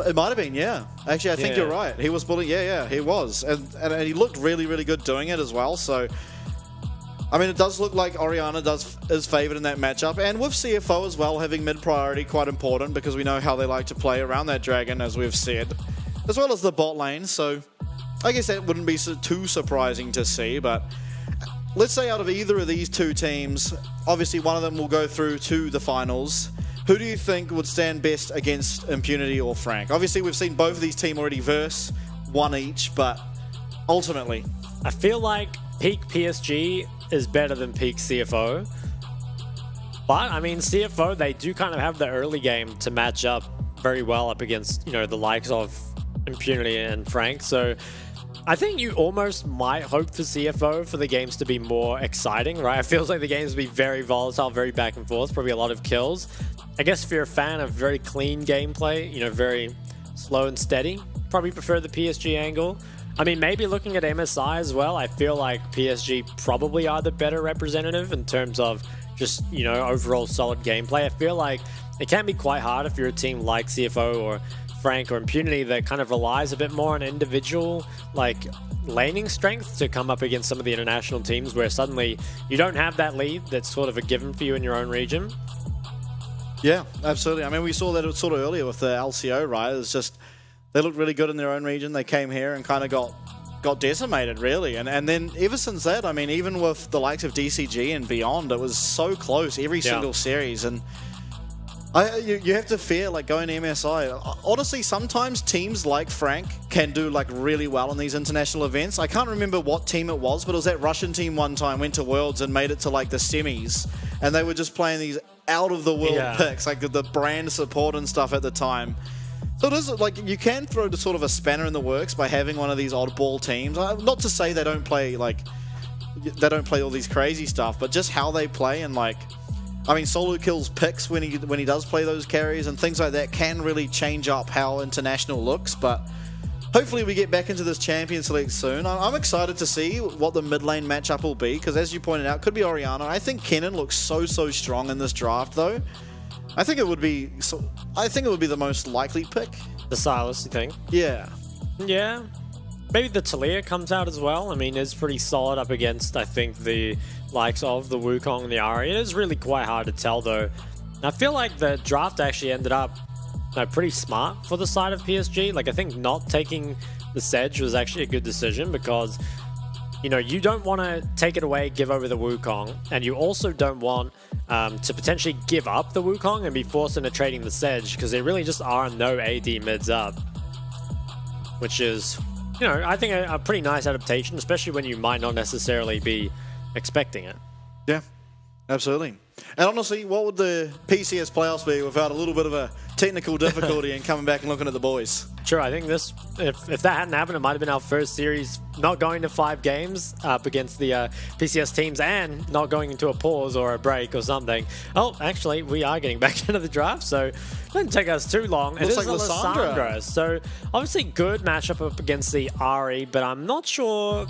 It might have been, yeah. Actually, I think you're right. He was bullying. Yeah, he was, and he looked really, really good doing it as well. So, I mean, it does look like Orianna is favored in that matchup, and with CFO as well having mid priority, quite important because we know how they like to play around that dragon, as we've said, as well as the bot lane. So, I guess that wouldn't be too surprising to see, but. Let's say out of either of these 2 teams, obviously one of them will go through to the finals. Who do you think would stand best against Impunity or Frank? Obviously, we've seen both of these teams already verse, 1 each, but ultimately. I feel like peak PSG is better than peak CFO. But, I mean, CFO, they do kind of have the early game to match up very well up against, the likes of Impunity and Frank. So I think you almost might hope for CFO for the games to be more exciting, right? It feels like the games will be very volatile, very back and forth, probably a lot of kills. I guess if you're a fan of very clean gameplay, very slow and steady, probably prefer the PSG angle. I mean, maybe looking at MSI as well, I feel like PSG probably are the better representative in terms of just, overall solid gameplay. I feel like it can be quite hard if you're a team like CFO or Frank or Impunity that kind of relies a bit more on individual, laning strength to come up against some of the international teams where suddenly you don't have that lead that's sort of a given for you in your own region. Yeah, absolutely. I mean, we saw that sort of earlier with the LCO, right? It's just, they looked really good in their own region. They came here and kind of got decimated, really. And then ever since that, I mean, even with the likes of DCG and beyond, it was so close every single series. And you have to fear, going to MSI. Honestly, sometimes teams like Frank can do, really well in these international events. I can't remember what team it was, but it was that Russian team one time went to Worlds and made it to, the semis. And they were just playing these out-of-the-world picks, the brand support and stuff at the time. So it is, you can throw the sort of a spanner in the works by having one of these oddball teams. Not to say they don't play, they don't play all these crazy stuff, but just how they play and, I mean, solo kills picks when he does play those carries and things like that can really change up how international looks. But hopefully we get back into this Champions League soon. I'm excited to see what the mid lane matchup will be because, as you pointed out, could be Orianna. I think Kennen looks so strong in this draft, though. I think it would be the most likely pick. The Silas, you think? Yeah. Yeah. Maybe the Talia comes out as well. I mean, it's pretty solid up against, I think, the likes of the Wukong and the Ahri. It is really quite hard to tell, though. I feel like the draft actually ended up pretty smart for the side of PSG. I think not taking the Sedge was actually a good decision because, you don't want to take it away, give over the Wukong, and you also don't want to potentially give up the Wukong and be forced into trading the Sedge because there really just are no AD mids up, which is... I think a pretty nice adaptation, especially when you might not necessarily be expecting it. Yeah, absolutely. And honestly, what would the PCS playoffs be without a little bit of a technical difficulty and coming back and looking at the boys? Sure, I think this, if that hadn't happened, it might have been our first series not going to 5 games up against the PCS teams and not going into a pause or a break or something. Oh, actually, we are getting back into the draft, so it didn't take us too long. Looks like Lissandra. So obviously good matchup up against the Ahri, but I'm not sure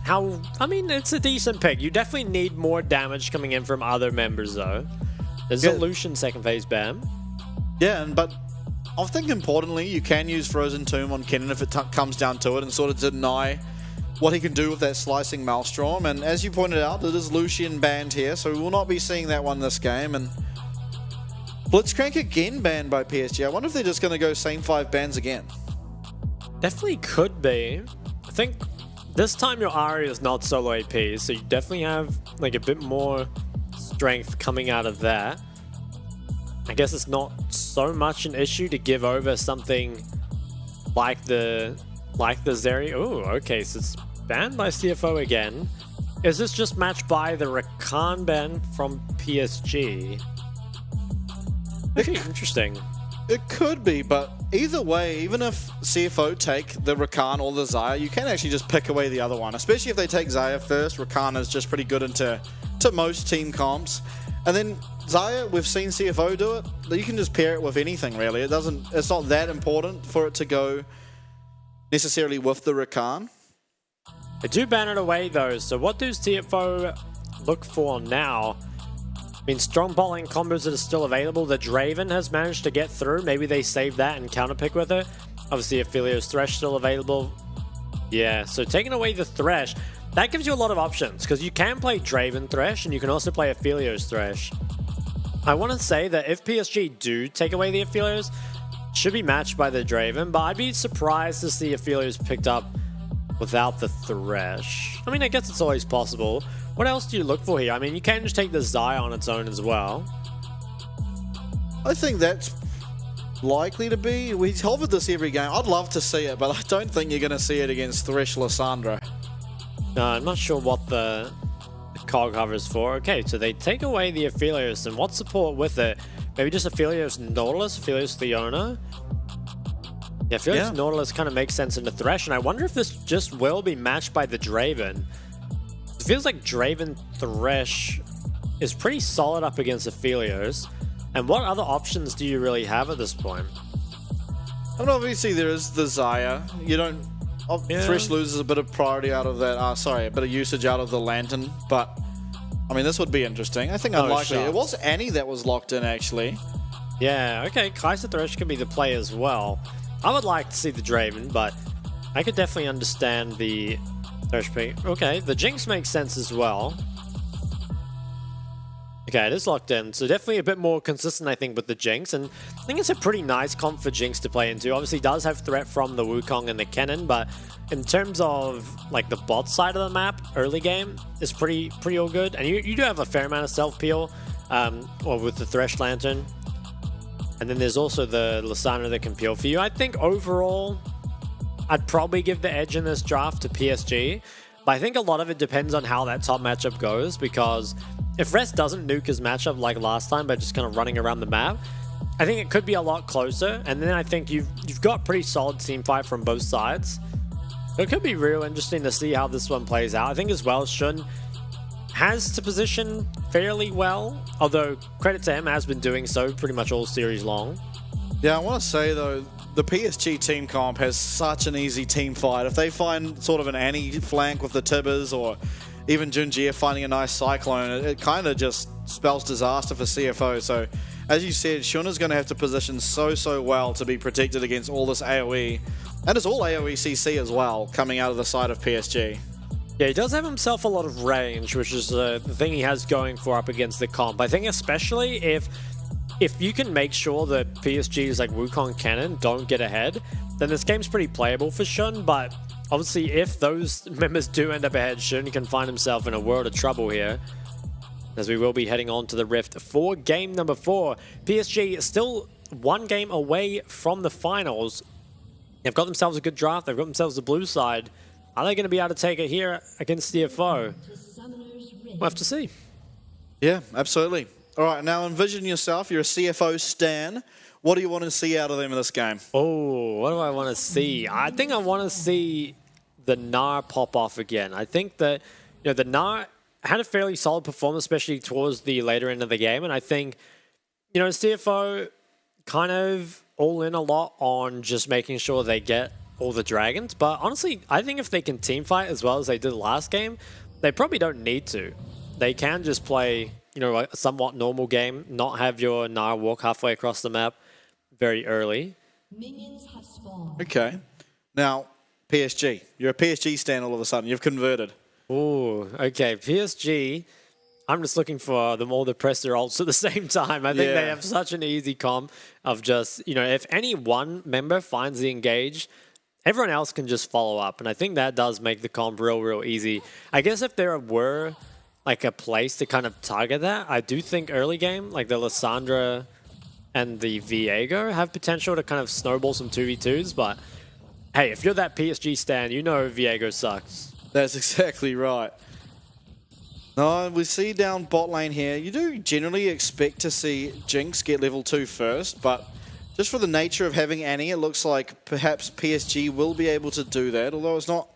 how... I mean, it's a decent pick. You definitely need more damage coming in from other members, though. There's a Lucian second phase ban. Yeah, but I think importantly, you can use Frozen Tomb on Kennen if it comes down to it and sort of deny what he can do with that Slicing Maelstrom. And as you pointed out, it is Lucian banned here, so we will not be seeing that one this game. And Blitzcrank again banned by PSG. I wonder if they're just going to go same 5 bans again. Definitely could be. I think this time your Ahri is not solo AP, so you definitely have a bit more strength coming out of that. I guess it's not so much an issue to give over something like the Zeri. Oh, okay, so it's banned by CFO again. Is this just matched by the Rakan ban from PSG? Okay, interesting. It could be, but either way, even if CFO take the Rakan or the Xayah, you can actually just pick away the other one. Especially if they take Xayah first. Rakan is just pretty good into most team comps. And then Xayah, we've seen CFO do it. You can just pair it with anything, really. It's not that important for it to go necessarily with the Rakan. They do ban it away, though. So what does CFO look for now? I mean, strong bowling combos that are still available. The Draven has managed to get through. Maybe they save that and counterpick with it. Obviously, Aphelios Thresh still available. Yeah, so taking away the Thresh, that gives you a lot of options because you can play Draven Thresh and you can also play Aphelios Thresh. I want to say that if PSG do take away the Aphelios, it should be matched by the Draven, but I'd be surprised to see Aphelios picked up without the Thresh. I mean, I guess it's always possible. What else do you look for here? I mean, you can just take the Xayah on its own as well. I think that's likely to be. We hovered this every game. I'd love to see it, but I don't think you're going to see it against Thresh Lissandra. No, I'm not sure what the cog hovers for. Okay, so they take away the Aphelios, and what support with it? Maybe just Aphelios Nautilus, Aphelios Leona? Yeah, Aphelios Nautilus kind of makes sense in the Thresh, and I wonder if this just will be matched by the Draven. It feels like Draven Thresh is pretty solid up against Aphelios. And what other options do you really have at this point? And obviously there is the Zaya. You don't... Thresh loses a bit of priority out of that, a bit of usage out of the Lantern, but I mean, this would be interesting. I think unlikely. It was Annie that was locked in, actually. Yeah, okay, Kaiser Thresh could be the play as well. I would like to see the Draven, but I could definitely understand the Thresh pick. Okay, the Jinx makes sense as well. Okay, it is locked in, so definitely a bit more consistent, I think, with the Jinx, and I think it's a pretty nice comp for Jinx to play into. Obviously, does have threat from the Wukong and the Kennen, but in terms of like the bot side of the map, early game is pretty all good, and you do have a fair amount of self peel, or with the Thresh Lantern, and then there's also the Lissandra that can peel for you. I think overall, I'd probably give the edge in this draft to PSG, but I think a lot of it depends on how that top matchup goes, because if Rest doesn't nuke his matchup like last time by just kind of running around the map, I think it could be a lot closer. And then I think you've got pretty solid team fight from both sides. So it could be real interesting to see how this one plays out. I think as well, Shun has to position fairly well, although credit to him, has been doing so pretty much all series long. Yeah, I want to say though, the PSG team comp has such an easy team fight. If they find sort of an Annie flank with the Tibbers, or even Junjie finding a nice Cyclone, it kind of just spells disaster for CFO. So, as you said, Shun is going to have to position so well to be protected against all this AoE. And it's all AoE CC as well, coming out of the side of PSG. Yeah, he does have himself a lot of range, which is the thing he has going for up against the comp. I think especially if you can make sure that PSG's like Wukong Cannon don't get ahead, then this game's pretty playable for Shun, but obviously, if those members do end up ahead, Shun can find himself in a world of trouble here, as we will be heading on to the Rift for game number 4. PSG still one game away from the finals. They've got themselves a good draft. They've got themselves the blue side. Are they going to be able to take it here against CFO? We'll have to see. Yeah, absolutely. All right, now envision yourself. You're a CFO stan. What do you want to see out of them in this game? Oh, what do I want to see? I think I want to see the Gnar pop off again. I think that, you know, the Gnar had a fairly solid performance, especially towards the later end of the game. And I think, you know, CFO kind of all in a lot on just making sure they get all the dragons. But honestly, I think if they can team fight as well as they did last game, they probably don't need to. They can just play, you know, a somewhat normal game, not have your Gnar walk halfway across the map very early. Okay. Now, PSG. You're a PSG stan all of a sudden. You've converted. Ooh, okay. PSG, I'm just looking for them all to press their ults at the same time. I think they have such an easy comp of just, you know, if any one member finds the engage, everyone else can just follow up. And I think that does make the comp real easy. I guess if there were like a place to kind of target that, I do think early game, like the Lissandra and the Viego have potential to kind of snowball some 2v2s, but hey, if you're that PSG stan, you know Viego sucks. That's exactly right. No, we see down bot lane here, you do generally expect to see Jinx get level 2 first, but just for the nature of having Annie, it looks like perhaps PSG will be able to do that, although it's not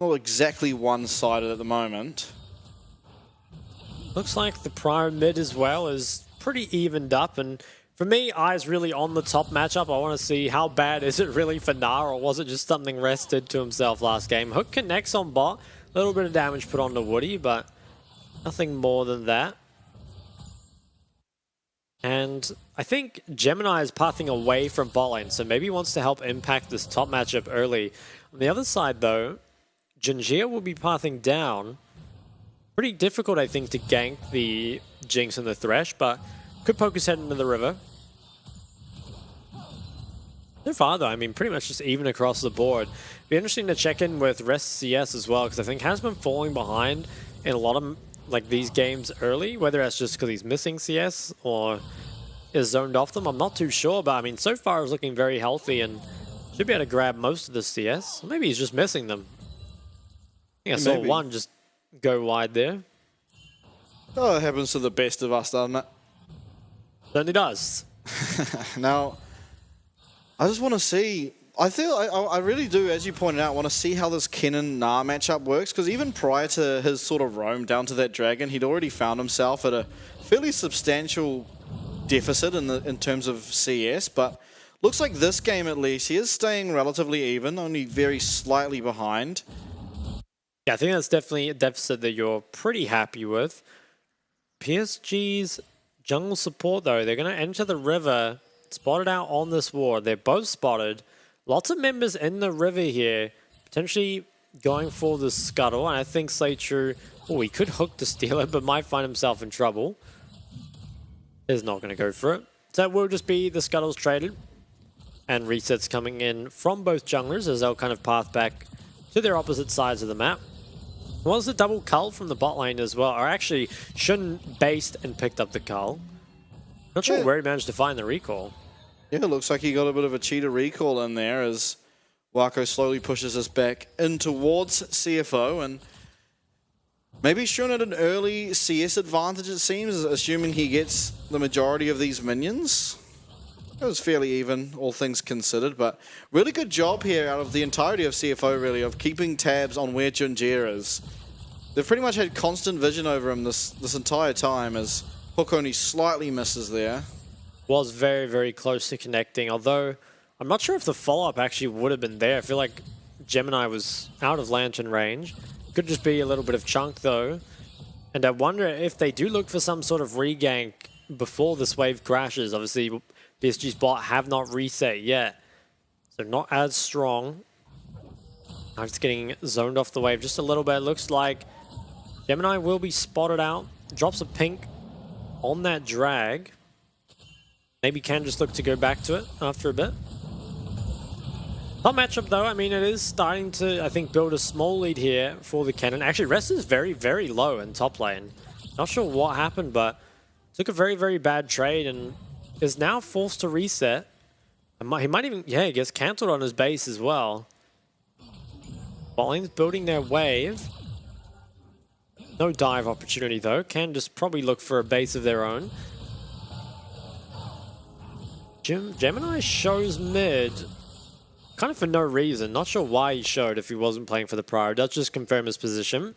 exactly one-sided at the moment. Looks like the Prime mid as well is pretty evened up, and for me, eyes really on the top matchup. I want to see how bad is it really for Gnar, or was it just something Rest did to himself last game? Hook connects on bot, a little bit of damage put on to Woody, but nothing more than that. And I think Gemini is pathing away from bot lane, so maybe he wants to help impact this top matchup early. On the other side though, Junjie will be pathing down. Pretty difficult, I think, to gank the Jinx and the Thresh, but could poke his head into the river. So far, though, I mean, pretty much just even across the board. Be interesting to check in with Rest CS as well, because I think has been falling behind in a lot of like these games early, whether that's just because he's missing CS or is zoned off them. I'm not too sure, but I mean, so far is looking very healthy and should be able to grab most of the CS. Maybe he's just missing them. I think I saw one just go wide there. Oh, it happens to the best of us, doesn't it? Certainly does. Now, I just want to see. I really do, as you pointed out, want to see how this Kennen Gnar matchup works, because even prior to his sort of roam down to that dragon, he'd already found himself at a fairly substantial deficit in terms of CS. But looks like this game at least, he is staying relatively even, only very slightly behind. Yeah, I think that's definitely a deficit that you're pretty happy with. PSG's jungle support, though, they're going to enter the river, spotted out on this ward. They're both spotted. Lots of members in the river here, potentially going for the scuttle. And I think Slaytrue, he could hook to steal it, but might find himself in trouble. Is not going to go for it. So it will just be the scuttles traded. And resets coming in from both junglers as they'll kind of path back to their opposite sides of the map. Was the double cull from the bot lane as well? Or actually, shouldn't based and picked up the cull. Not sure where he managed to find the recall. Yeah, it looks like he got a bit of a cheater recall in there as Wako slowly pushes us back in towards CFO. And maybe shown at an early CS advantage, it seems, assuming he gets the majority of these minions. It was fairly even, all things considered, but really good job here out of the entirety of CFO, really, of keeping tabs on where Junjie is. They've pretty much had constant vision over him this entire time, as Hook only slightly misses there. Was very, very close to connecting, although I'm not sure if the follow-up actually would have been there. I feel like Gemini was out of Lantern range. Could just be a little bit of chunk, though. And I wonder if they do look for some sort of regank before this wave crashes. Obviously, PSG's bot have not reset yet, so not as strong. Now it's getting zoned off the wave just a little bit. Looks like Gemini will be spotted out. Drops a pink on that drag. Maybe can just look to go back to it after a bit. Top matchup though, I mean, it is starting to, I think, build a small lead here for the Cannon. Actually, Rest is very, very low in top lane. Not sure what happened, but took a very, very bad trade and is now forced to reset. He might even, yeah, he gets cancelled on his base as well. Botlane's building their wave. No dive opportunity though. Can just probably look for a base of their own. Gemini shows mid, kind of for no reason. Not sure why he showed if he wasn't playing for the prior. Does just confirm his position.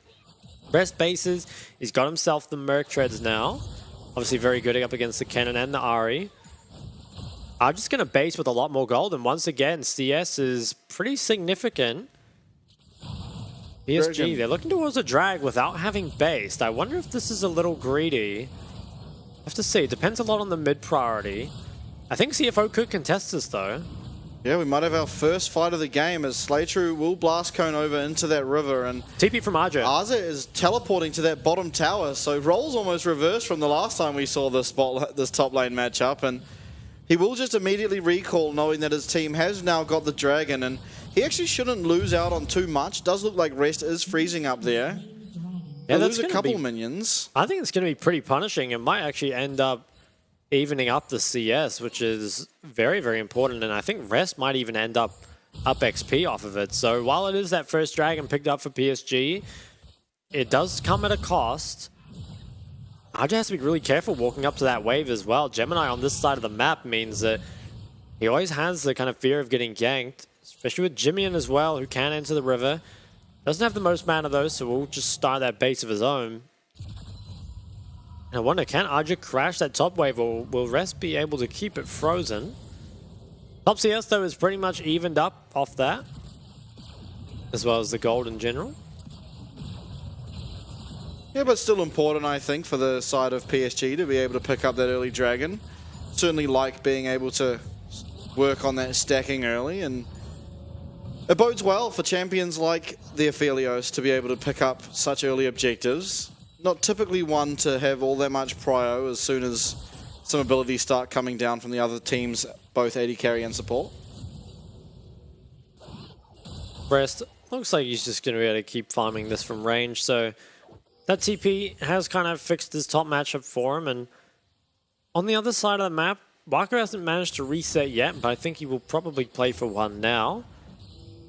Rest bases, he's got himself the Merc Treads now. Obviously very good up against the Cannon and the Ahri. I'm just going to base with a lot more gold, and once again, CS is pretty significant. PSG, they're looking towards a drag without having based. I wonder if this is a little greedy. I have to see. It depends a lot on the mid priority. I think CFO could contest this though. Yeah, we might have our first fight of the game as Slaytrue will blast cone over into that river, and TP from Arja. Arza is teleporting to that bottom tower, so roles almost reversed from the last time we saw this top lane matchup, and he will just immediately recall knowing that his team has now got the dragon, and he actually shouldn't lose out on too much. Does look like Rest is freezing up there. Yeah, lose a couple minions. I think it's going to be pretty punishing. It might actually end up evening up the CS, which is very, very important. And I think Rest might even end up XP off of it. So while it is that first dragon picked up for PSG, it does come at a cost. Arja has to be really careful walking up to that wave as well. Gemini on this side of the map means that he always has the kind of fear of getting ganked, especially with Jimmian as well, who can enter the river. Doesn't have the most mana though, so we'll just start that base of his own. I wonder, can Arja crash that top wave, or will Rest be able to keep it frozen? Top CS, though, is pretty much evened up off that, as well as the gold in general. Yeah, but still important, I think, for the side of PSG to be able to pick up that early dragon. Certainly like being able to work on that stacking early, and it bodes well for champions like the Aphelios to be able to pick up such early objectives. Not typically one to have all that much prio as soon as some abilities start coming down from the other teams, both AD carry and support. Rest looks like he's just going to be able to keep farming this from range, so that TP has kind of fixed his top matchup for him. And on the other side of the map, Wako hasn't managed to reset yet, but I think he will probably play for one now.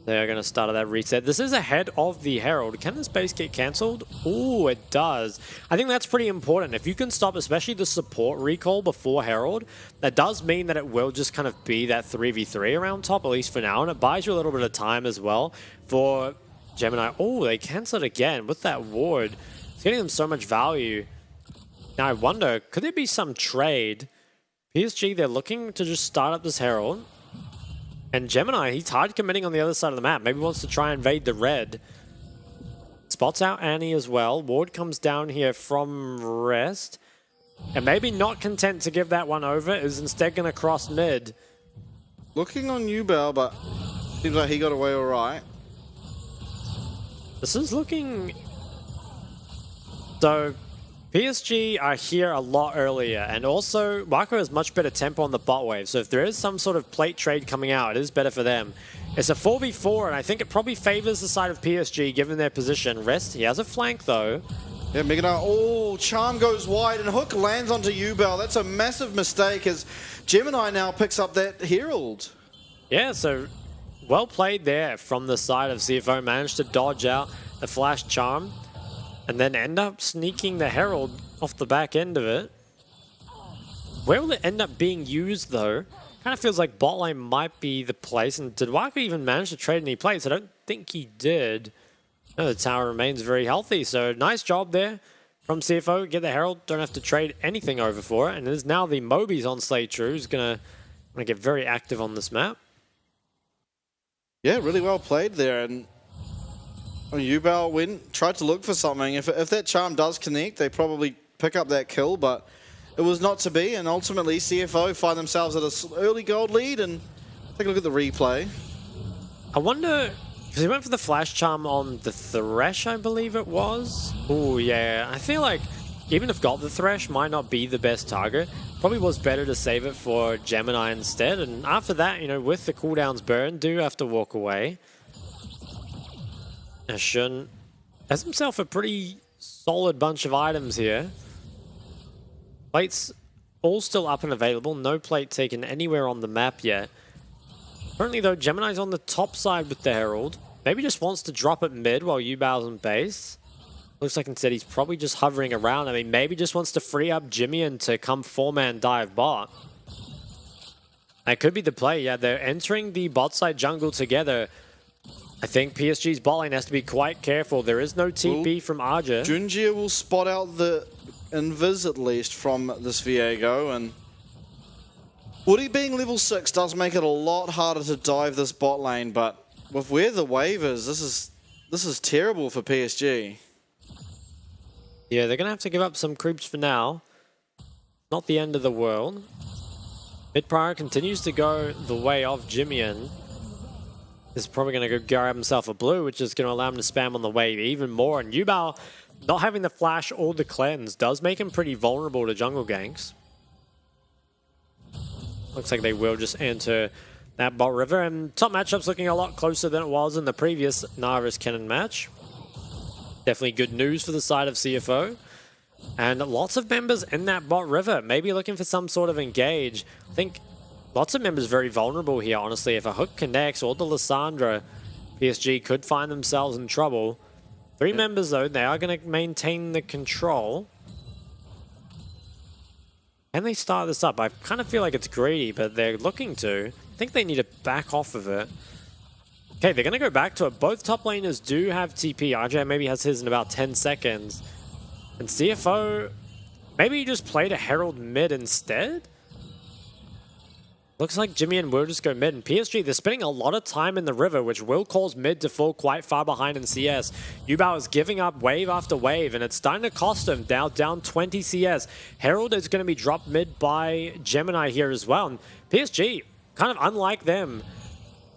They are going to start that reset. This is ahead of the Herald. Can this base get cancelled? Ooh, it does. I think that's pretty important. If you can stop, especially the support recall before Herald, that does mean that it will just kind of be that 3v3 around top, at least for now. And it buys you a little bit of time as well for Gemini. Oh, they cancelled again with that ward. It's getting them so much value. Now I wonder, could there be some trade? PSG, they're looking to just start up this Herald. And Gemini, he's hard committing on the other side of the map. Maybe wants to try and invade the red. Spots out Annie as well. Ward comes down here from rest. And maybe not content to give that one over, is instead going to cross mid. Looking on Ubel, but seems like he got away all right. This is looking... So, PSG are here a lot earlier, and also Wako has much better tempo on the bot wave, so if there is some sort of plate trade coming out, it is better for them. It's a 4v4, and I think it probably favors the side of PSG given their position. Rest, he has a flank though. Yeah, Migana, oh, Charm goes wide and Hook lands onto Ubel. That's a massive mistake as Gemini now picks up that Herald. Yeah, so well played there from the side of CFO. Managed to dodge out the flash charm and then end up sneaking the Herald off the back end of it. Where will it end up being used though? Kind of feels like bot lane might be the place. And did Waka even manage to trade any plates? I don't think he did. No, the tower remains very healthy, so nice job there from CFO. Get the Herald, don't have to trade anything over for it. And it is now the Mobies on Slay True, who's going to get very active on this map. Yeah, really well played there. And Ubel tried to look for something. If that charm does connect, they probably pick up that kill, but it was not to be. And ultimately, CFO find themselves at an early gold lead. And take a look at the replay. I wonder... Because he went for the flash charm on the Thresh, I believe it was. Oh yeah, I feel like even if got the Thresh might not be the best target. Probably was better to save it for Gemini instead. And after that, you know, with the cooldowns burn, do have to walk away. Shun has himself a pretty solid bunch of items here. Plates all still up and available. No plate taken anywhere on the map yet. Currently though, Gemini's on the top side with the Herald. Maybe just wants to drop it mid while Ubal's on base. Looks like instead he's probably just hovering around. I mean, maybe just wants to free up Jimmy to come 4-man dive bot. That could be the play. Yeah, they're entering the bot side jungle together. I think PSG's bot lane has to be quite careful. There is no TP from Arja. Junjia will spot out the invis at least from this Viego, and Woody being level 6 does make it a lot harder to dive this bot lane, but with where the wave is, this is terrible for PSG. Yeah, they're going to have to give up some creeps for now. Not the end of the world. Mid Prior continues to go the way of Jimian. Is probably going to go grab himself a blue, which is going to allow him to spam on the wave even more. And Yubao, not having the flash or the cleanse, does make him pretty vulnerable to jungle ganks. Looks like they will just enter that bot river. And top matchup's looking a lot closer than it was in the previous Naris Kennen match. Definitely good news for the side of CFO. And lots of members in that bot river, maybe looking for some sort of engage. I think lots of members very vulnerable here, honestly. If a hook connects or the Lissandra, PSG could find themselves in trouble. 3 members, though, they are going to maintain the control. Can they start this up? I kind of feel like it's greedy, but they're looking to. I think they need to back off of it. Okay, they're going to go back to it. Both top laners do have TP. RJ maybe has his in about 10 seconds. And CFO, maybe he just played a Herald mid instead? Looks like Jimmy and will just go mid. And PSG, they're spending a lot of time in the river, which will cause mid to fall quite far behind in CS. Yubao is giving up wave after wave, and it's starting to cost him. Now down 20 CS. Herald is going to be dropped mid by Gemini here as well. And PSG, kind of unlike them,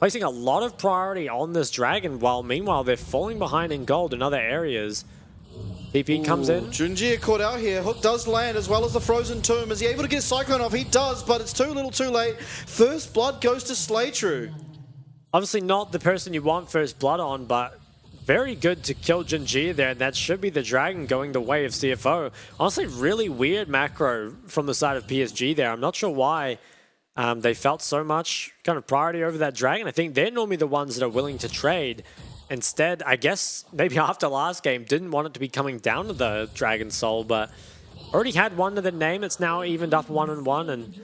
placing a lot of priority on this dragon, while meanwhile they're falling behind in gold in other areas. TP comes in. Junjia caught out here. Hook does land as well as the Frozen Tomb. Is he able to get Cyclone off? He does, but it's too little too late. First blood goes to Slay True. Obviously not the person you want first blood on, but very good to kill Junjia there. And that should be the dragon going the way of CFO. Honestly, really weird macro from the side of PSG there. I'm not sure why they felt so much kind of priority over that dragon. I think they're normally the ones that are willing to trade. Instead, I guess, maybe after last game, didn't want it to be coming down to the Dragon Soul, but already had one to the name. It's now evened up 1-1, and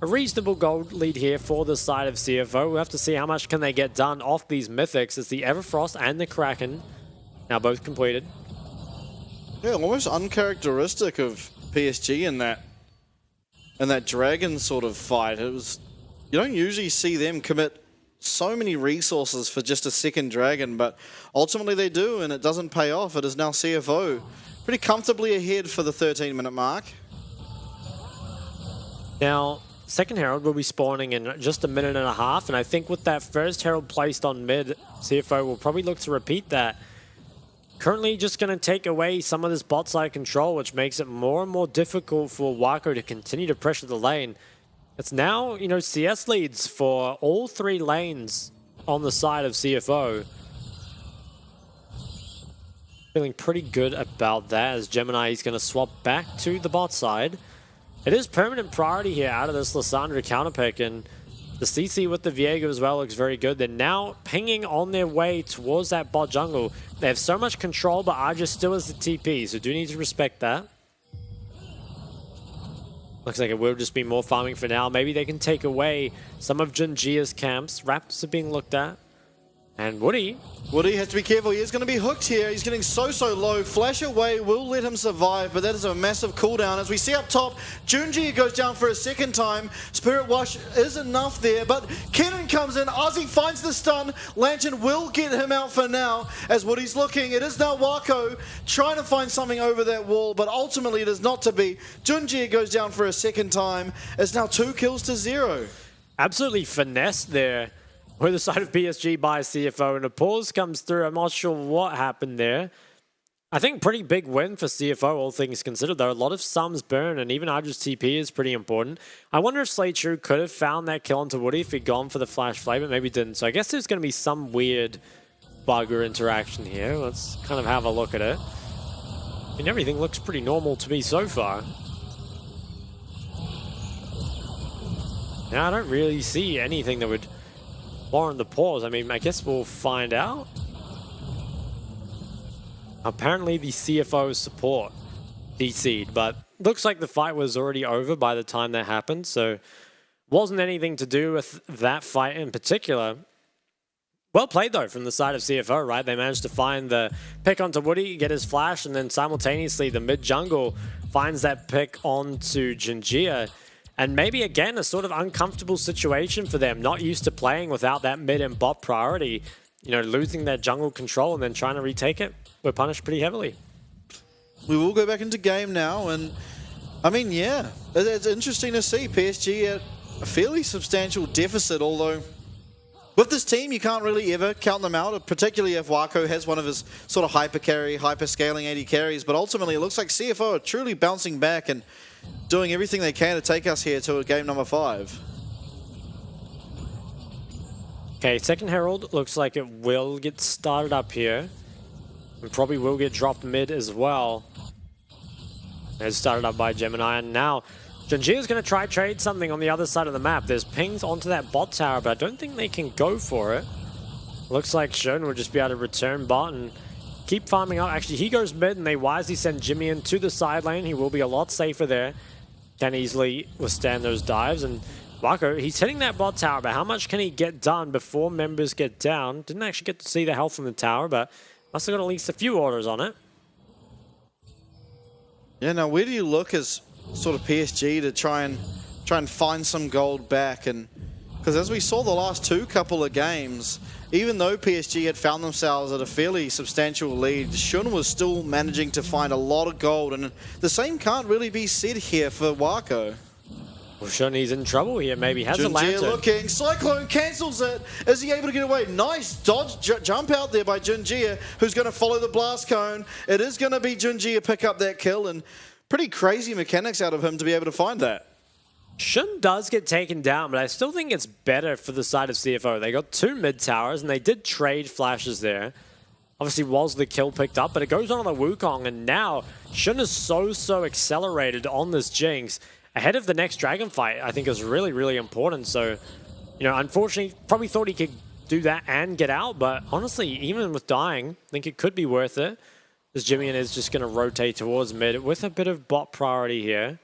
a reasonable gold lead here for the side of CFO. We'll have to see how much can they get done off these mythics as the Everfrost and the Kraken now both completed. Yeah, almost uncharacteristic of PSG in that dragon sort of fight. It was, you don't usually see them commit so many resources for just a second dragon, but ultimately they do, and it doesn't pay off. It is now CFO pretty comfortably ahead for the 13-minute mark. Now, second Herald will be spawning in just a minute and a half, and I think with that first Herald placed on mid, CFO will probably look to repeat that. Currently just going to take away some of this bot side control, which makes it more and more difficult for Wako to continue to pressure the lane. It's now, you know, CS leads for all 3 lanes on the side of CFO. Feeling pretty good about that as Gemini is going to swap back to the bot side. It is permanent priority here out of this Lissandra counter pick, and the CC with the Viego as well looks very good. They're now pinging on their way towards that bot jungle. They have so much control, but Arja still has the TP, so do need to respect that. Looks like it will just be more farming for now. Maybe they can take away some of Junjia's camps. Raptors are being looked at. And Woody Has to be careful. He is going to be hooked here. He's getting so low. Flash away will let him survive, but that is a massive cooldown. As we see up top, Junjia goes down for a second time. Spirit Wash is enough there, but Kenan comes in. Ozzy finds the stun. Lantern will get him out for now. As Woody's looking, it is now Wako trying to find something over that wall, but ultimately it is not to be. Junjia goes down for a second time. It's now 2 kills to 0. absolutely finesse there. Where the side of PSG by CFO, and a pause comes through. I'm not sure what happened there. I think pretty big win for CFO, all things considered, though. A lot of sums burn, and even Arja's TP is pretty important. I wonder if Slate True could have found that kill onto Woody if he'd gone for the flash flame, but maybe didn't. So I guess there's going to be some weird bug or interaction here. Let's kind of have a look at it. I mean, everything looks pretty normal to me so far. Now, I don't really see anything that would warrant the pause. I mean, I guess we'll find out. Apparently the CFO support DC'd, but looks like the fight was already over by the time that happened, so wasn't anything to do with that fight in particular. Well played though from the side of CFO, right? They managed to find the pick onto Woody, get his flash, and then simultaneously the mid jungle finds that pick onto Junjia. And maybe, again, a sort of uncomfortable situation for them. Not used to playing without that mid and bot priority. You know, losing that jungle control and then trying to retake it. We're punished pretty heavily. We will go back into game now. And, I mean, yeah, it's interesting to see PSG at a fairly substantial deficit. Although, with this team, you can't really ever count them out, particularly if Wako has one of his sort of hyper-scaling 80 carries. But ultimately, it looks like CFO are truly bouncing back and doing everything they can to take us here to game number 5. Okay, second Herald looks like it will get started up here. And probably will get dropped mid as well. It's started up by Gemini, and now Junjia is going to try trade something on the other side of the map. There's pings onto that bot tower, but I don't think they can go for it. Looks like Shun will just be able to return bot and keep farming up. Actually, he goes mid, and they wisely send Jimmy into the side lane. He will be a lot safer there. Can easily withstand those dives. And Wako, he's hitting that bot tower, but how much can he get done before members get down? Didn't actually get to see the health from the tower, but must have got at least a few orders on it. Yeah, now where do you look as sort of PSG to try and find some gold back? And because as we saw the last couple of games, even though PSG had found themselves at a fairly substantial lead, Shun was still managing to find a lot of gold, and the same can't really be said here for Wako. Well, Shun, he's in trouble here. Maybe has a Junjia lantern. looking, Cyclone cancels it. Is he able to get away? Nice dodge jump out there by Junjia, who's going to follow the blast cone. It is going to be Junjia pick up that kill, and pretty crazy mechanics out of him to be able to find that. Shun does get taken down, but I still think it's better for the side of CFO. They got 2 mid towers, and they did trade flashes there. Obviously, was the kill picked up, but it goes on the Wukong, and now Shun is so accelerated on this Jinx. Ahead of the next Dragon fight, I think is really important. So, you know, unfortunately, probably thought he could do that and get out, but honestly, even with dying, I think it could be worth it. As Jimmy is just going to rotate towards mid with a bit of bot priority here.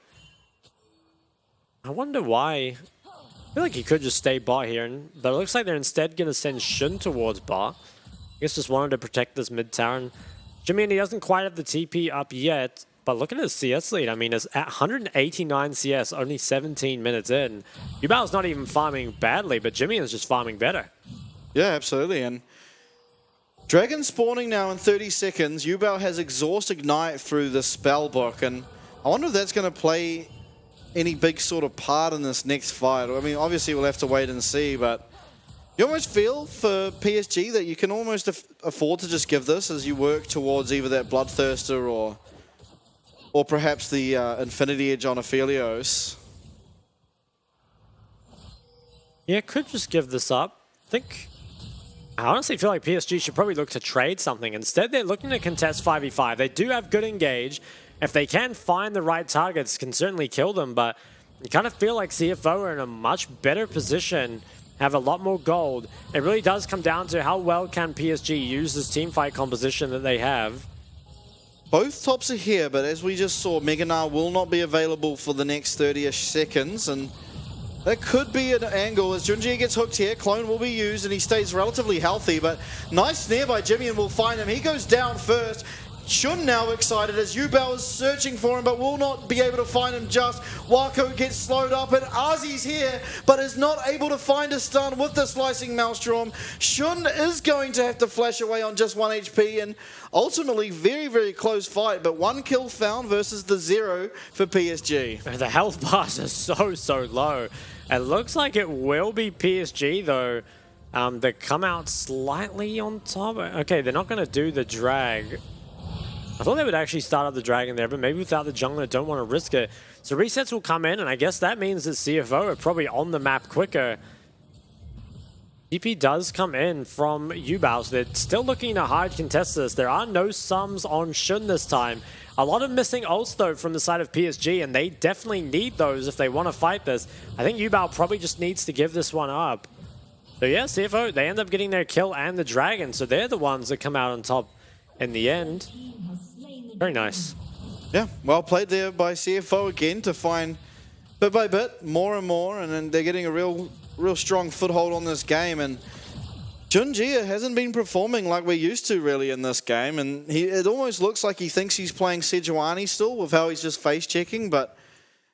I wonder why. I feel like he could just stay bot here, but it looks like they're instead going to send Shun towards bot. I guess just wanted to protect this mid tower. And Jimmy, he doesn't quite have the TP up yet, But look at his CS lead. I mean, it's at 189 CS, only 17 minutes in. Yubao's not even farming badly, but Jimmy is just farming better. Yeah, absolutely. And Dragon spawning now in 30 seconds. Yubao has Exhaust Ignite through the spell book, and I wonder if that's going to play any big sort of part in this next fight. I mean, obviously we'll have to wait and see, but you almost feel for PSG that you can almost afford to just give this as you work towards either that Bloodthirster or perhaps the Infinity Edge on Aphelios. Yeah, could just give this up. I honestly feel like PSG should probably look to trade something. Instead, they're looking to contest 5v5. They do have good engage. If they can find the right targets, can certainly kill them, but you kind of feel like CFO are in a much better position, have a lot more gold. It really does come down to how well can PSG use this teamfight composition that they have. Both tops are here, but as we just saw, Meganar will not be available for the next 30-ish seconds, and that could be an angle as Junji gets hooked here. Clone will be used, and he stays relatively healthy, but nice snare by Jimmy and will find him. He goes down first. Shun now excited as Yubao is searching for him, but will not be able to find him just. Wako gets slowed up, and Azi's here, but is not able to find a stun with the Slicing Maelstrom. Shun is going to have to flash away on just 1 HP, and ultimately very, very close fight, but 1 kill found versus the 0 for PSG. The health bars are so low. It looks like it will be PSG, though. They come out slightly on top. Okay, they're not going to do the drag. I thought they would actually start up the dragon there, but maybe without the jungler, don't want to risk it. So resets will come in, and I guess that means that CFO are probably on the map quicker. TP does come in from Yubao, so they're still looking to hard contest this. There are no sums on Shun this time. A lot of missing ults, though, from the side of PSG, and they definitely need those if they want to fight this. I think Yubao probably just needs to give this one up. So yeah, CFO, they end up getting their kill and the dragon, so they're the ones that come out on top in the end. Very nice. Yeah, well played there by CFO again to find bit by bit more and more, and then they're getting a real strong foothold on this game. And Junji hasn't been performing like we're used to really in this game, and it almost looks like he thinks he's playing Sejuani still with how he's just face checking, but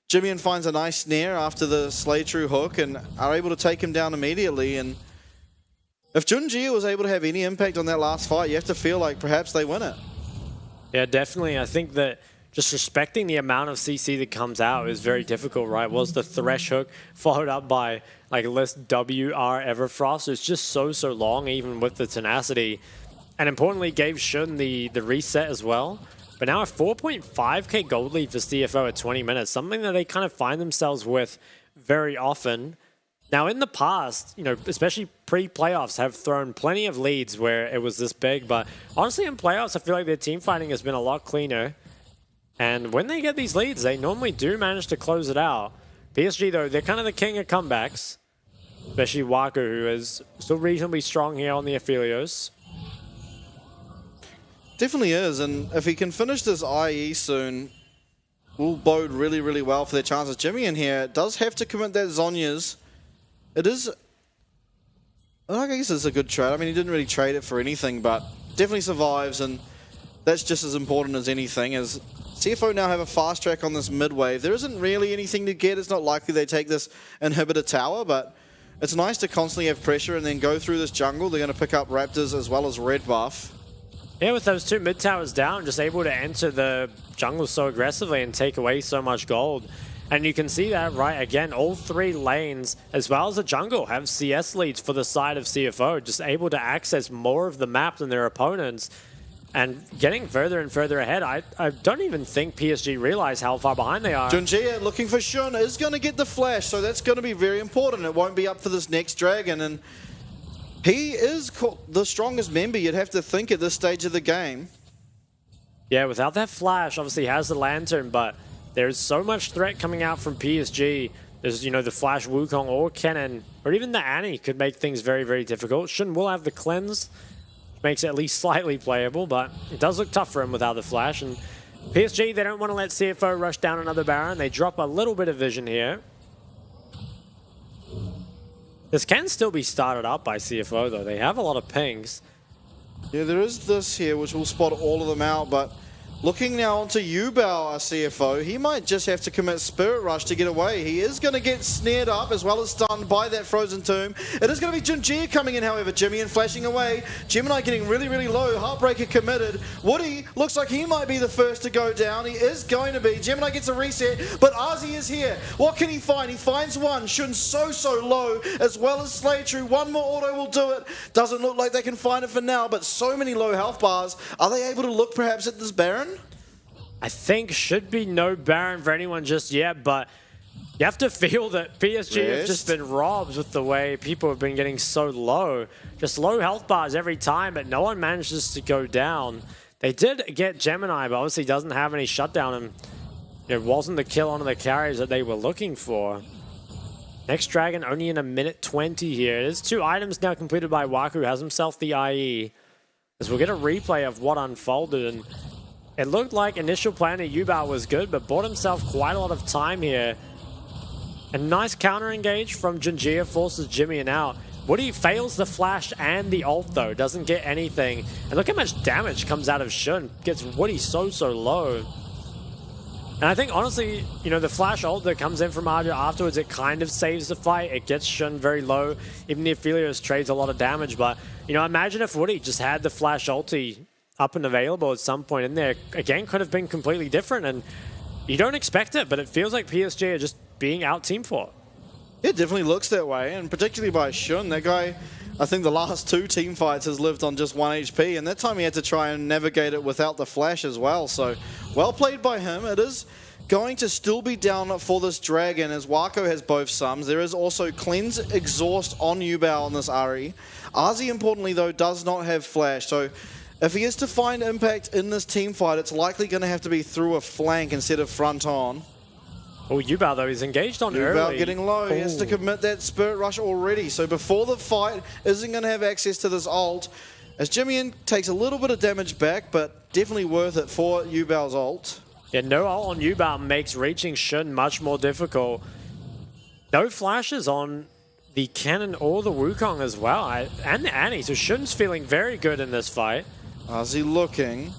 Jimmy finds a nice snare after the Slay True hook and are able to take him down immediately. And if Junji was able to have any impact on that last fight, you have to feel like perhaps they win it. Yeah, definitely. I think that just respecting the amount of CC that comes out is very difficult, right? Was the Thresh hook followed up by like less WR Everfrost? It's just so long, even with the tenacity. And importantly, gave Shun the reset as well. But now a 4.5k gold lead for CFO at 20 minutes, something that they kind of find themselves with very often. Now, in the past, you know, especially pre-playoffs, have thrown plenty of leads where it was this big. But honestly, in playoffs, I feel like their team fighting has been a lot cleaner. And when they get these leads, they normally do manage to close it out. PSG, though, they're kind of the king of comebacks. Especially Wako, who is still reasonably strong here on the Aphelios. Definitely is, and if he can finish this IE soon, will bode really well for their chances. Jimmy in here does have to commit that Zhonya's. It is, I guess it's a good trade. I mean, he didn't really trade it for anything, but definitely survives, and that's just as important as anything. As CFO now have a fast track on this mid wave. There isn't really anything to get. It's not likely they take this inhibitor tower, but it's nice to constantly have pressure and then go through this jungle. They're going to pick up Raptors as well as red buff. Yeah, with those two mid towers down, just able to enter the jungle so aggressively and take away so much gold. And you can see that, right, again, all three lanes, as well as the jungle, have CS leads for the side of CFO, just able to access more of the map than their opponents, and getting further and further ahead. I don't even think PSG realize how far behind they are. Junjia looking for Shun is going to get the flash, so that's going to be very important. It won't be up for this next dragon, and he is the strongest member, you'd have to think, at this stage of the game. Yeah, without that flash, obviously he has the lantern, but there's so much threat coming out from PSG. There's, you know, the flash Wukong or Kennen, or even the Annie could make things very difficult. Shun will have the cleanse, which makes it at least slightly playable, but it does look tough for him without the flash. And PSG, they don't want to let CFO rush down another Baron. They drop a little bit of vision here. This can still be started up by CFO, though. They have a lot of pings. Yeah, there is this here, which will spot all of them out, but Looking now onto Yubao, our CFO, he might just have to commit Spirit Rush to get away. He is going to get snared up as well as stunned by that Frozen Tomb. It is going to be Junjie coming in, however. Jimmy and flashing away. Gemini getting really, really low. Heartbreaker committed. Woody looks like he might be the first to go down. He is going to be. Gemini gets a reset, but Ozzy is here. What can he find? He finds one. Shun's so low, as well as Slaytrue. One more auto will do it. Doesn't look like they can find it for now, but so many low health bars. Are they able to look perhaps at this Baron? I think should be no Baron for anyone just yet, but you have to feel that PSG have just been robbed with the way people have been getting so low. Just low health bars every time, but no one manages to go down. They did get Gemini, but obviously doesn't have any shutdown, and it wasn't the kill on the carries that they were looking for. Next Dragon only in a minute 20 here. There's 2 items now completed by Waku, has himself the IE. As we'll get a replay of what unfolded, and it looked like initial plan of Yubao was good, but bought himself quite a lot of time here. A nice counter engage from Junjie forces Jimmy out. Woody fails the flash and the ult though, doesn't get anything. And look how much damage comes out of Shun. Gets Woody so low. And I think honestly, you know, the flash ult that comes in from Arja afterwards, it kind of saves the fight. It gets Shun very low. Even if Aphelios trades a lot of damage. But, you know, imagine if Woody just had the flash ulti up and available at some point in there. Again, could have been completely different, and you don't expect it, but it feels like PSG are just being out-teamed for it. It definitely looks that way, and particularly by Shun. That guy, I think the last 2 team fights has lived on just 1 HP, and that time he had to try and navigate it without the flash as well. So, well played by him. It is going to still be down for this Dragon, as Wako has both sums. There is also Cleanse Exhaust on Yubao on this Ahri. Arzi, importantly though, does not have flash, so if he is to find impact in this team fight, it's likely going to have to be through a flank instead of front on. Oh, Yubao though, he's engaged on early. Yubao getting low. He has to commit that Spirit Rush already. So before the fight, isn't going to have access to this ult. As Jimmy takes a little bit of damage back, but definitely worth it for Yubao's ult. Yeah, no ult on Yubao makes reaching Shun much more difficult. No flashes on the Cannon or the Wukong as well, and the Annie. So Shun's feeling very good in this fight. Ozzy looking.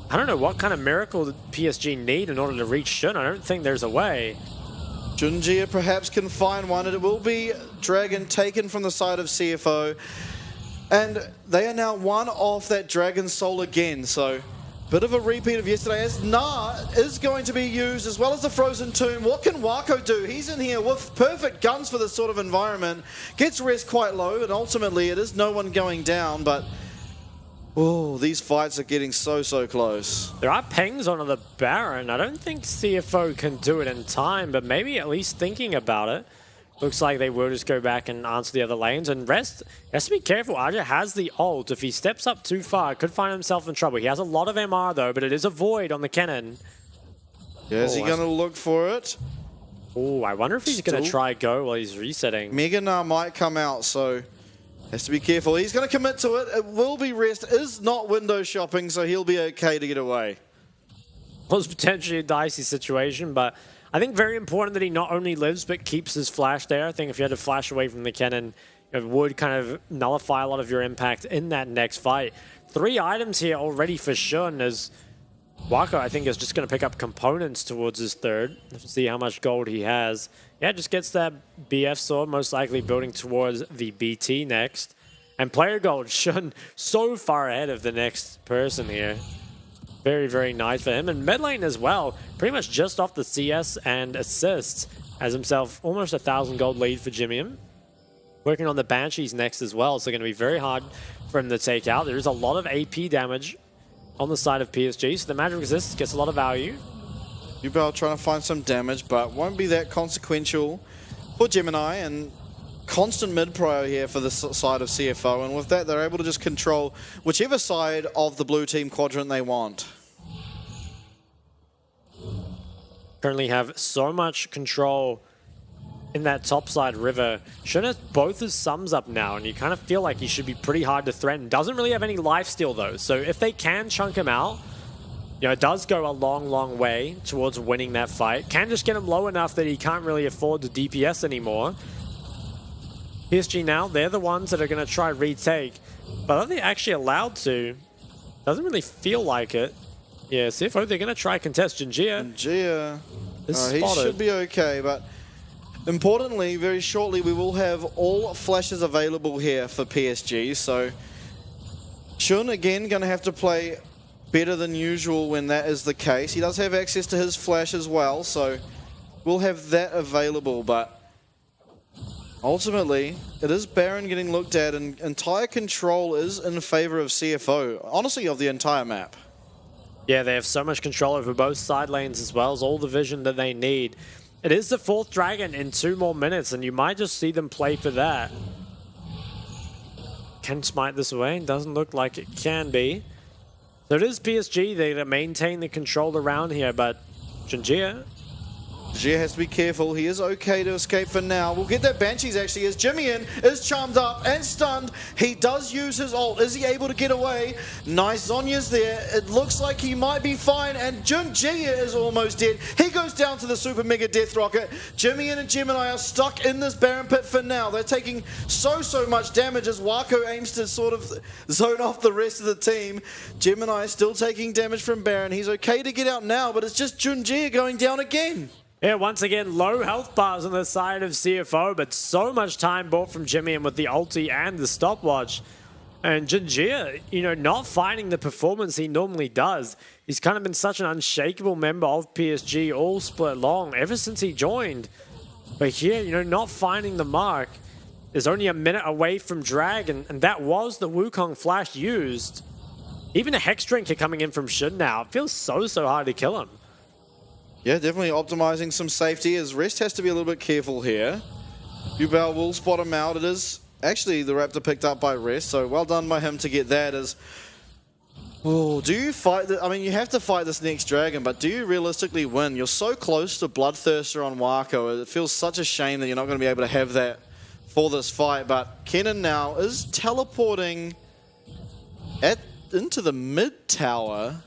I don't know what kind of miracle did PSG need in order to reach Shun. I don't think there's a way. Junjie perhaps can find one. It will be Dragon taken from the side of CFO. And they are now 1 off that Dragon Soul again. So, bit of a repeat of yesterday, as Na is going to be used as well as the Frozen Tomb. What can Wako do? He's in here with perfect guns for this sort of environment. Gets rest quite low, and ultimately it is no one going down, but oh, these fights are getting so close. There are pings onto the Baron. I don't think CFO can do it in time, but maybe at least thinking about it. Looks like they will just go back and answer the other lanes. And Rest has to be careful. Arja has the ult. If he steps up too far, could find himself in trouble. He has a lot of MR though, but it is a void on the cannon. Yeah, is he going to look for it? Oh, I wonder if he's going to try go while he's resetting. Mega Na might come out, so has to be careful. He's going to commit to it. It will be Rest. Is not window shopping, so he'll be okay to get away. Was potentially a dicey situation, but I think very important that he not only lives but keeps his flash there. I think if you had to flash away from the cannon, it would kind of nullify a lot of your impact in that next fight. 3 items here already for Shun, as Wako, I think, is just going to pick up components towards his third. Let's see how much gold he has. Yeah, just gets that BF sword, most likely building towards the BT next. And player gold, Shun so far ahead of the next person here. Very, very nice for him. And mid lane as well, pretty much just off the CS and assists, has himself almost 1,000 gold lead for Jimmy. Working on the Banshees next as well, so going to be very hard for him to take out. There is a lot of AP damage on the side of PSG, so the magic resist gets a lot of value. Yubao trying to find some damage, but won't be that consequential for Gemini, and constant mid-prio here for the side of CFO, and with that they're able to just control whichever side of the blue team quadrant they want. Currently have so much control in that top side river. Shun has both his sums up now, and you kind of feel like he should be pretty hard to threaten. Doesn't really have any lifesteal though, so if they can chunk him out, you know, it does go a long way towards winning that fight. Can just get him low enough that he can't really afford to DPS anymore. PSG now, they're the ones that are going to try retake, but are they actually allowed to? Doesn't really feel like it. Yeah, CFO, they're going to try contest Jinjia. Gia, Is he spotted. should be okay, but importantly, very shortly, we will have all flashes available here for PSG. So Shun, again, going to have to play better than usual when that is the case. He does have access to his flash as well, so we'll have that available, but ultimately, it is Baron getting looked at, and entire control is in favor of CFO, honestly, of the entire map. Yeah, they have so much control over both side lanes as well as all the vision that they need. It is the 4th dragon in 2 more minutes, and you might just see them play for that. Can smite this away? Doesn't look like it can be. So it is PSG. They maintain the control around here, but Jinjia, Gia has to be careful. He is okay to escape for now. We'll get that Banshees actually as Jimmy is charmed up and stunned. He does use his ult. Is he able to get away? Nice Zonya's there. It looks like he might be fine, and Junjia is almost dead. He goes down to the Super Mega Death Rocket. Jimmy and Gemini are stuck in this Baron Pit for now. They're taking so much damage as Wako aims to sort of zone off the rest of the team. Gemini is still taking damage from Baron. He's okay to get out now, but it's just Junjia going down again. yeah, once again, low health bars on the side of CFO, but so much time bought from Jimmy and with the ulti and the stopwatch. And Jinjia, you know, not finding the performance he normally does. He's kind of been such an unshakable member of PSG all split long ever since he joined. But here, you know, not finding the mark. Is only a minute away from drag, and that was the Wukong flash used. Even a Hex Drinker coming in from Shun now. It feels so hard to kill him. Yeah, definitely optimizing some safety as Rest has to be a little bit careful here. Yubel will spot him out. It is actually the Raptor picked up by Rest, so well done by him to get that. Oh, do you fight? I mean, you have to fight this next dragon, but do you realistically win? You're so close to Bloodthirster on Wako. It feels such a shame that you're not going to be able to have that for this fight, but Kennen now is teleporting into the mid tower.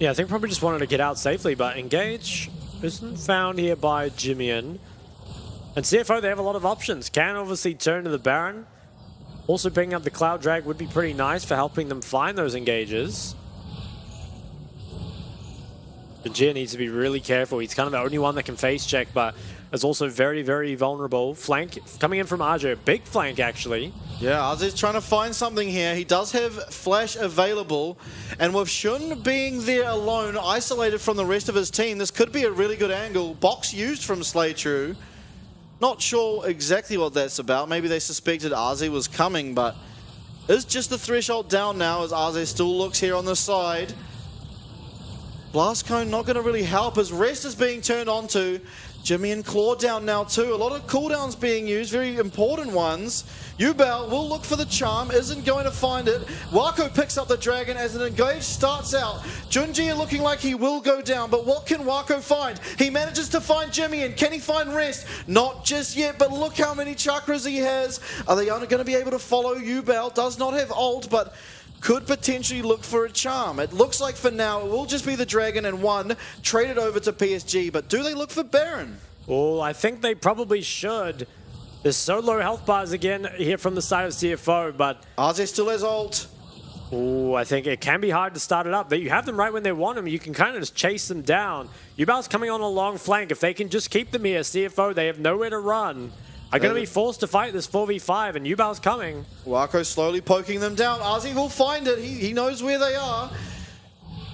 Yeah, I think probably just wanted to get out safely, but Engage isn't found here by Jimian. And CFO, they have a lot of options. Can obviously turn to the Baron. Also picking up the Cloud Drag would be pretty nice for helping them find those engages. Jinjia needs to be really careful. He's kind of the only one that can face check, but is also very vulnerable. Flank coming in from Arjo. Big flank, actually. Yeah, Aziz's trying to find something here. He does have flash available, and with Shun being there alone, isolated from the rest of his team, this could be a really good angle. Box used from Slaytrue. Not sure exactly what that's about. Maybe they suspected Aze was coming, but is just the threshold down now as Aze still looks here on the side. Blast Cone not going to really help as Rest is being turned onto. Jimmy and Claw down now too. A lot of cooldowns being used, very important ones. Yubel will look for the charm, isn't going to find it. Wako picks up the dragon as an engage starts out. Junjia looking like he will go down, but what can Wako find? He manages to find Jimmy, and can he find Rest? Not just yet, but look how many chakras he has. Are they only going to be able to follow Yubel? Does not have ult, but could potentially look for a charm. It looks like for now it will just be the dragon and one traded over to PSG, but do they look for Baron? Oh, I think they probably should. There's so low health bars again here from the side of CFO, but Aze still has ult. oh, I think it can be hard to start it up. You have them right when they want them. You can kind of just chase them down. Yubel's coming on a long flank. If they can just keep them here, CFO, they have nowhere to run. Are going to be forced to fight this 4v5, and Yubel's coming. Wako slowly poking them down. Aze will find it. He knows where they are.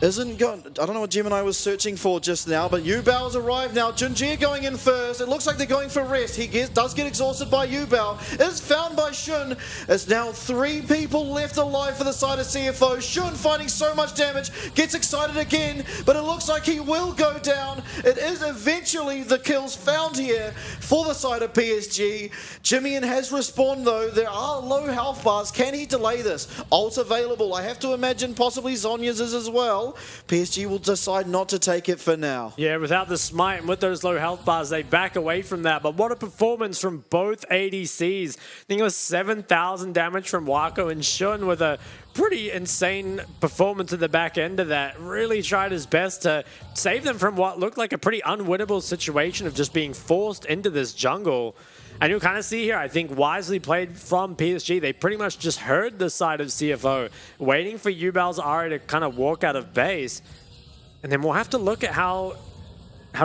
Isn't going. I don't know what Gemini was searching for just now, but Yubel's arrived now. Junjia going in first. It looks like they're going for Rest. He does get exhausted by Yubel. Is found by Shun. It's now 3 people left alive for the side of CFO. Shun finding so much damage. Gets excited again, but it looks like he will go down. It is eventually the kills found here for the side of PSG. Jimian has respawned though. There are low health bars. Can he delay this? Ult available. I have to imagine possibly Zonya's is as well. PSG will decide not to take it for now. Yeah, without the smite and with those low health bars, they back away from that. But what a performance from both ADCs. I think it was 7,000 damage from Wako, and Shun with a pretty insane performance at the back end of that. Really tried his best to save them from what looked like a pretty unwinnable situation of just being forced into this jungle. And you'll kind of see here, I think, wisely played from PSG. They pretty much just heard the side of CFO, waiting for Yubel's Ari to kind of walk out of base. And then we'll have to look at how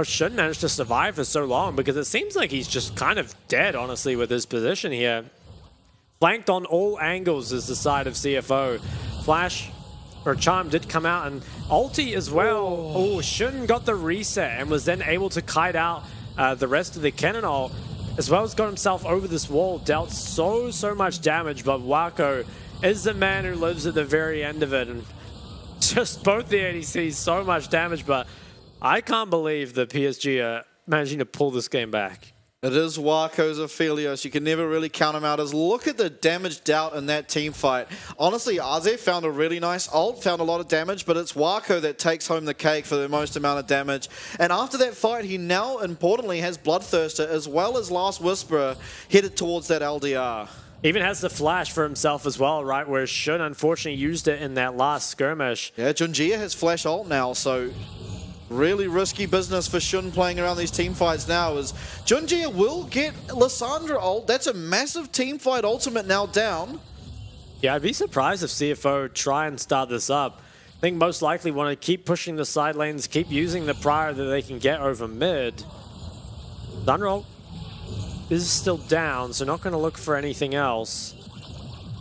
Shun managed to survive for so long, because it seems like he's just kind of dead, honestly, with his position here. Flanked on all angles is the side of CFO. Flash or Charm did come out, and ulti as well. Oh, Shun got the reset and was then able to kite out the rest of the Cannonball, as well as got himself over this wall, dealt so much damage, but Wako is the man who lives at the very end of it, and just both the ADCs so much damage, but I can't believe that PSG are managing to pull this game back. It is Waco's Aphelios. You can never really count him out. As look at the damage dealt in that team fight. Honestly, Aze found a really nice ult, found a lot of damage, but it's Waco that takes home the cake for the most amount of damage. And after that fight, he now, importantly, has Bloodthirster as well as Last Whisperer headed towards that LDR. Even has the flash for himself as well, right? Where Shun unfortunately used it in that last skirmish. Yeah, Junjia has flash ult now, so really risky business for Shun playing around these team fights now, as Junjia will get Lissandra ult. That's a massive team fight ultimate now down. Yeah, I'd be surprised if CFO try and start this up. I think most likely want to keep pushing the side lanes, keep using the prior that they can get over mid. Thunder ult is still down, so not going to look for anything else.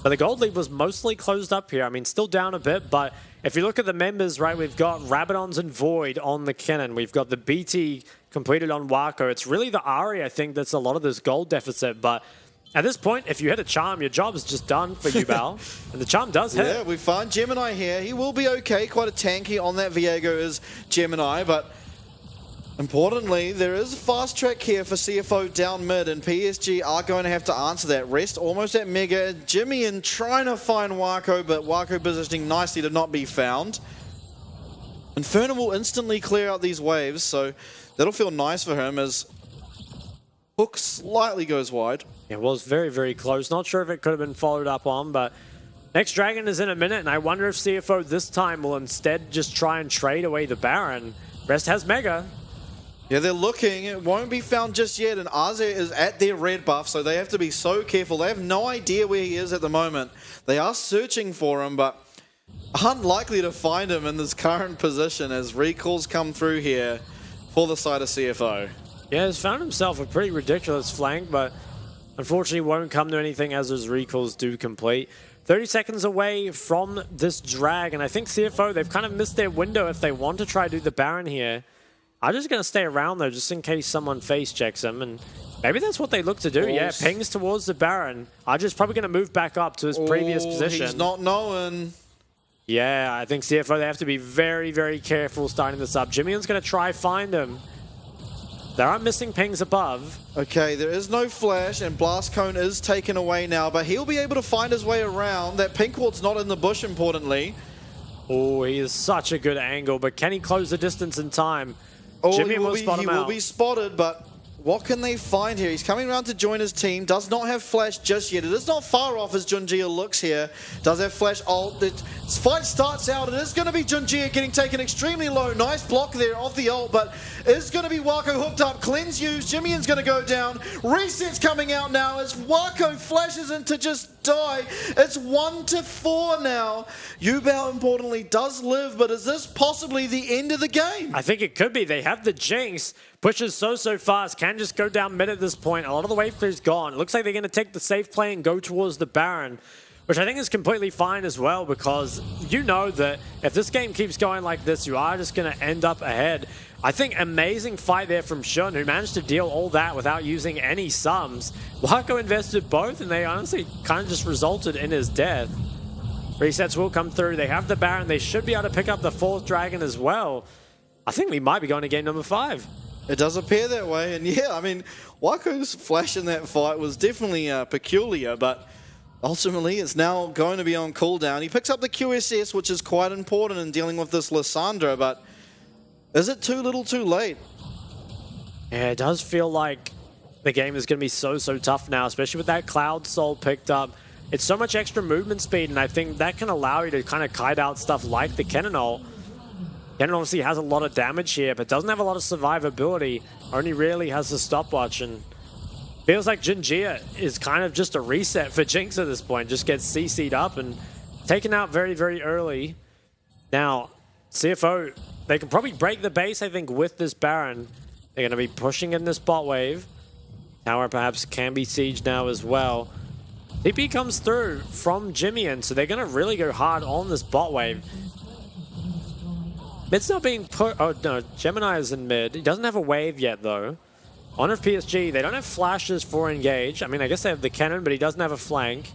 But the gold lead was mostly closed up here. I mean, still down a bit, but if you look at the members, right, we've got Rabadons and Void on the Kennen. We've got the BT completed on Wako. It's really the Ahri, I think, that's a lot of this gold deficit. But at this point, if you hit a Charm, your job is just done for you, Bal. And the Charm does hit. Yeah, we find Gemini here. He will be okay. Quite a tanky on that Viego is Gemini, but importantly, there is a fast track here for CFO down mid, and PSG are going to have to answer that. Rest almost at Mega. Jimmy in trying to find Wako, but Wako positioning nicely to not be found. Inferno will instantly clear out these waves, so that'll feel nice for him as Hook slightly goes wide. It was very close. Not sure if it could have been followed up on, but next Dragon is in a minute, and I wonder if CFO this time will instead just try and trade away the Baron. Rest has Mega. Yeah, they're looking. It won't be found just yet, and Aze is at their red buff, so they have to be so careful. They have no idea where he is at the moment. They are searching for him, but unlikely to find him in this current position as recalls come through here for the side of CFO. Yeah, he's found himself a pretty ridiculous flank, but unfortunately won't come to anything as those recalls do complete. 30 seconds away from this drag, and I think CFO, they've kind of missed their window if they want to try to do the Baron here. I'm just going to stay around, though, just in case someone face checks him. And maybe that's what they look to do. Yeah, pings towards the Baron. Arja's probably going to move back up to his previous position. He's not knowing. Yeah, I think CFO, they have to be very careful starting this up. Jimmy's going to try find him. There are missing pings above. Okay, there is no flash, and Blast Cone is taken away now, but he'll be able to find his way around. That pink ward's not in the bush, importantly. Oh, he is such a good angle, but can he close the distance in time? Oh, Jimmy he will be spotted, but what can they find here? He's coming around to join his team. Does not have flash just yet. It is not far off as Junjia looks here. Does have flash ult. This fight starts out. It is going to be Junjia getting taken extremely low. Nice block there off the ult, but it's going to be Wako hooked up. Cleanse used. Jimmy's going to go down. Reset's coming out now as Wako flashes in to just die. It's 1-4 now. Yubao, importantly, does live, but is this possibly the end of the game? I think it could be. They have the Jinx. Pushes so fast, can just go down mid at this point. A lot of the wave clear's gone. It looks like they're going to take the safe play and go towards the Baron, which I think is completely fine as well, because you know that if this game keeps going like this, you are just going to end up ahead. I think amazing fight there from Shun, who managed to deal all that without using any sums. Wako invested both, and they honestly kind of just resulted in his death. Resets will come through. They have the Baron. They should be able to pick up the 4th Dragon as well. I think we might be going to game number 5. It does appear that way, and yeah, I mean, Wako's flash in that fight was definitely peculiar, but ultimately it's now going to be on cooldown. He picks up the QSS, which is quite important in dealing with this Lissandra, but is it too little too late? Yeah, it does feel like the game is going to be so tough now, especially with that Cloud Soul picked up. It's so much extra movement speed, and I think that can allow you to kind of kite out stuff like the Cannonball. Kennen obviously has a lot of damage here, but doesn't have a lot of survivability. Only really has the stopwatch, and feels like Junjia is kind of just a reset for Jinx at this point. Just gets CC'd up and taken out very early. Now, CFO, they can probably break the base, I think, with this Baron. They're going to be pushing in this bot wave. Tower perhaps can be sieged now as well. TP comes through from Jimmy, so they're going to really go hard on this bot wave. Mid's not being put... Oh, no. Gemini is in mid. He doesn't have a wave yet, though. Honor of PSG, they don't have flashes for engage. I mean, I guess they have the cannon, but he doesn't have a flank.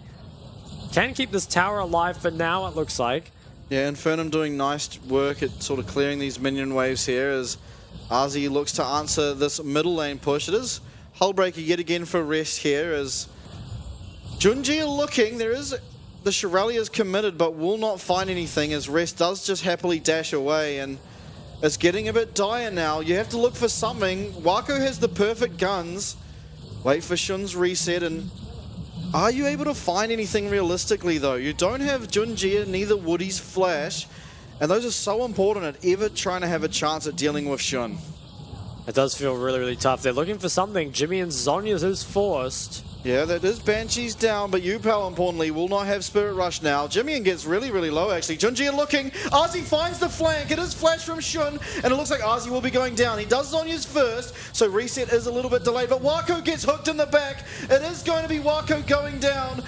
Can keep this tower alive for now, it looks like. Yeah, Infernum doing nice work at sort of clearing these minion waves here as Arzi looks to answer this middle lane push. It is Hullbreaker yet again for rest here as Junji are looking. There is the Shirelli is committed but will not find anything as rest does just happily dash away, and it's getting a bit dire now. You have to look for something. Wako has the perfect guns. Wait for Shun's reset, and are you able to find anything realistically though? You don't have Junjia, neither Woody's flash, and those are so important at ever trying to have a chance at dealing with Shun. It does feel really, really tough. They're looking for something. Jimmy and Zhonya's is forced. Yeah, that is Banshee's down, but Yupal, importantly, will not have Spirit Rush now. Jimmy gets really, really low, actually. Junji looking. Arzi finds the flank. It is flash from Shun, and it looks like Arzi will be going down. He does Zonya's first, so reset is a little bit delayed, but Wako gets hooked in the back. It is going to be Wako going down.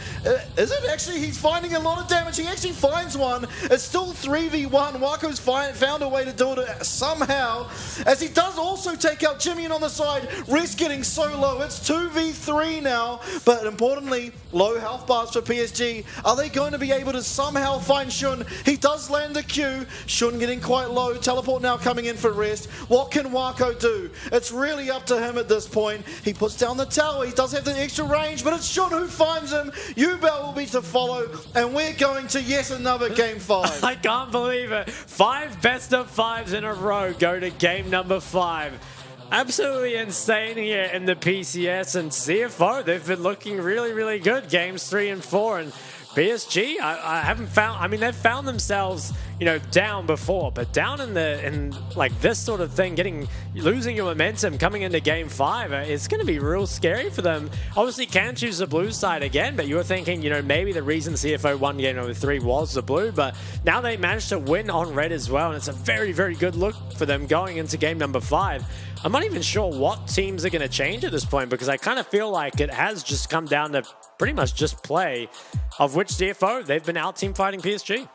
Is it actually? He's finding a lot of damage. He actually finds one. It's still 3v1. Wako's found a way to do it somehow, as he does also take out Jimmy on the side. Rest getting so low. It's 2v3 now. But importantly, low health bars for PSG. Are they going to be able to somehow find Shun? He does land the Q. Shun getting quite low. Teleport now coming in for rest. What can Wako do? It's really up to him at this point. He puts down the tower. He does have the extra range, but it's Shun who finds him. Yubel will be to follow, and we're going to yet another game 5. I can't believe it. 5 best of 5s in a row go to game number 5. Absolutely insane here in the PCS, and CFO, they've been looking really, really good. Games 3 and 4, and PSG, I haven't found, I mean, they've found themselves, you know, down before, but down in like this sort of thing, losing your momentum coming into game 5, it's going to be real scary for them. Obviously can choose the blue side again, but you were thinking, you know, maybe the reason CFO won game number 3 was the blue, but now they managed to win on red as well, and it's a very, very good look for them going into game number 5. I'm not even sure what teams are going to change at this point, because I kind of feel like it has just come down to pretty much just play, of which CFO, they've been out team fighting PSG.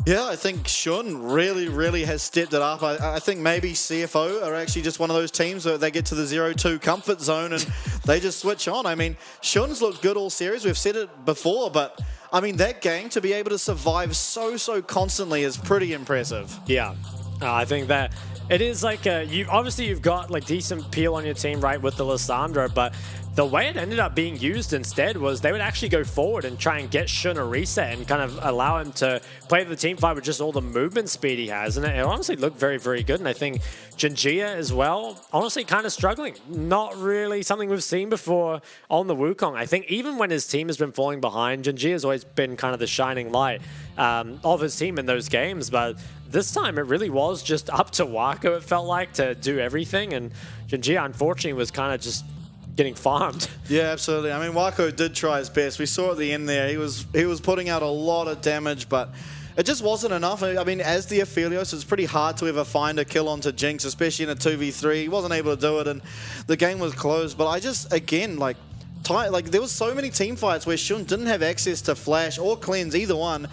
Yeah, I think Shun really, really has stepped it up. I think maybe CFO are actually just one of those teams where they get to the 0-2 comfort zone and they just switch on. I mean, Shun's looked good all series. We've said it before, but I mean, that game to be able to survive so constantly is pretty impressive. Yeah, I think that it is like, you've got like decent peel on your team, right, with the Lissandra, but the way it ended up being used instead was they would actually go forward and try and get Shun a reset and kind of allow him to play the team fight with just all the movement speed he has. And it honestly looked very, very good. And I think Jinjia as well, honestly kind of struggling. Not really something we've seen before on the Wukong. I think even when his team has been falling behind, Jinjia has always been kind of the shining light of his team in those games. But this time it really was just up to Wako, it felt like, to do everything. And Jinjia, unfortunately, was kind of just getting farmed. Yeah, absolutely. I mean, Wako did try his best. We saw at the end there, he was putting out a lot of damage, but it just wasn't enough. I mean, as the Aphelios, it's pretty hard to ever find a kill onto Jinx, especially in a 2v3. He wasn't able to do it, and the game was closed. But I just, again, like there was so many team fights where Shun didn't have access to Flash or Cleanse, either one,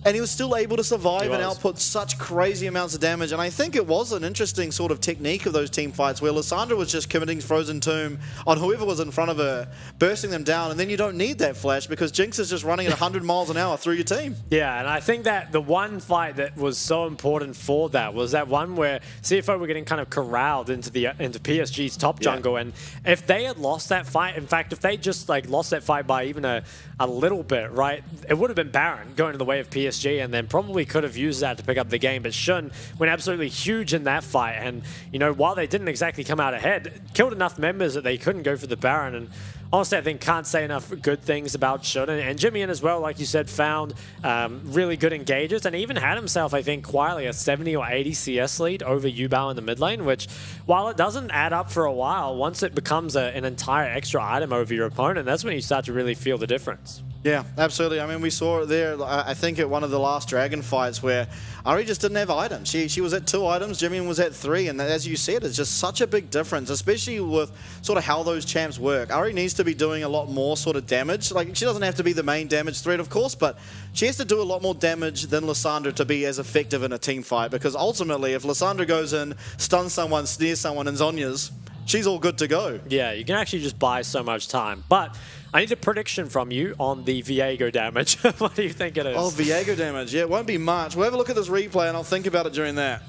and he was still able to survive and output such crazy amounts of damage. And I think it was an interesting sort of technique of those team fights where Lissandra was just committing Frozen Tomb on whoever was in front of her, bursting them down, and then you don't need that flash because Jinx is just running at 100 miles an hour through your team. Yeah, and I think that the one fight that was so important for that was that one where CFO were getting kind of corralled into PSG's top jungle, and if they had lost that fight, in fact, if they just like lost that fight by even a little bit, right, it would have been Baron going to the way of PSG, and then probably could have used that to pick up the game. But Shun went absolutely huge in that fight, and you know, while they didn't exactly come out ahead, killed enough members that they couldn't go for the Baron. And honestly, I think can't say enough good things about Shun. And Jimmy in as well, like you said, found really good engages and even had himself, I think, quietly a 70 or 80 CS lead over Yubao in the mid lane, which, while it doesn't add up for a while, once it becomes an entire extra item over your opponent, that's when you start to really feel the difference. Yeah, absolutely. I mean, we saw it there, I think, at one of the last Dragon fights where Ari just didn't have items. She was at 2 items, Jimmy was at 3, and as you said, it's just such a big difference, especially with sort of how those champs work. Ari needs to be doing a lot more sort of damage. Like, she doesn't have to be the main damage threat, of course, but she has to do a lot more damage than Lissandra to be as effective in a team fight, because ultimately, if Lissandra goes in, stuns someone, snares someone, and Zonya's, she's all good to go. Yeah, you can actually just buy so much time. But I need a prediction from you on the Viego damage. What do you think it is? Oh, Viego damage. Yeah, it won't be much. We'll have a look at this replay and I'll think about it during that.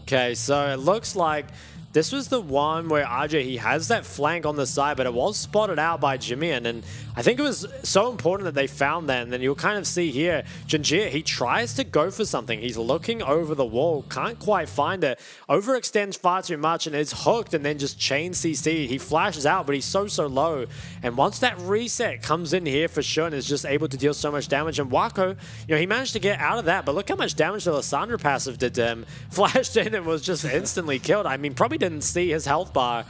Okay, so it looks like this was the one where RJ, he has that flank on the side, but it was spotted out by Jimmy. And I think it was so important that they found that. And then you'll kind of see here, Jinjia, he tries to go for something. He's looking over the wall, can't quite find it, overextends far too much and is hooked and then just chain CC. He flashes out, but he's so low. And once that reset comes in here for Shun, is just able to deal so much damage. And Wako, he managed to get out of that, but look how much damage the Lissandra passive did to him. Flashed in and was just instantly killed. I mean, probably didn't see his health bar.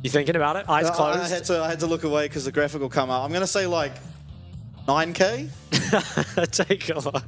You thinking about it? Eyes closed? I had to look away because the graphic will come up. I'm going to say like 9k? Take a look.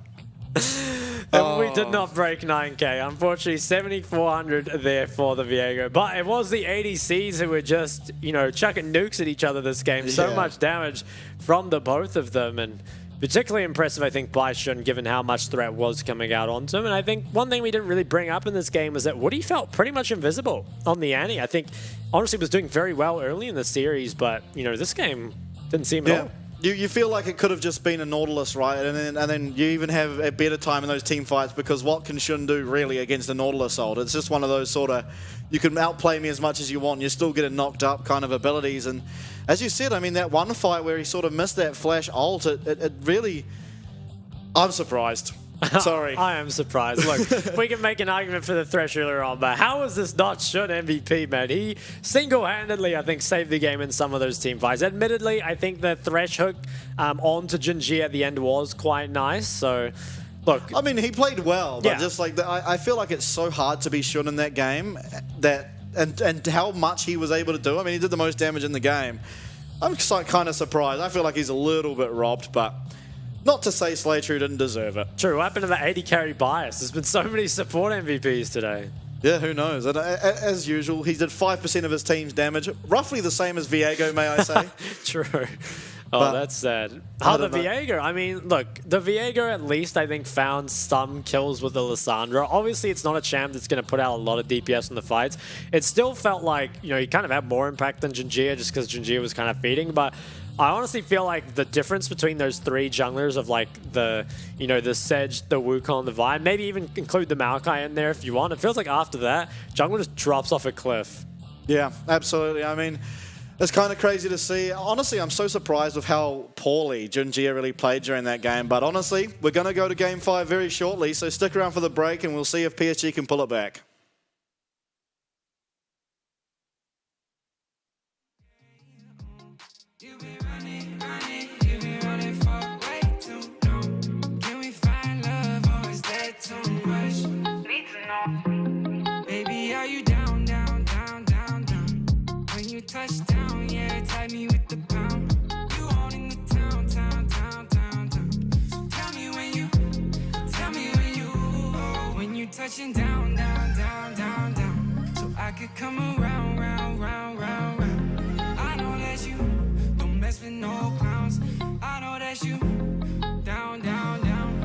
And we did not break 9k. Unfortunately, 7,400 there for the Viego. But it was the ADCs who were just, chucking nukes at each other this game. So much damage from the both of them. And particularly impressive, I think, by Shun, given how much threat was coming out onto him. And I think one thing we didn't really bring up in this game was that Woody felt pretty much invisible on the Annie. I think, honestly, was doing very well early in the series, but, this game didn't seem at all. You feel like it could have just been a Nautilus, right? And then you even have a better time in those team fights, because what can Shun do really against a Nautilus ult? It's just one of those sort of, you can outplay me as much as you want, and you still get a knocked up kind of abilities. And as you said, I mean, that one fight where he sort of missed that flash ult, it really, I'm surprised. Sorry. I am surprised. Look, we can make an argument for the Thresh earlier on, but how is this not Shun MVP, man? He single-handedly, I think, saved the game in some of those team fights. Admittedly, I think the Thresh hook onto Jinji at the end was quite nice, so look. I mean, he played well, but yeah. just like, I feel like it's so hard to be Shun in that game, and how much he was able to do. I mean, he did the most damage in the game. I'm kind of surprised. I feel like he's a little bit robbed, but not to say Slaytrue didn't deserve it. True. What happened to the 80 carry bias? There's been so many support MVPs today. Yeah, who knows? And as usual, he did 5% of his team's damage. Roughly the same as Viego, may I say. True. Oh, But that's sad. I Oh, the don't know. Viego. I mean, look, the Viego at least, I think, found some kills with the Lissandra. Obviously, it's not a champ that's going to put out a lot of DPS in the fights. It still felt like, he kind of had more impact than Jinjia just because Jinjia was kind of feeding. But I honestly feel like the difference between those 3 junglers of like the, the Sedge, the Wukong, the Vine, maybe even include the Maokai in there if you want. It feels like after that, jungler just drops off a cliff. Yeah, absolutely. I mean, it's kind of crazy to see. Honestly, I'm so surprised with how poorly Jinjia really played during that game. But honestly, we're going to go to Game 5 very shortly, so stick around for the break and we'll see if PSG can pull it back. Baby, are you down, down, down, down, down? When you touch down, yeah, tag me with the pound. You owning the town, town, town, town, town. Tell me when you touching down, down, down, down, down. So I could come around, round, round, round, round. I know that you don't mess with no clowns. I know that you down, down, down.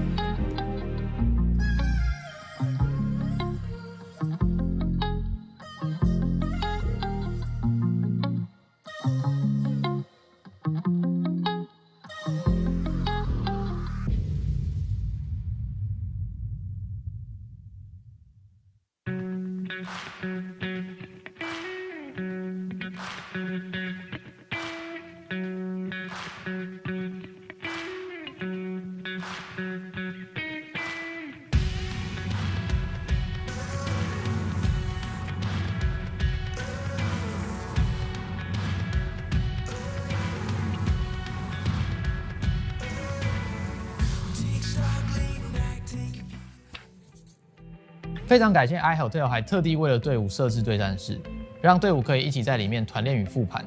非常感谢 iHotel 还特地为了队伍设置对战室，让队伍可以一起在里面团练与复盘。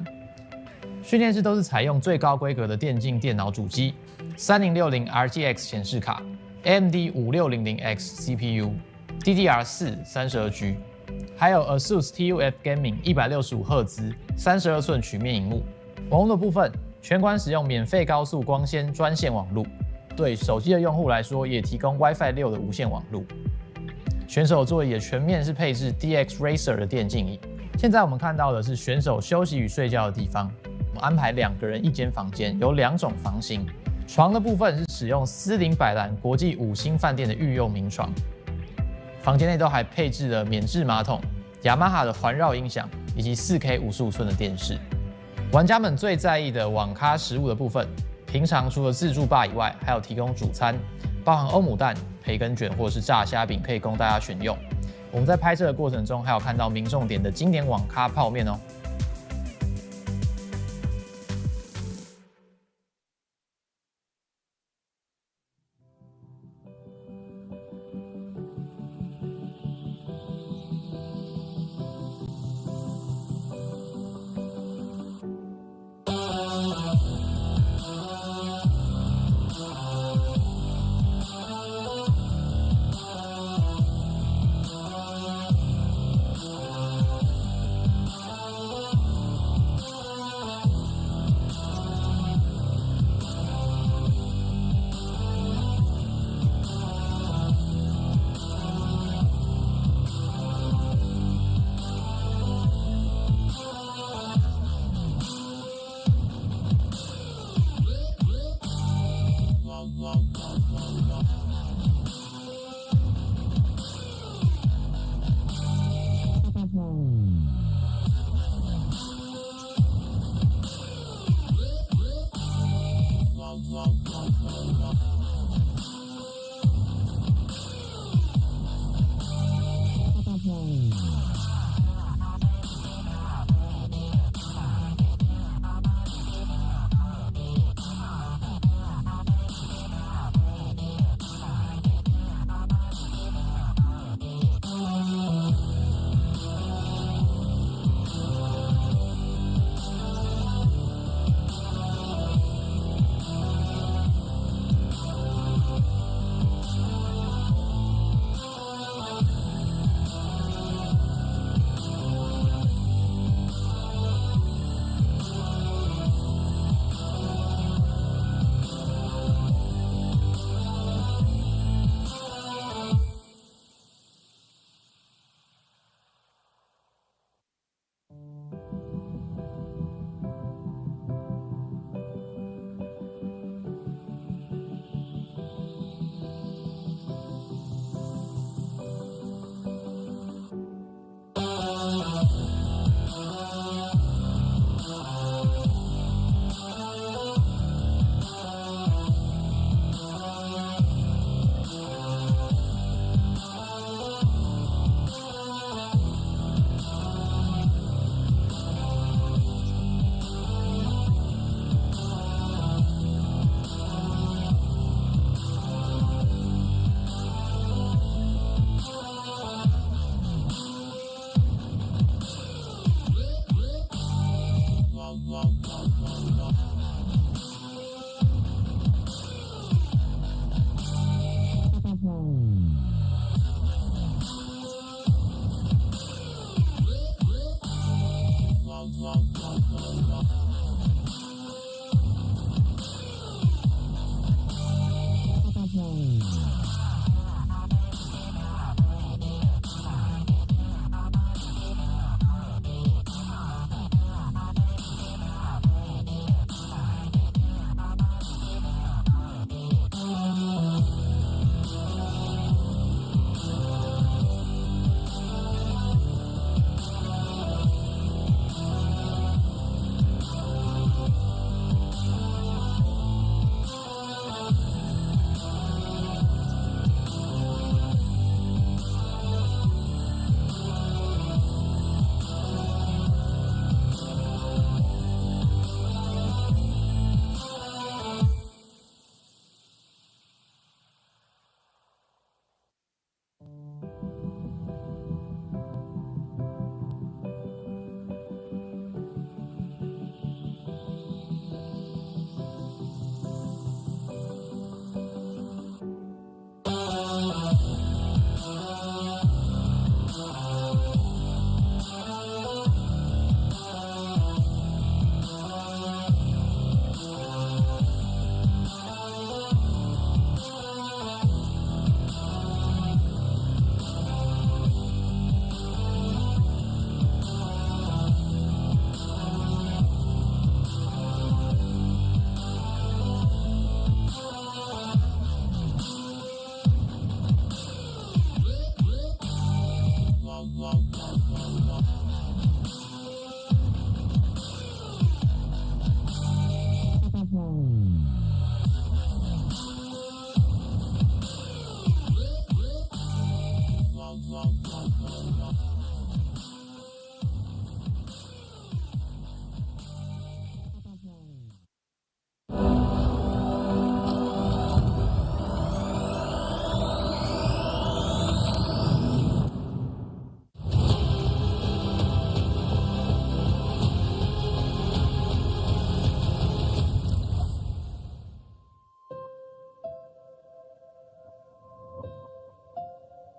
训练室都是采用最高规格的电竞电脑主机，3060 RGX 显示卡，AMD 5600X CPU，DDR4 32G， 还有 ASUS TUF Gaming 165赫兹32寸曲面萤幕。网络的部分，全馆使用免费高速光纤专线网路，对手机的用户来说也提供 WiFi 6的无线网路。选手座椅也全面是配置 DX Racer 的电竞椅。现在我们看到的是选手休息与睡觉的地方，我们安排2个人1间房间，有2种房型。床的部分是使用斯林百兰国际5星饭店的御用名床，房间内都还配置了免治马桶、雅马哈的环绕音响以及4K 55寸的电视。玩家们最在意的网咖食物的部分，平常除了自助吧以外，还有提供主餐，包含欧姆蛋、培根卷或者是炸虾饼，可以供大家选用。我们在拍摄的过程中，还有看到民众点的经典网咖泡面哦。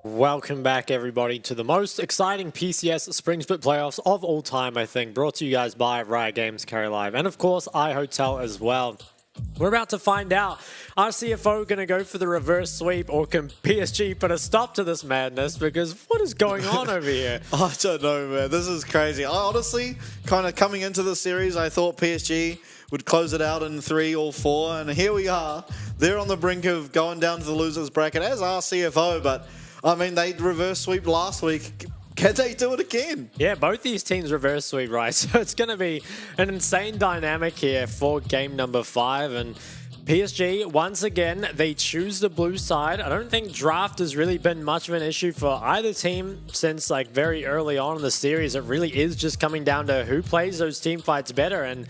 Welcome back, everybody, to the most exciting PCS Spring Split playoffs of all time, I think. Brought to you guys by Riot Games, Carry Live, and of course, iHotel as well. We're about to find out, our CFO going to go for the reverse sweep, or can PSG put a stop to this madness? Because what is going on over here? I don't know, man. This is crazy. I honestly, kind of coming into the series, I thought PSG would close it out in 3 or 4, and here we are. They're on the brink of going down to the losers bracket, as our CFO, but I mean, they reverse sweep last week. Can they do it again? Yeah, both these teams reverse sweep, right? So it's going to be an insane dynamic here for game number 5. And PSG, once again, they choose the blue side. I don't think draft has really been much of an issue for either team since like very early on in the series. It really is just coming down to who plays those team fights better. And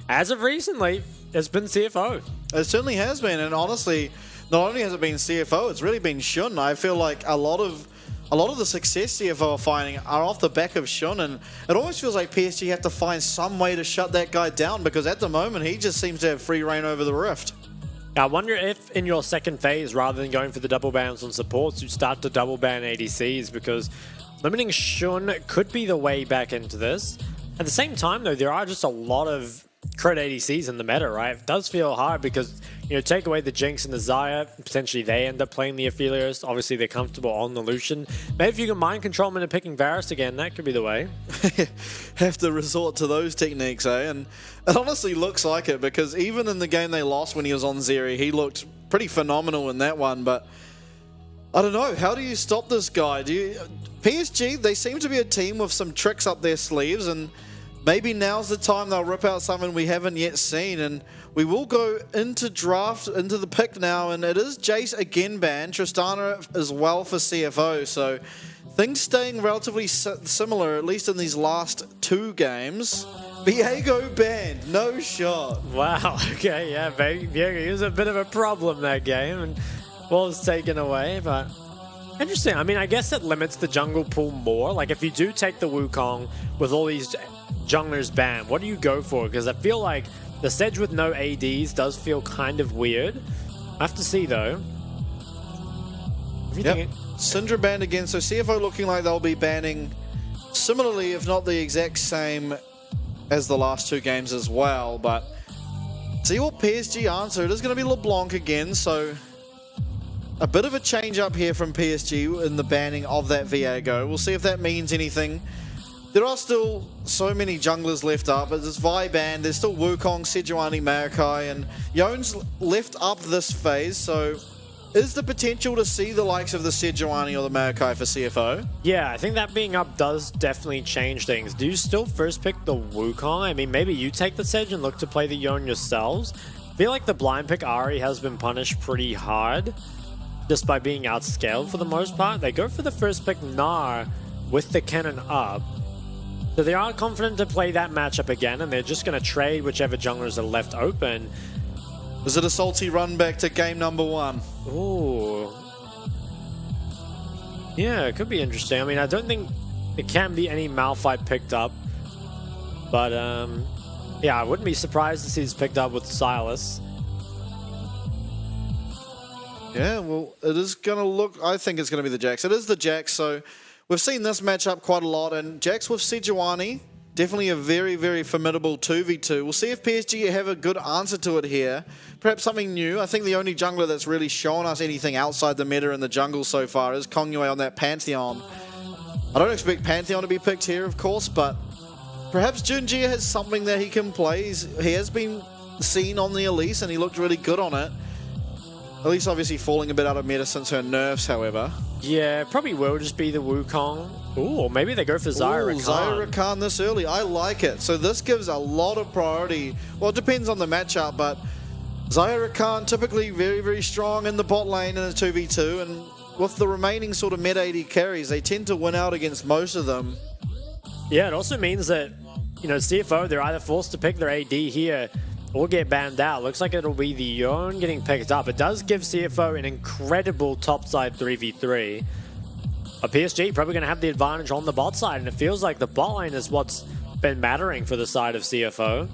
as of recently, it's been CFO. It certainly has been. And honestly, not only has it been CFO, it's really been Shun. I feel like a lot of the success CFO are finding are off the back of Shun, and it almost feels like PSG have to find some way to shut that guy down, because at the moment he just seems to have free reign over the Rift. I wonder if in your second phase, rather than going for the double bans on supports, you start to double ban ADCs, because limiting Shun could be the way back into this. At the same time, though, there are just a lot of crit ADCs in the meta, right? It does feel hard because, you know, take away the Jinx and the Xayah, potentially they end up playing the Aphelios. Obviously, they're comfortable on the Lucian. Maybe if you can mind control them into picking Varus again, that could be the way. Have to resort to those techniques, eh? And it honestly looks like it, because even in the game they lost when he was on Zeri, he looked pretty phenomenal in that one, but I don't know. How do you stop this guy? PSG, they seem to be a team with some tricks up their sleeves, and maybe now's the time they'll rip out something we haven't yet seen. And we will go into draft, into the pick now, and it is Jace again banned, Tristana as well for CFO, so things staying relatively similar, at least in these last 2 games. Viego banned, no shot. Wow, okay, yeah, Viego was a bit of a problem that game, and was taken away, but interesting. I mean, I guess it limits the jungle pool more. Like, if you do take the Wukong with all these junglers banned, what do you go for? Because I feel like the Sedge with no ADs does feel kind of weird. I have to see, though. Yep. Syndra banned again, so CFO looking like they'll be banning similarly, if not the exact same as the last 2 games as well. But see what PSG answer. It is going to be LeBlanc again, so a bit of a change up here from PSG in the banning of that Viego. We'll see if that means anything. There are still so many junglers left up. There's Vi banned, there's still Wukong, Sejuani, Maokai, and Yone's left up this phase, so is the potential to see the likes of the Sejuani or the Maokai for CFO? Yeah, I think that being up does definitely change things. Do you still first pick the Wukong? I mean, maybe you take the Sedge and look to play the Yone yourselves. I feel like the blind pick Ahri has been punished pretty hard just by being outscaled for the most part. They go for the first pick Gnar with the cannon up. So they are confident to play that matchup again, and they're just going to trade whichever junglers are left open. Is it a salty run back to game number 1? Ooh. Yeah, it could be interesting. I mean, I don't think it can be any Malphite picked up. But, yeah, I wouldn't be surprised to see this picked up with Silas. Yeah, well, it is going to look... I think it's going to be the Jax. It is the Jax, so we've seen this matchup quite a lot, and Jax with Sejuani, definitely a very, very formidable 2v2. We'll see if PSG have a good answer to it here. Perhaps something new. I think the only jungler that's really shown us anything outside the meta in the jungle so far is Kongyue on that Pantheon. I don't expect Pantheon to be picked here, of course, but perhaps Junjia has something that he can play. He has been seen on the Elise, and he looked really good on it. Elise obviously falling a bit out of meta since her nerfs, however. Yeah, probably will just be the Wukong. Ooh, or maybe they go for Xayah Rakan. Xayah Rakan this early. I like it. So this gives a lot of priority. Well, it depends on the matchup, but Xayah Rakan typically very, very strong in the bot lane in a 2v2, and with the remaining sort of mid AD carries, they tend to win out against most of them. Yeah, it also means that, you know, CFO, they're either forced to pick their AD here or get banned out. Looks like it'll be the Yone getting picked up. It does give CFO an incredible topside 3v3. A PSG probably going to have the advantage on the bot side, and it feels like the bot lane is what's been mattering for the side of CFO.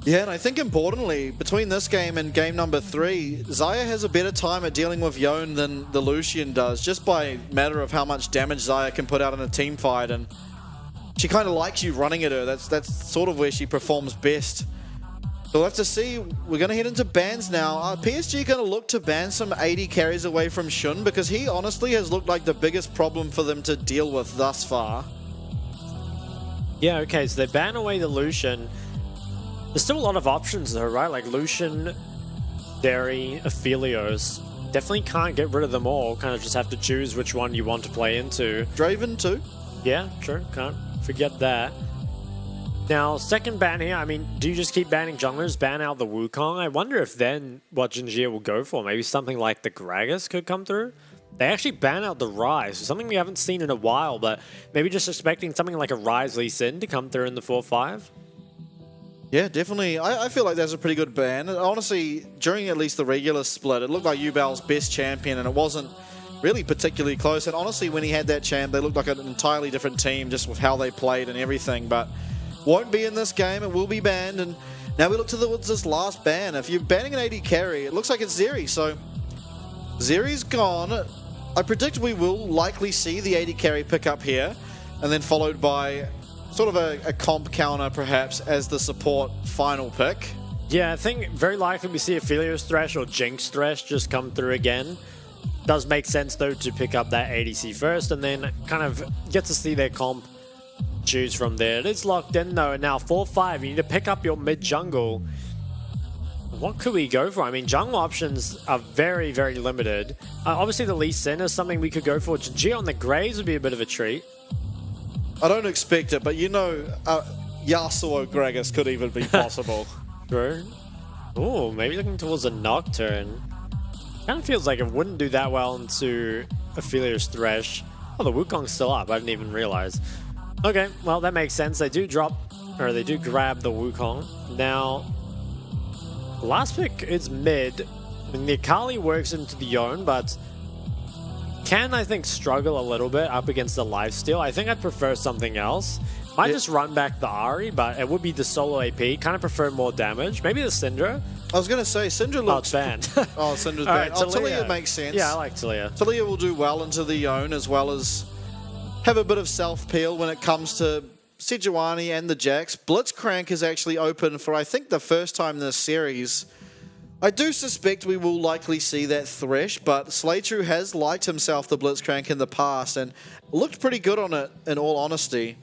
Yeah, and I think importantly, between this game and game number 3, Xayah has a better time at dealing with Yone than the Lucian does, just by matter of how much damage Xayah can put out in a team fight, and she kind of likes you running at her. That's sort of where she performs best. So we'll have to see. We're going to head into bans now. PSG going to look to ban some 80 carries away from Shun, because he honestly has looked like the biggest problem for them to deal with thus far. Yeah, okay, so they ban away the Lucian. There's still a lot of options though, right? Like Lucian, Derry, Aphelios. Definitely can't get rid of them all. Kind of just have to choose which one you want to play into. Draven too. Yeah, sure. Can't forget that. Now, second ban here. I mean, do you just keep banning junglers, ban out the Wukong? I wonder if then what Jinjia will go for. Maybe something like the Gragas could come through. They actually ban out the Rise, something we haven't seen in a while, but maybe just expecting something like a Rise Lee Sin to come through in the 4-5. Yeah, definitely. I feel like that's a pretty good ban. And honestly, during at least the regular split, it looked like Yubal's best champion, and it wasn't really particularly close. And honestly, when he had that champ, they looked like an entirely different team just with how they played and everything. But won't be in this game. It will be banned. And now we look towards this last ban. If you're banning an 80 carry, it looks like it's Zeri. So Zeri's gone. I predict we will likely see the 80 carry pick up here, and then followed by sort of a comp counter perhaps as the support final pick. Yeah, I think very likely we see Aphelios Thresh or Jinx Thresh just come through again. Does make sense though to pick up that ADC first and then kind of get to see their comp choose from there. It is locked in though, and now 4-5, you need to pick up your mid jungle. What could we go for? I mean, jungle options are very, very limited. Obviously the Lee Sin is something we could go for. Jinjia on the Graves would be a bit of a treat. I don't expect it, but you know, Yasuo Gragas could even be possible. True. Ooh, maybe looking towards a Nocturne. Kind of feels like it wouldn't do that well into Aphelios Thresh. Oh, the Wukong's still up. I didn't even realize. Okay, well, that makes sense. They do drop, or they do grab the Wukong. Now, the last pick is mid. I mean, the Akali works into the Yone, but can, I think, struggle a little bit up against the lifesteal. I think I'd prefer something else. Might just run back the Ahri, but it would be the solo AP. Kind of prefer more damage. Maybe the Syndra. I was going to say, Syndra looks... Oh, it's banned. Oh, Syndra's All banned. right, Talia makes sense. Yeah, I like Talia. Talia will do well into the Yone, as well as have a bit of self-peel when it comes to Sejuani and the Jax. Blitzcrank is actually open for, I think, the first time in this series. I do suspect we will likely see that Thresh, but Slaytrue has liked himself the Blitzcrank in the past and looked pretty good on it, in all honesty.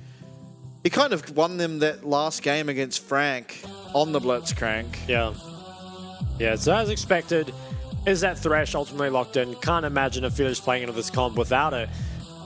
He kind of won them that last game against Frank on the Blitzcrank. Yeah. Yeah, so as expected, is that Thresh ultimately locked in? Can't imagine Aphelios playing into this comp without it.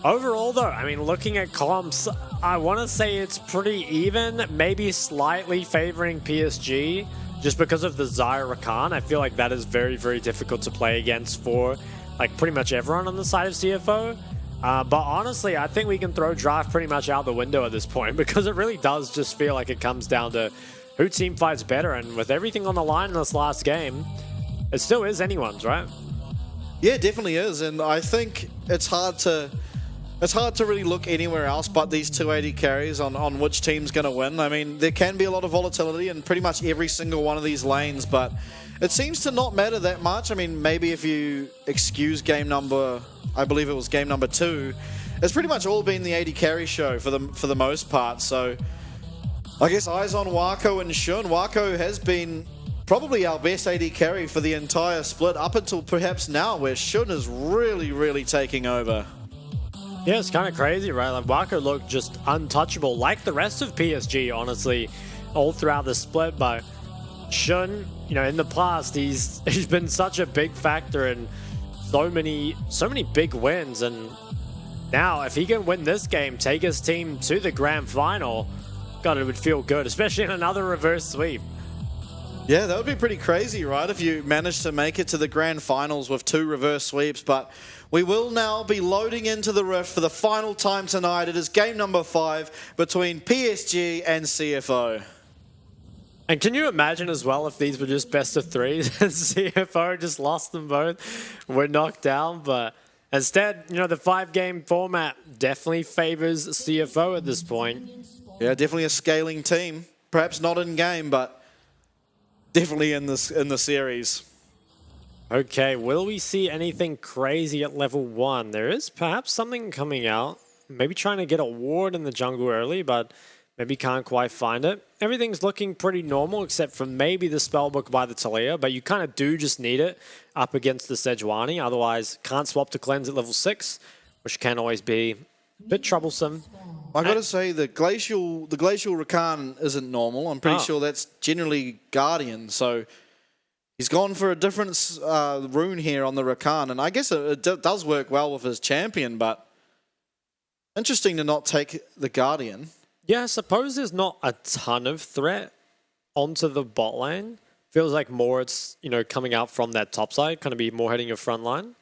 Overall, though, I mean, looking at comps, I want to say it's pretty even, maybe slightly favoring PSG, just because of the Xayah Rakan. I feel like that is very, very difficult to play against for like pretty much everyone on the side of CFO. But honestly, I think we can throw draft pretty much out the window at this point, because it really does just feel like it comes down to who team fights better. And with everything on the line in this last game, it still is anyone's, right? Yeah, it definitely is. And I think it's hard to really look anywhere else but these 280 carries on which team's going to win. I mean, there can be a lot of volatility in pretty much every single one of these lanes, but it seems to not matter that much. I mean, maybe if you excuse game number, I believe it was game number 2, it's pretty much all been the 80 carry show for the most part. So I guess eyes on Wako and Shun. Wako has been probably our best 80 carry for the entire split up until perhaps now, where Shun is really, really taking over. Yeah, it's kind of crazy, right? Like, Wako looked just untouchable, like the rest of PSG, honestly, all throughout the split. But Shun, you know, in the past, he's been such a big factor in so many big wins. And now, if he can win this game, take his team to the grand final, God, it would feel good, especially in another reverse sweep. Yeah, that would be pretty crazy, right? If you managed to make it to the grand finals with 2 reverse sweeps. But we will now be loading into the Rift for the final time tonight. It is game number 5 between PSG and CFO. And can you imagine as well if these were just best of 3s and CFO just lost them both, were knocked down? But instead, you know, the 5-game format definitely favors CFO at this point. Yeah, definitely a scaling team. Perhaps not in game, but definitely in the series. Okay, will we see anything crazy at level 1? There is perhaps something coming out. Maybe trying to get a ward in the jungle early, but maybe can't quite find it. Everything's looking pretty normal except for maybe the spellbook by the Talia, but you kind of do just need it up against the Sejuani. Otherwise, can't swap to cleanse at level 6, which can always be a bit troublesome. I got to say, the glacial Rakan isn't normal. I'm pretty sure that's generally Guardian, so he's gone for a different rune here on the Rakan, and I guess it does work well with his champion, but interesting to not take the Guardian. Yeah, I suppose there's not a ton of threat onto the bot lane. Feels like more it's, coming out from that top side, kind of be more heading your front line.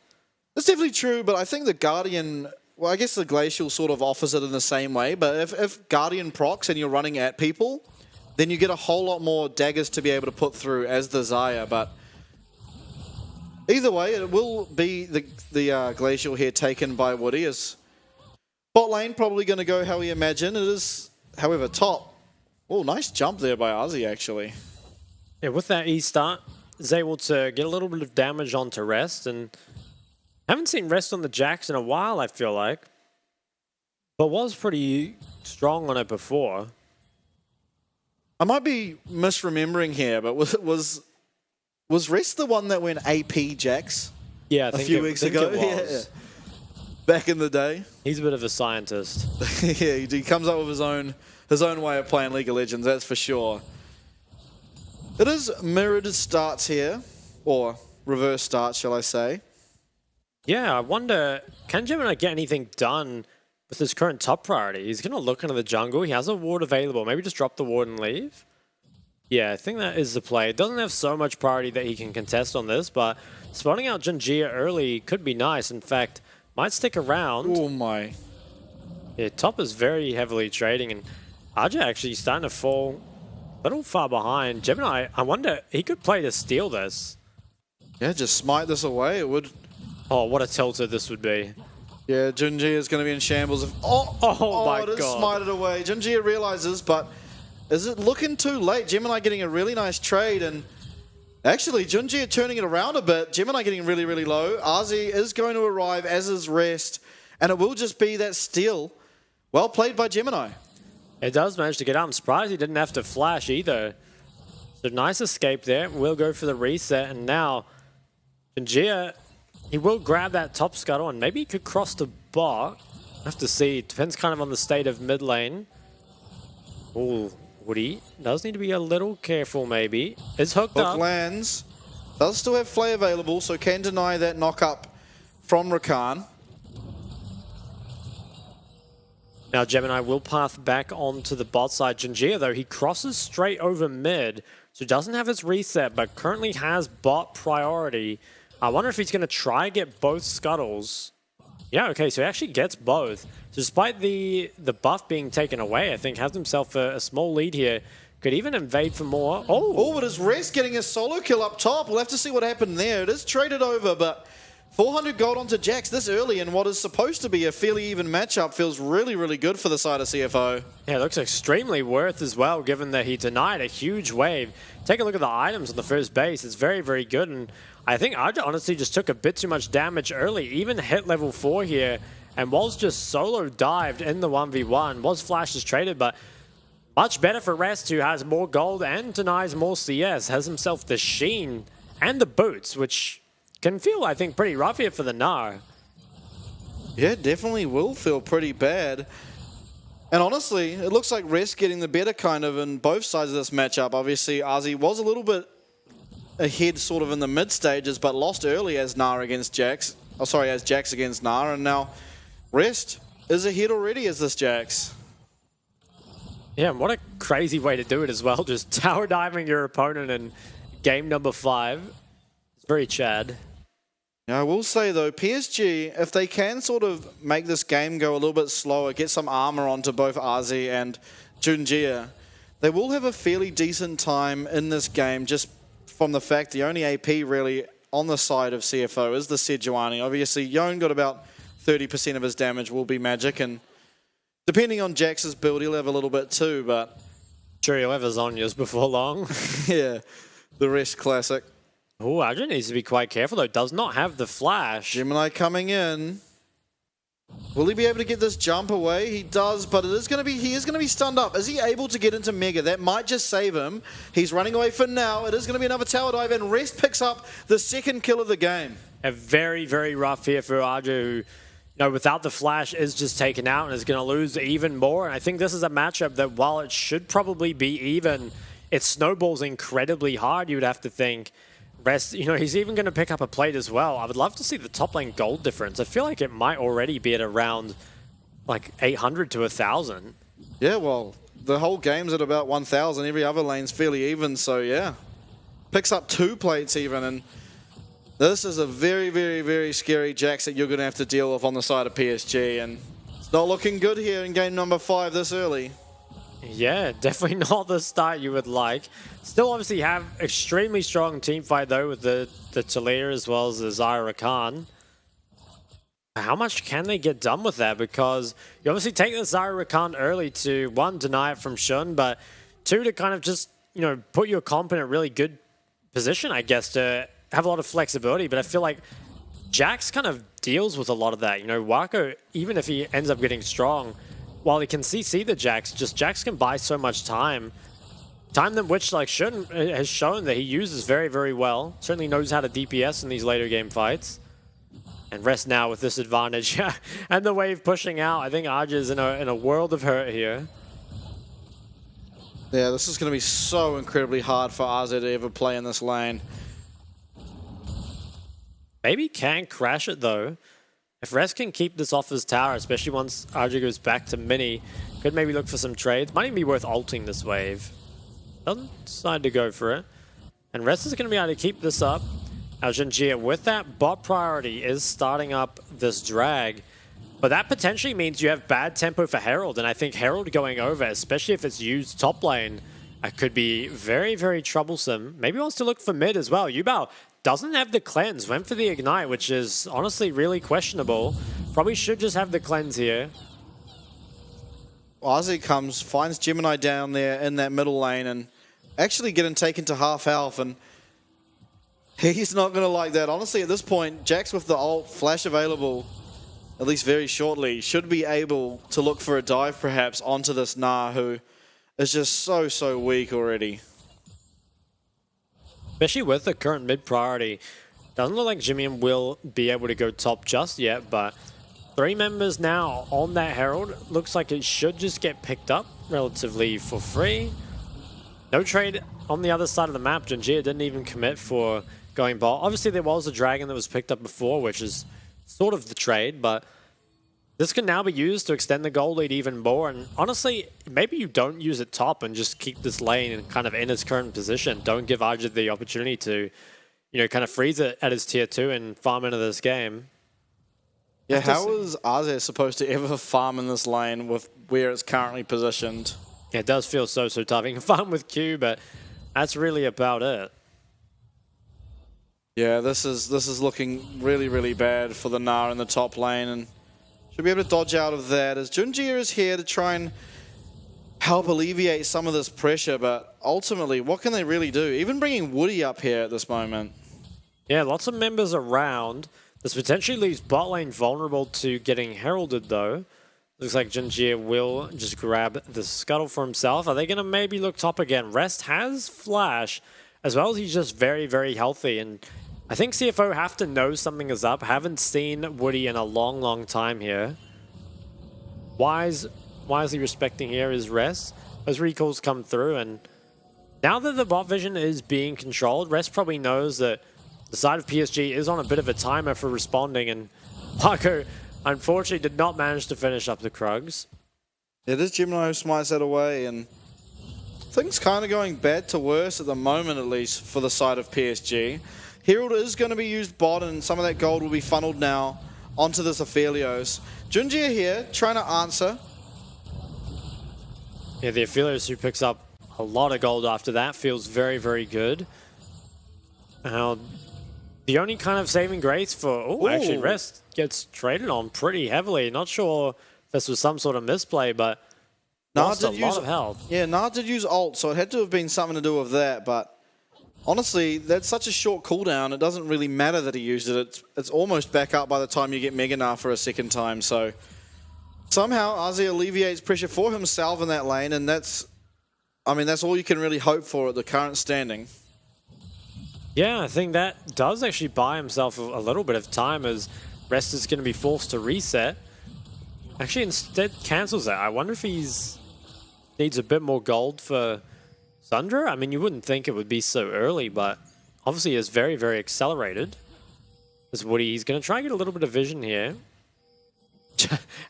That's definitely true, but I think the Guardian, well, I guess the Glacial sort of offers it in the same way, but if Guardian procs and you're running at people, then you get a whole lot more daggers to be able to put through as the Xayah, but either way, it will be the Glacial here taken by Woody, as bot lane probably going to go how we imagine. It is, however, top. Oh, nice jump there by Ozzy, actually. Yeah, with that E start, is able to get a little bit of damage onto Rest, and haven't seen Rest on the Jax in a while, I feel like, but was pretty strong on it before. I might be misremembering here, but was Rest the one that went AP Jax? Yeah, I a think few weeks ago. It was. Yeah. Back in the day. He's a bit of a scientist. Yeah, he comes up with his own way of playing League of Legends, that's for sure. It is mirrored starts here, or reverse starts, shall I say. Yeah, I wonder, can Gemini get anything done with his current top priority? He's going to look into the jungle. He has a ward available. Maybe just drop the ward and leave. Yeah, I think that is the play. It doesn't have so much priority that he can contest on this, but spotting out Junjia early could be nice. In fact, might stick around. Oh my. Yeah, top is very heavily trading, and Arja actually starting to fall a little far behind. Gemini, I wonder, he could play to steal this. Yeah, just smite this away. It would. Oh, what a tilter this would be. Yeah, Junjia is going to be in shambles. Oh my it is God. smited away. Junjia realizes, but is it looking too late? Gemini getting a really nice trade, and actually Junjia turning it around a bit. Gemini getting really, really low. Arzi is going to arrive, as is Rest, and it will just be that steal. Well played by Gemini. It does manage to get out. I'm surprised he didn't have to flash either. So nice escape there. We'll go for the reset, and now Junjia, he will grab that top scuttle, and maybe he could cross the bot. Have to see. Depends kind of on the state of mid lane. Ooh, Woody does need to be a little careful, maybe. It's hooked Hook up. lands. Does still have Flay available, so can deny that knock up from Rakan. Now Gemini will path back onto the bot side. Junjia, though, he crosses straight over mid, so doesn't have his reset, but currently has bot priority. I wonder if he's going to try get both scuttles. Yeah, okay, so he actually gets both. So despite the buff being taken away, I think has himself a small lead here. Could even invade for more. Oh, but is Rest getting a solo kill up top? We'll have to see what happened there. It is traded over, but 400 gold onto Jax this early in what is supposed to be a fairly even matchup feels really, really good for the side of CFO. Yeah, it looks extremely worth as well, given that he denied a huge wave. Take a look at the items on the first base. It's very, very good, and I think Arja honestly just took a bit too much damage early, even hit level 4 here, and was just solo dived in the 1v1. Was flashes traded, but much better for Rest, who has more gold and denies more CS. Has himself the Sheen and the boots, which can feel, I think, pretty rough here for the Gnar. Yeah, definitely will feel pretty bad. And honestly, it looks like Rest getting the better kind of in both sides of this matchup. Obviously, Ozzy was a little bit ahead sort of in the mid stages, but lost early as Gnar against Jax. Oh, sorry, as Jax against Gnar, and now Rest is ahead already as this Jax. Yeah, and what a crazy way to do it as well. Just tower diving your opponent in game number 5. It's very Chad. Now, I will say, though, PSG, if they can sort of make this game go a little bit slower, get some armor onto both Arzi and Junjia, they will have a fairly decent time in this game, just from the fact the only AP really on the side of CFO is the Sejuani. Obviously, Yone got about 30% of his damage will be magic, and depending on Jax's build, he'll have a little bit too, but Sure, he'll have his Zonyas before long. yeah. The rest classic. Oh, Arjun needs to be quite careful though. Does not have the flash. Gemini coming in. Will he be able to get this jump away? He does, but he is going to be stunned up. Is he able to get into Mega? That might just save him. He's running away for now. It is going to be another tower dive, and Rest picks up the second kill of the game. A very, very rough here for Arjun, who, without the flash, is just taken out and is going to lose even more. And I think this is a matchup that, while it should probably be even, it snowballs incredibly hard, you would have to think. Rest, he's even going to pick up a plate as well. I would love to see the top lane gold difference. I feel like it might already be at around like 800 to 1,000. Yeah, well, the whole game's at about 1,000. Every other lane's fairly even, so yeah. Picks up 2 plates even, and this is a very, very, very scary Jax that you're going to have to deal with on the side of PSG, and it's not looking good here in game number 5 this early. Yeah, definitely not the start you would like. Still obviously have extremely strong team fight though with the Talia as well as the Zyra Khan. How much can they get done with that? Because you obviously take the Zyra Khan early to, 1, deny it from Shun, but 2, to kind of just, put your comp in a really good position, I guess, to have a lot of flexibility. But I feel like Jax kind of deals with a lot of that. Wako, even if he ends up getting strong, while he can CC the Jax, Jax can buy so much time. Time that which, like, Shun has shown that he uses very, very well. Certainly knows how to DPS in these later game fights. And Rest now with this advantage. And the wave pushing out. I think Arj is in a world of hurt here. Yeah, this is going to be so incredibly hard for RZ to ever play in this lane. Maybe can crash it though. If Rest can keep this off his tower, especially once Arja goes back to mini, could maybe look for some trades. Might even be worth ulting this wave. Doesn't decide to go for it. And Rest is going to be able to keep this up. Jia, with that bot priority, is starting up this drag. But that potentially means you have bad tempo for Herald. And I think Herald going over, especially if it's used top lane, could be very, very troublesome. Maybe wants to look for mid as well. Yubao doesn't have the cleanse, went for the ignite, which is honestly really questionable. Probably should just have the cleanse here. Ozzy comes, finds Gemini down there in that middle lane, and actually getting taken to half health, and he's not going to like that. Honestly, at this point, Jax with the ult flash available, at least very shortly, should be able to look for a dive perhaps onto this Nah, who is just so weak already. Especially with the current mid priority. Doesn't look like Jimmy will be able to go top just yet, but 3 members now on that Herald. Looks like it should just get picked up relatively for free. No trade on the other side of the map. Jungea didn't even commit for going bot. Obviously there was a dragon that was picked up before, which is sort of the trade, but this can now be used to extend the goal lead even more. And honestly, maybe you don't use it top and just keep this lane and kind of in its current position. Don't give Arja the opportunity to, kind of freeze it at his tier 2 and farm into this game. Yeah, how is Arze supposed to ever farm in this lane with where it's currently positioned? Yeah, it does feel so tough. He can farm with Q, but that's really about it. Yeah, this is looking really bad for the Gnar in the top lane, and should be able to dodge out of that as Junjia is here to try and help alleviate some of this pressure, but ultimately, what can they really do? Even bringing Woody up here at this moment. Yeah, lots of members around. This potentially leaves bot lane vulnerable to getting heralded though. Looks like Junjia will just grab the scuttle for himself. Are they going to maybe look top again? Rest has flash, as well as he's just very healthy, and I think CFO have to know something is up. Haven't seen Woody in a long time here. Wisely respecting here is Rest. Those recalls come through, and now that the bot vision is being controlled, Rest probably knows that the side of PSG is on a bit of a timer for responding, and Marco unfortunately did not manage to finish up the Krugs. It is Gemini who smites that away, and things kind of going bad to worse at the moment, at least for the side of PSG. Herald is going to be used bot, and some of that gold will be funneled now onto this Aphelios. Junjia here, trying to answer. Yeah, the Aphelios who picks up a lot of gold after that feels very good. The only kind of saving grace for... actually Rest gets traded on pretty heavily. Not sure if this was some sort of misplay, but lost a lot of health. Yeah, Gnar did use ult, so it had to have been something to do with that, but honestly, that's such a short cooldown. It doesn't really matter that he used it. It's almost back up by the time you get Mega Gnar for a second time. So somehow Ozzy alleviates pressure for himself in that lane, and that's all you can really hope for at the current standing. Yeah, I think that does actually buy himself a little bit of time, as Rest is going to be forced to reset. Actually, instead cancels that. I wonder if he's needs a bit more gold for Sundra. I mean, you wouldn't think it would be so early, but obviously it's very, very accelerated. As Woody, he's going to try and get a little bit of vision here.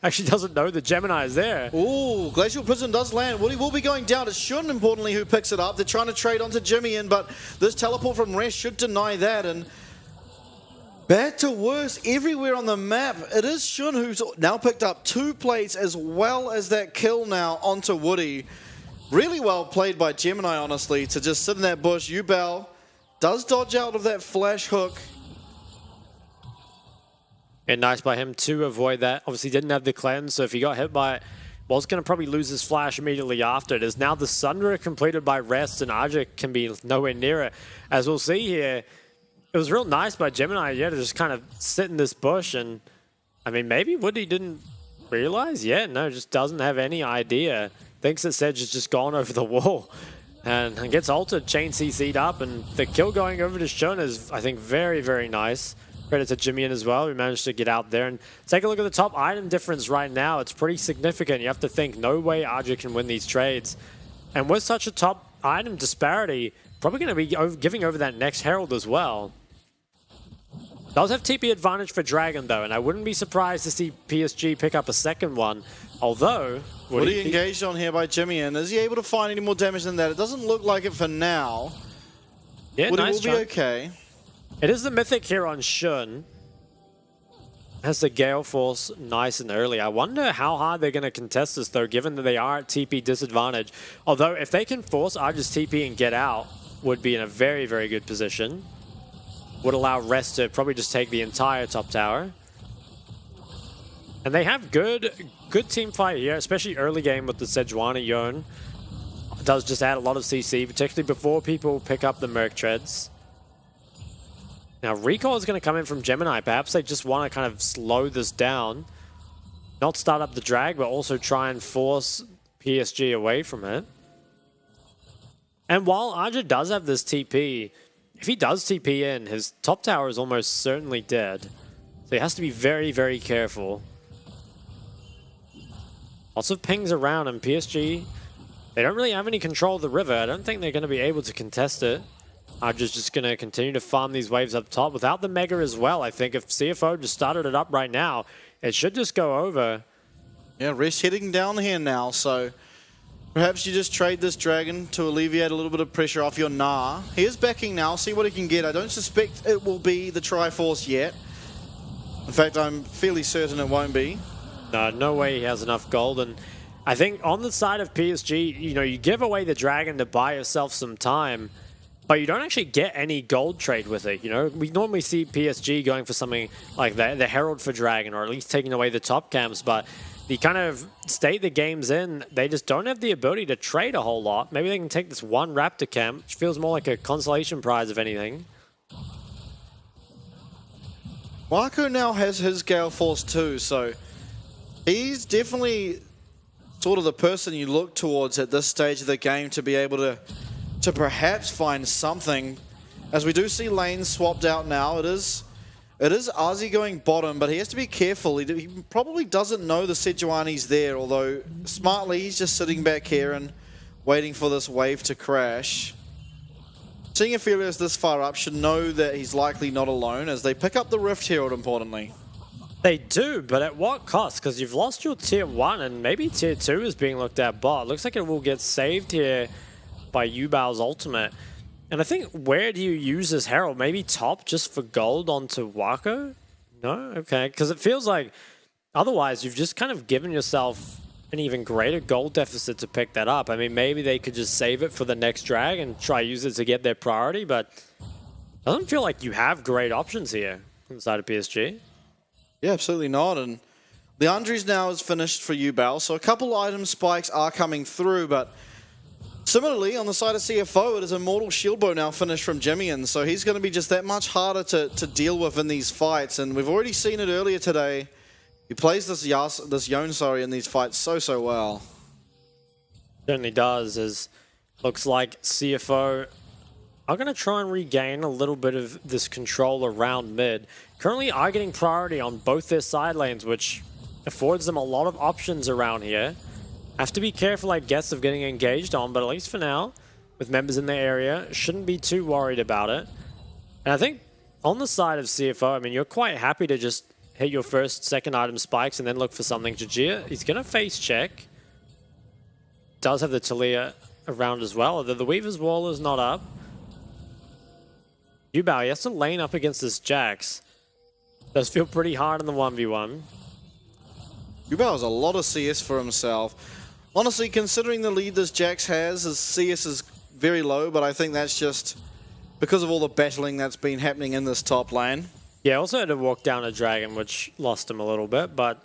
Actually doesn't know the Gemini is there. Ooh, Glacial Prison does land. Woody will be going down. It's Shun, importantly, who picks it up. They're trying to trade onto Jimmy in, but this teleport from Rest should deny that. And bad to worse everywhere on the map. It is Shun who's now picked up 2 plates as well as that kill now onto Woody. Really well played by Gemini, honestly, to just sit in that bush. Yubel does dodge out of that flash hook. And nice by him to avoid that. Obviously didn't have the cleanse, so if he got hit by it, was going to probably lose his flash immediately after. It is now the Sundra completed by Rest, and Ajik can be nowhere near it. As we'll see here, it was real nice by Gemini, yeah, to just kind of sit in this bush. And I mean, maybe Woody didn't realize? Yeah, no, just doesn't have any idea. Thinks that Sedge has just gone over the wall and gets altered, chain CC'd up, and the kill going over to Shun is, I think, very, very nice. Credit to Jimmy as well, who managed to get out there. And take a look at the top item difference right now. It's pretty significant. You have to think, no way Arja can win these trades. And with such a top item disparity, probably going to be giving over that next Herald as well. Does have TP advantage for Dragon, though, and I wouldn't be surprised to see PSG pick up a second one. Although... Woody engaged on here by Jimmy, and is he able to find any more damage than that? It doesn't look like it for now. Yeah, Woody nice will be okay. It is the Mythic here on Shun. Has the Gale Force nice and early. I wonder how hard they're going to contest this, though, given that they are at TP disadvantage. Although, if they can force Arja's TP and get out, would be in a very, very good position. Would allow Rest to probably just take the entire top tower. And they have good team fight here, especially early game with the Sejuani Yone. Does just add a lot of CC, particularly before people pick up the Merc Treads. Now, recall is going to come in from Gemini. Perhaps they just want to kind of slow this down. Not start up the drag, but also try and force PSG away from it. And while Arja does have this TP, if he does TP in, his top tower is almost certainly dead. So he has to be very, very careful. Lots of pings around, and PSG, they don't really have any control of the river. I don't think they're going to be able to contest it. Arja's just going to continue to farm these waves up top without the Mega as well. I think if CFO just started it up right now, it should just go over. Yeah, Rest heading down here now, so perhaps you just trade this Dragon to alleviate a little bit of pressure off your Gnar. He is backing now, see what he can get. I don't suspect it will be the Triforce yet. In fact, I'm fairly certain it won't be. No way he has enough gold. And I think on the side of PSG, you give away the Dragon to buy yourself some time, but you don't actually get any gold trade with it. We normally see PSG going for something like the Herald for Dragon, or at least taking away the top camps, but the kind of state the game's in, they just don't have the ability to trade a whole lot. Maybe they can take this one Raptor camp, which feels more like a consolation prize, if anything. Marco now has his Gale Force too, so he's definitely sort of the person you look towards at this stage of the game to be able to perhaps find something. As we do see lanes swapped out now, it is Ozzy going bottom, but he has to be careful. He probably doesn't know the Sejuani's there, although smartly he's just sitting back here and waiting for this wave to crash. Seeing Aphelios this far up should know that he's likely not alone, as they pick up the Rift Herald, importantly. They do, but at what cost? Because you've lost your tier 1, and maybe tier 2 is being looked at bot. Looks like it will get saved here by Yubao's ultimate. And I think, where do you use this Herald? Maybe top just for gold onto Wako? No? Okay, because it feels like otherwise you've just kind of given yourself an even greater gold deficit to pick that up. I mean, maybe they could just save it for the next drag and try use it to get their priority, but it doesn't feel like you have great options here inside of PSG. Yeah, absolutely not. And Leandri's now is finished for Yubel, so a couple item spikes are coming through, but Similarly, on the side of CFO, it is Immortal Shieldbow now finished from Jimian, so he's going to be just that much harder to deal with in these fights, and we've already seen it earlier today. He plays this Yone, in these fights so well. Certainly does, as looks like CFO are going to try and regain a little bit of this control around mid. Currently are getting priority on both their side lanes, which affords them a lot of options around here. Have to be careful, I guess, of getting engaged on, but at least for now, with members in the area, shouldn't be too worried about it. And I think on the side of CFO, I mean, you're quite happy to just hit your first, second item spikes and then look for something. Jajir, he's going to face check. Does have the Talia around as well, although the Weaver's Wall is not up. Yubao, he has to lane up against this Jax. Does feel pretty hard in the 1v1. Yubao has a lot of CS for himself. Honestly, considering the lead this Jax has, his CS is very low, but I think that's just because of all the battling that's been happening in this top lane. Yeah, also had to walk down a dragon, which lost him a little bit, but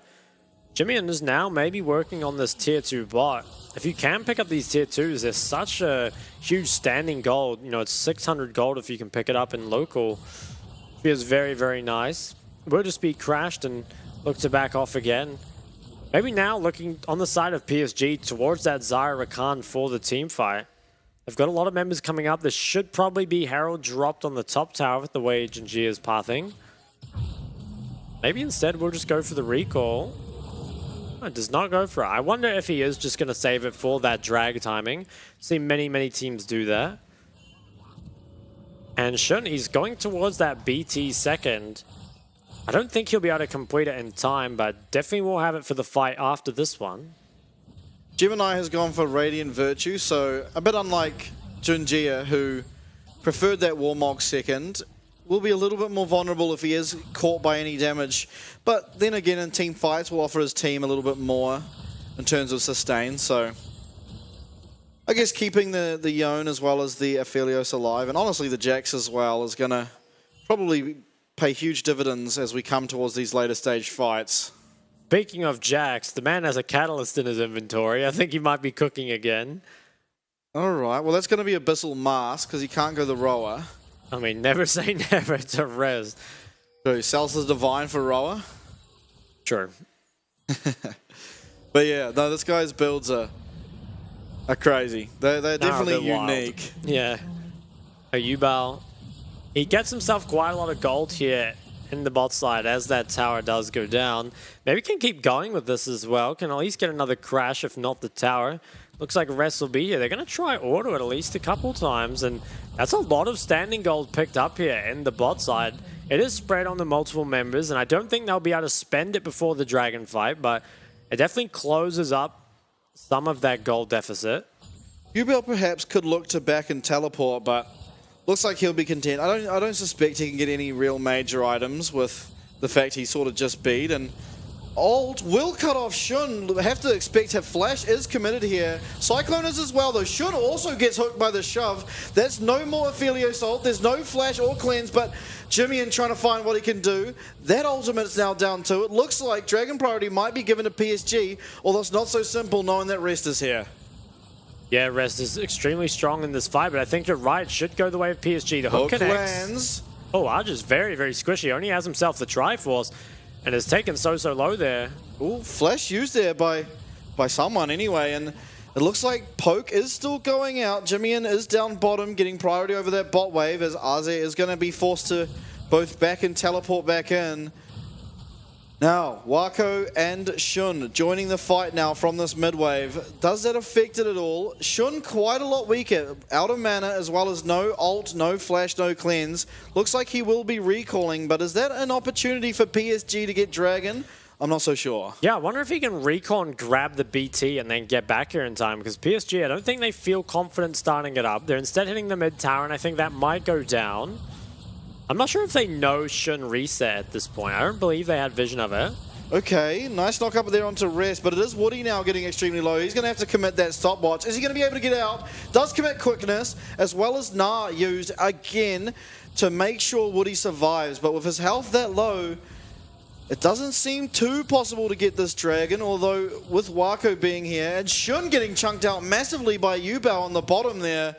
Jimian is now maybe working on this tier 2 bot. If you can pick up these tier 2s, there's such a huge standing gold. You know, it's 600 gold if you can pick it up in local. Feels very, very nice. Will just be crashed and look to back off again. Maybe now looking on the side of PSG towards that Zyra Rakan for the team fight. They've got a lot of members coming up. This should probably be Herald dropped on the top tower with the way Jinji is pathing. Maybe instead we'll just go for the recall. It does not go for it. I wonder if he is just going to save it for that drag timing. See many teams do that. And Shun, he's going towards that BT second. I don't think he'll be able to complete it in time, but definitely will have it for the fight after this one. Gemini has gone for Radiant Virtue, so a bit unlike Junjia, who preferred that Warmog second, will be a little bit more vulnerable if he is caught by any damage. But then again, in team fights, will offer his team a little bit more in terms of sustain, so I guess keeping the Yone as well as the Aphelios alive, and honestly the Jax as well, is going to probably pay huge dividends as we come towards these later stage fights. Speaking of Jax, the man has a catalyst in his inventory. I think he might be cooking again. Alright, well that's going to be Abyssal Mask because he can't go the Roa. I mean, never say never to Rez. So Salsa's Divine for Roa. Sure. But yeah, no, this guy's builds are crazy. They're definitely unique. Wild. Yeah. A Yubao. He gets himself quite a lot of gold here in the bot side as that tower does go down. Maybe can keep going with this as well. Can at least get another crash, if not the tower. Looks like Rest will be here. They're going to try auto it at least a couple times, and that's a lot of standing gold picked up here in the bot side. It is spread on the multiple members, and I don't think they'll be able to spend it before the dragon fight, but it definitely closes up some of that gold deficit. Yubel perhaps could look to back and teleport, but looks like he'll be content. I don't suspect he can get any real major items with the fact he sort of just beat, and Ult will cut off Shun. Have to expect her flash is committed here. Cyclone is as well though. Shun also gets hooked by the shove. That's no more Aphelios ult. There's no flash or cleanse, but Jimian trying to find what he can do. That ultimate's now down to it. Looks like Dragon Priority might be given to PSG, although it's not so simple knowing that Rest is here. Yeah, Rest is extremely strong in this fight, but I think you're right. Should go the way of PSG. The hook connects. Lands. Oh, Arj is very, very squishy. Only has himself the Triforce. And is taken so low there. Ooh, flash used there by someone anyway, and it looks like Poke is still going out. Jimian is down bottom, getting priority over that bot wave as Arze is going to be forced to both back and teleport back in. Now, Wako and Shun joining the fight now from this mid wave. Does that affect it at all? Shun quite a lot weaker. Out of mana as well as no ult, no flash, no cleanse. Looks like he will be recalling, but is that an opportunity for PSG to get Dragon? I'm not so sure. Yeah, I wonder if he can recall and grab the BT and then get back here in time, because PSG, I don't think they feel confident starting it up. They're instead hitting the mid tower, and I think that might go down. I'm not sure if they know Shun reset at this point. I don't believe they had vision of it. Okay, nice knock up there onto Rest, but it is Woody now getting extremely low. He's going to have to commit that stopwatch. Is he going to be able to get out? Does commit quickness, as well as Na used again to make sure Woody survives. But with his health that low, It doesn't seem too possible to get this Dragon, although with Wako being here and Shun getting chunked out massively by Yubao on the bottom there.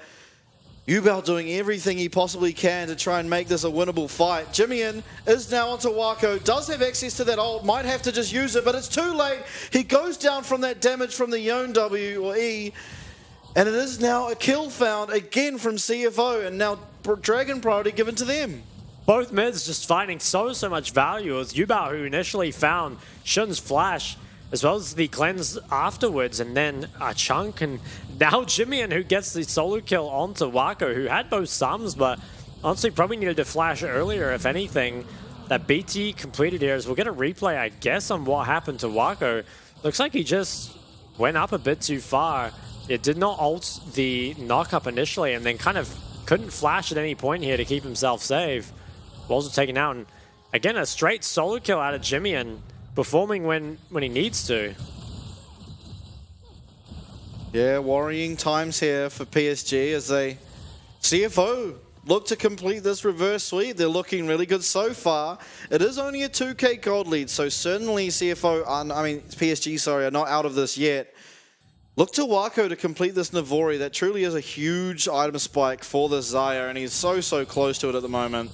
Yubao doing everything he possibly can to try and make this a winnable fight. Jimian is now onto Wako, does have access to that ult, might have to just use it, but it's too late. He goes down from that damage from the Yone W or E, and it is now a kill found again from CFO, and now Dragon priority given to them. Both mids just finding so much value. It was Yubao who initially found Shun's flash, as well as the cleanse afterwards, and then a chunk, and now Jimian who gets the solo kill onto Wako, who had both sums, but honestly probably needed to flash earlier, if anything. That BT completed here, as we'll get a replay, I guess, on what happened to Wako. Looks like he just went up a bit too far. It did not ult the knock-up initially, and then kind of couldn't flash at any point here to keep himself safe. Walls are taken out, and again, a straight solo kill out of Jimian, performing when he needs to. Yeah, worrying times here for PSG as they CFO look to complete this reverse sweep. They're looking really good so far. It is only a 2k gold lead, so certainly CFO, PSG, sorry, are not out of this yet. Look to Wako to complete this Navori. That truly is a huge item spike for this Xayah, and he's so close to it at the moment.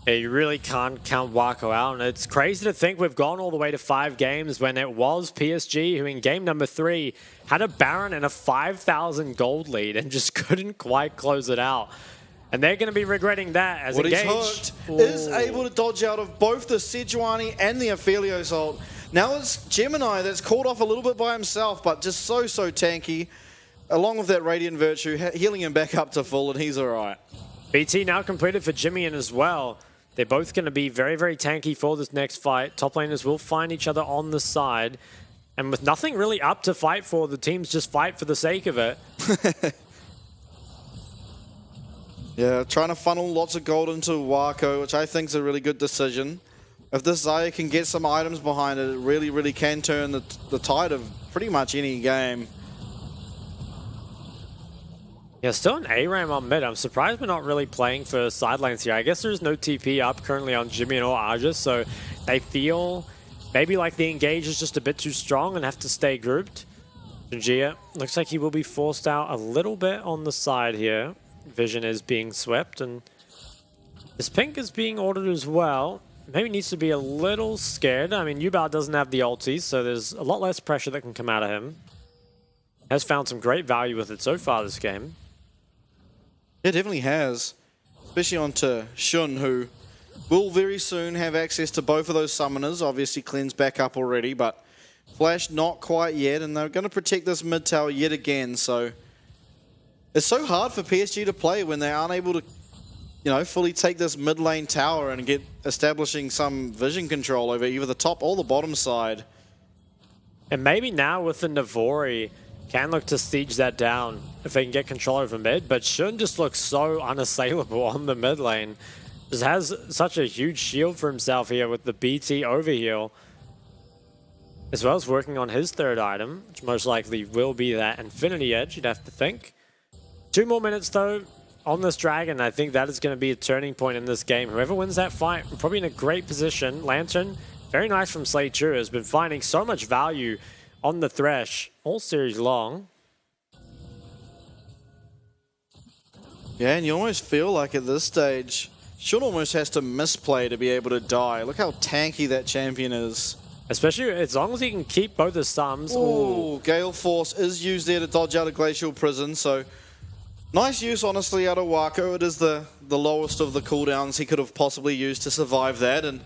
Yeah, you really can't count Wako out, and it's crazy to think we've gone all the way to 5 games when it was PSG who in game number 3 had a Baron and a 5,000 gold lead and just couldn't quite close it out. And they're going to be regretting that as What he's Engage hooked is able to dodge out of both the Sejuani and the Aphelios ult. Now it's Gemini that's caught off a little bit by himself, but just so tanky. Along with that Radiant Virtue, healing him back up to full, and he's alright. BT now completed for Jimian as well. They're both going to be very tanky for this next fight. Top laners will find each other on the side. And with nothing really up to fight for, the teams just fight for the sake of it. Yeah, trying to funnel lots of gold into Wako, which I think is a really good decision. If this Xayah can get some items behind it, it really can turn the tide of pretty much any game. Yeah, still an ARAM on mid. I'm surprised we're not really playing for side lanes here. I guess there's no TP up currently on Jimian or Argus, so they feel maybe like the engage is just a bit too strong and have to stay grouped. Gia looks like he will be forced out a little bit on the side here. Vision is being swept, and this pink is being ordered as well. Maybe needs to be a little scared. I mean, Yubao doesn't have the ultis, so there's a lot less pressure that can come out of him. Has found some great value with it so far this game. It definitely has, especially onto Shun, who will very soon have access to both of those summoners. Obviously, Cleanse back up already, but Flash not quite yet, and they're going to protect this mid tower yet again. So it's so hard for PSG to play when they aren't able to, you know, fully take this mid lane tower and get establishing some vision control over either the top or the bottom side. And maybe now with the Navori, can look to siege that down if they can get control over mid, but Shun just looks so unassailable on the mid lane. Just has such a huge shield for himself here with the BT overheal, as well as working on his third item, which most likely will be that Infinity Edge, you'd have to think. 2 more minutes though on this Dragon. I think that is going to be a turning point in this game. Whoever wins that fight, probably in a great position. Lantern, very nice from Slay True, has been finding so much value on the Thresh all series long. Yeah, and you almost feel like at this stage, Shun almost has to misplay to be able to die. Look how tanky that champion is. Especially as long as he can keep both his sums. Ooh, Gale Force is used there to dodge out of Glacial Prison, so nice use, honestly, out of Wako. It is the lowest of the cooldowns he could have possibly used to survive that, and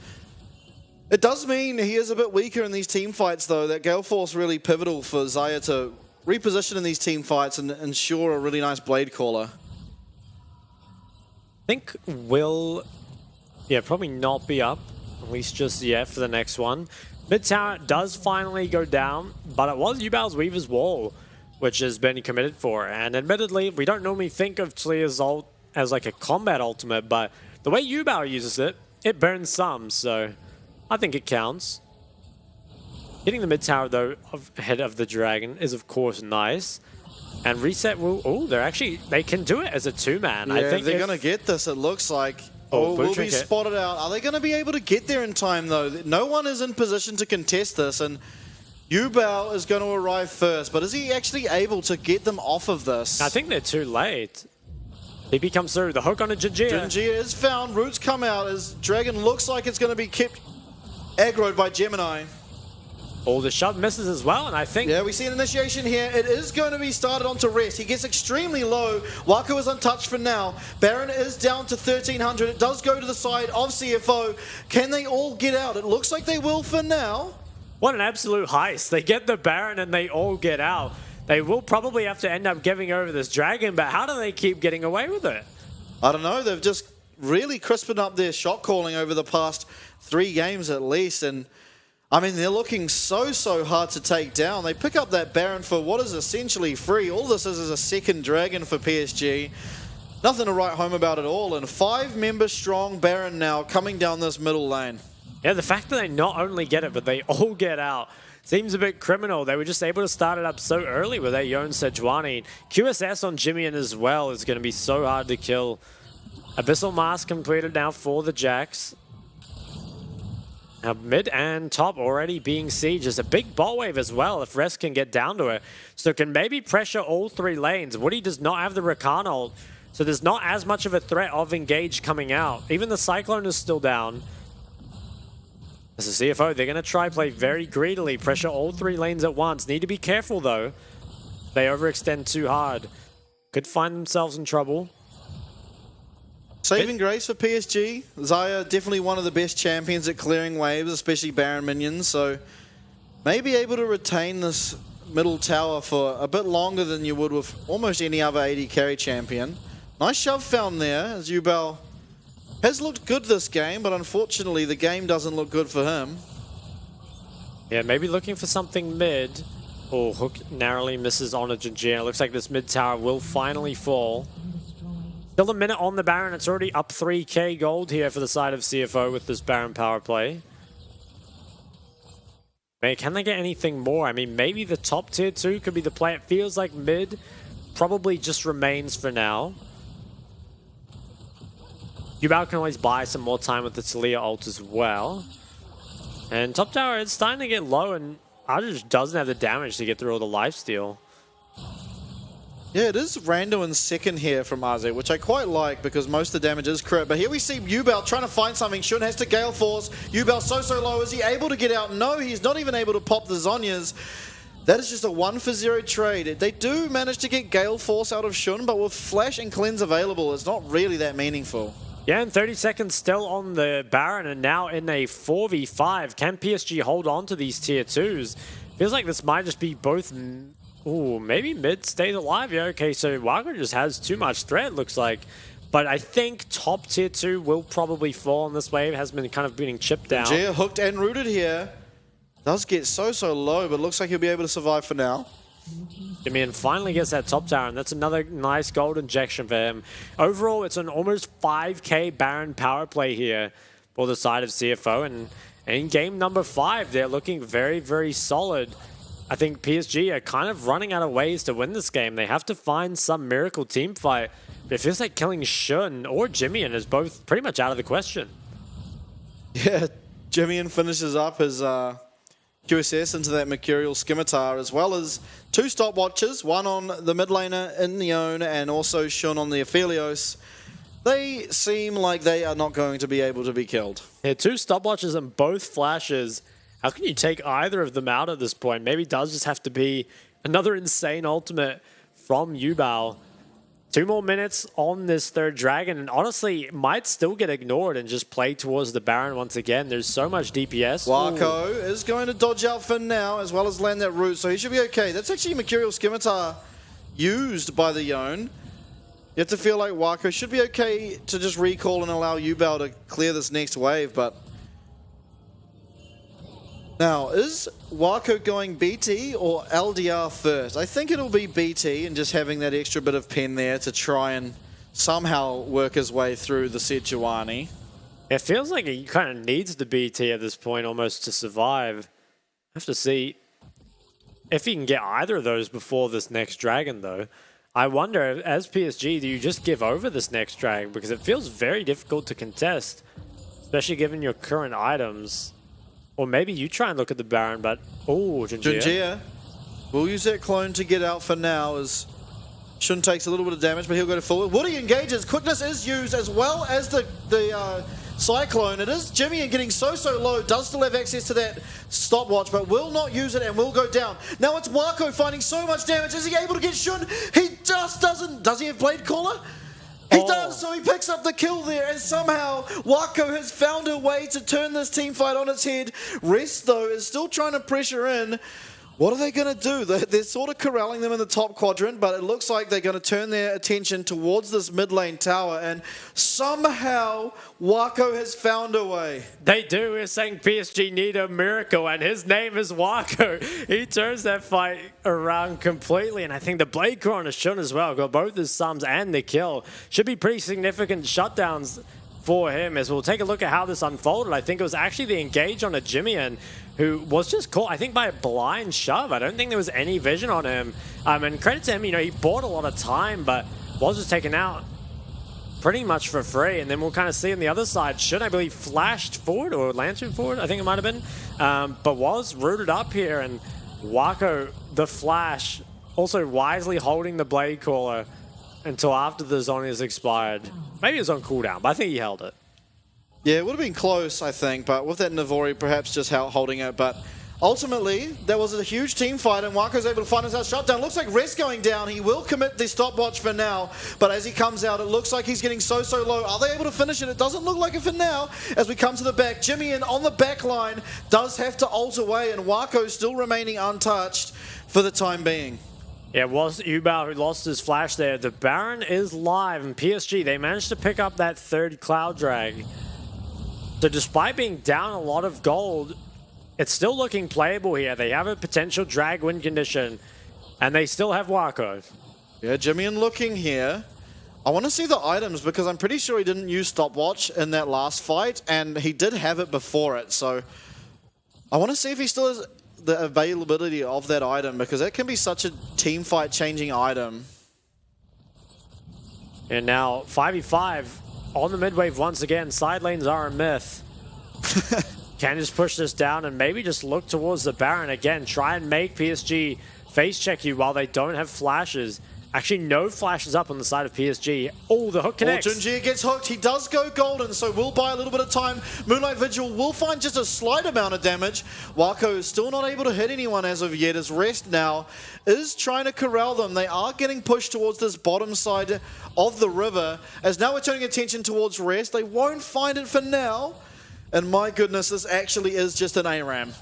it does mean he is a bit weaker in these team fights, though. That Gale Force really pivotal for Xayah to reposition in these team fights and ensure a really nice Blade Caller. I think will, probably not be up, at least just yet for the next one. Mid tower does finally go down, but it was Yubao's Weaver's Wall, which has been committed for. And admittedly, we don't normally think of Talia's ult as like a combat ultimate, but the way Yubao uses it, it burns some, so I think it counts. Hitting the mid tower though, ahead of the Dragon is of course nice. And Reset will, they can do it as a 2-man. Yeah, I think they're going to get this, it looks like. Oh, blue will be trinket. spotted out. Are they going to be able to get there in time, though? No one is in position to contest this, and Yubao is going to arrive first. But is he actually able to get them off of this? I think they're too late. TP comes through. The hook on a Jinjia. Jinjia is found. Roots come out as Dragon looks like it's going to be kept aggroed by Gemini. All the shove misses as well, and I think... Yeah, we see an initiation here. It is going to be started onto rest. He gets extremely low. Wako is untouched for now. Baron is down to 1,300. It does go to the side of CFO. Can they all get out? It looks like they will for now. What an absolute heist. They get the Baron and they all get out. They will probably have to end up giving over this Dragon, but how do they keep getting away with it? I don't know. They've just really crisped up their shot calling over the past 3 games at least, and I mean, they're looking so hard to take down. They pick up that Baron for what is essentially free. All this is a second Dragon for PSG. Nothing to write home about at all. And 5-member strong Baron now coming down this middle lane. Yeah, the fact that they not only get it, but they all get out seems a bit criminal. They were just able to start it up so early with that Yon Sejuani. QSS on Jimmy as well is going to be so hard to kill. Abyssal Mask completed now for the Jacks. Now mid and top already being sieged. There's a big ball wave as well if Rest can get down to it. So can maybe pressure all 3 lanes. Woody does not have the Rakan ult, so there's not as much of a threat of engage coming out. Even the Cyclone is still down. As a CFO, they're going to try play very greedily, pressure all 3 lanes at once. Need to be careful though. They overextend too hard. Could find themselves in trouble. Saving grace for PSG. Xayah definitely one of the best champions at clearing waves, especially Baron minions, so may be able to retain this middle tower for a bit longer than you would with almost any other AD carry champion. Nice shove found there as Yubao has looked good this game, but unfortunately the game doesn't look good for him. Yeah, maybe looking for something mid. Oh, hook narrowly misses on a Jinjia. Looks like this mid tower will finally fall. Still a minute on the Baron. It's already up 3k gold here for the side of CFO with this Baron power play. Man, can they get anything more? I mean, maybe the top tier 2 could be the play. It feels like mid probably just remains for now. Yubao can always buy some more time with the Talia ult as well. And top tower is starting to get low, and Aja just doesn't have the damage to get through all the lifesteal. Yeah, it is Rando in second here from Aze, which I quite like because most of the damage is crit. But here we see Yubao trying to find something. Shun has to Gale Force. Yubao so low. Is he able to get out? No, he's not even able to pop the Zhonya's. That is just a 1-for-0 trade. They do manage to get Gale Force out of Shun, but with Flash and Cleanse available, it's not really that meaningful. Yeah, and 30 seconds still on the Baron, and now in a 4v5. Can PSG hold on to these tier 2s? Feels like this might just be both... Ooh, maybe mid stays alive. Yeah, okay, so Wagner just has too much threat, looks like. But I think top tier 2 will probably fall on this wave. Has been kind of being chipped down. Jia hooked and rooted here. Does get so low, but looks like he'll be able to survive for now. Demian finally gets that top tower, and that's another nice gold injection for him. Overall, it's an almost 5k Baron power play here for the side of CFO. And in game number 5, they're looking very solid. I think PSG are kind of running out of ways to win this game. They have to find some miracle team fight. But it feels like killing Shun or Jimmian is both pretty much out of the question. Yeah, Jimmian finishes up his QSS into that Mercurial Scimitar, as well as 2 stopwatches, one on the mid laner in Neon and also Shun on the Aphelios. They seem like they are not going to be able to be killed. Yeah, 2 stopwatches and both flashes. How can you take either of them out at this point? Maybe it does just have to be another insane ultimate from Yubao. 2 more minutes on this 3rd Dragon, and honestly, it might still get ignored and just play towards the Baron once again. There's so much DPS. Wako is going to dodge out for now, as well as land that root, so he should be okay. That's actually Mercurial Scimitar used by the Yone. You have to feel like Wako should be okay to just recall and allow Yubao to clear this next wave, but... Now, is Wako going BT or LDR first? I think it'll be BT and just having that extra bit of pen there to try and somehow work his way through the Sejuani. It feels like he kind of needs the BT at this point almost to survive. Have to see if he can get either of those before this next Dragon though. I wonder, as PSG, do you just give over this next drag? Because it feels very difficult to contest, especially given your current items. Or maybe you try and look at the Baron, but... Oh, Junjia will use that clone to get out for now as Shun takes a little bit of damage, but he'll go to forward. Woody engages. Quickness is used as well as the Cyclone. It is Jimmy and getting so low. Does still have access to that stopwatch, but will not use it and will go down. Now it's Wako finding so much damage. Is he able to get Shun? He just doesn't. Does he have Blade Caller? He does, so he picks up the kill there, and somehow Wako has found a way to turn this team fight on its head. Rest, though, is still trying to pressure in. What are they going to do? They're sort of corralling them in the top quadrant, but it looks like they're going to turn their attention towards this mid lane tower, and somehow Wako has found a way. They do. We're saying PSG need a miracle, and his name is Wako. He turns that fight around completely, and I think the Blade Core on a Shun as well. Got both his sums and the kill. Should be pretty significant shutdowns for him as we'll take a look at how this unfolded. I think it was actually the engage on a Jimmy who was just caught, I think, by a blind shove. I don't think there was any vision on him. And credit to him, you know, he bought a lot of time, but was just taken out pretty much for free. And then we'll kind of see on the other side, Shun, I believe, flashed forward or lantern forward, I think it might have been, but was rooted up here. And Wako, the flash, also wisely holding the Blade Caller until after the Zhonya's expired. Maybe it was on cooldown, but I think he held it. Yeah, it would have been close, I think, but with that Navori perhaps just holding it. But ultimately, there was a huge team fight, and Wako's able to find his out shutdown. Looks like Rest going down. He will commit the stopwatch for now, but as he comes out, it looks like he's getting so low. Are they able to finish it? It doesn't look like it for now. As we come to the back, Jimmy on the back line does have to ult away, and Wako still remaining untouched for the time being. Yeah, it was Ubao who lost his flash there. The Baron is live, and PSG, they managed to pick up that third Cloud Drag. So despite being down a lot of gold, it's still looking playable here. They have a potential drag win condition, and they still have Wako. Yeah, Jimmy looking here. I want to see the items because I'm pretty sure he didn't use stopwatch in that last fight, and he did have it before it. So I want to see if he still has the availability of that item because that can be such a team fight changing item. And now 5v5 on the mid wave once again. Side lanes are a myth. Can just push this down and maybe just look towards the Baron again. Try and make PSG face check you while they don't have flashes. Actually, no flashes up on the side of PSG. Oh, the hook connects. Junjia gets hooked. He does go golden, so we'll buy a little bit of time. Moonlight Vigil will find just a slight amount of damage. Wako is still not able to hit anyone as of yet. As Rest now is trying to corral them. They are getting pushed towards this bottom side of the river. As now we're turning attention towards Rest. They won't find it for now. And my goodness, this actually is just an ARAM.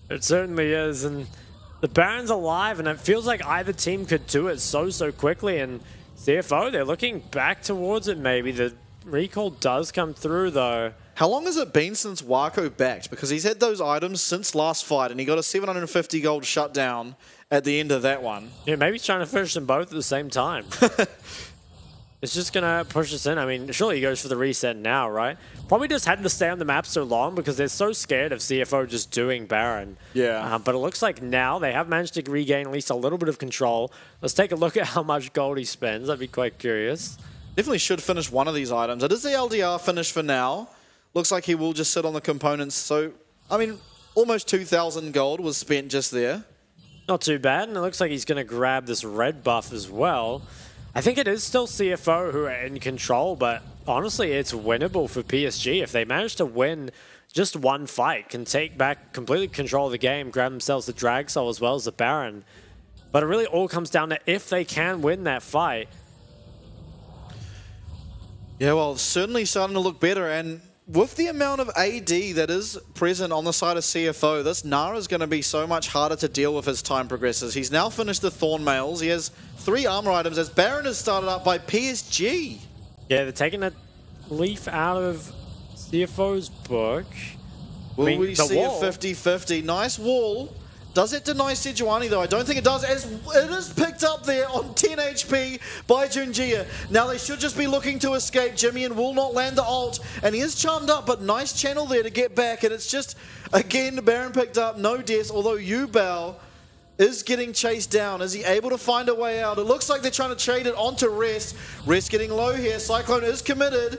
It certainly is. And the Baron's alive, and it feels like either team could do it so quickly. And CFO, they're looking back towards it maybe. The recall does come through, though. How long has it been since Wako backed? Because he's had those items since last fight, and he got a 750 gold shutdown at the end of that one. Yeah, maybe he's trying to finish them both at the same time. It's just going to push us in. I mean, surely he goes for the reset now, right? Probably just hadn't to stay on the map so long because they're so scared of CFO just doing Baron. Yeah. But it looks like now they have managed to regain at least a little bit of control. Let's take a look at how much gold he spends. I'd be quite curious. Definitely should finish one of these items. It is the LDR finish for now. Looks like he will just sit on the components. So, I mean, almost 2,000 gold was spent just there. Not too bad. And it looks like he's going to grab this red buff as well. I think it is still CFO who are in control, but honestly, it's winnable for PSG. If they manage to win just one fight, can take back completely control of the game, grab themselves the Drag Soul as well as the Baron. But it really all comes down to if they can win that fight. Yeah, well, certainly starting to look better. And with the amount of AD that is present on the side of CFO, this Nara is going to be so much harder to deal with as time progresses. He's now finished the Thorn Mails. He has 3 armor items as Baron is started up by PSG. Yeah, they're taking a leaf out of CFO's book. Will we see a 50-50? Nice wall. Does it deny Sejuani though? I don't think it does, as it is picked up there on 10 HP by Junjia. Now they should just be looking to escape. Jimmy and will not land the ult, and he is charmed up, but nice channel there to get back, and it's just, again, Baron picked up, no deaths, although Ubao is getting chased down. Is he able to find a way out? It looks like they're trying to trade it onto Rest. Rest getting low here. Cyclone is committed.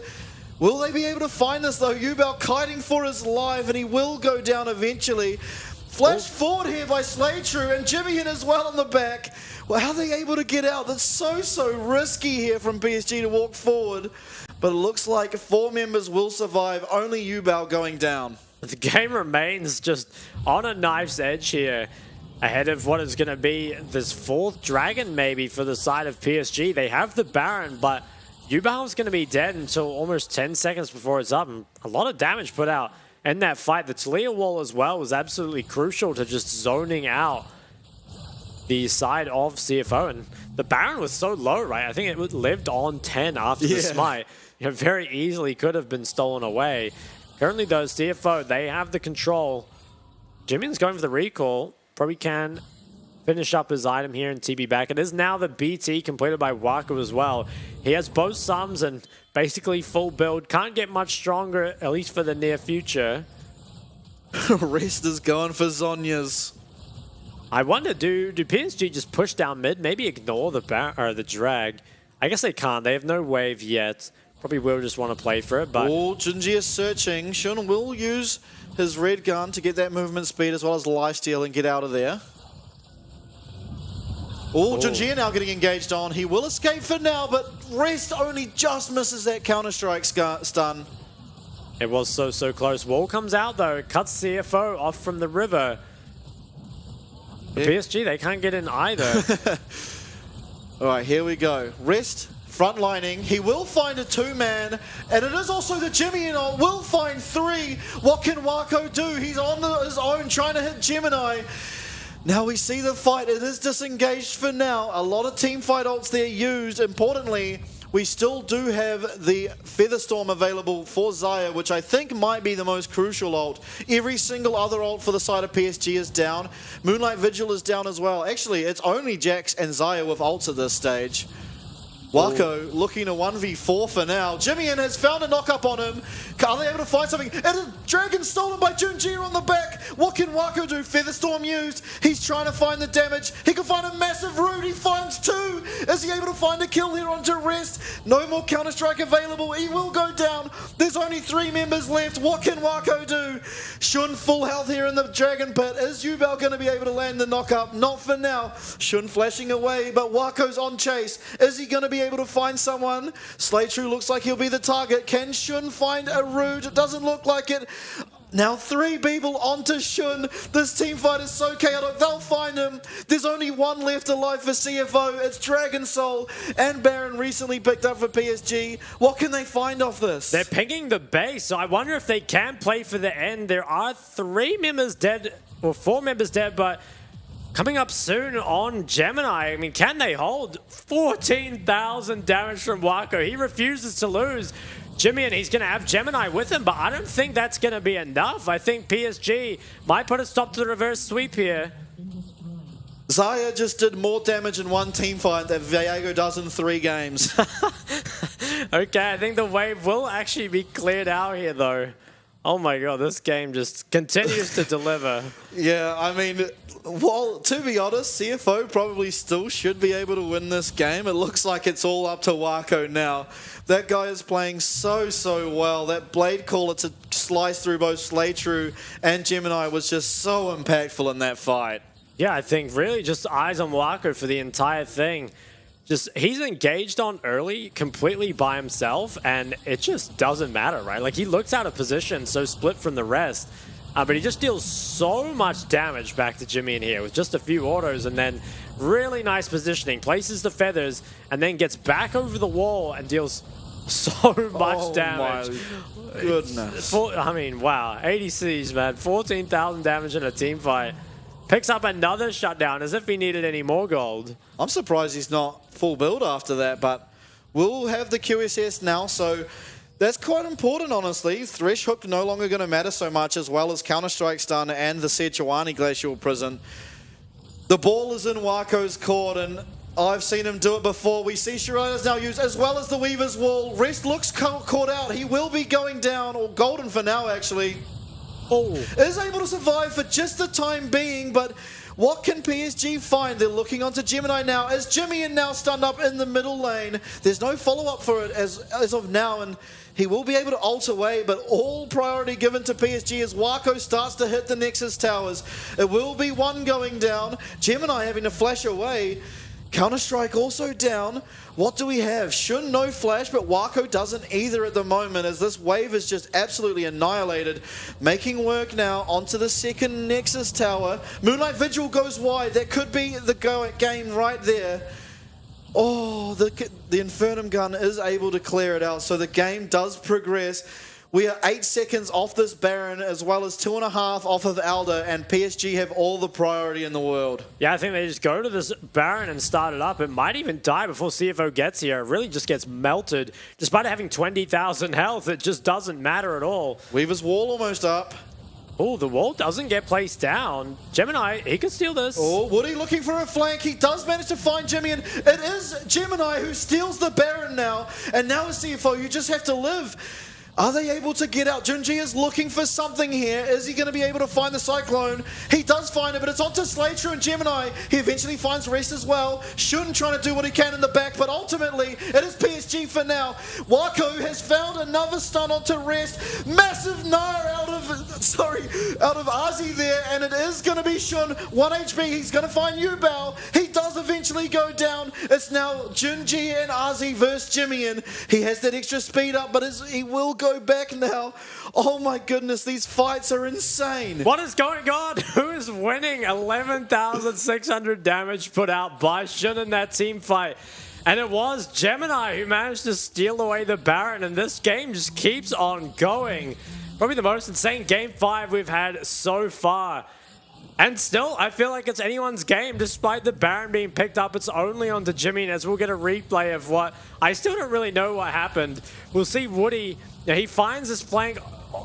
Will they be able to find this though? Yubel kiting for his life, and he will go down eventually. Flash forward here by Slaytrue, and Jimmy in as well on the back. Well, how are they able to get out? That's so risky here from PSG to walk forward. But it looks like 4 members will survive, only Yubel going down. The game remains just on a knife's edge here, ahead of what is going to be this 4th Dragon maybe for the side of PSG. They have the Baron, but Yubel's going to be dead until almost 10 seconds before it's up, and a lot of damage put out in that fight. The Talia wall as well was absolutely crucial to just zoning out the side of CFO, and the Baron was so low, right? I think it lived on 10 after the smite. You know, very easily could have been stolen away. Currently though, CFO, they have the control. Jimin's going for the recall. Probably can finish up his item here and TB back. It is now the BT completed by Wako as well. He has both sums and basically full build. Can't get much stronger, at least for the near future. Rest is going for Zhonya's. I wonder, do PSG just push down mid? Maybe ignore the drag. I guess they can't. They have no wave yet. Probably will just want to play for it, but... Oh, Junji is searching. Shun will use his red gun to get that movement speed as well as lifesteal and get out of there. Oh, Junji now getting engaged on. He will escape for now, but Rest only just misses that Counter-Strike stun. It was so close. Wall comes out though. Cuts CFO off from the river. PSG, they can't get in either. All right, here we go. Rest frontlining. He will find a 2-man, and it is also the Jimmy and will find 3. What can Wako do? He's on his own trying to hit Gemini. Now we see the fight. It is disengaged for now. A lot of team fight ults there used. Importantly, we still do have the Featherstorm available for Xayah, which I think might be the most crucial ult. Every single other ult for the side of PSG is down. Moonlight Vigil is down as well. Actually, it's only Jax and Xayah with ults at this stage. Wako looking to 1v4 for now. Jimmyan has found a knock-up on him. Are they able to find something? And a dragon stolen by Junji on the back. What can Wako do? Featherstorm used. He's trying to find the damage. He can find a massive root. He finds 2. Is he able to find a kill here onto Rest? No more Counter-Strike available. He will go down. There's only 3 members left. What can Wako do? Shun full health here in the dragon pit. Is Yubel going to be able to land the knock-up? Not for now. Shun flashing away, but Wako's on chase. Is he going to be able to find someone? Slaytrue looks like he'll be the target. Can Shun find a root? It doesn't look like it. Now 3 people onto Shun. This team fight is so chaotic. They'll find him. There's only 1 left alive for CFO. It's Dragon Soul and Baron recently picked up for PSG. What can they find off this? They're pinging the base, so I wonder if they can play for the end. There are 3 members dead, or 4 members dead, but coming up soon on Gemini. I mean, can they hold? 14,000 damage from Wako. He refuses to lose. Jimmy, and he's going to have Gemini with him, but I don't think that's going to be enough. I think PSG might put a stop to the reverse sweep here. Xayah just did more damage in 1 team fight than Viego does in 3 games. Okay, I think the wave will actually be cleared out here, though. Oh my god, this game just continues to deliver. Yeah, I mean, well, to be honest, CFO probably still should be able to win this game. It looks like it's all up to Wako now. That guy is playing so well. That blade caller to slice through both Slaytrue and Gemini was just so impactful in that fight. Yeah, I think really just eyes on Wako for the entire thing. Just, he's engaged on early completely by himself, and it just doesn't matter, right? Like, he looks out of position, so split from the rest. But he just deals so much damage back to Jimmy in here with just a few autos, and then really nice positioning. Places the feathers, and then gets back over the wall and deals so much damage. My goodness. I mean, wow. ADCs, man. 14,000 damage in a team fight. Picks up another shutdown as if he needed any more gold. I'm surprised he's not full build after that, but we'll have the QSS now, so that's quite important, honestly. Thresh Hook no longer going to matter so much, as well as Counter-Strike Stun and the Sejuani Glacial Prison. The ball is in Wako's court, and I've seen him do it before. We see Shirai's now used, as well as the Weaver's Wall. Rest looks caught out. He will be going down, or golden for now, actually. Oh. is able to survive for just the time being, but what can PSG find? They're looking onto Gemini now, as Jimmy and now stunned up in the middle lane. There's no follow-up for it as of now, and he will be able to ult away, but all priority given to PSG as Wako starts to hit the Nexus towers. It will be one going down, Gemini having to flash away. Counter-Strike also down. What do we have? Shun no flash, but Wako doesn't either at the moment, as this wave is just absolutely annihilated. Making work now onto the second Nexus tower. Moonlight Vigil goes wide. That could be the game right there. Oh, the Infernum gun is able to clear it out, so the game does progress. We are 8 seconds off this Baron, as well as 2.5 off of Alder, and PSG have all the priority in the world. Yeah, I think they just go to this Baron and start it up. It might even die before CFO gets here. It really just gets melted. Despite having 20,000 health, it just doesn't matter at all. Weaver's wall almost up. Oh, the wall doesn't get placed down. Gemini, he can steal this. Oh, Woody looking for a flank. He does manage to find Jimmy, and it is Gemini who steals the Baron now. And now as CFO, you just have to live. Are they able to get out? Junji is looking for something here. Is he going to be able to find the Cyclone? He does find it, but it's onto Slater and Gemini. He eventually finds Rest as well. Shun trying to do what he can in the back, but ultimately it is PSG for now. Wako has found another stun onto Rest. Massive Nair out of Azi there, and it is going to be Shun. 1 HP. He's going to find Yubao. He does eventually go down. It's now Junji and Azi versus Jimmy, and he has that extra speed up, but he will go back now. Oh my goodness, these fights are insane. What is going on? Who is winning? 11,600 damage put out by Shun in that team fight. And it was Gemini who managed to steal away the Baron, and this game just keeps on going. Probably the most insane game 5 we've had so far. And still, I feel like it's anyone's game. Despite the Baron being picked up, it's only onto Jimmy, and as we'll get a replay of what... I still don't really know what happened. We'll see Woody. Now, he finds his flank,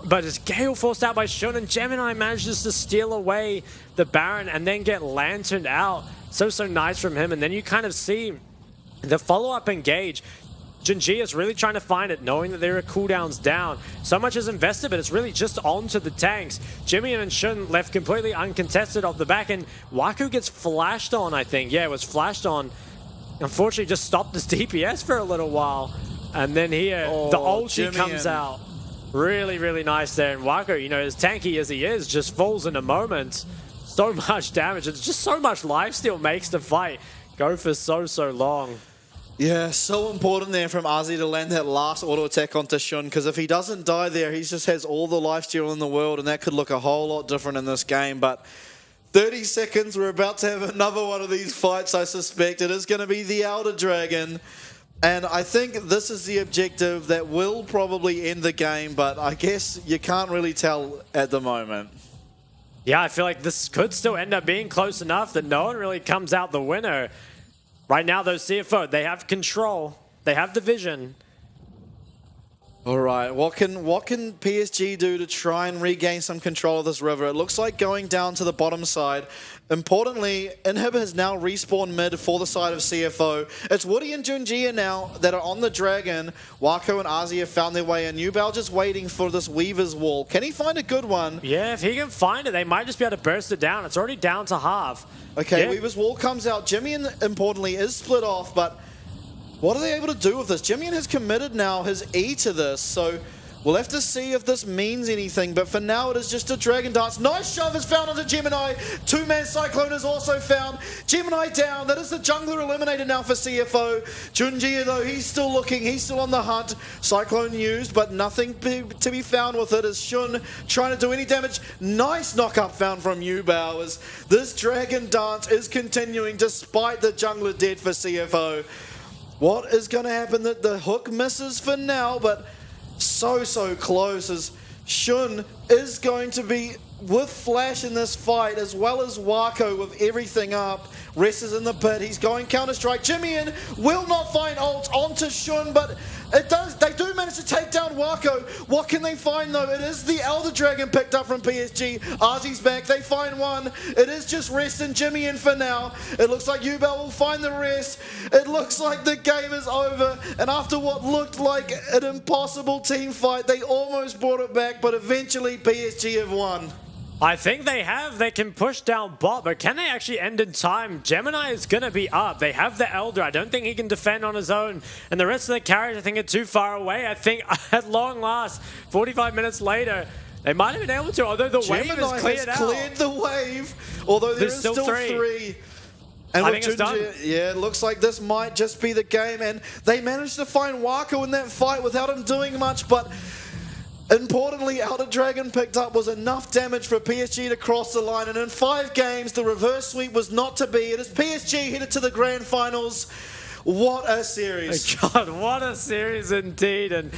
but is Gale forced out by Shun, and Gemini manages to steal away the Baron and then get lanterned out. So nice from him. And then you kind of see the follow-up engage. Junji is really trying to find it, knowing that there are cooldowns down. So much is invested, but it's really just onto the tanks. Jimmy and Shun left completely uncontested off the back, and Waku gets flashed on, I think. Yeah, it was flashed on. Unfortunately, just stopped his DPS for a little while. And then here, the ulti comes out. Really nice there. And Waku, you know, as tanky as he is, just falls in a moment. So much damage. It's just so much lifesteal makes the fight go for so long. Yeah, so important there from Azi to land that last auto attack onto Shun, because if he doesn't die there, he just has all the lifesteal in the world, and that could look a whole lot different in this game. But 30 seconds, we're about to have another one of these fights, I suspect. It is going to be the Elder Dragon. And I think this is the objective that will probably end the game, but I guess you can't really tell at the moment. Yeah, I feel like this could still end up being close enough that no one really comes out the winner. Right now, though, CFO, they have control. They have the vision. All right, what can PSG do to try and regain some control of this river? It looks like going down to the bottom side. Importantly, Inhib has now respawned mid for the side of CFO. It's Woody and Junjia now that are on the Dragon. Wako and Azi have found their way in. Yubao just waiting for this Weaver's wall. Can he find a good one? Yeah, if he can find it, they might just be able to burst it down. It's already down to half. Okay, yeah. Weaver's wall comes out. Jimmy, importantly, is split off, but what are they able to do with this? Jimmy has committed now his E to this, so we'll have to see if this means anything, but for now it is just a Dragon Dance. Nice shove is found onto Gemini. Two-man Cyclone is also found. Gemini down. That is the jungler eliminated now for CFO. Junji, though, he's still looking. He's still on the hunt. Cyclone used, but nothing to be found with it as Shun trying to do any damage. Nice knock-up found from Yubao as this Dragon Dance is continuing despite the jungler dead for CFO. What is going to happen? That the hook misses for now, but so close as Shun is going to be with Flash in this fight, as well as Wako with everything up. Rest is in the pit. He's going Counter-Strike. Jimmy will not find ult onto Shun, but It does. They do manage to take down Wako. What can they find though? It is the Elder Dragon picked up from PSG. Arzy's back. They find one. It is just Rest and Jimmy in for now. It looks like Ubel will find the rest. It looks like the game is over. And after what looked like an impossible team fight, they almost brought it back, but eventually PSG have won. I think they have. They can push down bot, but can they actually end in time? Gemini is going to be up. They have the Elder. I don't think he can defend on his own. And the rest of the carriers, I think, are too far away. I think at long last, 45 minutes later, they might have been able to, although the wave Gemini is cleared has out. cleared the wave, although there is still three. And I with think it's done. Yeah, it looks like this might just be the game. And they managed to find Wako in that fight without him doing much, but importantly, Elder Dragon picked up was enough damage for PSG to cross the line, and in 5 games, the reverse sweep was not to be. It is PSG headed to the grand finals. What a series. God, what a series indeed. And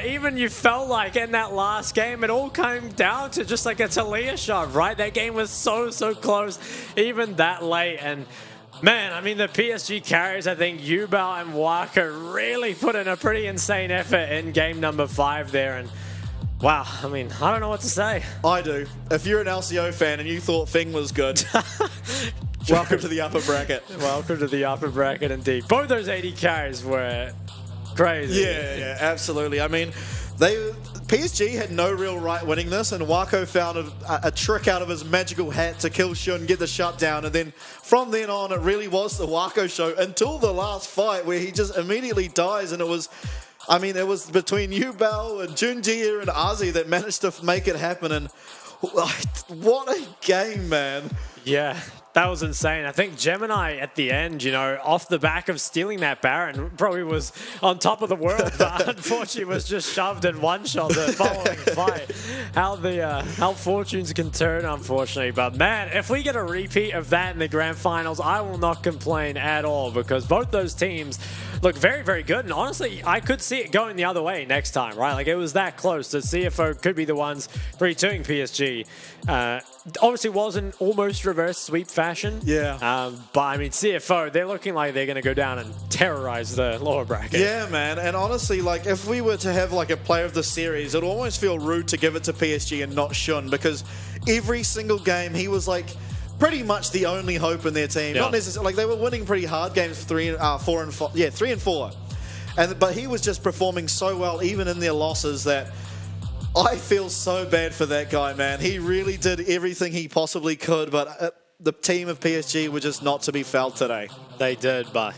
even you felt like in that last game, it all came down to just like a Talia shot, right? That game was so close, even that late. And man, I mean, the PSG carries, I think Ubal and Waka really put in a pretty insane effort in game number 5 there. And wow, I mean, I don't know what to say. I do. If you're an LCO fan and you thought Thing was good, welcome to the upper bracket. Welcome to the upper bracket indeed. Both those 80 carries were crazy. Yeah, absolutely. I mean, PSG had no real right winning this, and Wako found a trick out of his magical hat to kill Shun, get the shutdown, and then from then on, it really was the Wako show until the last fight where he just immediately dies, and it was between Ubel and Junjie and Azi that managed to make it happen, and what a game, man. Yeah, that was insane. I think Gemini at the end, off the back of stealing that Baron, probably was on top of the world, but unfortunately was just shoved in one shot the following fight. How fortunes can turn, unfortunately. But man, if we get a repeat of that in the grand finals, I will not complain at all, because both those teams look very, very good. And honestly, I could see it going the other way next time, right? Like, it was that close. The CFO could be the ones 3-2ing PSG. Obviously wasn't almost reverse sweep fashion. Yeah. But I mean, CFO, they're looking like they're going to go down and terrorize the lower bracket. Yeah, man. And honestly, like, if we were to have like a player of the series, it'd almost feel rude to give it to PSG and not Shun, because every single game he was like pretty much the only hope in their team. Yeah. Not necessarily, like, they were winning pretty hard games, 3 and 4. Yeah, 3 and 4. But he was just performing so well, even in their losses, that I feel so bad for that guy, man. He really did everything he possibly could, but the team of PSG were just not to be felt today. They did, but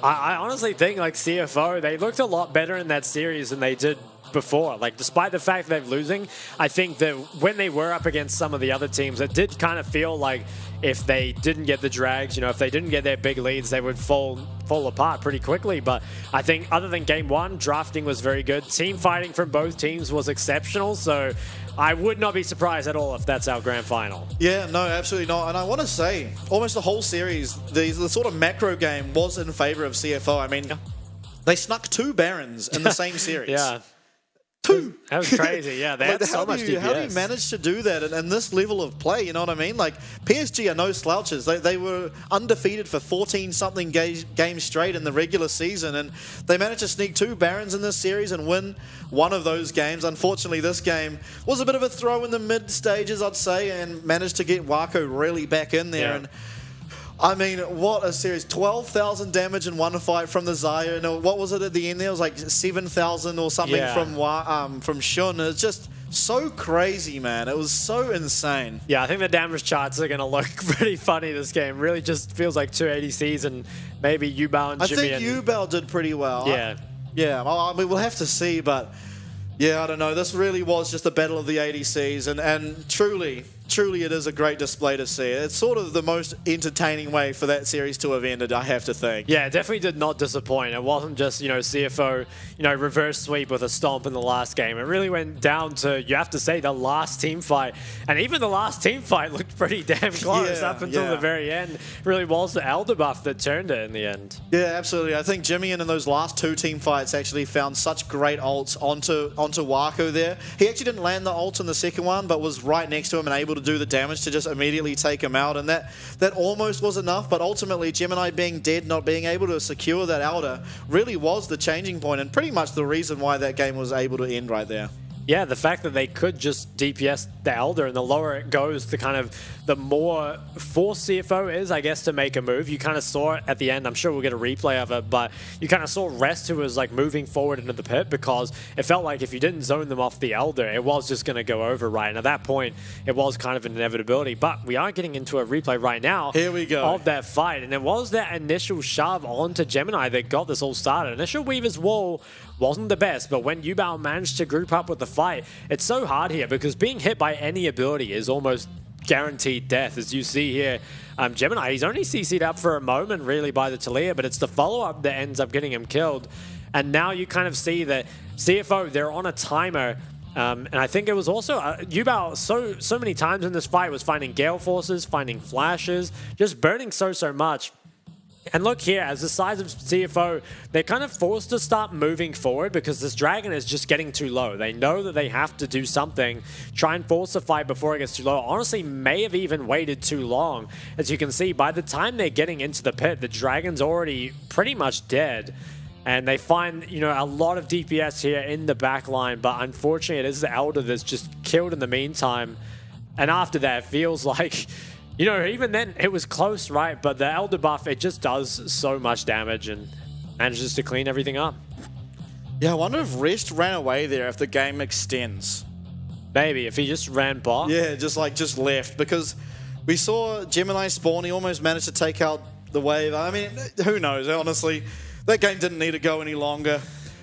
I honestly think, like, CFO, they looked a lot better in that series than they did before. Like, despite the fact that they're losing, I think that when they were up against some of the other teams, it did kind of feel like if they didn't get the drags, if they didn't get their big leads, they would fall apart pretty quickly. But I think other than game 1, drafting was very good. Team fighting from both teams was exceptional. So I would not be surprised at all if that's our grand final. Yeah, no, absolutely not. And I want to say, almost the whole series, the sort of macro game was in favor of CFO. I mean, they snuck 2 Barons in the same series. Yeah. 2. That was crazy. Yeah, they had so much DPS. How do you manage to do that and this level of play? You know what I mean? Like, PSG are no slouches. They were undefeated for 14-something games straight in the regular season, and they managed to sneak 2 Barons in this series and win one of those games. Unfortunately, this game was a bit of a throw in the mid stages, I'd say, and managed to get Wako really back in there. Yeah. And I mean, what a series. 12,000 damage in one fight from the Xayah. And what was it at the end there? It was like 7,000 or something from Shun. It's just so crazy, man. It was so insane. Yeah, I think the damage charts are going to look pretty funny this game. Really just feels like 2 ADCs and maybe Ubal and Jimmy. I think Ubal did pretty well. Yeah. I mean, we'll have to see, but yeah, I don't know. This really was just a battle of the ADCs, and truly it is a great display to see. It's sort of the most entertaining way for that series to have ended, I have to think. Yeah, it definitely did not disappoint. It wasn't just, CFO, reverse sweep with a stomp in the last game. It really went down to, you have to say, the last team fight. And even the last team fight looked pretty damn close up until the very end. It really was the Elder buff that turned it in the end. Yeah, absolutely. I think Jimmy in those last 2 team fights actually found such great ults onto Wako there. He actually didn't land the ult in the second one, but was right next to him and able able to do the damage to just immediately take him out, and that almost was enough, but ultimately Gemini being dead, not being able to secure that Elder, really was the changing point and pretty much the reason why that game was able to end right there. Yeah, the fact that they could just DPS the Elder, and the lower it goes, the more forced CFO is, I guess, to make a move. You kind of saw it at the end. I'm sure we'll get a replay of it, but you kind of saw Rest, who was like moving forward into the pit, because it felt like if you didn't zone them off the Elder, it was just going to go over, right? And at that point, it was kind of an inevitability. But we are getting into a replay right now. Here we go. Of that fight, and it was that initial shove onto Gemini that got this all started. Initial Weaver's Wall wasn't the best, but when Yubao managed to group up with the fight, it's so hard here because being hit by any ability is almost guaranteed death. As you see here, Gemini, he's only CC'd up for a moment really by the Talia, but it's the follow-up that ends up getting him killed. And now you kind of see that CFO, they're on a timer. And I think it was also Yubao so many times in this fight was finding Gale Forces, finding flashes, just burning so much. And look here, as the size of CFO, they're kind of forced to start moving forward because this dragon is just getting too low. They know that they have to do something, try and force a fight before it gets too low. Honestly, may have even waited too long. As you can see, by the time they're getting into the pit, the dragon's already pretty much dead. And they find, a lot of DPS here in the back line, but unfortunately it is the Elder that's just killed in the meantime. And after that, it feels like... even then, it was close, right? But the Elder buff, it just does so much damage and manages to clean everything up. Yeah, I wonder if Rest ran away there if the game extends. Maybe, if he just ran bot. Yeah, just left. Because we saw Gemini spawn, he almost managed to take out the wave. I mean, who knows, honestly. That game didn't need to go any longer.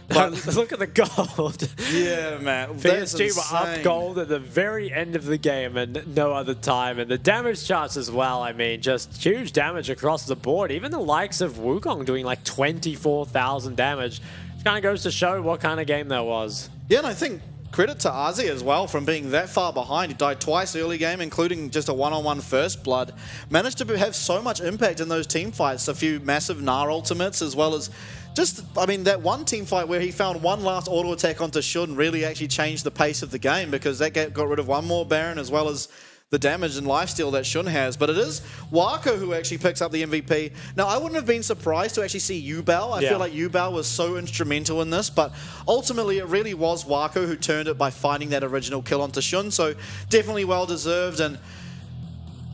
But look at the gold. Yeah, man. PSG were up gold at the very end of the game and no other time. And the damage charts as well, I mean, just huge damage across the board. Even the likes of Wukong doing like 24,000 damage. It kind of goes to show what kind of game that was. Yeah, and I think credit to Azi as well from being that far behind. He died twice early game, including just a one-on-one first blood. Managed to have so much impact in those team fights. A few massive Gnar ultimates as well as that one team fight where he found one last auto attack onto Shun really actually changed the pace of the game because that got rid of one more Baron as well as the damage and lifesteal that Shun has. But it is Wako who actually picks up the MVP. Now, I wouldn't have been surprised to actually see Yubao. I feel like Yubao was so instrumental in this, but ultimately it really was Wako who turned it by finding that original kill onto Shun. So definitely well-deserved, and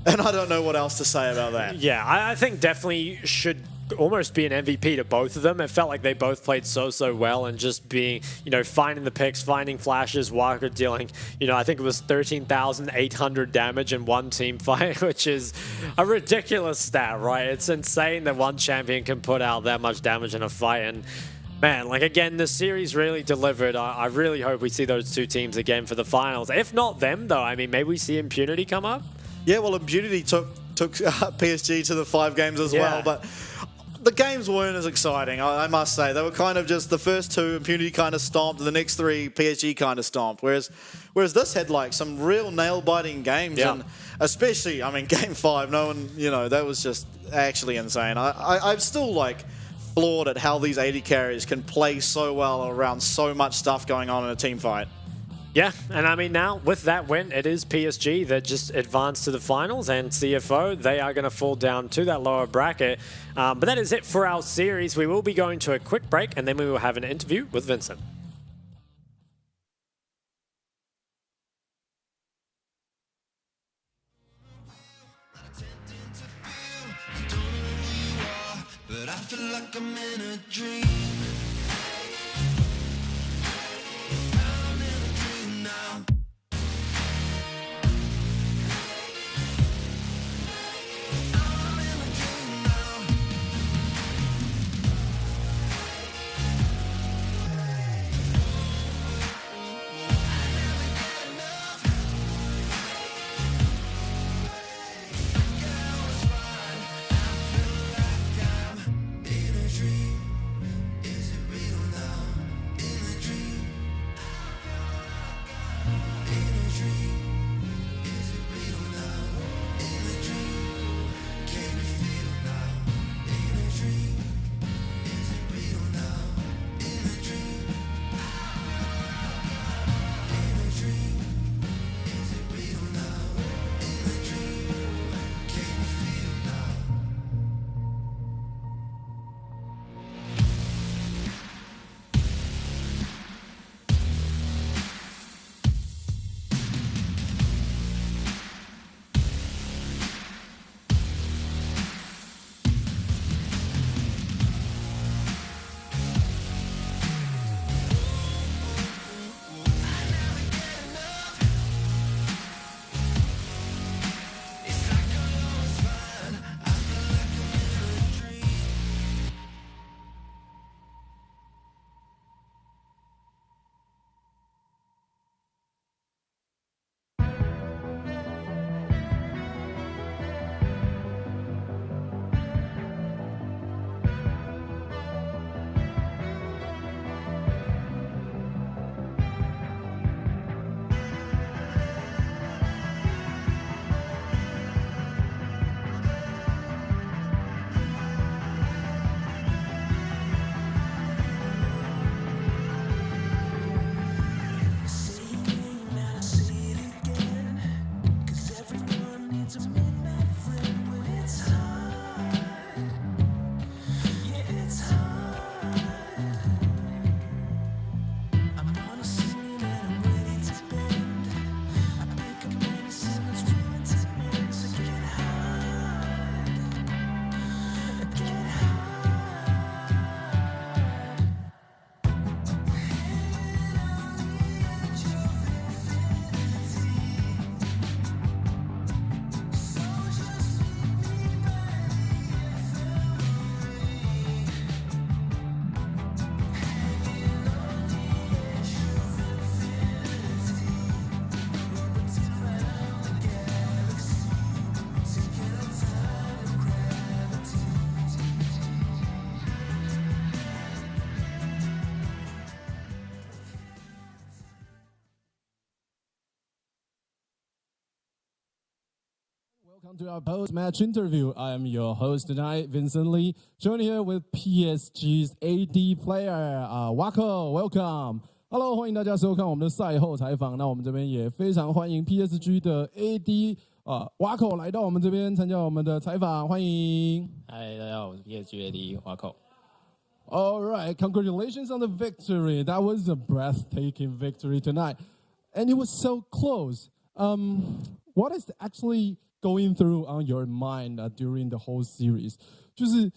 I don't know what else to say about that. Yeah, I think definitely should almost be an MVP to both of them. It felt like they both played so well, and just being, finding the picks, finding flashes, Walker dealing, I think it was 13,800 damage in one team fight, which is a ridiculous stat, right? It's insane that one champion can put out that much damage in a fight. And man, again, this series really delivered. I really hope we see those two teams again for the finals. If not them, though, I mean, maybe we see Impunity come up. Yeah, well, Impunity took PSG to the 5 games as well, but the games weren't as exciting, I must say. They were kind of just the first 2, Impunity kind of stomped, and the next 3, PSG kind of stomped. Whereas this had some real nail-biting games, and especially, game 5, no one, that was just actually insane. I'm still floored at how these AD carriers can play so well around so much stuff going on in a team fight. Yeah, and I mean, now with that win, it is PSG that just advanced to the finals, and CFO, they are going to fall down to that lower bracket. But that is it for our series. We will be going to a quick break, and then we will have an interview with Vincent. But I feel like I'm in a dream. Is Welcome to our post-match interview. I am your host tonight, Vincent Lee, joined here with PSG's AD player, Wako. Welcome. Hello， 欢迎大家收看我们的赛后采访。那我们这边也非常欢迎 PSG 的 AD Wako 来到我们这边参加我们的采访，欢迎。嗨，大家好，我是 PSG AD Wako。All right, congratulations on the victory. That was a breathtaking victory tonight, and it was so close. What is actually going through on your mind during the whole series? 就是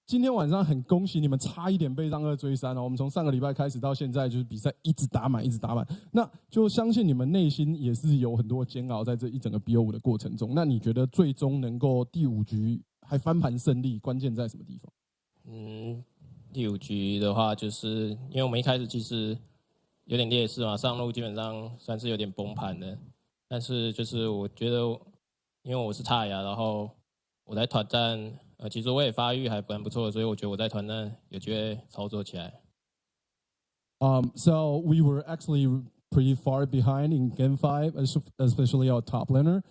今天晚上很恭喜你们，差一点被让2追3哦。我们从上个礼拜开始到现在，就是比赛一直打满，一直打满。那就相信你们内心也是有很多煎熬在这一整个 BO5的过程中。那你觉得最终能够第5局还翻盘胜利，关键在什么地方？第5局的话，就是因为我们一开始其实有点劣势嘛，上路基本上算是有点崩盘的。但是就是我觉得，因为我是差牙，然后我在团战，其实我也发育还蛮不错的，所以我觉得我在团战有机会操作起来。So we were actually pretty far behind in Game 5, especially our top laner.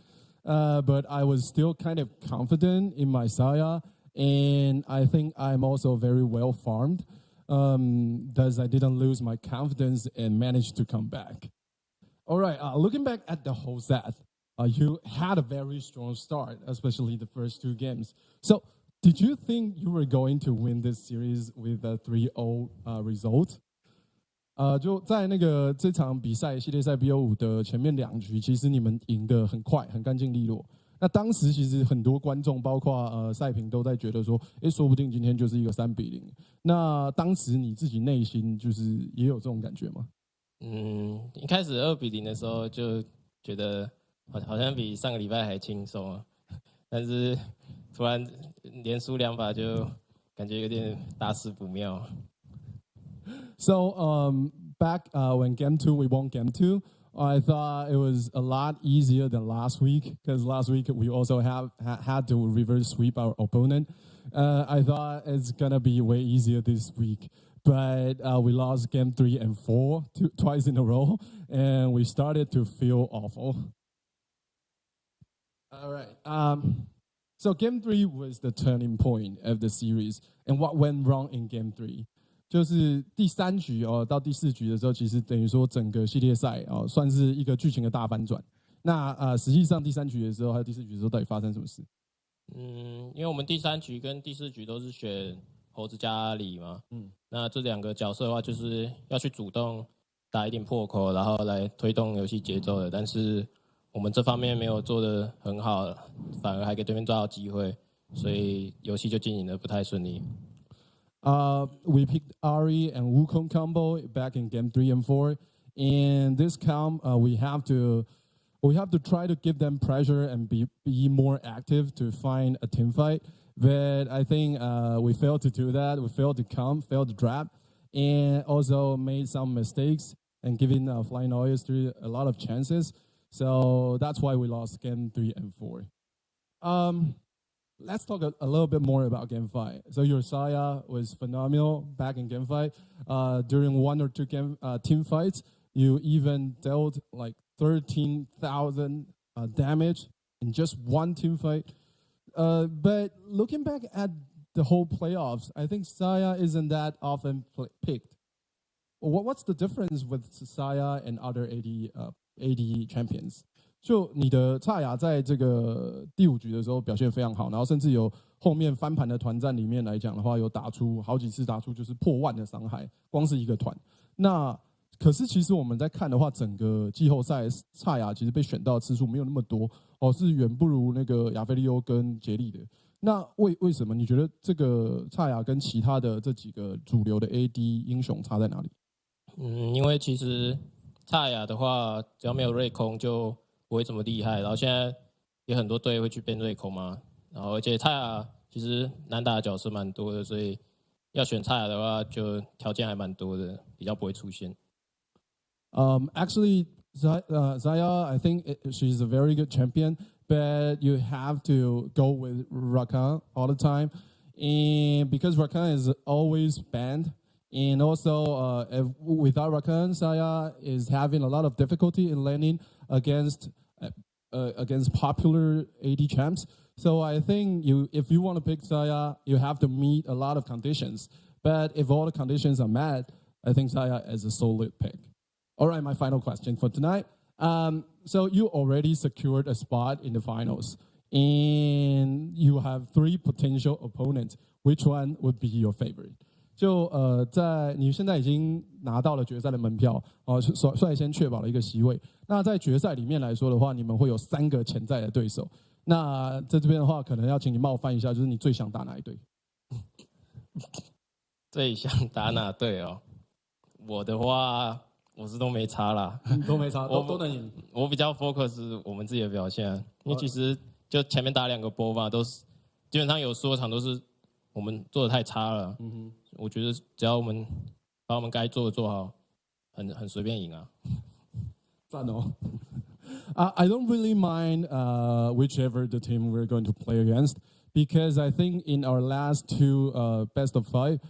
But I was still kind of confident in my Saya, and I think I'm also very well farmed, thus I didn't lose my confidence and managed to come back. All right, looking back at the whole set, you had a very strong start, especially the first 2 games. So did you think you were going to win this series with a 3-0 result? 就在这场比赛系列赛 BO5 的前面2局，其实你们赢得很快，很干净利落。那当时其实很多观众，包括赛评都在觉得说，说不定今天就是一个3-0。那当时你自己内心就是也有这种感觉吗？一开始2-0的时候就觉得好像比上个礼拜还轻松啊，但是突然连输2把就感觉有点大事不妙。So back when Game 2 we won Game 2, I thought it was a lot easier than last week because last week we also had to reverse sweep our opponent. I thought it's gonna be way easier this week. But we lost Game 3 and 4 twice in a row, and we started to feel awful. All right. So Game 3 was the turning point of the series, and what went wrong in Game 3? 就是第3局到第4局的时候，其实等于说整个系列赛算是一个剧情的大反转。那实际上第3局的时候还有第4局的时候，到底发生什么事？因为我们第3局跟第4局都是选猴子加里嘛，那这2个角色的话，就是要去主动打一点破口，然后来推动游戏节奏的。但是我们这方面没有做得很好，反而还给对面抓到机会，所以游戏就经营得不太顺利。We picked Ari and Wukong combo back in Game 3 and 4, and this comp we have to try to give them pressure and be more active to find a team fight. But I think we failed to do that. We failed to come, failed to drop, and also made some mistakes and giving Flying Oyster a lot of chances. So that's why we lost Game 3 and 4. Let's talk a little bit more about Game 5. So your Saya was phenomenal back in Game 5. During 1 or 2 team fights, you even dealt like 13,000 damage in just 1 team fight. But looking back at the whole playoffs, I think Saya isn't that often picked. What's the difference with Saya and other AD champions? 就你的差雅在这个第5局的时候表现非常好，然后甚至有后面翻盘的团战里面来讲的话，有打出好几次打出就是破万的伤害，光是一个团。那可是其实我们在看的话，整个季后赛差雅其实被选到的次数没有那么多是远不如那个亚菲利欧跟杰利的。那为什么你觉得这个差雅跟其他的这几个主流的 AD 英雄差在哪里？因为其实差雅的话，只要没有瑞空就不会这么厉害，然后现在也很多队会去变瑞空嘛，然后而且蔡雅其实难打的角色蛮多的，所以要选蔡雅的话，就条件还蛮多的，比较不会出现。Actually, Zaya, I think she's a very good champion, but you have to go with Rakan all the time, and because Rakan is always banned, and also without Rakan, Zaya is having a lot of difficulty in landing against against popular AD champs. So I think if you want to pick Saya, you have to meet a lot of conditions. But if all the conditions are met, I think Saya is a solid pick. All right, my final question for tonight. So you already secured a spot in the finals, and you have 3 potential opponents. Which one would be your favorite? 在你现在已经拿到了决赛的门票，率先确保了一个席位。那在决赛里面来说的话，你们会有3个潜在的对手。那在这边的话，可能要请你冒犯一下，就是你最想打哪一队？最想打哪队哦？我的话，我是都没差啦，都没差，都能赢。我比较 focus 我们自己的表现，因为其实就前面打2个波嘛，都是基本上有所有场都是我们做的太差了。我觉得只要我们把我们该做的做好，很随便赢啊。赞哦。I don't really mind whichever the team we're going to play against, because I think in our last 2 best of 5,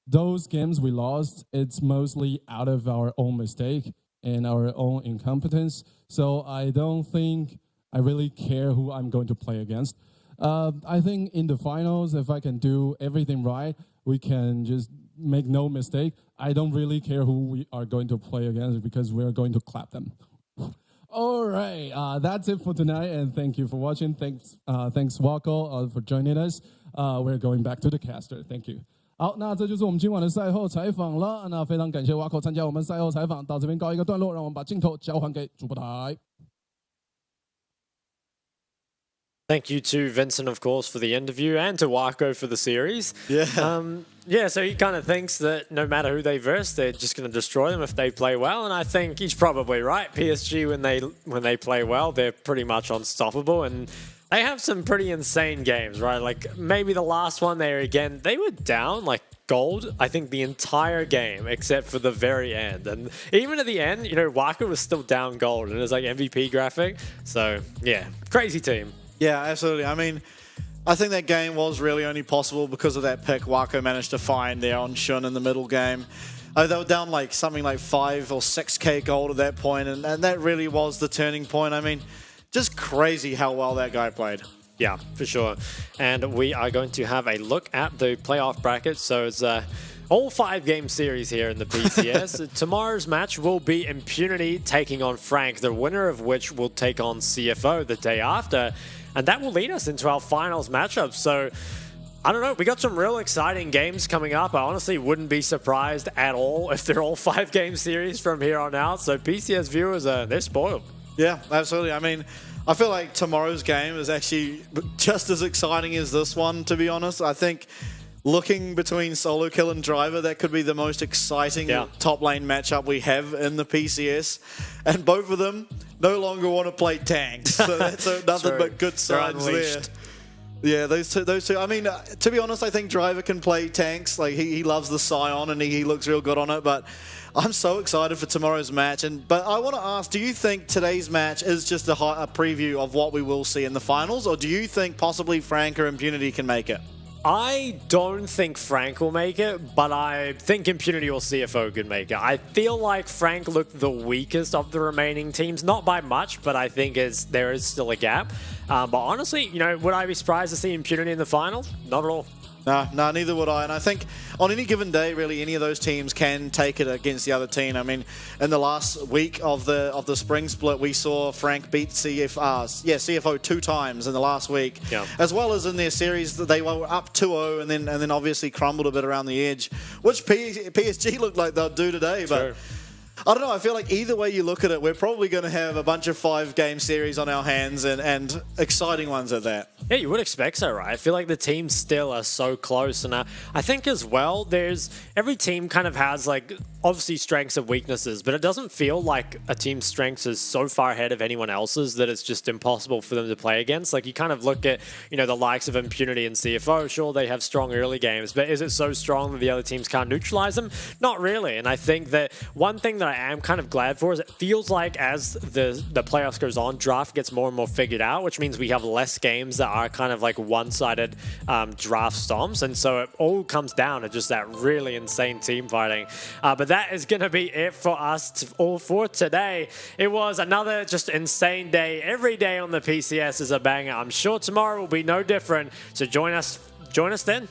those games we lost, it's mostly out of our own mistake and our own incompetence. So I don't think I really care who I'm going to play against. I think in the finals, if I can do everything right, we can just make no mistake. I don't really care who we are going to play against because we're going to clap them. All right, that's it for tonight, and thank you for watching. Thanks Wako for joining us. We're going back to the caster. Thank you. 好，那这就是我们今晚的赛后采访了。那非常感谢 Wako 参加我们赛后采访，到这边告一个段落，让我们把镜头交还给主播台。Thank you to Vincent, of course, for the interview, and to Wako for the series. Yeah. So he kind of thinks that no matter who they verse, they're just going to destroy them if they play well, and I think he's probably right. PSG, when they play well, they're pretty much unstoppable, and they have some pretty insane games, right? Like maybe the last one they were down like gold, I think, the entire game except for the very end. And even at the end, Wako was still down gold and it was like MVP graphic. So yeah, crazy team. Yeah, absolutely. I mean, I think that game was really only possible because of that pick Wako managed to find there on Shun in the middle game. They were down like something like 5 or 6k gold at that point, and that really was the turning point. I mean, just crazy how well that guy played. Yeah, for sure. And we are going to have a look at the playoff bracket. So it's all 5-game series here in the PCS. Tomorrow's match will be Impunity taking on Frank, the winner of which will take on CFO the day after. And that will lead us into our finals matchup. So, I don't know, we got some real exciting games coming up. I honestly wouldn't be surprised at all if they're all 5-game series from here on out. So PCS viewers, they're spoiled. Yeah, absolutely. I mean, I feel like tomorrow's game is actually just as exciting as this one, to be honest. I think looking between Solo Kill and Driver, that could be the most exciting top lane matchup we have in the PCS. And both of them no longer want to play tanks. So that's nothing but good signs there. Yeah, those two. I mean, to be honest, I think Driver can play tanks. Like he loves the Scion and he looks real good on it. But I'm so excited for tomorrow's match. But I want to ask, do you think today's match is just a preview of what we will see in the finals? Or do you think possibly Frank or Impunity can make it? I don't think Frank will make it, but I think Impunity or CFO could make it. I feel like Frank looked the weakest of the remaining teams, not by much, but I think there is still a gap. But honestly, would I be surprised to see Impunity in the finals? Not at all. No, neither would I. And I think on any given day, really, any of those teams can take it against the other team. I mean, in the last week of the spring split, we saw Frank beat CFO 2 times in the last week, as well as in their series they were up 2-0 and then obviously crumbled a bit around the edge, which PSG looked like they'll do today. But I don't know, I feel like either way you look at it, we're probably going to have a bunch of 5-game series on our hands and exciting ones at that. Yeah, you would expect so, right? I feel like the teams still are so close. And I think as well, every team kind of has obviously strengths and weaknesses, but it doesn't feel like a team's strengths is so far ahead of anyone else's that it's just impossible for them to play against. Like you kind of look at, the likes of Impunity and CFO, sure, they have strong early games, but is it so strong that the other teams can't neutralize them? Not really. And I think that one thing that I am kind of glad for is it feels like as the playoffs goes on, draft gets more and more figured out, which means we have less games that are kind of like one-sided draft stomps, and so it all comes down to just that really insane team fighting. But that is going to be it for us all for today. It was another just insane day. Every day on the PCS is a banger. I'm sure tomorrow will be no different. So join us then.